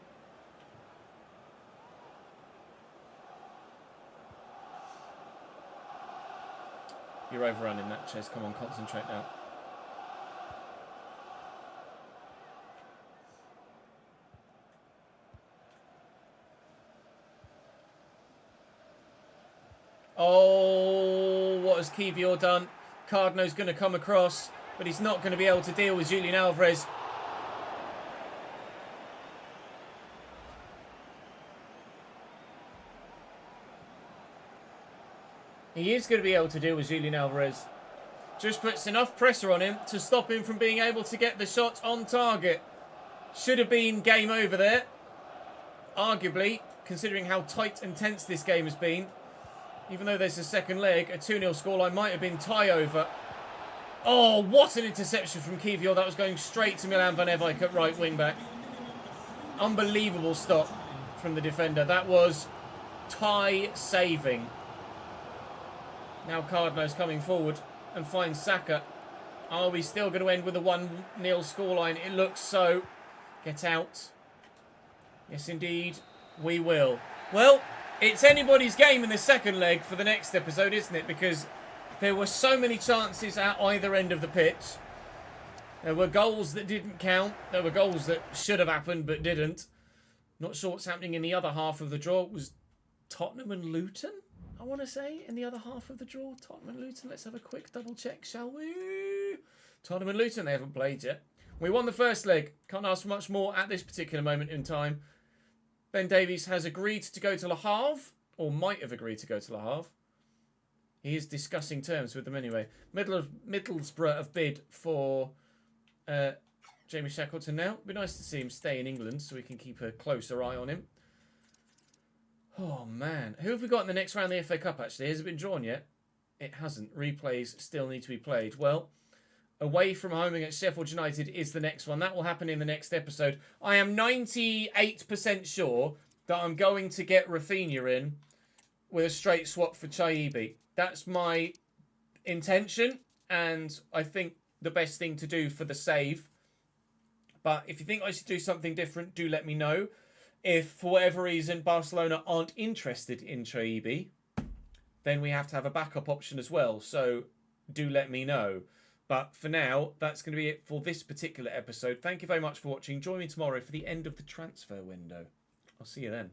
You're overrunning that, Ches. Come on, concentrate now. Oh, what has Kivior done? Cardno's going to come across, but he's not going to be able to deal with Julian Alvarez. He is going to be able to deal with Julian Alvarez. Just puts enough pressure on him to stop him from being able to get the shot on target. Should have been game over there. Arguably, considering how tight and tense this game has been. Even though there's a second leg, a 2-0 scoreline might have been tie over. Oh, what an interception from Kivior. That was going straight to Milan Van Ewijk at right wing back. Unbelievable stop from the defender. That was tie saving. Now Cardno's coming forward and finds Saka. Are we still going to end with a 1-0 scoreline? It looks so. Get out. Yes, indeed, we will. Well, it's anybody's game in the second leg for the next episode, isn't it? Because there were so many chances at either end of the pitch. There were goals that didn't count. There were goals that should have happened but didn't. Not sure what's happening in the other half of the draw. It was Tottenham and Luton, I want to say, in the other half of the draw. Tottenham and Luton. Let's have a quick double check, shall we? Tottenham and Luton, they haven't played yet. We won the first leg. Can't ask for much more at this particular moment in time. Ben Davies has agreed to go to Le Havre, or might have agreed to go to Le Havre. He is discussing terms with them anyway. Middlesbrough have bid for Jamie Shackleton now. It'd be nice to see him stay in England so we can keep a closer eye on him. Oh, man. Who have we got in the next round of the FA Cup, actually? Has it been drawn yet? It hasn't. Replays still need to be played. Well, away from home against Sheffield United is the next one. That will happen in the next episode. I am 98% sure that I'm going to get Rafinha in with a straight swap for MAYYYYYYBE. That's my intention, and I think the best thing to do for the save. But if you think I should do something different, do let me know. If, for whatever reason, Barcelona aren't interested in MAYYYYYBE, then we have to have a backup option as well. So do let me know. But for now, that's going to be it for this particular episode. Thank you very much for watching. Join me tomorrow for the end of the transfer window. I'll see you then.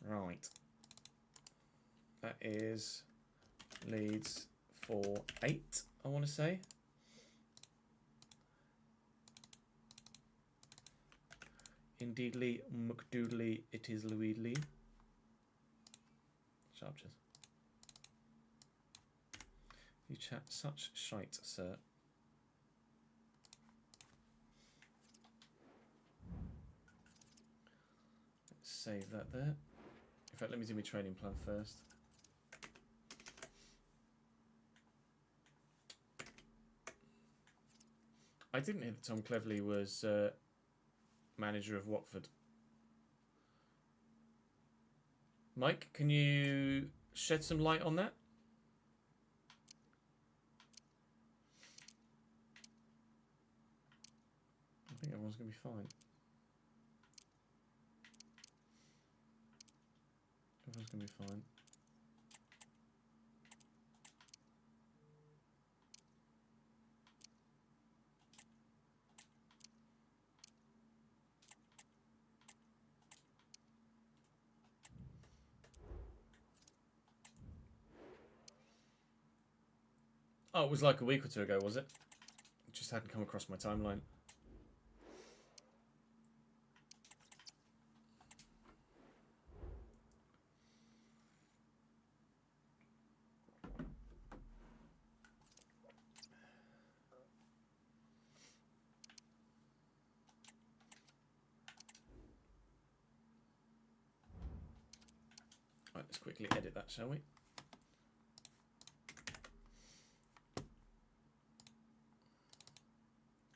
Right. That is Leeds 4-8, I want to say. Indeedly, McDoodly, it is Louidly. Sharpters. You chat such shite, sir. Let's save that there. In fact, let me do my training plan first. I didn't hear that Tom Cleverley was manager of Watford. Mike, can you shed some light on that? I think everyone's going to be fine. Everyone's going to be fine. Oh, it was like a week or two ago, was it? It just hadn't come across my timeline. Right, let's quickly edit that, shall we?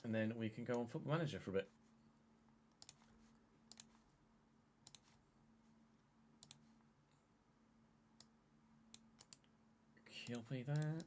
And then we can go on Football Manager for a bit. Copy that.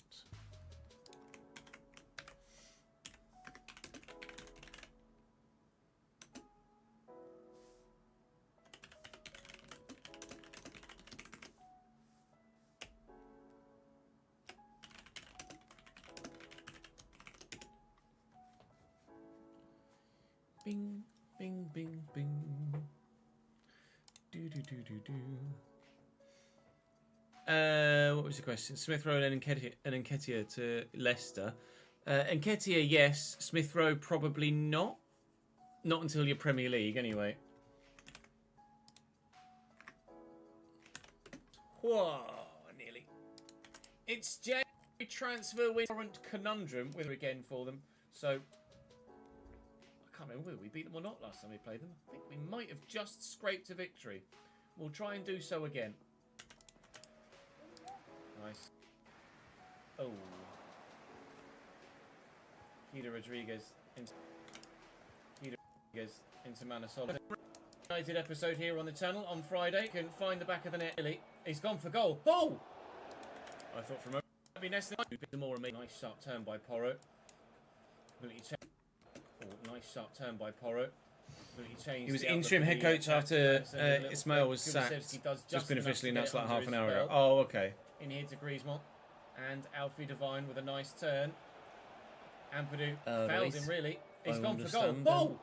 Bing, bing, bing, bing. Do, do, do, do, do. What was the question? Smith Rowe and Nketiah to Leicester. Nketiah, yes. Smith Rowe, probably not. Not until your Premier League, anyway. Whoa, nearly. It's January transfer winter conundrum with again for them. So I can't remember whether we beat them or not last time we played them. I think we might have just scraped a victory. We'll try and do so again. Nice. Oh. Peter Rodriguez into Manasol. United episode here on the channel on Friday. You can find the back of the net. He's gone for goal. Oh! I thought from a be next more. Nice sharp turn by Porro. Nice sharp turn by Porro. He was interim head coach after Ismail was sacked. Just been officially announced like half an hour ago. Oh, okay. In here to Griezmann. And Alfie Devine with a nice turn. Ampadu failed him, really. He's gone for goal. Oh!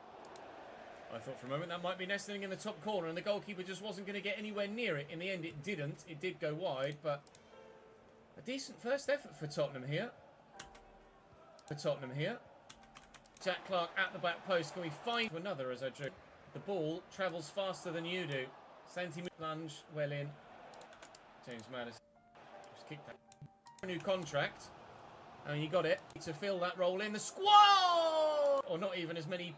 I thought for a moment that might be nestling in the top corner, and the goalkeeper just wasn't going to get anywhere near it. In the end, it didn't. It did go wide, but a decent first effort for Tottenham here. Jack Clark at the back post. Can we find another as I drew? The ball travels faster than you do. Santi lunge well in. James Madison just kicked that. A new contract. And he got it to fill that role in. The squad! Or not even as many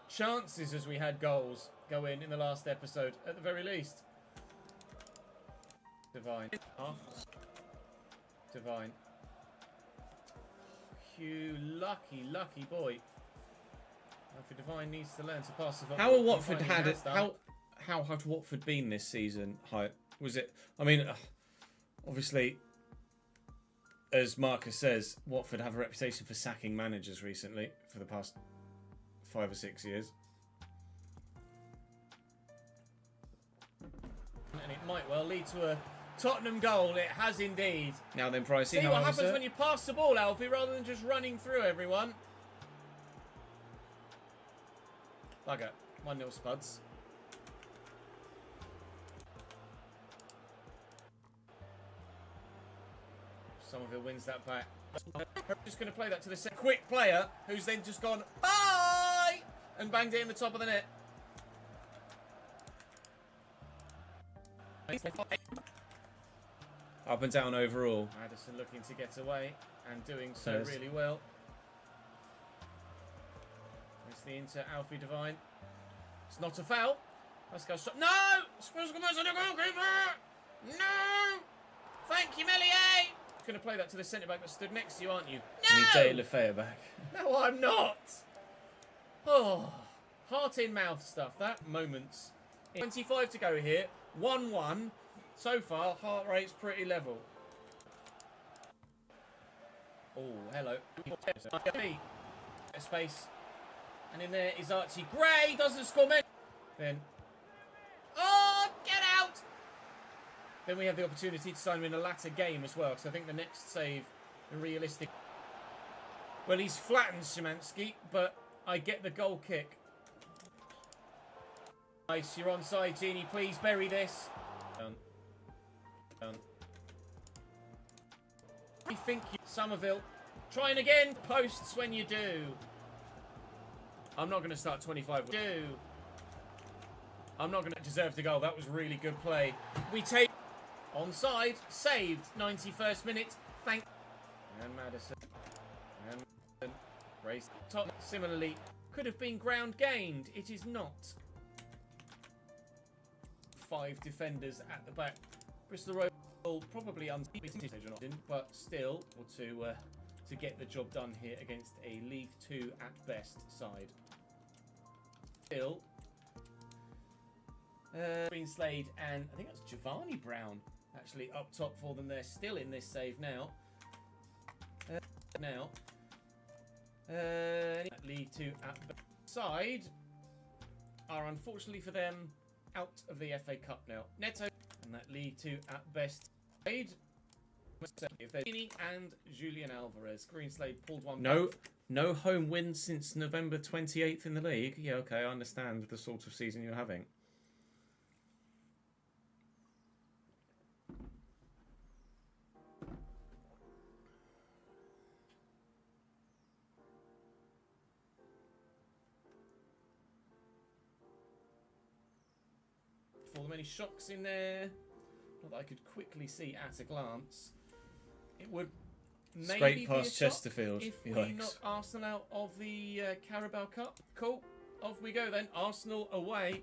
chances as we had goals go in the last episode, at the very least. Devine. Devine. Hugh, lucky boy. Alfie Devine needs to learn to pass the ball. How Watford had it? How have Watford been this season? Was it? I mean, obviously, as Marcus says, Watford have a reputation for sacking managers recently for the past 5 or 6 years. And it might well lead to a Tottenham goal. It has indeed. Now then, Pricey. See what happens when you pass the ball, Alfie, rather than just running through everyone. Bugger. 1-0 Spuds. Somerville wins that back. Just going to play that to the quick player, who's then just gone, bye! And banged it in the top of the net. Up and down overall. Madison looking to get away and doing so really well. It's the into Alfie Devine. It's not a foul. Pascal shot. No! Spurs the goalkeeper! No! Thank you, Meslier! Going to play that to the centre back that stood next to you, aren't you? No! You need Jay Lefebvre back. No, I'm not. Oh, heart in mouth stuff. That moments. 25 to go here. 1-1. So far, heart rate's pretty level. Oh, hello. Space. And in there is Archie Gray. Doesn't score many. Then. Oh, get out! Then we have the opportunity to sign him in a latter game as well, because I think the next save, a realistic. Well, he's flattened Szymanski, but I get the goal kick. Nice, you're onside, Genie. Please bury this. Done. I think you, Somerville. Trying again. Posts when you do. I'm not going to start 25. I'm not going to deserve the goal. That was really good play. We take. Onside, saved, 91st minute, thank. And Madison. Race top. Similarly, could have been ground gained. It is not. 5 defenders at the back. Bristol Rovers probably unbeaten, but still, or to get the job done here against a League 2 at best side. Still, Greenslade and I think that's Giovanni Brown. Actually up top for them. They're still in this save now. League 2 at side are unfortunately for them out of the FA Cup now. Neto and that League 2 at best side. And Julian Alvarez. Greenslade pulled one. No home wins since November 28th in the league. Yeah, okay, I understand the sort of season you're having. For the many shocks in there. not that I could quickly see at a glance. It would maybe
Straight
be a
past
shock
Chesterfield.
if we
Yikes.
knock Arsenal out of the Carabao Cup. Cool. Off we go then. Arsenal away.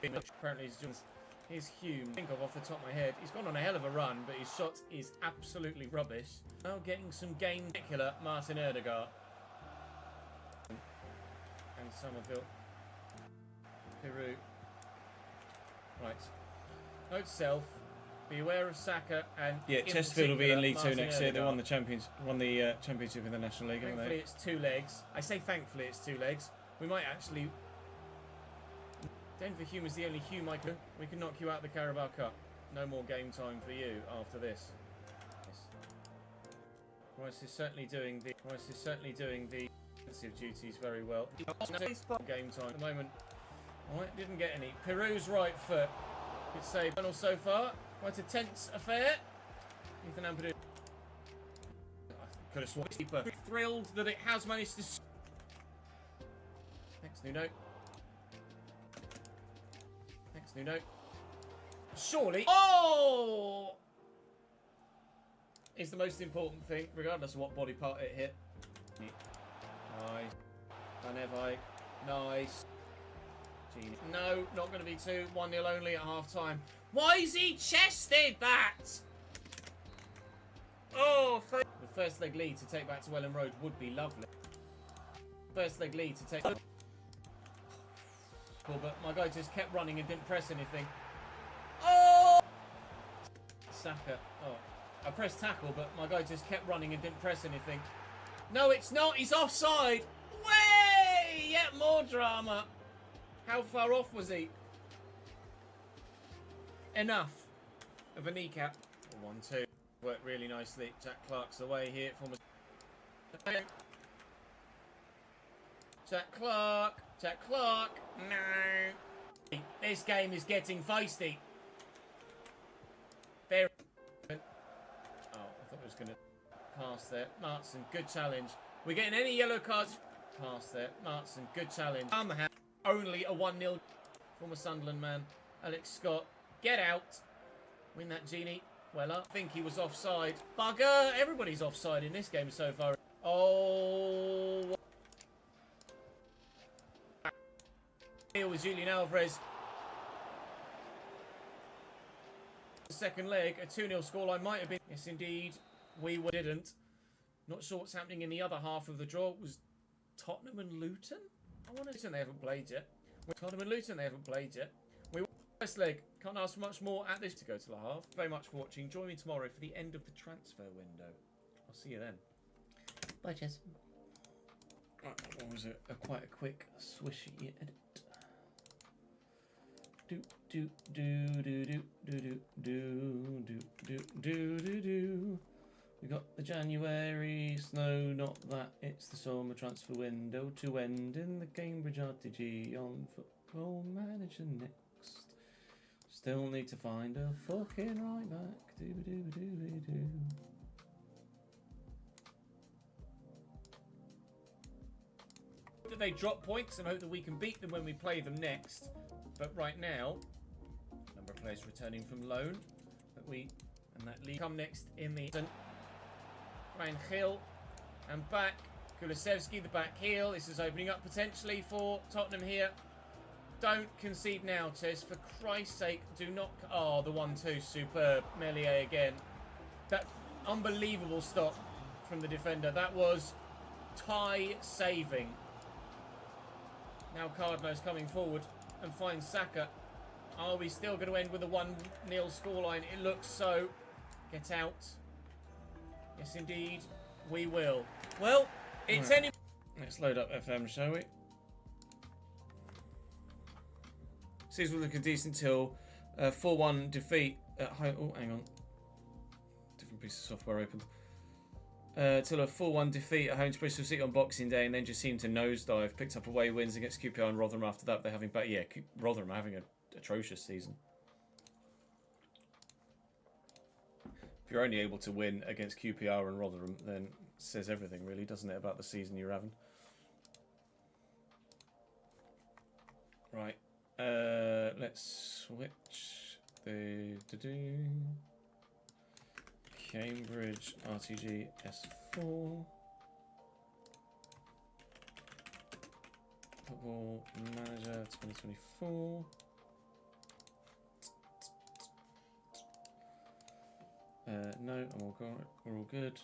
Apparently he's Hume. Think of off the top of my head. He's gone on a hell of a run, but his shot is absolutely rubbish. Now getting some game killer Martin Erdegaard. And Somerville. Peru. Right. Note self. Be aware of Saka and
Yeah,
in
Chesterfield will be in League Two
Martin
next year. They won
Erdegaard.
the championship in the National League, haven't
Thankfully
they?
it's 2 legs. I say thankfully it's 2 legs. We might actually... Denver Hume is the only Hume I can... We can knock you out of the Carabao Cup. No more game time for you after this. Rice is certainly doing the defensive duties very well. Game time at the moment. Alright, didn't get any. Peru's right foot. Good save. Final so far. Quite a tense affair. Ethan Ampadu. Could have swapped keeper. Thrilled that it has managed to... Thanks, Nuno. Thanks, Nuno. Surely... Oh! Is the most important thing, regardless of what body part it hit. Nice. Danevai. Nice. Genius. No, not going to be 2. 1-0 only at half-time. Why is he chested that? Oh, the first leg lead to take back to Welland Road would be lovely. First leg lead to take... Cool, but my guy just kept running and didn't press anything. Oh! Saka. Oh. I pressed tackle, but my guy just kept running and didn't press anything. No, it's not. He's offside. Way! Yet more drama. How far off was he? Enough of a kneecap. 1-2. Worked really nicely. Jack Clark's away here. Jack Clark. Jack Clark. No. This game is getting feisty. Very. Oh, I thought it was going to pass there. Martson, good challenge. We're getting any yellow cards. Pass there. Martson, good challenge. Only a 1-0. Former Sunderland man. Alex Scott. Get out. Win that, Genie. Well, I think he was offside. Bugger. Everybody's offside in this game so far. Oh. Here was Julian Alvarez. The second leg, a 2-0 scoreline might have been. Yes, indeed. We didn't. Not sure what's happening in the other half of the draw. It was Tottenham and Luton? I want to... They haven't played yet. Tottenham and Luton, they haven't played yet. We won the first leg. Can't ask for much more at this to go to the half. Very much for watching. Join me tomorrow for the end of the transfer window. I'll see you then. Bye, Jess. Right, what was it? Quite a quick swishy edit. Do do do do do do do do do do do do. We got the January snow, not that. It's the summer transfer window to end in the Cambridge RTG on Football Manager next. Still need to find a fucking right back. Do do do do do. That they drop points and hope that we can beat them when we play them next. But right now, number of players returning from loan. But and that league come next in the Ryan Hill and back. Kulusevski, the back heel. This is opening up potentially for Tottenham here. Don't concede now, Tess. For Christ's sake, do not... Oh, the 1-2. Superb. Meslier again. That unbelievable stop from the defender. That was tie saving. Now Cardinal's coming forward and finds Saka. Are we still going to end with a 1-0 scoreline? It looks so. Get out. Yes, indeed, we will. Well, it's
right. Let's load up FM, shall we? Season was looking decent till 4-1 defeat at home. Oh, hang on. Different piece of software opened. Till a 4-1 defeat at home to Bristol City on Boxing Day, and then just seemed to nosedive. Picked up away wins against QPR and Rotherham after that. They're having, but yeah, Rotherham are having an atrocious season. If you're only able to win against QPR and Rotherham, then it says everything, really, doesn't it, about the season you're having? Right. Let's switch the Cambridge RTG S4. Football Manager 2024. No, we're all good.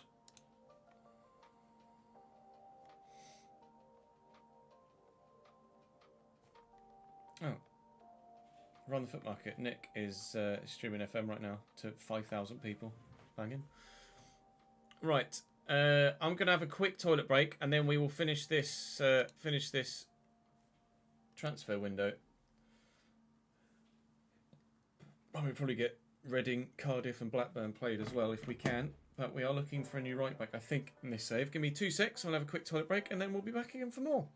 Oh. Run the Foot Market. Nick is streaming FM right now to 5,000 people. Banging. Right. I'm going to have a quick toilet break and then we will finish this transfer window. We'll probably get Reading, Cardiff and Blackburn played as well if we can. But we are looking for a new right back, I think, in this save. Give me 2 secs. I'll have a quick toilet break and then we'll be back again for more.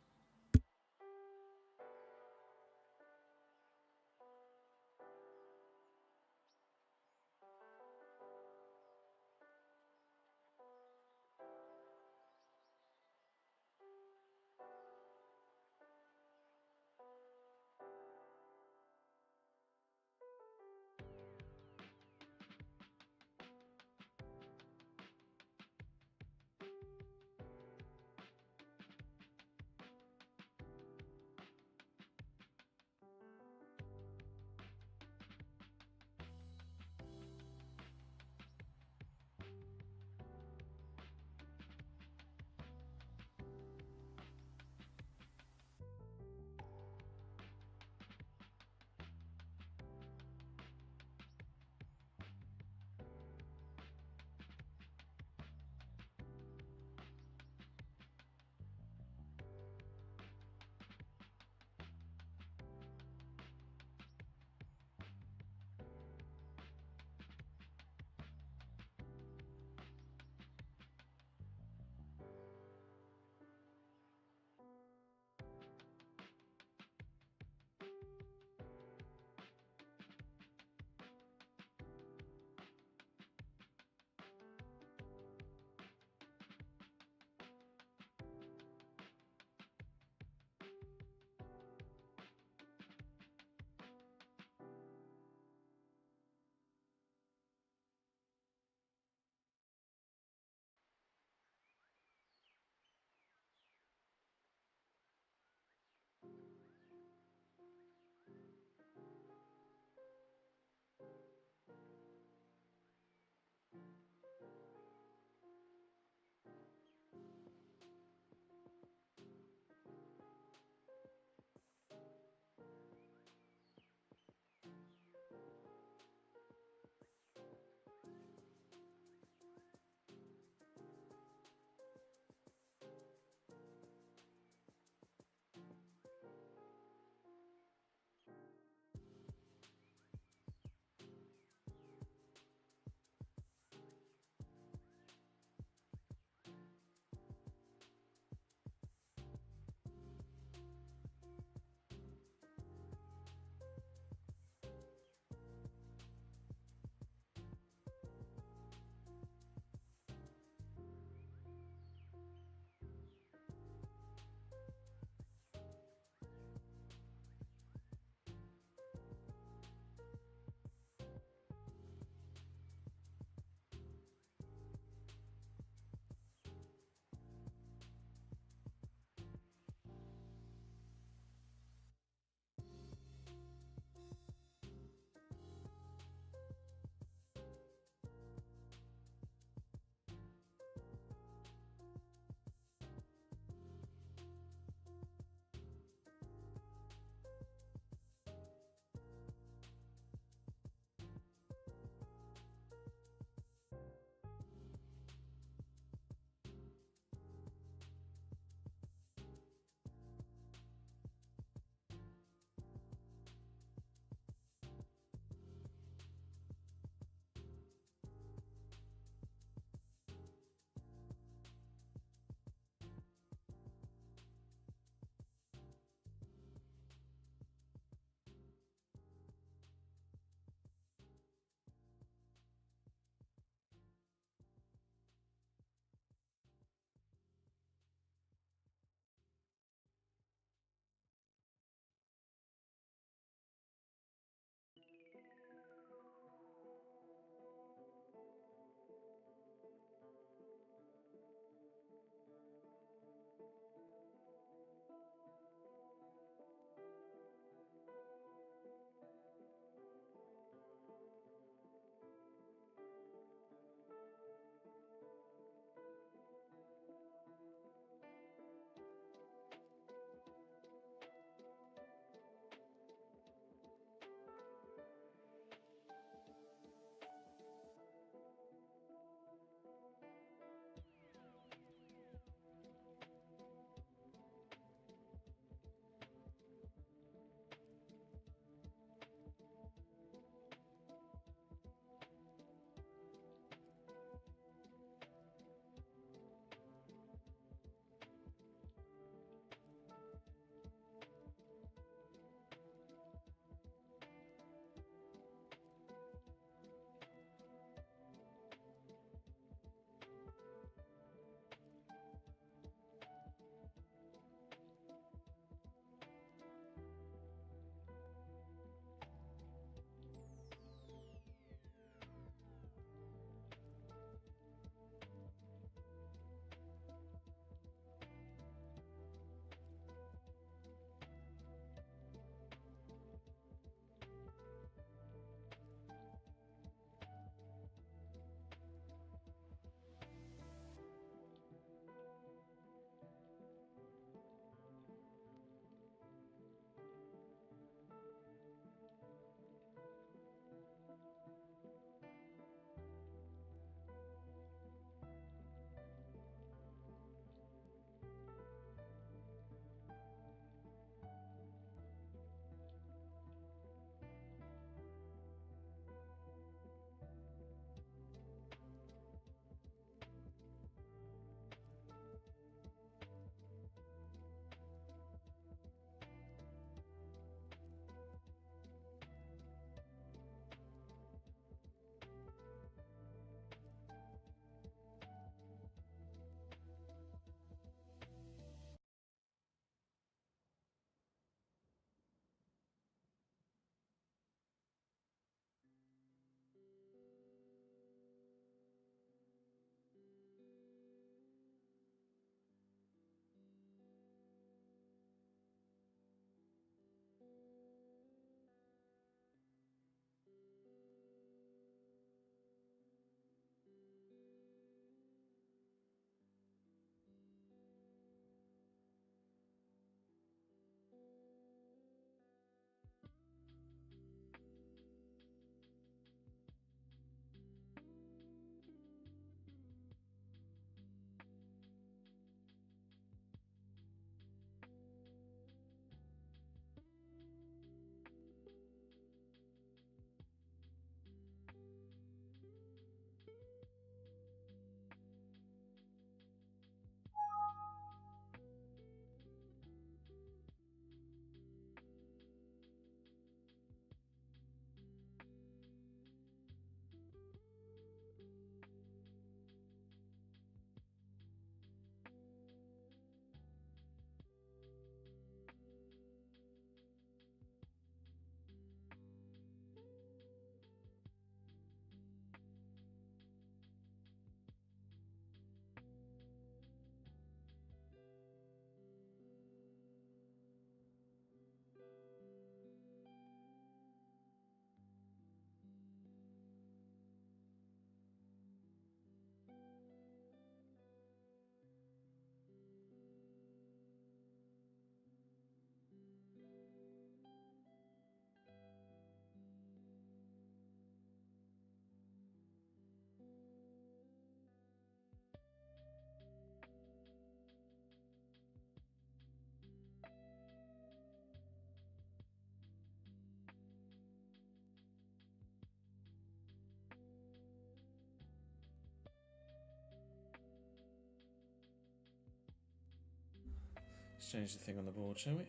change the thing on the board, shall we?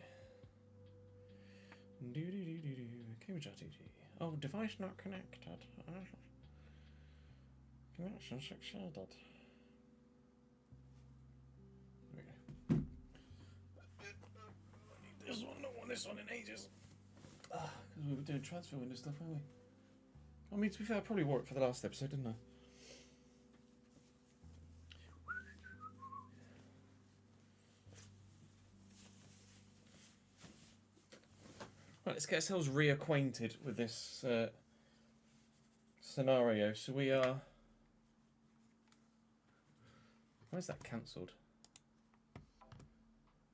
Oh, device not connected. Connection succeeded. There we go. This one, not want this one in ages. Because we were doing transfer window stuff, weren't we? I mean, to be fair, I probably wore it for the last episode, didn't I? Right, let's get ourselves reacquainted with this scenario. So we are... Why is that cancelled?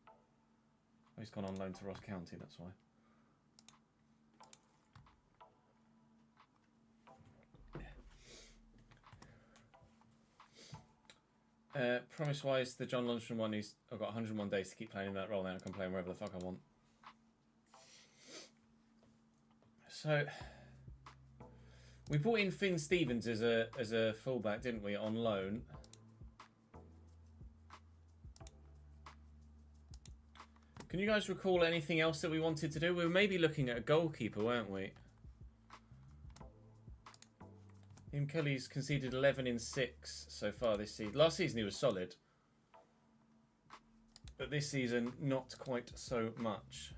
Oh, he's gone on loan to Ross County, that's why. Promise-wise, the John Lundstrom one, I've got 101 days to keep playing in that role now. I can play him wherever the fuck I want. So, we brought in Finn Stevens as a fullback, didn't we, on loan? Can you guys recall anything else that we wanted to do? We were maybe looking at a goalkeeper, weren't we? Liam Kelly's conceded 11 in 6 so far this season. Last season he was solid. But this season, not quite so much.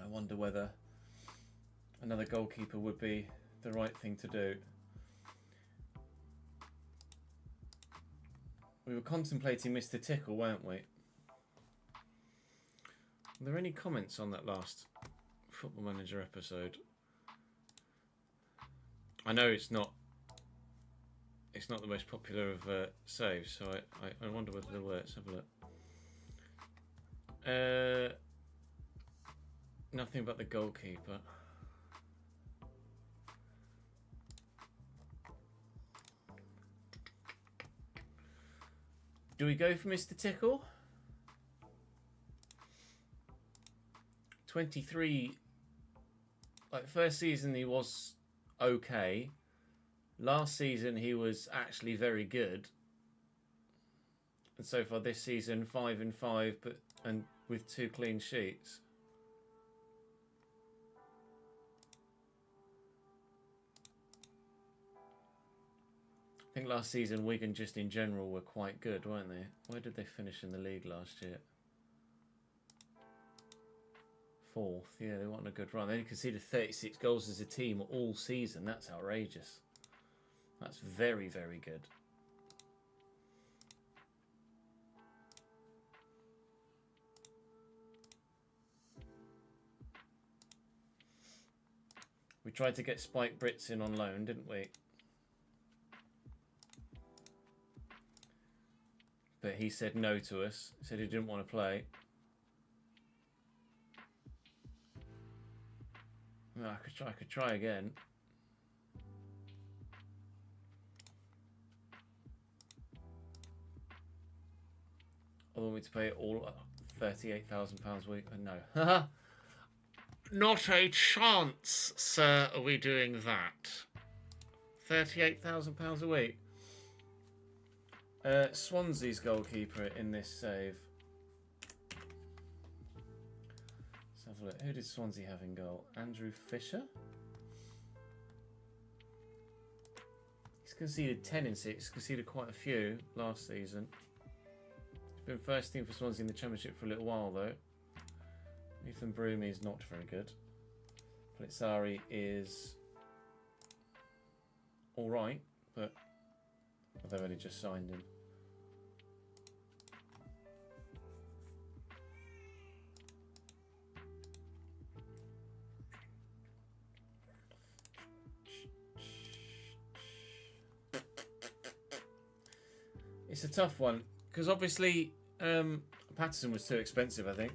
I wonder whether another goalkeeper would be the right thing to do. We were contemplating Mr. Tickle, weren't we? Are there any comments on that last Football Manager episode? I know it's not the most popular of saves, so I wonder whether there were. Let's have a look. Nothing but the goalkeeper. Do we go for Mr. Tickle? 23. Like, first season he was okay. Last season he was actually very good. And so far this season, 5 and 5, and with 2 clean sheets. I think last season Wigan just in general were quite good, weren't they? Where did they finish in the league last year? 4th. Yeah, they weren't a good run. They conceded 36 goals as a team all season. That's outrageous. That's very, very good. We tried to get Spike Brits in on loan, didn't we? But he said no to us. He said he didn't want to play. Well, I could try again. I want me to pay all £38,000 a week. No. Not a chance, sir, are we doing that. £38,000 a week. Swansea's goalkeeper in this save. Let's have a look. Who did Swansea have in goal? Andrew Fisher? He's conceded 10 in 6. Conceded quite a few last season. He's been first team for Swansea in the Championship for a little while, though. Ethan Broomy is not very good. Plitzari is alright, but they've only just signed him. It's a tough one, because obviously Patterson was too expensive, I think.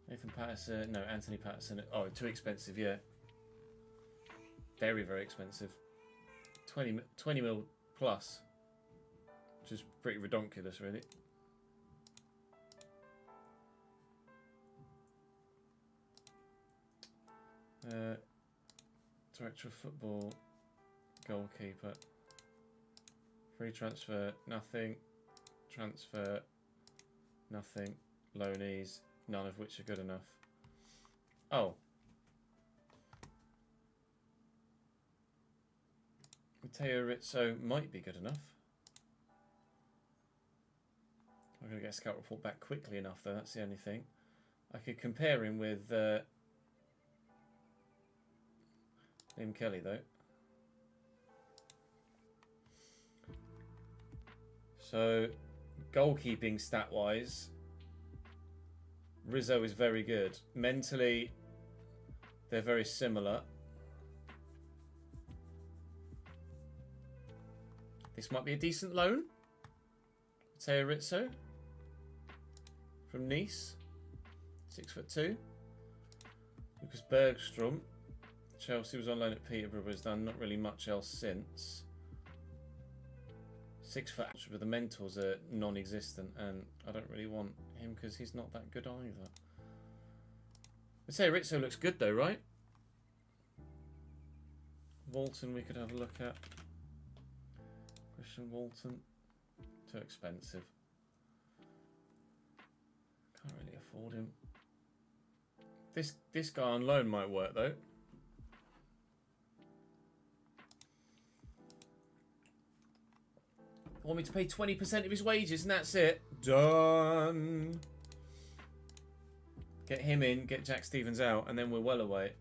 Nathan Patterson, no, Anthony Patterson. Oh, too expensive, yeah. Very, very expensive. 20 mil plus, which is pretty redonkulous, really. Director of Football.
Goalkeeper. Free transfer, nothing. Transfer, nothing. Loanees, none of which are good enough. Oh. Matteo Rizzo might be good enough. I'm going to get a scout report back quickly enough, though. That's the only thing. I could compare him with Liam Kelly, though. So, goalkeeping stat-wise, Rizzo is very good. Mentally, they're very similar. This might be a decent loan. Matteo Rizzo from Nice, 6'2". Lucas Bergstrom, Chelsea, was on loan at Peterborough, but has done not really much else since. 6 foot, but the mentors are non-existent, and I don't really want him because he's not that good either. Matteo Rizzo looks good though, right? Walton we could have a look at. Christian Walton, too expensive. Can't really afford him. This guy on loan might work though. Want me to pay 20% of his wages and that's it? Done. Get him in, get Jack Stevens out, and then we're well away.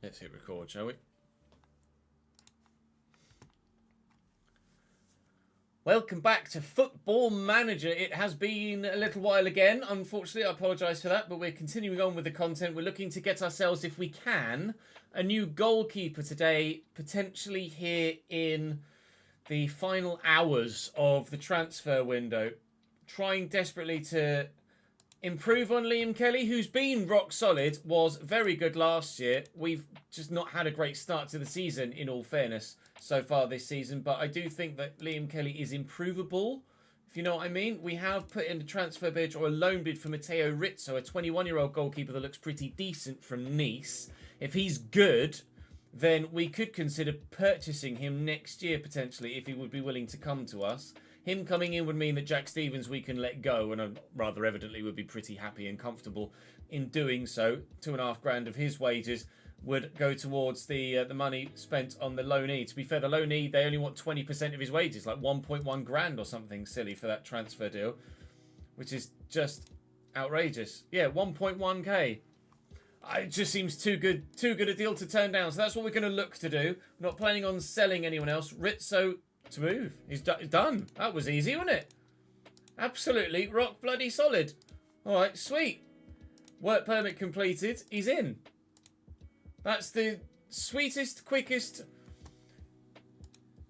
Let's hit record, shall we? Welcome back to Football Manager. It has been a little while again. Unfortunately, I apologise for that, but we're continuing on with the content. We're looking to get ourselves, if we can, a new goalkeeper today, potentially here in the final hours of the transfer window. Trying desperately to improve on Liam Kelly, who's been rock solid, was very good last year. We've just not had a great start to the season, in all fairness, so far this season. But I do think that Liam Kelly is improvable, if you know what I mean. We have put in a transfer bid or a loan bid for Matteo Rizzo, a 21-year-old goalkeeper that looks pretty decent from Nice. If he's good, then we could consider purchasing him next year, potentially, if he would be willing to come to us. Him coming in would mean that Jack Stevens we can let go, and I rather evidently would be pretty happy and comfortable in doing so. $2,500 of his wages would go towards the money spent on the loanee. To be fair, the loanee, they only want 20% of his wages, like 1.1 grand or something silly for that transfer deal, which is just outrageous. Yeah, 1.1k. It just seems too good a deal to turn down. So that's what we're going to look to do. We're not planning on selling anyone else. Rizzo to move. He's done. That was easy, wasn't it? Absolutely rock bloody solid. All right, sweet. Work permit completed. He's in. That's the sweetest, quickest.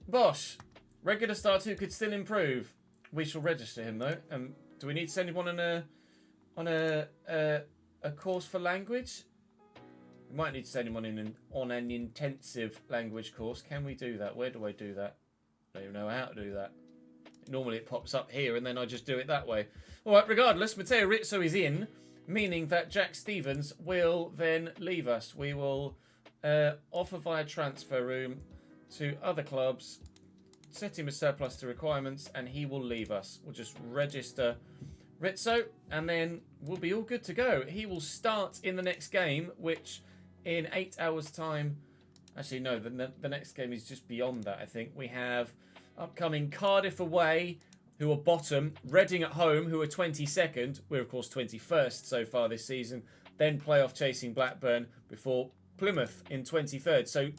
Bosh. Regular start who could still improve. We shall register him though. Do we need to send him on a course for language? We might need to send him on an intensive language course. Can we do that? Where do I do that? I don't even know how to do that. Normally it pops up here and then I just do it that way. All right, regardless, Matteo Rizzo is in, meaning that Jack Stevens will then leave us. We will offer via transfer room to other clubs, set him a surplus to requirements, and he will leave us. We'll just register Rizzo, and then we'll be all good to go. He will start in the next game, which in 8 hours' time... Actually, no, the next game is just beyond that, I think. We have upcoming Cardiff away, who are bottom. Reading at home, who are 22nd. We're, of course, 21st so far this season. Then playoff chasing Blackburn before Plymouth in 23rd. So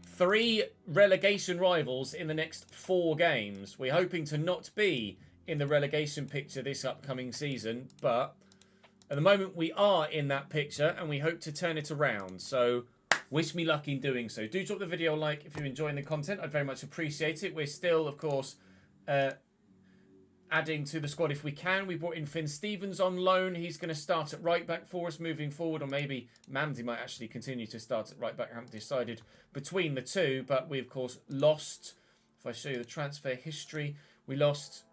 3 relegation rivals in the next 4 games. We're hoping to not be in the relegation picture this upcoming season, but at the moment we are in that picture and we hope to turn it around. So wish me luck in doing so. Do drop the video a like if you're enjoying the content. I'd very much appreciate it. We're still, of course,
adding to the squad if we can. We brought in Finn Stevens on loan. He's going to start at right back for us moving forward, or maybe Mandy might actually continue to start at right back. I haven't decided between the two, but we of course lost. If I show you the transfer history, we lost.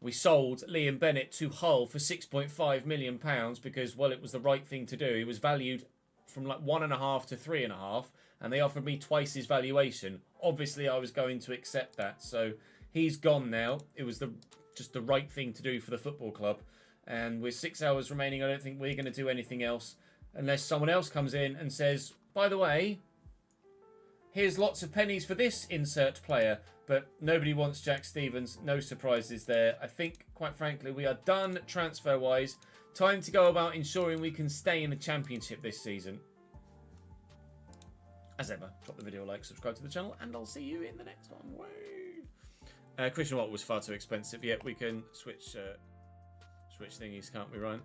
We sold Liam Bennett to Hull for £6.5 million because, well, it was the right thing to do. He was valued from like 1.5 to 3.5, and they offered me twice his valuation. Obviously, I was going to accept that. So he's gone now. It was just the right thing to do for the football club. And with 6 hours remaining, I don't think we're going to do anything else unless someone else comes in and says, by the way, here's lots of pennies for this insert player. But nobody wants Jack Stevens. No surprises there. I think, quite frankly, we are done transfer-wise. Time to go about ensuring we can stay in the Championship this season. As ever, drop the video a like, subscribe to the channel, and I'll see you in the next one. Woo! Christian Watt was far too expensive. Yet we can switch thingies, can't we, Ryan?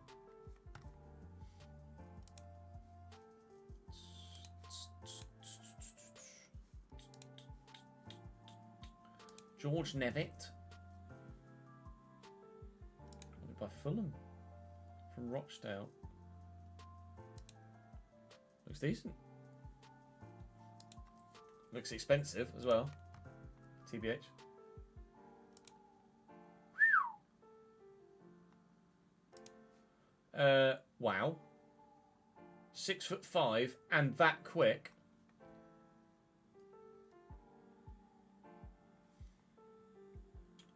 George Nevitt. By Fulham. From Rochdale. Looks decent. Looks expensive as well. TBH. Wow. 6'5" and that quick.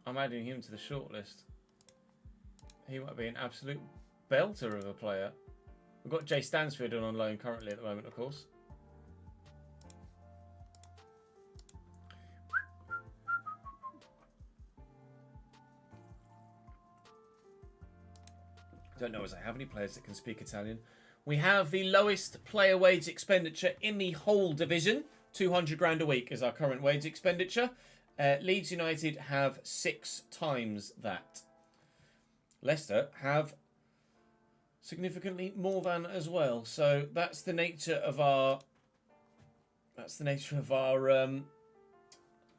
I'm adding him to the shortlist. He might be an absolute belter of a player. We've got Jay Stansfield on loan currently at the moment, of course. I don't know as I have any players that can speak Italian. We have the lowest player wage expenditure in the whole division. 200 grand a week is our current wage expenditure. Leeds United have 6 times that. Leicester have significantly more than as well. So that's the nature of our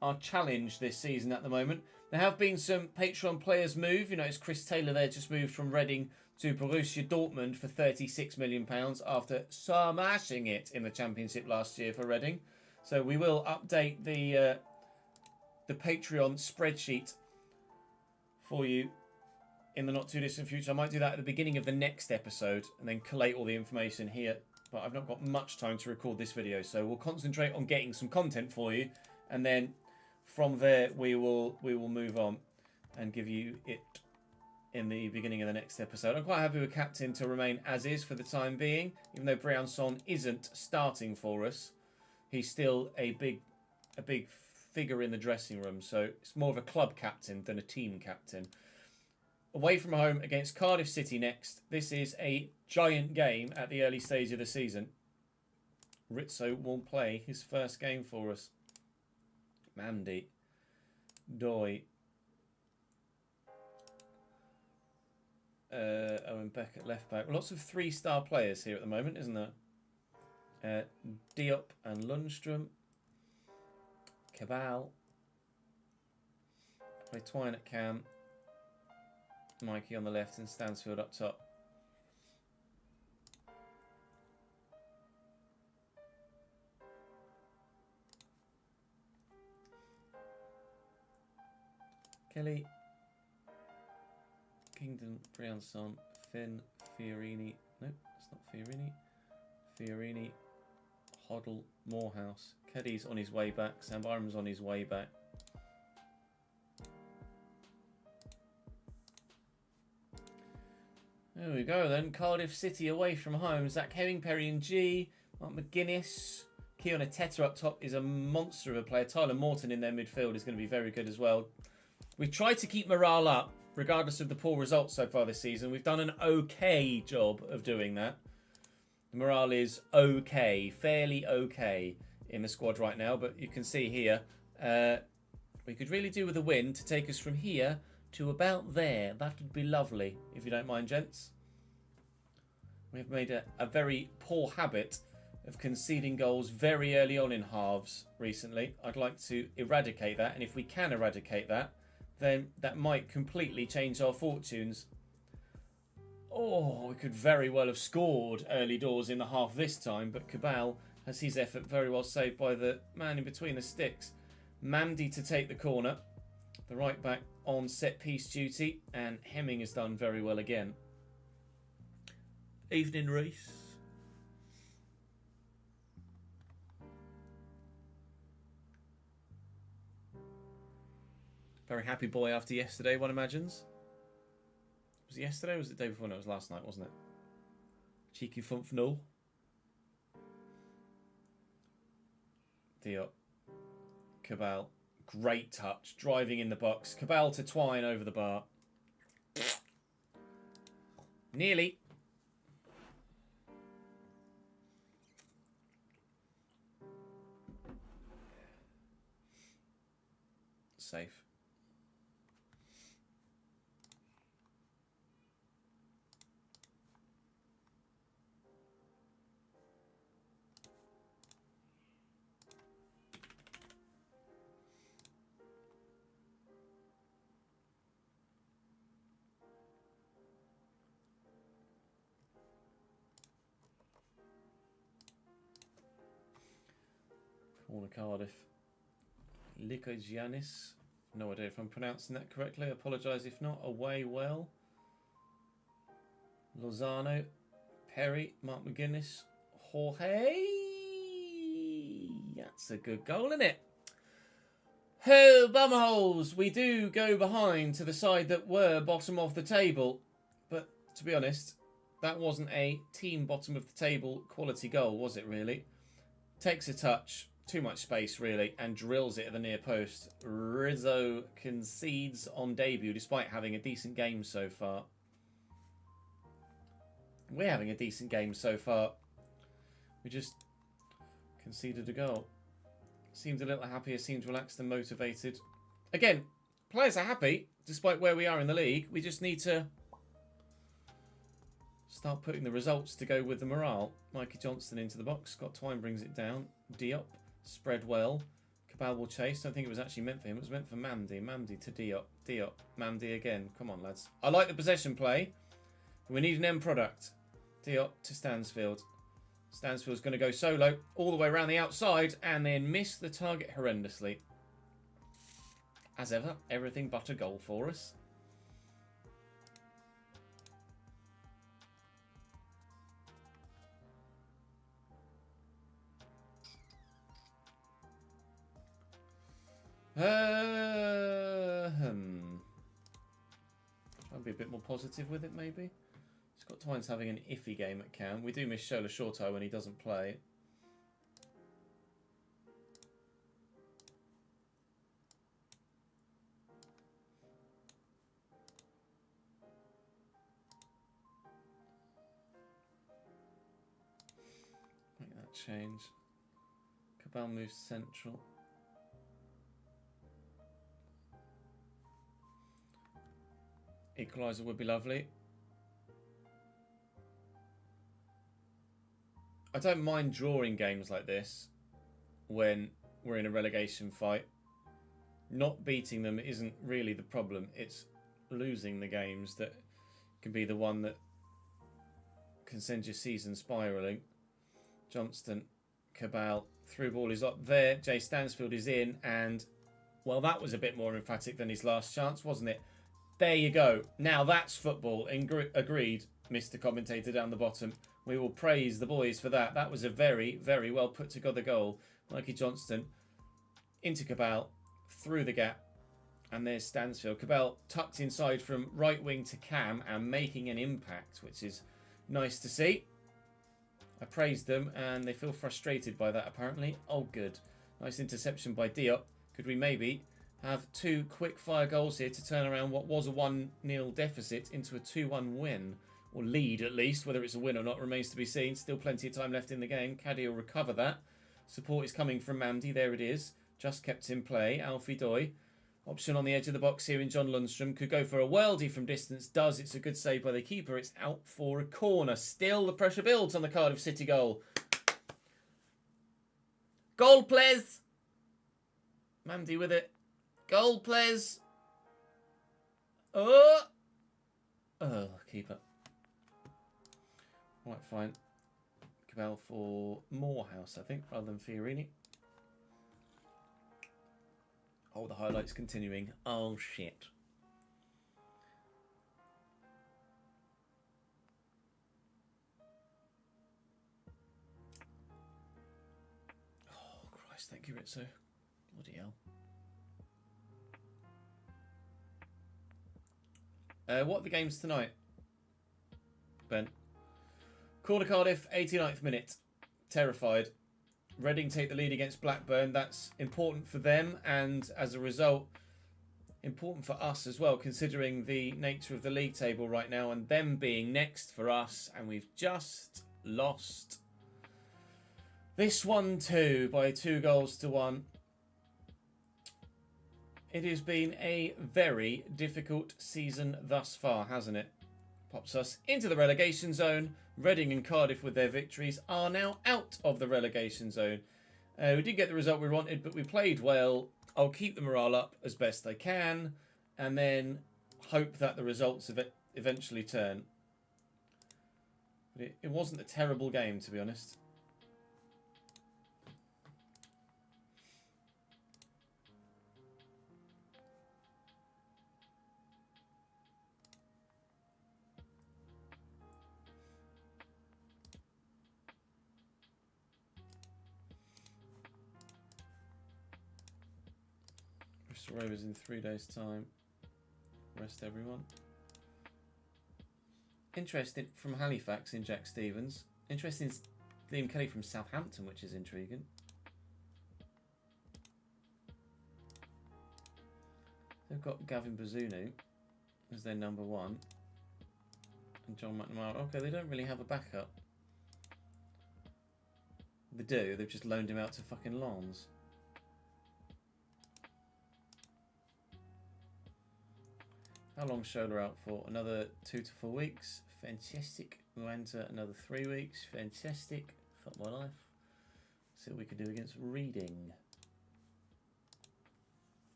our challenge this season at the moment. There have been some Patreon players move. You know, it's Chris Taylor there just moved from Reading to Borussia Dortmund for £36 million after smashing it in the Championship last year for Reading. So we will update the Patreon spreadsheet for you in the not too distant future. I might do that at the beginning of the next episode and then collate all the information here. But I've not got much time to record this video, so we'll concentrate on getting some content for you, and then from there we will move on and give you it in the beginning of the next episode. I'm quite happy with captain to remain as is for the time being, even though Briançon isn't starting for us. He's still a big figure in the dressing room, so it's more of a club captain than a team captain. Away from home against Cardiff City next. This is a giant game at the early stage of the season. Rizzo will play his first game for us. Mandy. Doy. Owen Beck at left back. Lots of 3-star players here at the moment, isn't there? Diop and Lundstrom. Cabal. Play Twine at cam. Mikey on the left and Stansfield up top. Kelly. Kingdon, Briançon, Finn, Fiorini. Nope, it's not Fiorini. Fiorini, Hoddle, Morehouse. Keddy's on his way back. Sam Byram's on his way back. There we go then. Cardiff City away from home. Zach Hemming, Perry and G. Mark McGuinness. Keon Ateta up top is a monster of a player. Tyler Morton in their midfield is going to be very good as well. We've tried to keep morale up, regardless of the poor results so far this season. We've done an okay job of doing that. The morale is okay, fairly okay in the squad right now. But you can see here, we could really do with a win to take us from here to about there. That would be lovely, if you don't mind, gents. We've made a very poor habit of conceding goals very early on in halves recently. I'd like to eradicate that, and if we can eradicate that, then that might completely change our fortunes. Oh, we could very well have scored early doors in the half this time, but Cabal has his effort very well saved by the man in between the sticks. Mamdi to take the corner. The right back on set piece duty, and Hemming has done very well again. Evening, Reese. Very happy boy after yesterday, one imagines. Was it yesterday or was it the day before? No, it was last night, wasn't it? Cheeky Fump Null. Diop. Cabal. Great touch. Driving in the box. Cabal to Twine over the bar. Nearly. Safe. Corner Cardiff. Likogiannis. No idea if I'm pronouncing that correctly. I apologise if not. Away well. Lozano. Perry. Mark McGuinness. Jorge. That's a good goal, isn't it? Oh, bumholes. We do go behind to the side that were bottom of the table. But to be honest, that wasn't a team bottom of the table quality goal, was it really? Takes a touch. Too much space, really, and drills it at the near post. Rizzo concedes on debut, despite having a decent game so far. We're having a decent game so far. We just conceded a goal. Seemed a little happier, seemed relaxed and motivated. Again, players are happy, despite where we are in the league. We just need to start putting the results to go with the morale. Mikey Johnston into the box. Scott Twine brings it down. Diop. Spread well. Cabal will chase. I don't think it was actually meant for him. It was meant for Mamdi. Mamdi to Diop. Diop. Mamdi again. Come on, lads. I like the possession play. We need an end product. Diop to Stansfield. Stansfield's going to go solo all the way around the outside and then miss the target horrendously. As ever, everything but a goal for us. I'll be a bit more positive with it, maybe. Scott Twine's having an iffy game at Cam. We do miss Shola Shorto when he doesn't play. Make that change. Cabal moves central. Equaliser would be lovely. I don't mind drawing games like this when we're in a relegation fight. Not beating them isn't really the problem. It's losing the games that can be the one that can send your season spiralling. Johnston, Cabal, through ball is up there. Jay Stansfield is in, and well, that was a bit more emphatic than his last chance, wasn't it? There you go. Now that's football. Agreed, Mr. Commentator down the bottom. We will praise the boys for that. That was a very, very well put together goal. Mikey Johnston into Cabal, through the gap. And there's Stansfield. Cabal tucked inside from right wing to Cam and making an impact, which is nice to see. I praised them and they feel frustrated by that apparently. Oh, good. Nice interception by Diop. Could we maybe have two quick fire goals here to turn around what was a 1-0 deficit into a 2-1 win? Or lead at least. Whether it's a win or not remains to be seen. Still plenty of time left in the game. Caddy will recover that. Support is coming from Mamdi. There it is. Just kept in play. Alfie Doy. Option on the edge of the box here in John Lundstrom. Could go for a worldie from distance. Does. It's a good save by the keeper. It's out for a corner. Still the pressure builds on the Cardiff City goal. Goal, please. Mamdi with it. Goal, please. Oh, keeper. Right, fine. Cabal for Morehouse, I think, rather than Fiorini. Oh, the highlights continuing. Oh, shit. Oh, Christ, thank you, Rizzo. Bloody hell. What are the games tonight, Ben? Corner Cardiff, 89th minute. Terrified. Reading take the lead against Blackburn. That's important for them, and as a result, important for us as well, considering the nature of the league table right now and them being next for us. And we've just lost this one too by 2-1. It has been a very difficult season thus far, hasn't it? Pops us into the relegation zone. Reading and Cardiff, with their victories, are now out of the relegation zone. We did get the result we wanted, but we played well. I'll keep the morale up as best I can, and then hope that the results eventually turn. But it wasn't a terrible game, to be honest. Rovers in 3 days' time. Rest everyone. Interesting from Halifax in Jack Stevens. Interesting Liam Kelly from Southampton, which is intriguing. They've got Gavin Bazunu as their number 1. And John McNamara. Okay, they don't really have a backup. They do, they've just loaned him out to fucking Lens. How long Shola out for? Another 2 to 4 weeks. Fantastic. Muanta, another 3 weeks. Fantastic. Fuck my life. See what we can do against Reading.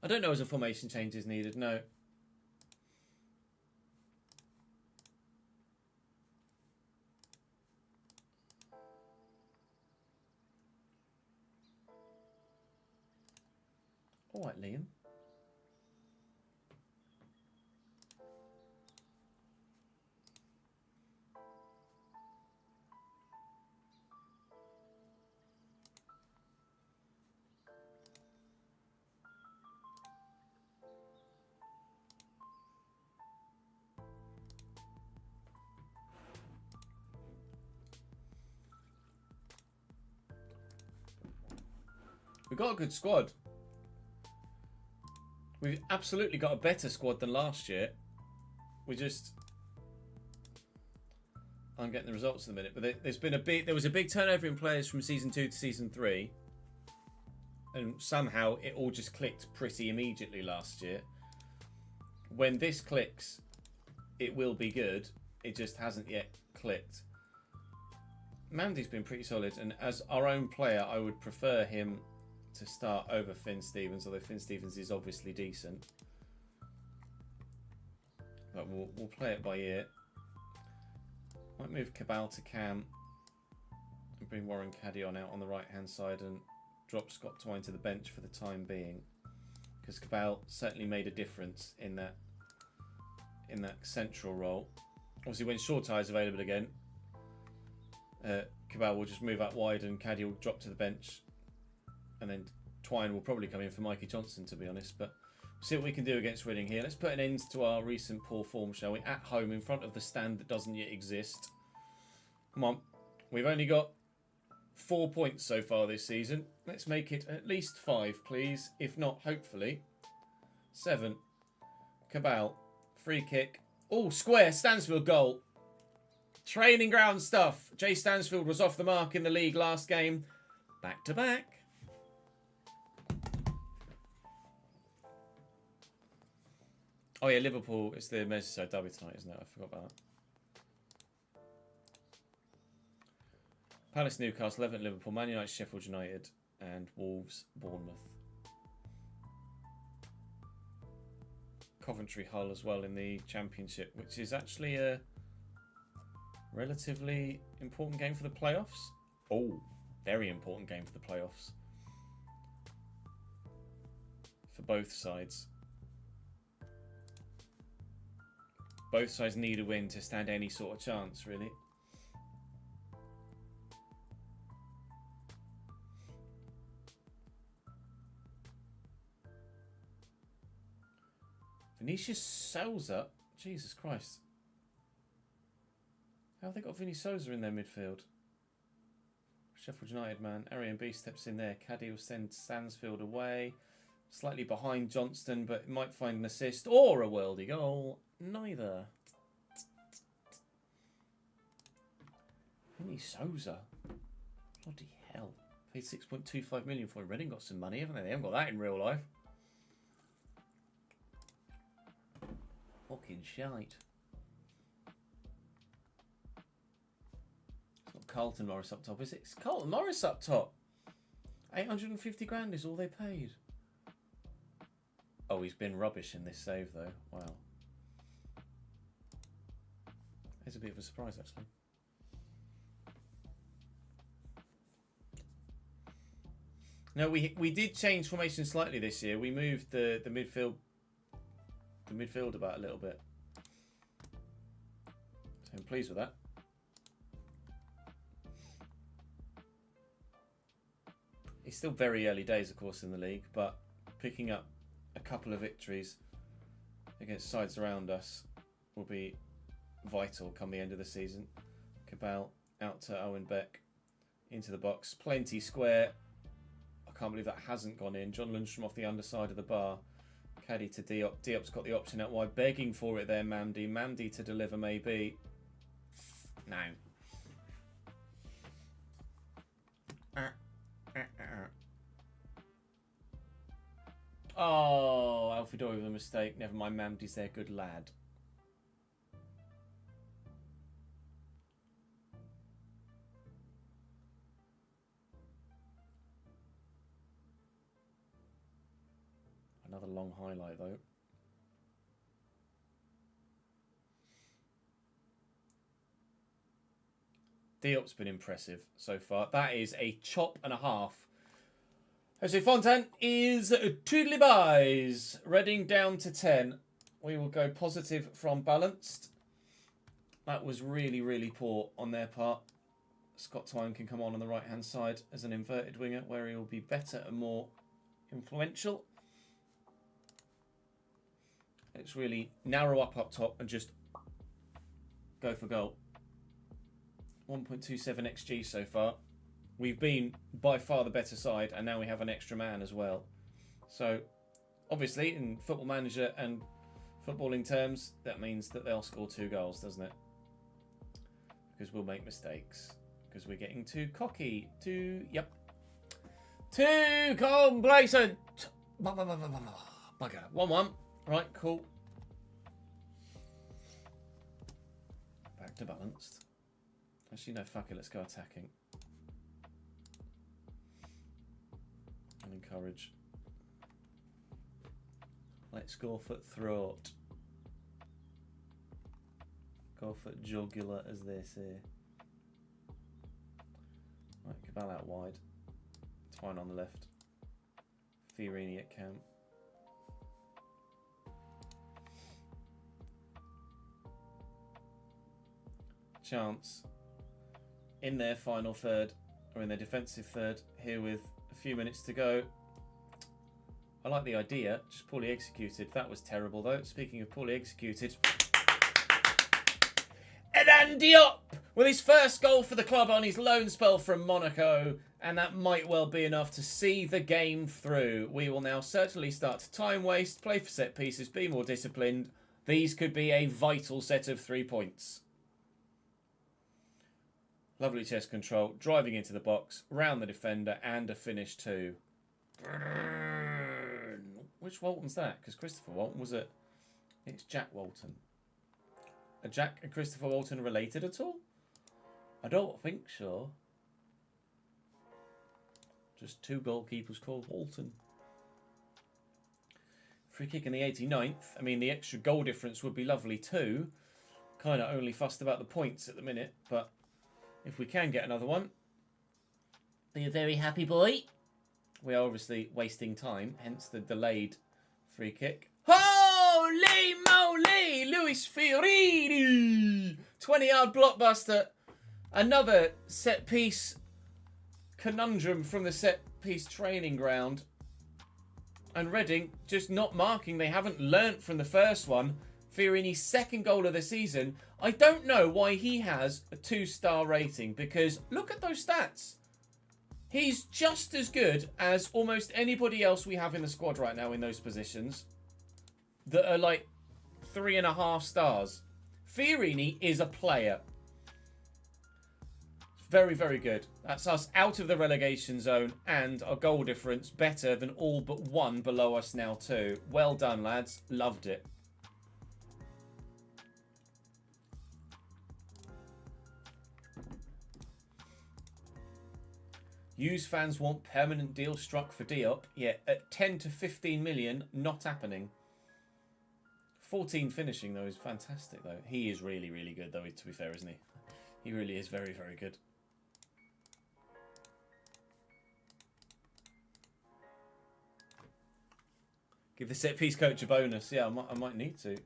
I don't know as a formation change is needed, no. Alright, Liam. We've got a good squad. We've absolutely got a better squad than last year. We just... I'm getting the results in a minute, but there was a big turnover in players from season 2 to season 3, and somehow it all just clicked pretty immediately last year. When this clicks, it will be good. It just hasn't yet clicked. Mandy's been pretty solid, and as our own player, I would prefer him to start over Finn Stevens, although Finn Stevens is obviously decent. But we'll play it by ear. Might move Cabal to Cam and bring Warren Caddion out on the right hand side and drop Scott Twine to the bench for the time being, because Cabal certainly made a difference in that central role. Obviously, when Shorty is available again, Cabal will just move out wide and Caddy will drop to the bench. And then Twine will probably come in for Mikey Johnson, to be honest. But we'll see what we can do against Reading here. Let's put an end to our recent poor form, shall we? At home, in front of the stand that doesn't yet exist. Come on. We've only got 4 points so far this season. Let's make it at least 5, please. If not, hopefully 7. Cabal. Free kick. Oh, square. Stansfield goal. Training ground stuff. Jay Stansfield was off the mark in the league last game. Back to back. Oh yeah, Liverpool. It's the Merseyside derby tonight, isn't it? I forgot about that. Palace, Newcastle, Everton, Liverpool, Man United, Sheffield United, and Wolves, Bournemouth. Coventry Hull as well in the Championship, which is actually a relatively important game for the playoffs. Oh, very important game for the playoffs. For both sides. Both sides need a win to stand any sort of chance, really. Vinicius Souza? Jesus Christ. How have they got Vinny Souza in their midfield? Sheffield United man. Arian B steps in there. Caddy will send Stansfield away. Slightly behind Johnston, but might find an assist or a worldie goal. Neither. Vinny Souza. Bloody hell. Paid 6.25 million for him. Reading got some money, haven't they? They haven't got that in real life. Fucking shite. It's not Carlton Morris up top, is it? It's Carlton Morris up top. 850 grand is all they paid. Oh, he's been rubbish in this save, though. Wow. It's a bit of a surprise, actually. No, we did change formation slightly this year. We moved the midfield about a little bit. So I'm pleased with that. It's still very early days, of course, in the league, but picking up a couple of victories against sides around us will be vital come the end of the season. Cabal out to Owen Beck into the box. Plenty square. I can't believe that hasn't gone in. John Lundstrom off the underside of the bar. Caddy to Diop. Diop's got the option out wide. Begging for it there, Mamdi. Mamdi to deliver, maybe. No. Oh, Alfredo with a mistake. Never mind, Mamdi's there. Good lad. Another long highlight, though. Diop's been impressive so far. That is a chop and a half. Jose Fontan is toodly buys. Reading down to 10. We will go positive from balanced. That was really, really poor on their part. Scott Twine can come on the right-hand side as an inverted winger where he will be better and more influential. Let's really narrow up top and just go for goal. 1.27 XG so far. We've been by far the better side, and now we have an extra man as well. So, obviously, in Football Manager and footballing terms, that means that they'll score 2 goals, doesn't it? Because we'll make mistakes. Because we're getting too cocky. Too complacent. Bugger. 1-1. Right, cool. Back to balanced. Actually, no, fuck it. Let's go attacking. And encourage. Let's go for throat. Go for jugular, as they say. Right, Cabal out wide. Twine on the left. Fiorini at camp. Chance in their final third, or in their defensive third, here with a few minutes to go. I like the idea, just poorly executed. That was terrible, though. Speaking of poorly executed, Edan Diop with his first goal for the club on his loan spell from Monaco, and that might well be enough to see the game through. We will now certainly start to time waste, play for set pieces, be more disciplined. These could be a vital set of 3 points. Lovely chest control, driving into the box, round the defender, and a finish too. Which Walton's that? Because Christopher Walton was it? It's Jack Walton. Are Jack and Christopher Walton related at all? I don't think so. Just 2 goalkeepers called Walton. Free kick in the 89th. I mean, the extra goal difference would be lovely too. Kind of only fussed about the points at the minute, but if we can get another one, be a very happy boy. We are obviously wasting time, hence the delayed free kick. Holy moly! Luis Fiorini! 20-yard blockbuster. Another set-piece conundrum from the set-piece training ground. And Reading just not marking. They haven't learnt from the first one. Fiorini's second goal of the season. I don't know why he has a 2-star rating, because look at those stats. He's just as good as almost anybody else we have in the squad right now in those positions that are like 3.5 stars. Fiorini is a player. Very, very good. That's us out of the relegation zone and our goal difference better than all but one below us now too. Well done, lads. Loved it. Used fans want permanent deal struck for Diop. Yeah, at 10 to 15 million, not happening. 14 finishing, though, is fantastic, though. He is really, really good, though, to be fair, isn't he? He really is very, very good. Give the set-piece coach a bonus. Yeah, I might need to.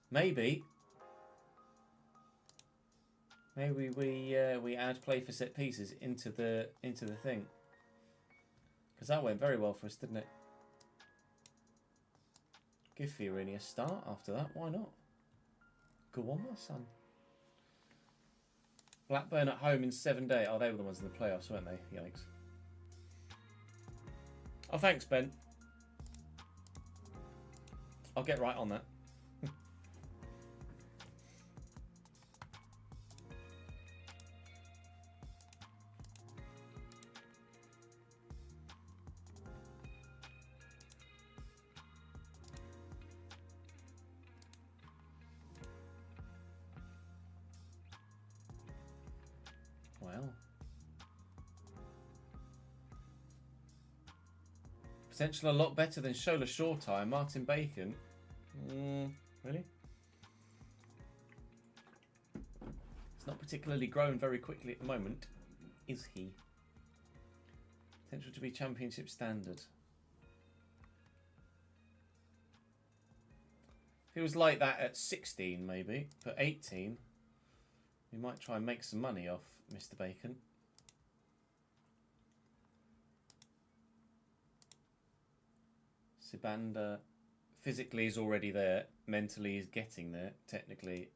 Maybe we add play for set pieces into the thing, because that went very well for us, didn't it? Give Fiorini a start after that. Why not? Go on, my son. Blackburn at home in 7 days. Oh, they were the ones in the playoffs, weren't they? Yikes. Oh, thanks, Ben. I'll get right on that. Potential a lot better than Shola Shortire, Martin Bacon. Really? He's not particularly grown very quickly at the moment, is he? Potential to be championship standard. If he was like that at 16, maybe, but 18, we might try and make some money off Mr. Bacon. Sibanda physically is already there, mentally is getting there, technically.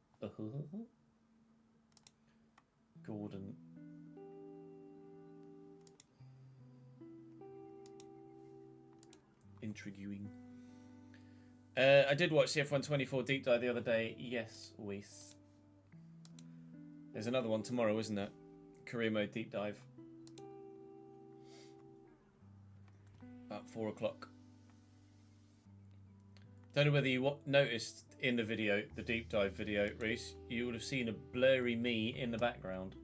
Gordon. Intriguing. I did watch the F1 24 deep dive the other day. Yes, Weiss. There's another one tomorrow, isn't it? Career mode deep dive. At 4 o'clock. Don't know whether you noticed in the video, the deep dive video, Reese, you would have seen a blurry me in the background.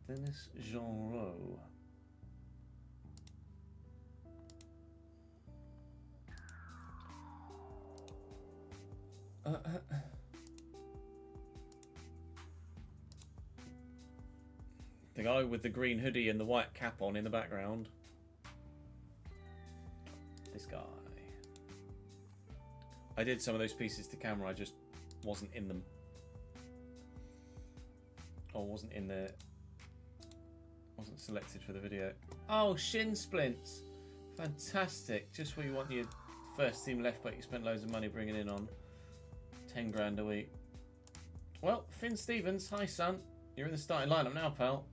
Dennis Jeanreau. The guy with the green hoodie and the white cap on in the background. This guy. I did some of those pieces to camera, I just wasn't in them. Or wasn't in the... wasn't selected for the video. Oh, shin splints. Fantastic. Just what you want your first team left back you spent loads of money bringing in on. 10 grand a week. Well, Finn Stevens, hi son. You're in the starting lineup now, pal.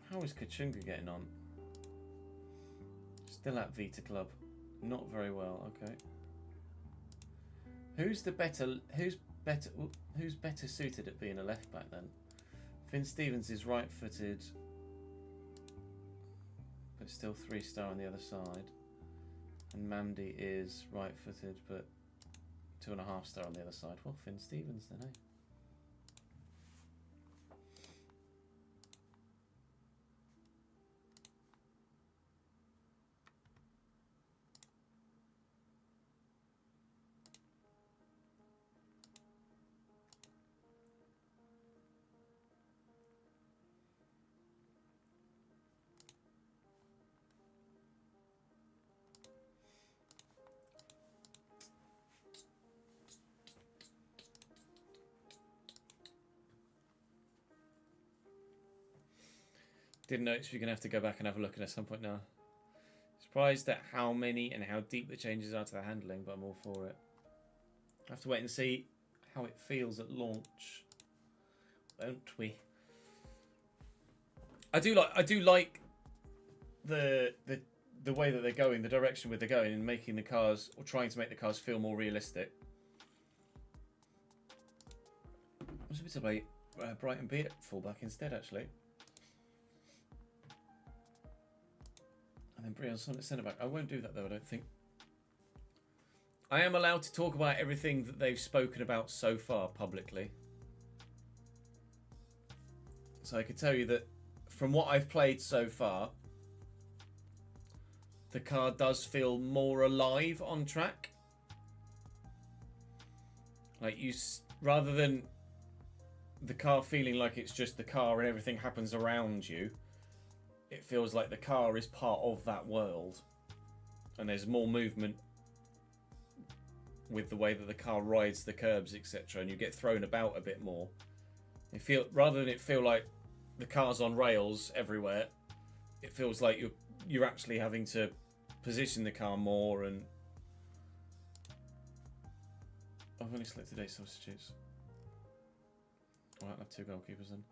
How is Kachunga getting on? Still at Vita Club. Not very well, okay. Who's better suited at being a left back then? Finn Stevens is right-footed, but still 3-star on the other side. And Mamdi is right-footed, but 2.5-star on the other side. Well, Finn Stevens then, eh? Didn't notice we're going to have to go back and have a look at some point now. Surprised at how many and how deep the changes are to the handling, but I'm all for it. I have to wait and see how it feels at launch, won't we? I do like the way that they're going, the direction where they're going, and making the cars, or trying to make the cars feel more realistic. I was a bit of a Brighton B at fullback instead, actually. And then Brian's on at centre back. I won't do that though, I don't think. I am allowed to talk about everything that they've spoken about so far publicly. So I can tell you that from what I've played so far, the car does feel more alive on track. Like rather than the car feeling like it's just the car and everything happens around you, it feels like the car is part of that world, and there's more movement with the way that the car rides the curbs, etc., and you get thrown about a bit more. Rather than it feel like the car's on rails everywhere, it feels like you're actually having to position the car more. And I've only selected 8 substitutes. I might have 2 goalkeepers then.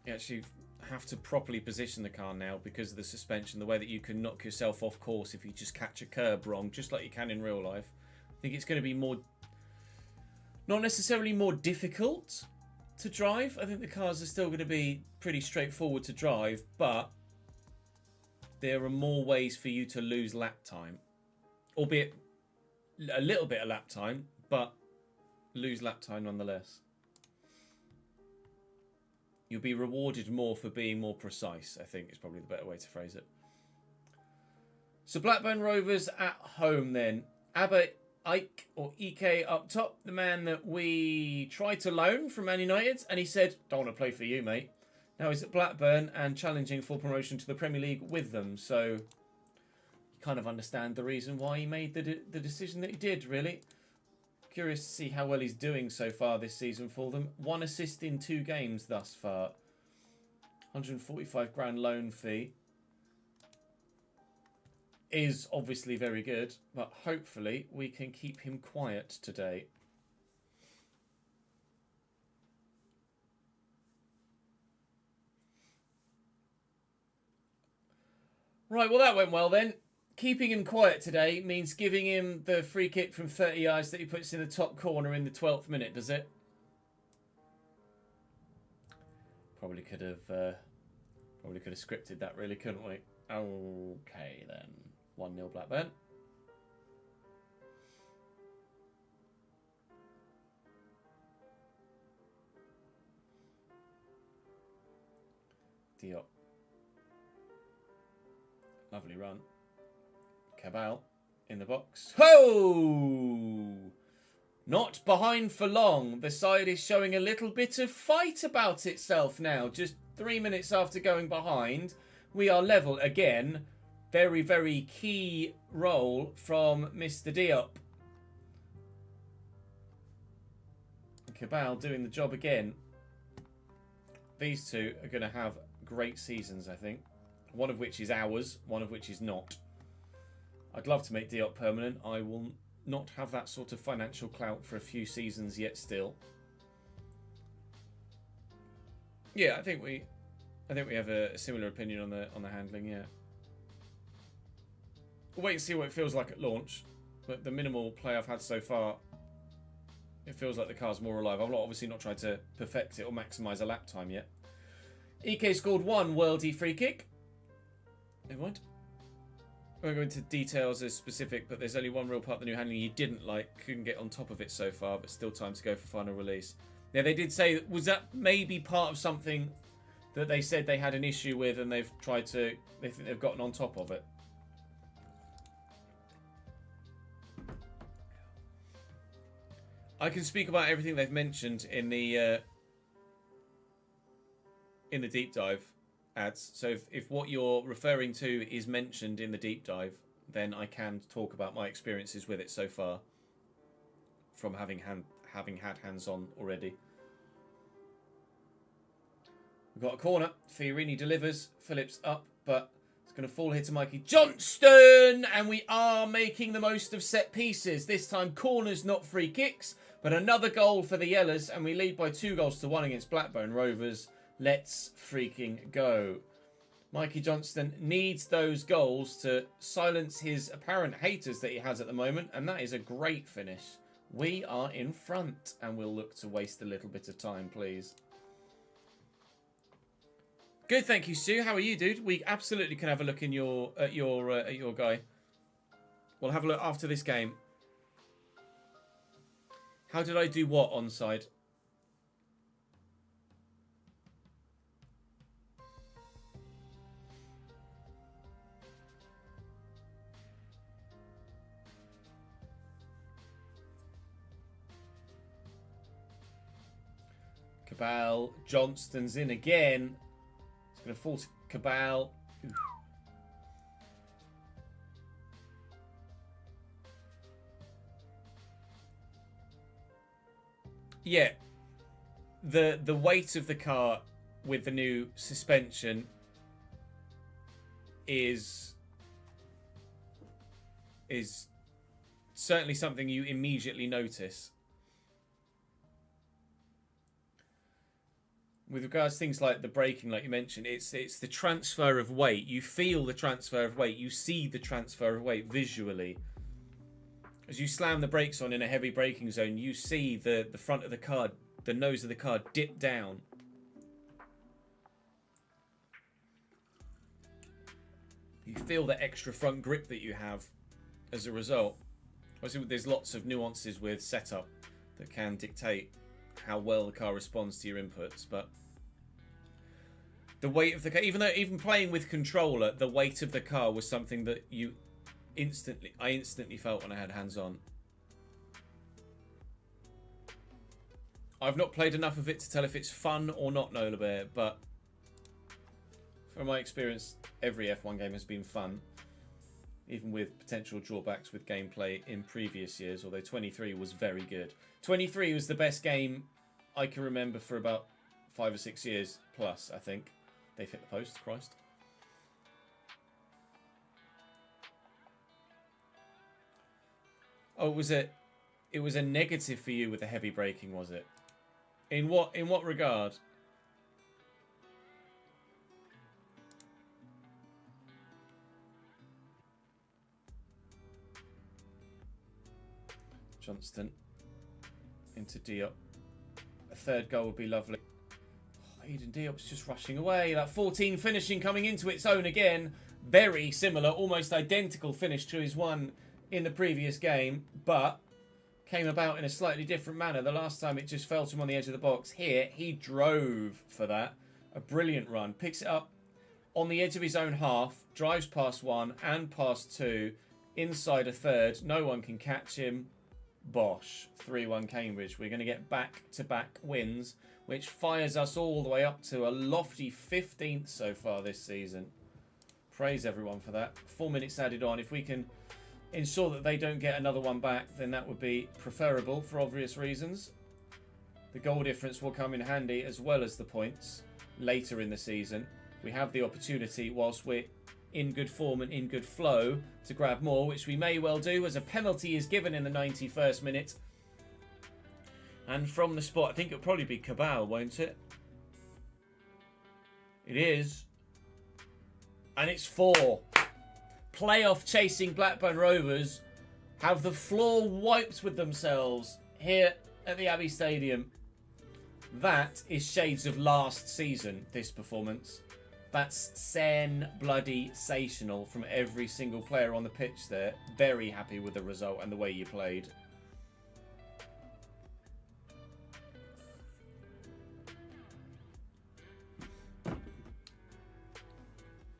You actually have to properly position the car now because of the suspension, the way that you can knock yourself off course if you just catch a curb wrong, just like you can in real life. I think it's going to be not necessarily more difficult to drive. I think the cars are still going to be pretty straightforward to drive, but there are more ways for you to lose lap time, albeit a little bit of lap time, but lose lap time nonetheless. You'll be rewarded more for being more precise, I think is probably the better way to phrase it. So Blackburn Rovers at home then. Abba Ike, or Ike up top, the man that we tried to loan from Man United, and he said, don't want to play for you, mate. Now he's at Blackburn and challenging for promotion to the Premier League with them. So you kind of understand the reason why he made the decision that he did, really. Curious to see how well he's doing so far this season for them. 1 assist in 2 games thus far. 145 grand loan fee. Is obviously very good, but hopefully we can keep him quiet today. Right, well that went well then. Keeping him quiet today means giving him the free kick from 30 yards that he puts in the top corner in the 12th minute, does it? Probably could have scripted that, really, couldn't we? Okay then, 1-0 Blackburn. Diop. Lovely run. Cabal in the box. Ho! Not behind for long. The side is showing a little bit of fight about itself now. Just 3 minutes after going behind, we are level again. Very, very key role from Mr. Diop. Cabal doing the job again. These two are going to have great seasons, I think. One of which is ours, one of which is not. I'd love to make Diop permanent. I will not have that sort of financial clout for a few seasons yet still. Yeah, I think we have a similar opinion on the handling, yeah. We'll wait and see what it feels like at launch. But the minimal play I've had so far It feels like the car's more alive. I'm obviously not trying to perfect it or maximise a lap time yet. EK scored 1 worldie free kick. Never mind. I won't go into details as specific, but there's only one real part of the new handling he didn't like. Couldn't get on top of it so far, but still time to go for final release. Yeah, they did say, was that maybe part of something that they said they had an issue with and they've tried to, they think they've gotten on top of it. I can speak about everything they've mentioned in the deep dive ads. So if what you're referring to is mentioned in the deep dive, then I can talk about my experiences with it so far from having had hands-on already. We've got a corner. Fiorini delivers. Phillips up, but it's going to fall here to Mikey Johnston, and we are making the most of set pieces. This time corners, not free kicks, but another goal for the Yellers, and we lead by 2-1 against Blackburn Rovers. Let's freaking go. Mikey Johnston needs those goals to silence his apparent haters that he has at the moment, and that is a great finish. We are in front, and we'll look to waste a little bit of time, please. Good, thank you, Stu. How are you, dude? We absolutely can have a look in at your guy. We'll have a look after this game. How did I do what onside? Cabal, Johnston's in again. It's going to fall to Cabal. Oof. Yeah, the weight of the car with the new suspension is certainly something you immediately notice. With regards to things like the braking, like you mentioned, it's the transfer of weight. You feel the transfer of weight. You see the transfer of weight visually. As you slam the brakes on in a heavy braking zone, you see the front of the car, the nose of the car dip down. You feel the extra front grip that you have as a result. Obviously, there's lots of nuances with setup that can dictate how well the car responds to your inputs, but the weight of the car, even playing with controller, the weight of the car was something that I instantly felt when I had hands on. I've not played enough of it to tell if it's fun or not, Nola Bear, but from my experience, every F1 game has been fun, even with potential drawbacks with gameplay in previous years, although 23 was very good. 23 was the best game I can remember for about 5 or 6 years plus, I think. They've hit the post, Christ. Oh, it was a negative for you with the heavy braking, was it? In what regard? Johnston into Diop. A third goal would be lovely. Oh, Eden Diop's just rushing away. That 14 finishing coming into its own again. Very similar, almost identical finish to his one in the previous game, but came about in a slightly different manner. The last time it just fell to him on the edge of the box. Here, he drove for that. A brilliant run. Picks it up on the edge of his own half. Drives past one and past two. Inside a third. No one can catch him. Bosh. 3-1 Cambridge. We're going to get back-to-back wins, which fires us all the way up to a lofty 15th so far this season. Praise everyone for that. 4 minutes added on. If we can ensure that they don't get another one back, then that would be preferable for obvious reasons. The goal difference will come in handy as well as the points later in the season. We have the opportunity, whilst we're in good form and in good flow, to grab more, which we may well do as a penalty is given in the 91st minute. And from the spot, I think it'll probably be Cabal, won't it? It is. And it's 4. Playoff chasing Blackburn Rovers have the floor wiped with themselves here at the Abbey Stadium. That is shades of last season, this performance. That's bloody-sational from every single player on the pitch there. Very happy with the result and the way you played.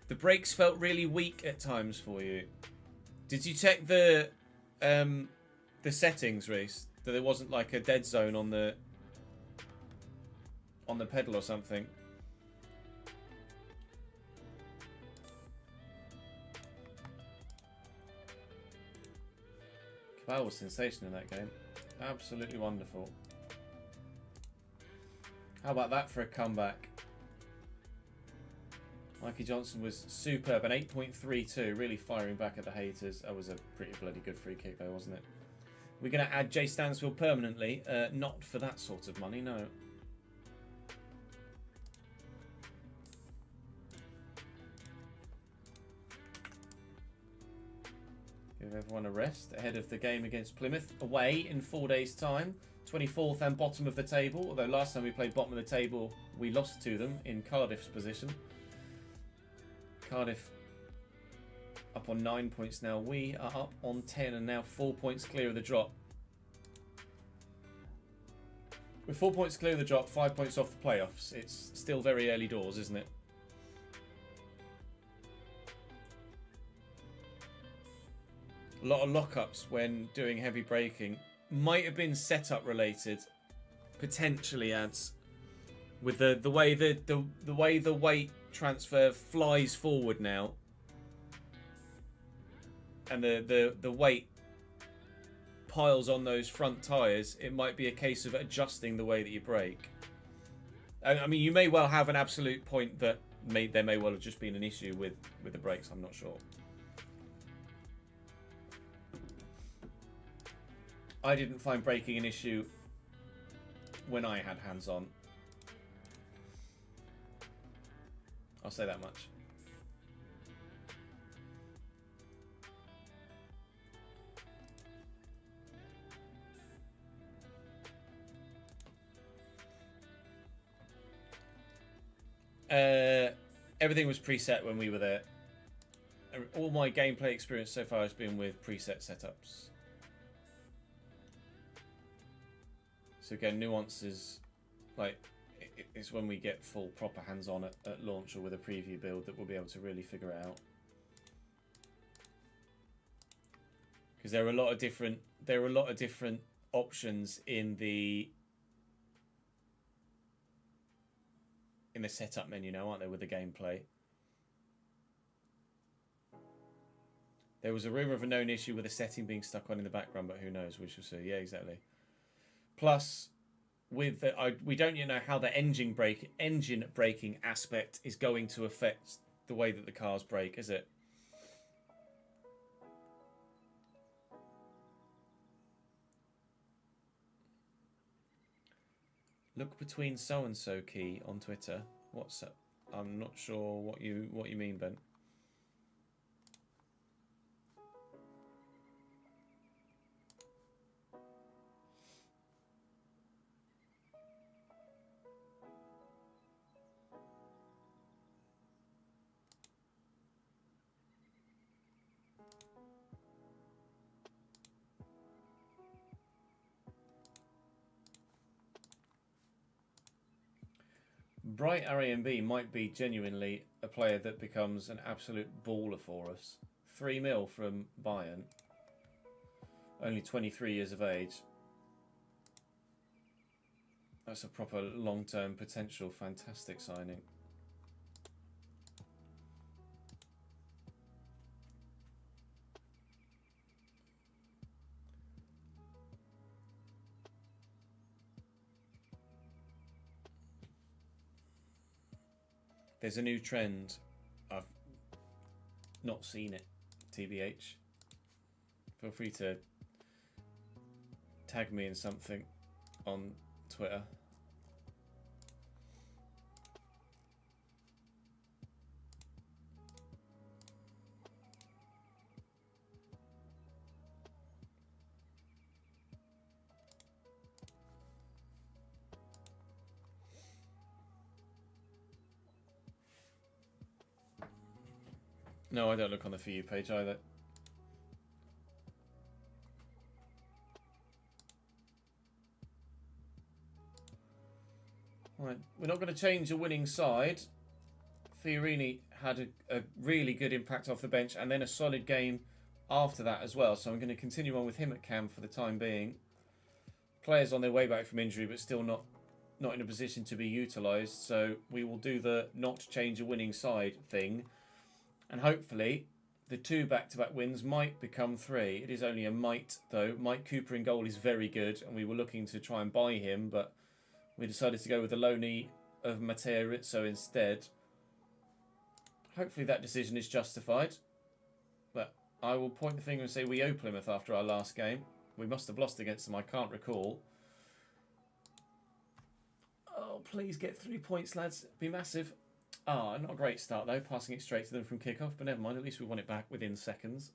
The breaks felt really weak at times for you. Did you check the settings, Reese? That there wasn't like a dead zone on the pedal or something? Cabal was sensational in that game. Absolutely wonderful. How about that for a comeback? Mikey Johnson was superb. An 8.32, really firing back at the haters. That was a pretty bloody good free kick though, wasn't it? We're going to add Jay Stansfield permanently. Not for that sort of money, no. Give everyone a rest ahead of the game against Plymouth. Away in 4 days' time. 24th and bottom of the table. Although last time we played bottom of the table, we lost to them in Cardiff's position. Cardiff up on 9 points now. We are up on 10 and now 4 points clear of the drop. We're 4 points clear of the drop, 5 points off the playoffs. It's still very early doors, isn't it? A lot of lockups when doing heavy braking. Might have been setup related. Potentially, ads. With the way the weight transfer flies forward now, and the weight piles on those front tyres, it might be a case of adjusting the way that you brake. I mean, you may well have an absolute point that there may well have just been an issue with the brakes. I'm not sure. I didn't find braking an issue when I had hands on. I'll say that much. Everything was preset when we were there. All my gameplay experience so far has been with preset setups. So again, nuances, like, it's when we get full proper hands-on at launch or with a preview build that we'll be able to really figure it out. Because there are a lot of different options in the setup menu now, aren't there, with the gameplay? There was a rumour of a known issue with a setting being stuck on in the background, but who knows? We shall see. Yeah, exactly. Plus, with we don't yet know how the engine braking aspect is going to affect the way that the cars brake, is it? Look between so and so key on Twitter. What's up? I'm not sure what you mean, Ben. Bright RAMB might be genuinely a player that becomes an absolute baller for us. 3 mil from Bayern. Only 23 years of age. That's a proper long-term potential fantastic signing. There's a new trend. I've not seen it, TBH. Feel free to tag me in something on Twitter. No, I don't look on the For You page either. Right, we're not going to change a winning side. Fiorini had a really good impact off the bench and then a solid game after that as well. So I'm going to continue on with him at cam for the time being. Players on their way back from injury, but still not in a position to be utilised. So we will do the not change a winning side thing. And hopefully the 2 back-to-back wins might become 3. It is only a might, though. Mike Cooper in goal is very good, and we were looking to try and buy him, but we decided to go with the loanee of Matteo Rizzo instead. Hopefully that decision is justified. But I will point the finger and say we owe Plymouth after our last game. We must have lost against them, I can't recall. Oh, please get 3 points, lads. It'd be massive. Ah, not a great start, though. Passing it straight to them from kickoff. But never mind, at least we won it back within seconds.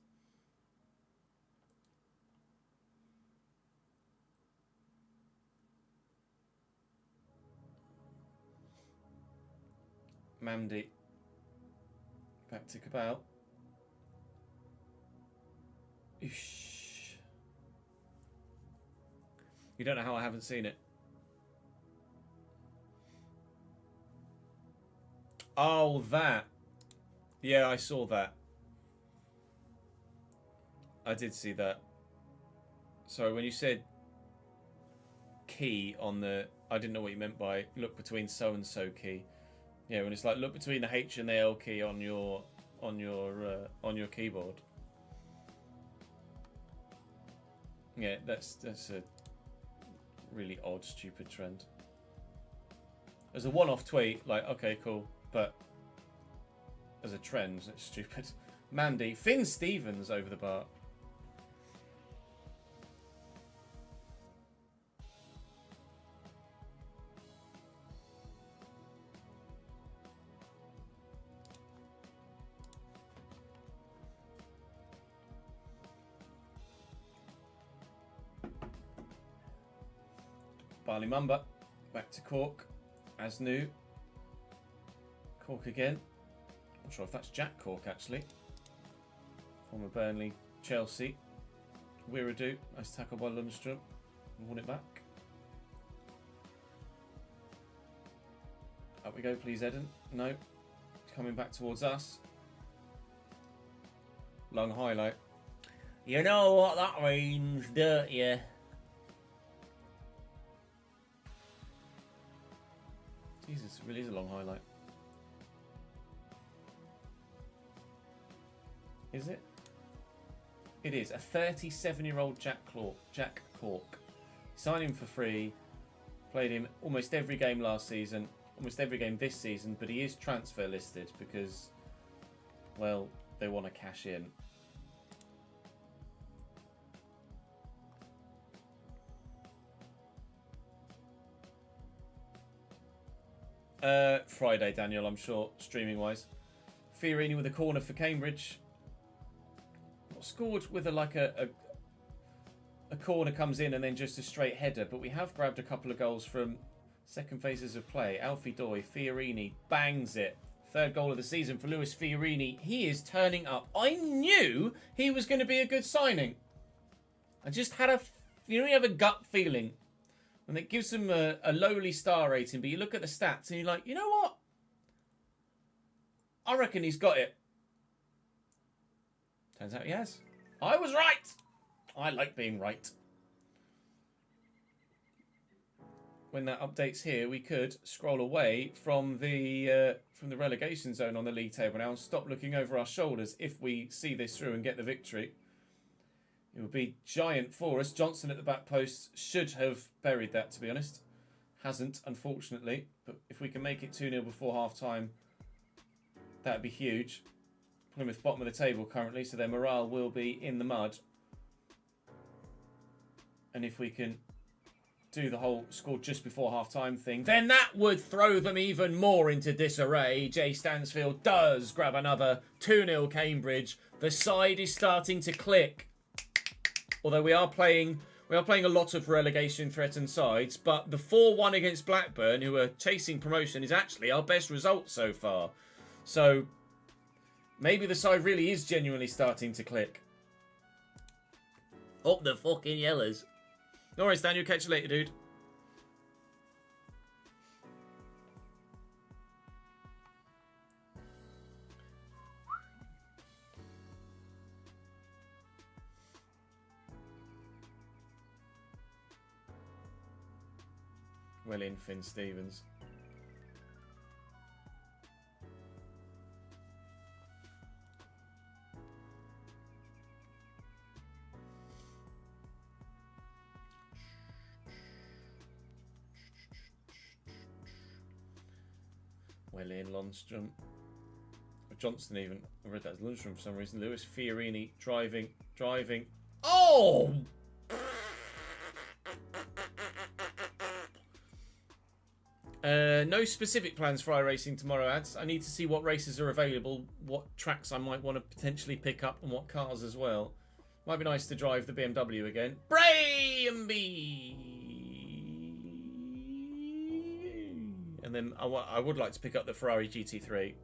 Mamdi. Back to Cabal. Eesh. You don't know how I haven't seen it. Oh, that. Yeah, I saw that. I did see that. Sorry, when you said key on the... I didn't know what you meant by look between so-and-so key. Yeah, when it's like look between the H and the L key on your keyboard. Yeah, that's a really odd, stupid trend. As a one-off tweet, like, okay, cool. But as a trend, it's stupid. Mandy. Finn Stevens over the bar. Barley Mumba. Back to Cork. As new. Cork again. Not sure if that's Jack Cork, actually. Former Burnley, Chelsea. Wiradoo. Nice tackle by Lundstrom. Won it back. Up we go, please, Eden. No. Coming back towards us. Long highlight. You know what that means, don't you? Jesus, it really is a long highlight. Is it? It is. A 37-year-old Jack Cork. Signed him for free. Played him almost every game last season. Almost every game this season. But he is transfer listed because, well, they want to cash in. Friday, Daniel, I'm sure, streaming-wise. Fiorini with a corner for Cambridge. Scored with a corner comes in and then just a straight header, but we have grabbed a couple of goals from second phases of play. Alfie Doy, Fiorini bangs it. Third goal of the season for Lewis Fiorini. He is turning up. I knew he was going to be a good signing. I just had you have a gut feeling. And it gives him a lowly star rating, but you look at the stats and you're like, you know what? I reckon he's got it. Turns out he has. I was right. I like being right. When that updates here, we could scroll away from the relegation zone on the league table now and stop looking over our shoulders if we see this through and get the victory. It would be giant for us. Johnson at the back post should have buried that, to be honest. Hasn't, unfortunately. But if we can make it 2-0 before half-time, that would be huge. Plymouth bottom of the table currently, so their morale will be in the mud. And if we can do the whole score just before half-time thing, then that would throw them even more into disarray. Jay Stansfield does grab another 2-0 Cambridge. The side is starting to click. Although we are playing a lot of relegation-threatened sides, but the 4-1 against Blackburn, who are chasing promotion, is actually our best result so far. So Maybe the side really is genuinely starting to click. Up the fucking yellers. No worries, Daniel. Catch you later, dude. Well in, Finn Stevens. Well in, Lundstrom. Johnston even. I read that as Lundstrom for some reason. Lewis Fiorini driving. Oh! No specific plans for iRacing tomorrow, ads. I need to see what races are available, what tracks I might want to potentially pick up, and what cars as well. Might be nice to drive the BMW again. Bray-and-B! And then I would like to pick up the Ferrari GT3.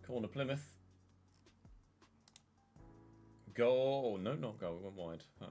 Corner Plymouth. Go. No, not go. It went wide. Oh.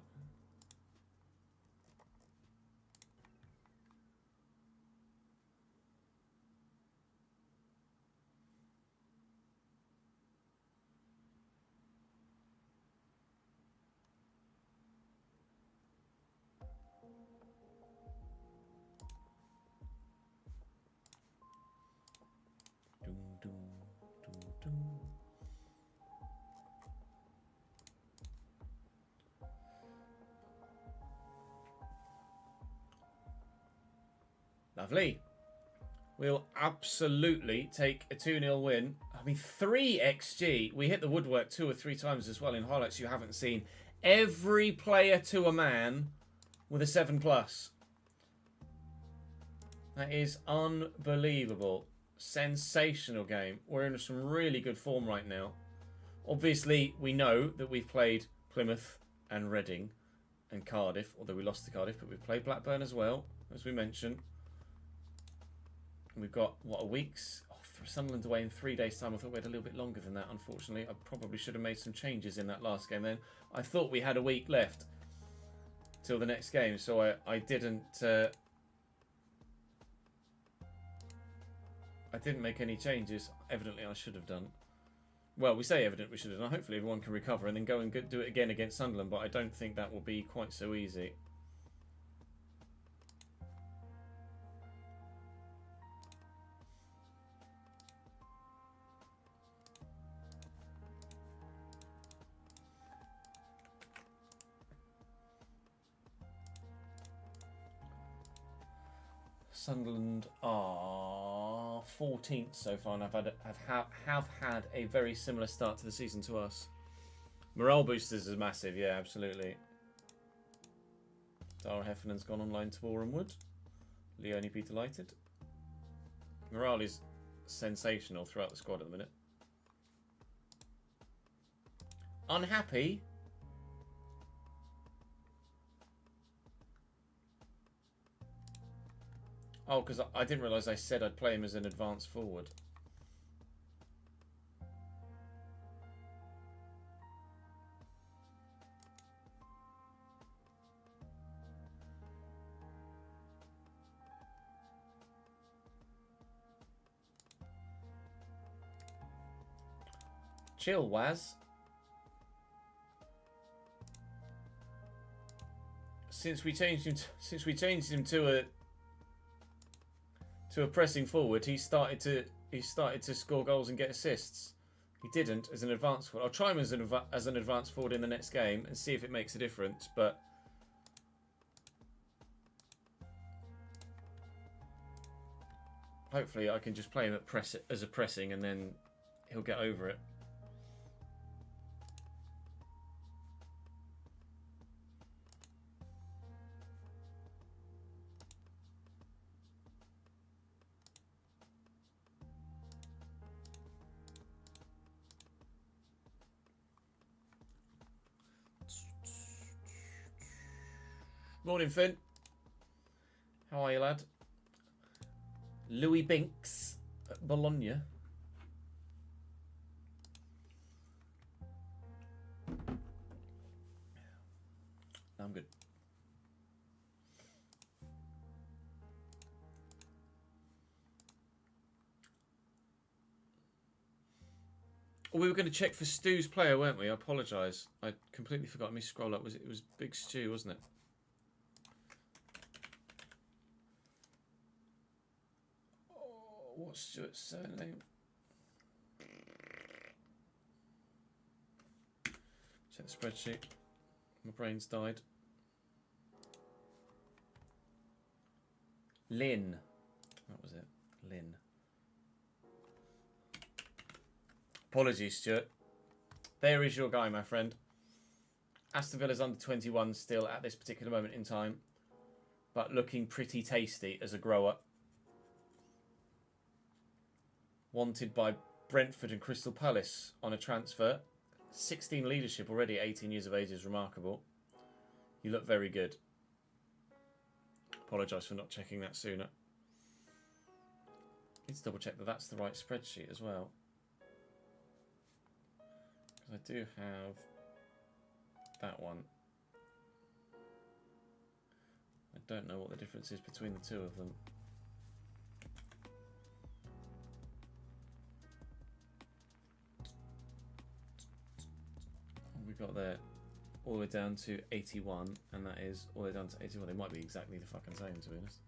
Lovely. We'll absolutely take a 2-0 win. I mean, 3 XG. We hit the woodwork 2 or 3 times as well in highlights you haven't seen. Every player to a man with a 7+. That is unbelievable. Sensational game. We're in some really good form right now. Obviously, we know that we've played Plymouth and Reading and Cardiff, although we lost to Cardiff, but we've played Blackburn as well, as we mentioned. We've got, what, a week's... Oh, Sunderland away in 3 days' time. I thought we had a little bit longer than that, unfortunately. I probably should have made some changes in that last game then. I thought we had a week left till the next game, so I didn't... I didn't make any changes. Evidently, I should have done. Well, we say evident we should have done. Hopefully, everyone can recover and then go and do it again against Sunderland, but I don't think that will be quite so easy. Sunderland are 14th so far and have had a very similar start to the season to us. Morale boosters is massive, yeah, absolutely. Dara Heffernan's gone online to Boreham Wood. Leone be delighted. Morale is sensational throughout the squad at the minute. Unhappy? Oh, because I didn't realise I said I'd play him as an advanced forward. Chill, Waz. Since we changed him to a pressing forward, he started to score goals and get assists. He didn't as an advanced forward. I'll try him as an advanced forward in the next game and see if it makes a difference. But Hopefully I can just play him at as a pressing and then he'll get over it. Morning, Finn. How are you, lad? Louis Binks at Bologna. I'm good. We were going to check for Stu's player, weren't we? I apologise. I completely forgot. Let me scroll up. It was Big Stu, wasn't it? Oh, what's Stuart's surname? Check the spreadsheet. My brain's died. Lynn. What was it? Lynn. Apologies, Stuart. There is your guy, my friend. Aston Villa's under 21 still at this particular moment in time, but looking pretty tasty as a grower. Wanted by Brentford and Crystal Palace on a transfer. 16 leadership already at 18 years of age is remarkable. You look very good. Apologise for not checking that sooner. Need to double check that that's the right spreadsheet as well. I do have that one. I don't know what the difference is between the two of them. What we got there? All the way down to 81, and that is all the way down to 81. They might be exactly the fucking same, to be honest.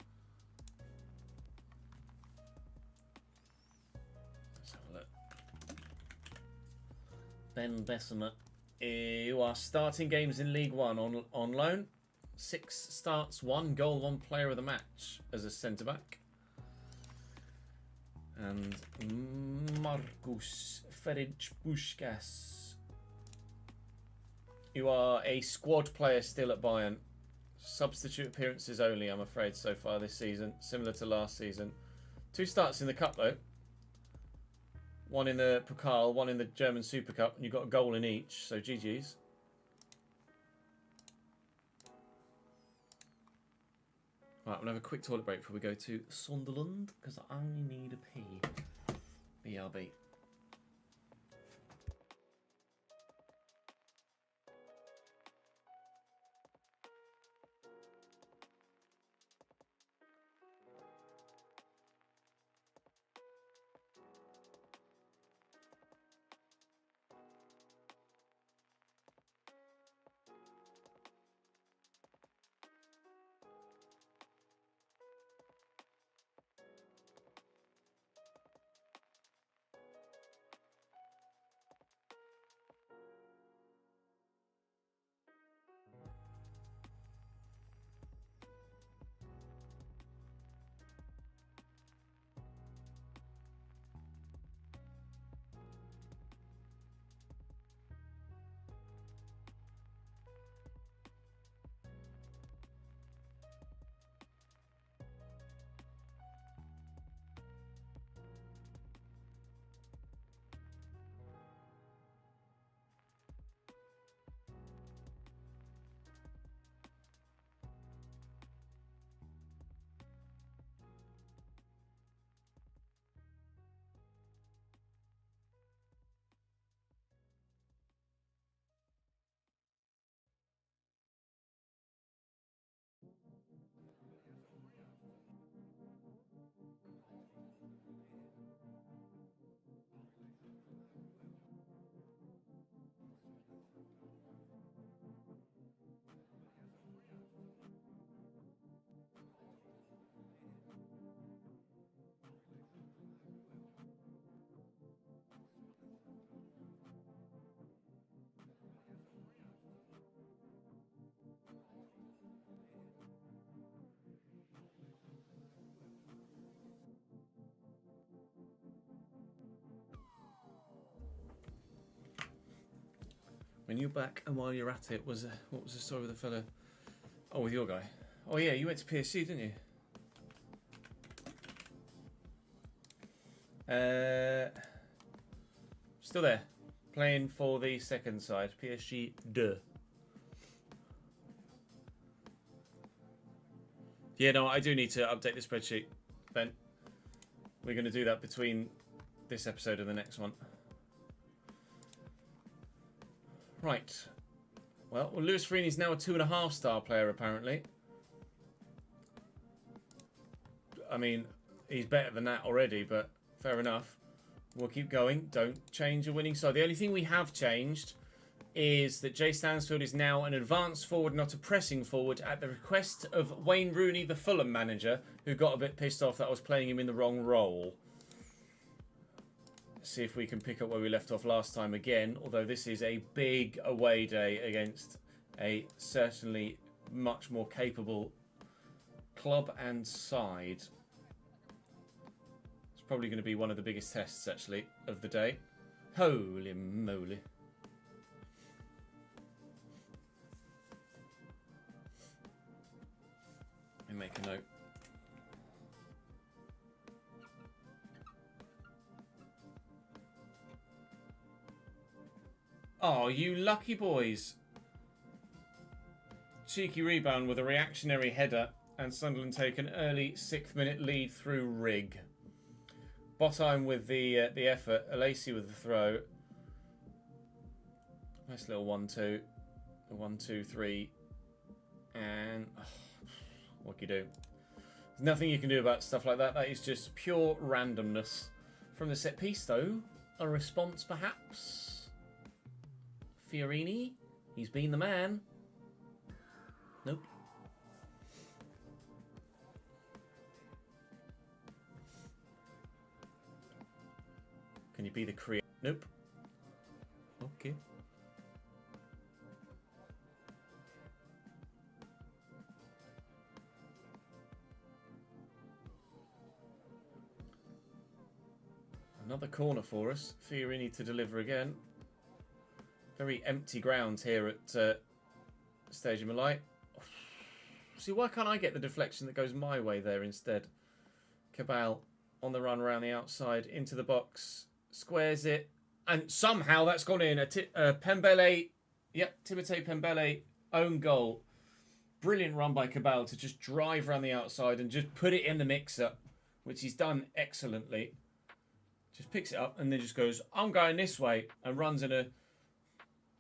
Ben Bessemer, you are starting games in League One on loan. 6 starts, 1 goal, 1 player of the match as a centre back. And Marcus Ferencváros, you are a squad player still at Bayern. Substitute appearances only, I'm afraid, so far this season, similar to last season. 2 starts in the cup though. 1 in the Pokal, 1 in the German Super Cup, and you've got a goal in each, so GG's. Right, we'll have a quick toilet break before we go to Sunderland, because I only need a pee. BRB. When you're back and while you're at it, what was the story with the fella? Oh, with your guy. Oh yeah, you went to PSG, didn't you? Still there, playing for the second side, PSG 2. Yeah, no, I do need to update the spreadsheet, Ben. We're going to do that between this episode and the next one. Right. Well, Luis Farini's now a 2.5-star player, apparently. I mean, he's better than that already, but fair enough. We'll keep going. Don't change a winning side. The only thing we have changed is that Jay Stansfield is now an advanced forward, not a pressing forward, at the request of Wayne Rooney, the Fulham manager, who got a bit pissed off that I was playing him in the wrong role. See if we can pick up where we left off last time again, although this is a big away day against a certainly much more capable club and side. It's probably going to be one of the biggest tests, actually, of the day. Holy moly. Let me make a note. Oh, you lucky boys. Cheeky rebound with a reactionary header, and Sunderland take an early 6th-minute lead through Rig. Botheim with the effort, Alesi with the throw. Nice little 1-2. 1-2-3. And what can you do? There's nothing you can do about stuff like that. That is just pure randomness. From the set piece, though, a response perhaps. Fiorini, he's been the man. Nope. Can you be the creator? Nope. Okay. Another corner for us. Fiorini to deliver again. Very empty ground here at Stadium of Light. See, why can't I get the deflection that goes my way there instead? Cabal on the run around the outside, into the box, squares it, and somehow that's gone in. Pembele, yep, Timothée Pembele, own goal. Brilliant run by Cabal to just drive around the outside and just put it in the mixer, which he's done excellently. Just picks it up and then just goes, I'm going this way, and runs in a...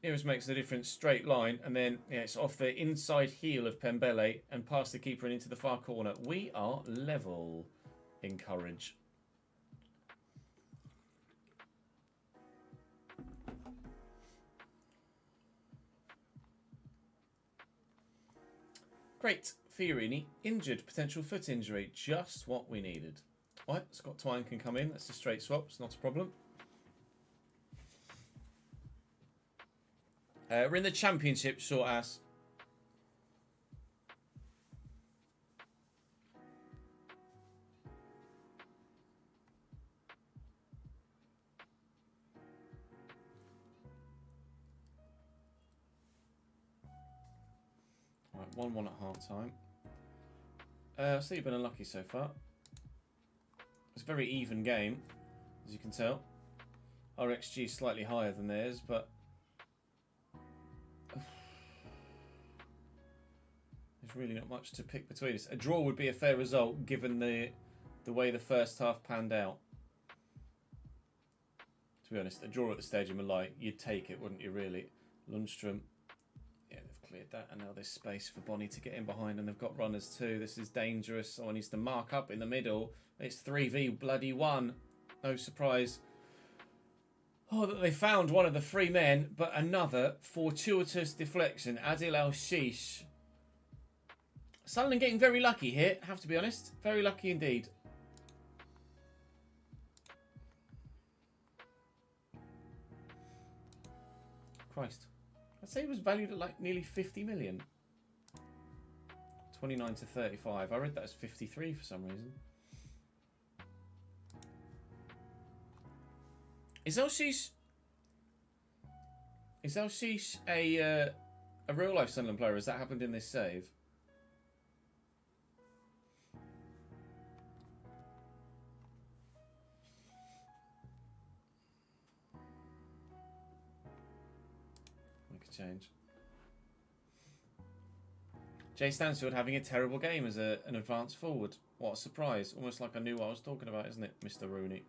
Here's makes the difference, straight line, and then it's off the inside heel of Pembele and past the keeper and into the far corner. We are level in courage. Great. Fiorini, injured, potential foot injury. Just what we needed. All right, Scott Twine can come in. That's a straight swap. It's not a problem. We're in the Championship, short ass. Right, 1-1 at half time. So you've been unlucky so far. It's a very even game, as you can tell. Our XG is slightly higher than theirs, but there's really not much to pick between us. A draw would be a fair result given the way the first half panned out. To be honest, a draw at the Stadium of Light, you'd take it, wouldn't you, really? Lundstrom, yeah, they've cleared that, and now there's space for Bonnie to get in behind, and they've got runners too. This is dangerous. Someone needs to mark up in the middle. It's 3v1. No surprise. Oh, that they found one of the 3 men, but another fortuitous deflection. Adil Al-Shish. Sunderland getting very lucky here, have to be honest. Very lucky indeed. Christ. I'd say it was valued at like nearly 50 million. 29 to 35. I read that as 53 for some reason. Is Al-Shish... Is El Sheesh a real life Sunderland player? Has that happened in this save? Make a change. Jay Stansfield having a terrible game as an advanced forward. What a surprise. Almost like I knew what I was talking about, isn't it, Mr. Rooney?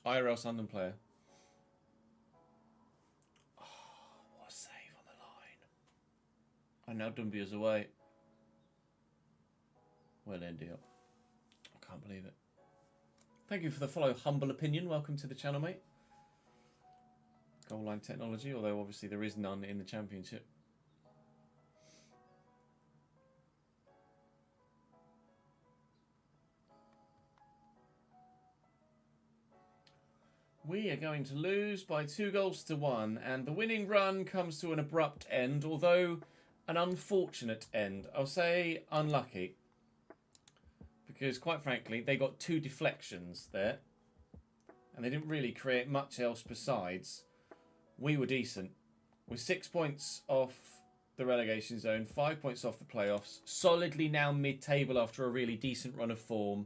IRL Sunderland player. Oh, what a save on the line. And now Dunby is away. Well, India. I can't believe it. Thank you for the follow, Humble Opinion. Welcome to the channel, mate. Goal line technology, although obviously there is none in the Championship. We are going to lose by 2-1, and the winning run comes to an abrupt end, although an unfortunate end. I'll say unlucky. Because, quite frankly, they got 2 deflections there. And they didn't really create much else besides. We were decent. We're 6 points off the relegation zone, 5 points off the playoffs. Solidly now mid-table after a really decent run of form.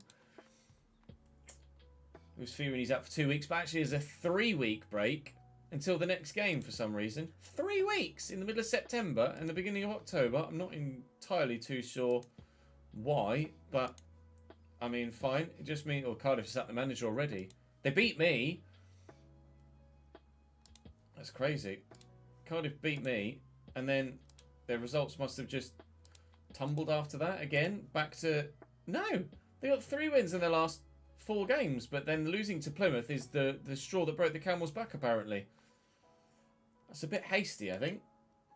He was fearing he's out for 2 weeks, but actually there's a 3-week break until the next game for some reason. 3 weeks in the middle of September and the beginning of October. I'm not entirely too sure why, but I mean, fine. It just means, or Cardiff is at the manager already. They beat me. That's crazy. Cardiff beat me, and then their results must have just tumbled after that again. Back to no, they got 3 wins in their last 4 games, but then losing to Plymouth is the straw that broke the camel's back, apparently. That's a bit hasty, I think.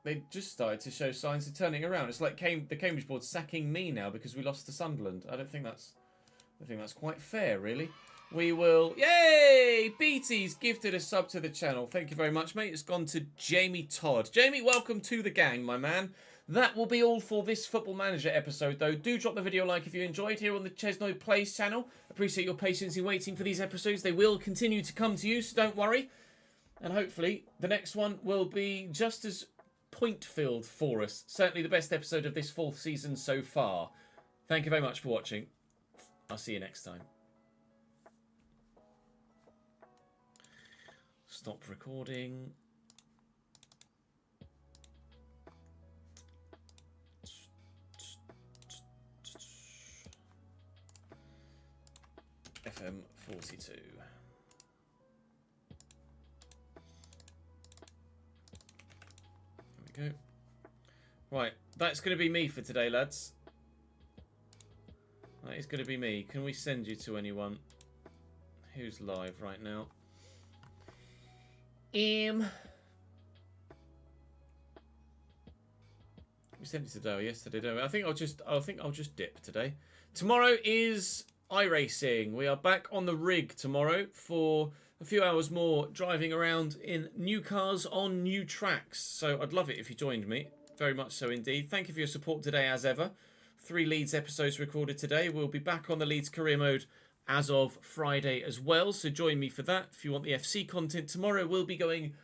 They just started to show signs of turning around. It's like the Cambridge board sacking me now because we lost to Sunderland. I think that's quite fair, really. We will... Yay! BT's gifted a sub to the channel. Thank you very much, mate. It's gone to Jamie Todd. Jamie, welcome to the gang, my man. That will be all for this Football Manager episode, though. Do drop the video a like if you enjoyed here on the Chesnoid Plays channel. Appreciate your patience in waiting for these episodes. They will continue to come to you, so don't worry. And hopefully the next one will be just as point-filled for us. Certainly the best episode of this 4th season so far. Thank you very much for watching. I'll see you next time. Stop recording. FM 42. There we go. Right, that's going to be me for today, lads. That is going to be me. Can we send you to anyone who's live right now? We sent it today or yesterday, don't we? I think I'll just dip today. Tomorrow is iRacing. We are back on the rig tomorrow for a few hours more, driving around in new cars on new tracks. So I'd love it if you joined me. Very much so indeed. Thank you for your support today, as ever. 3 Leeds episodes recorded today. We'll be back on the Leeds career mode as of Friday as well, so join me for that. If you want the FC content, tomorrow we'll be going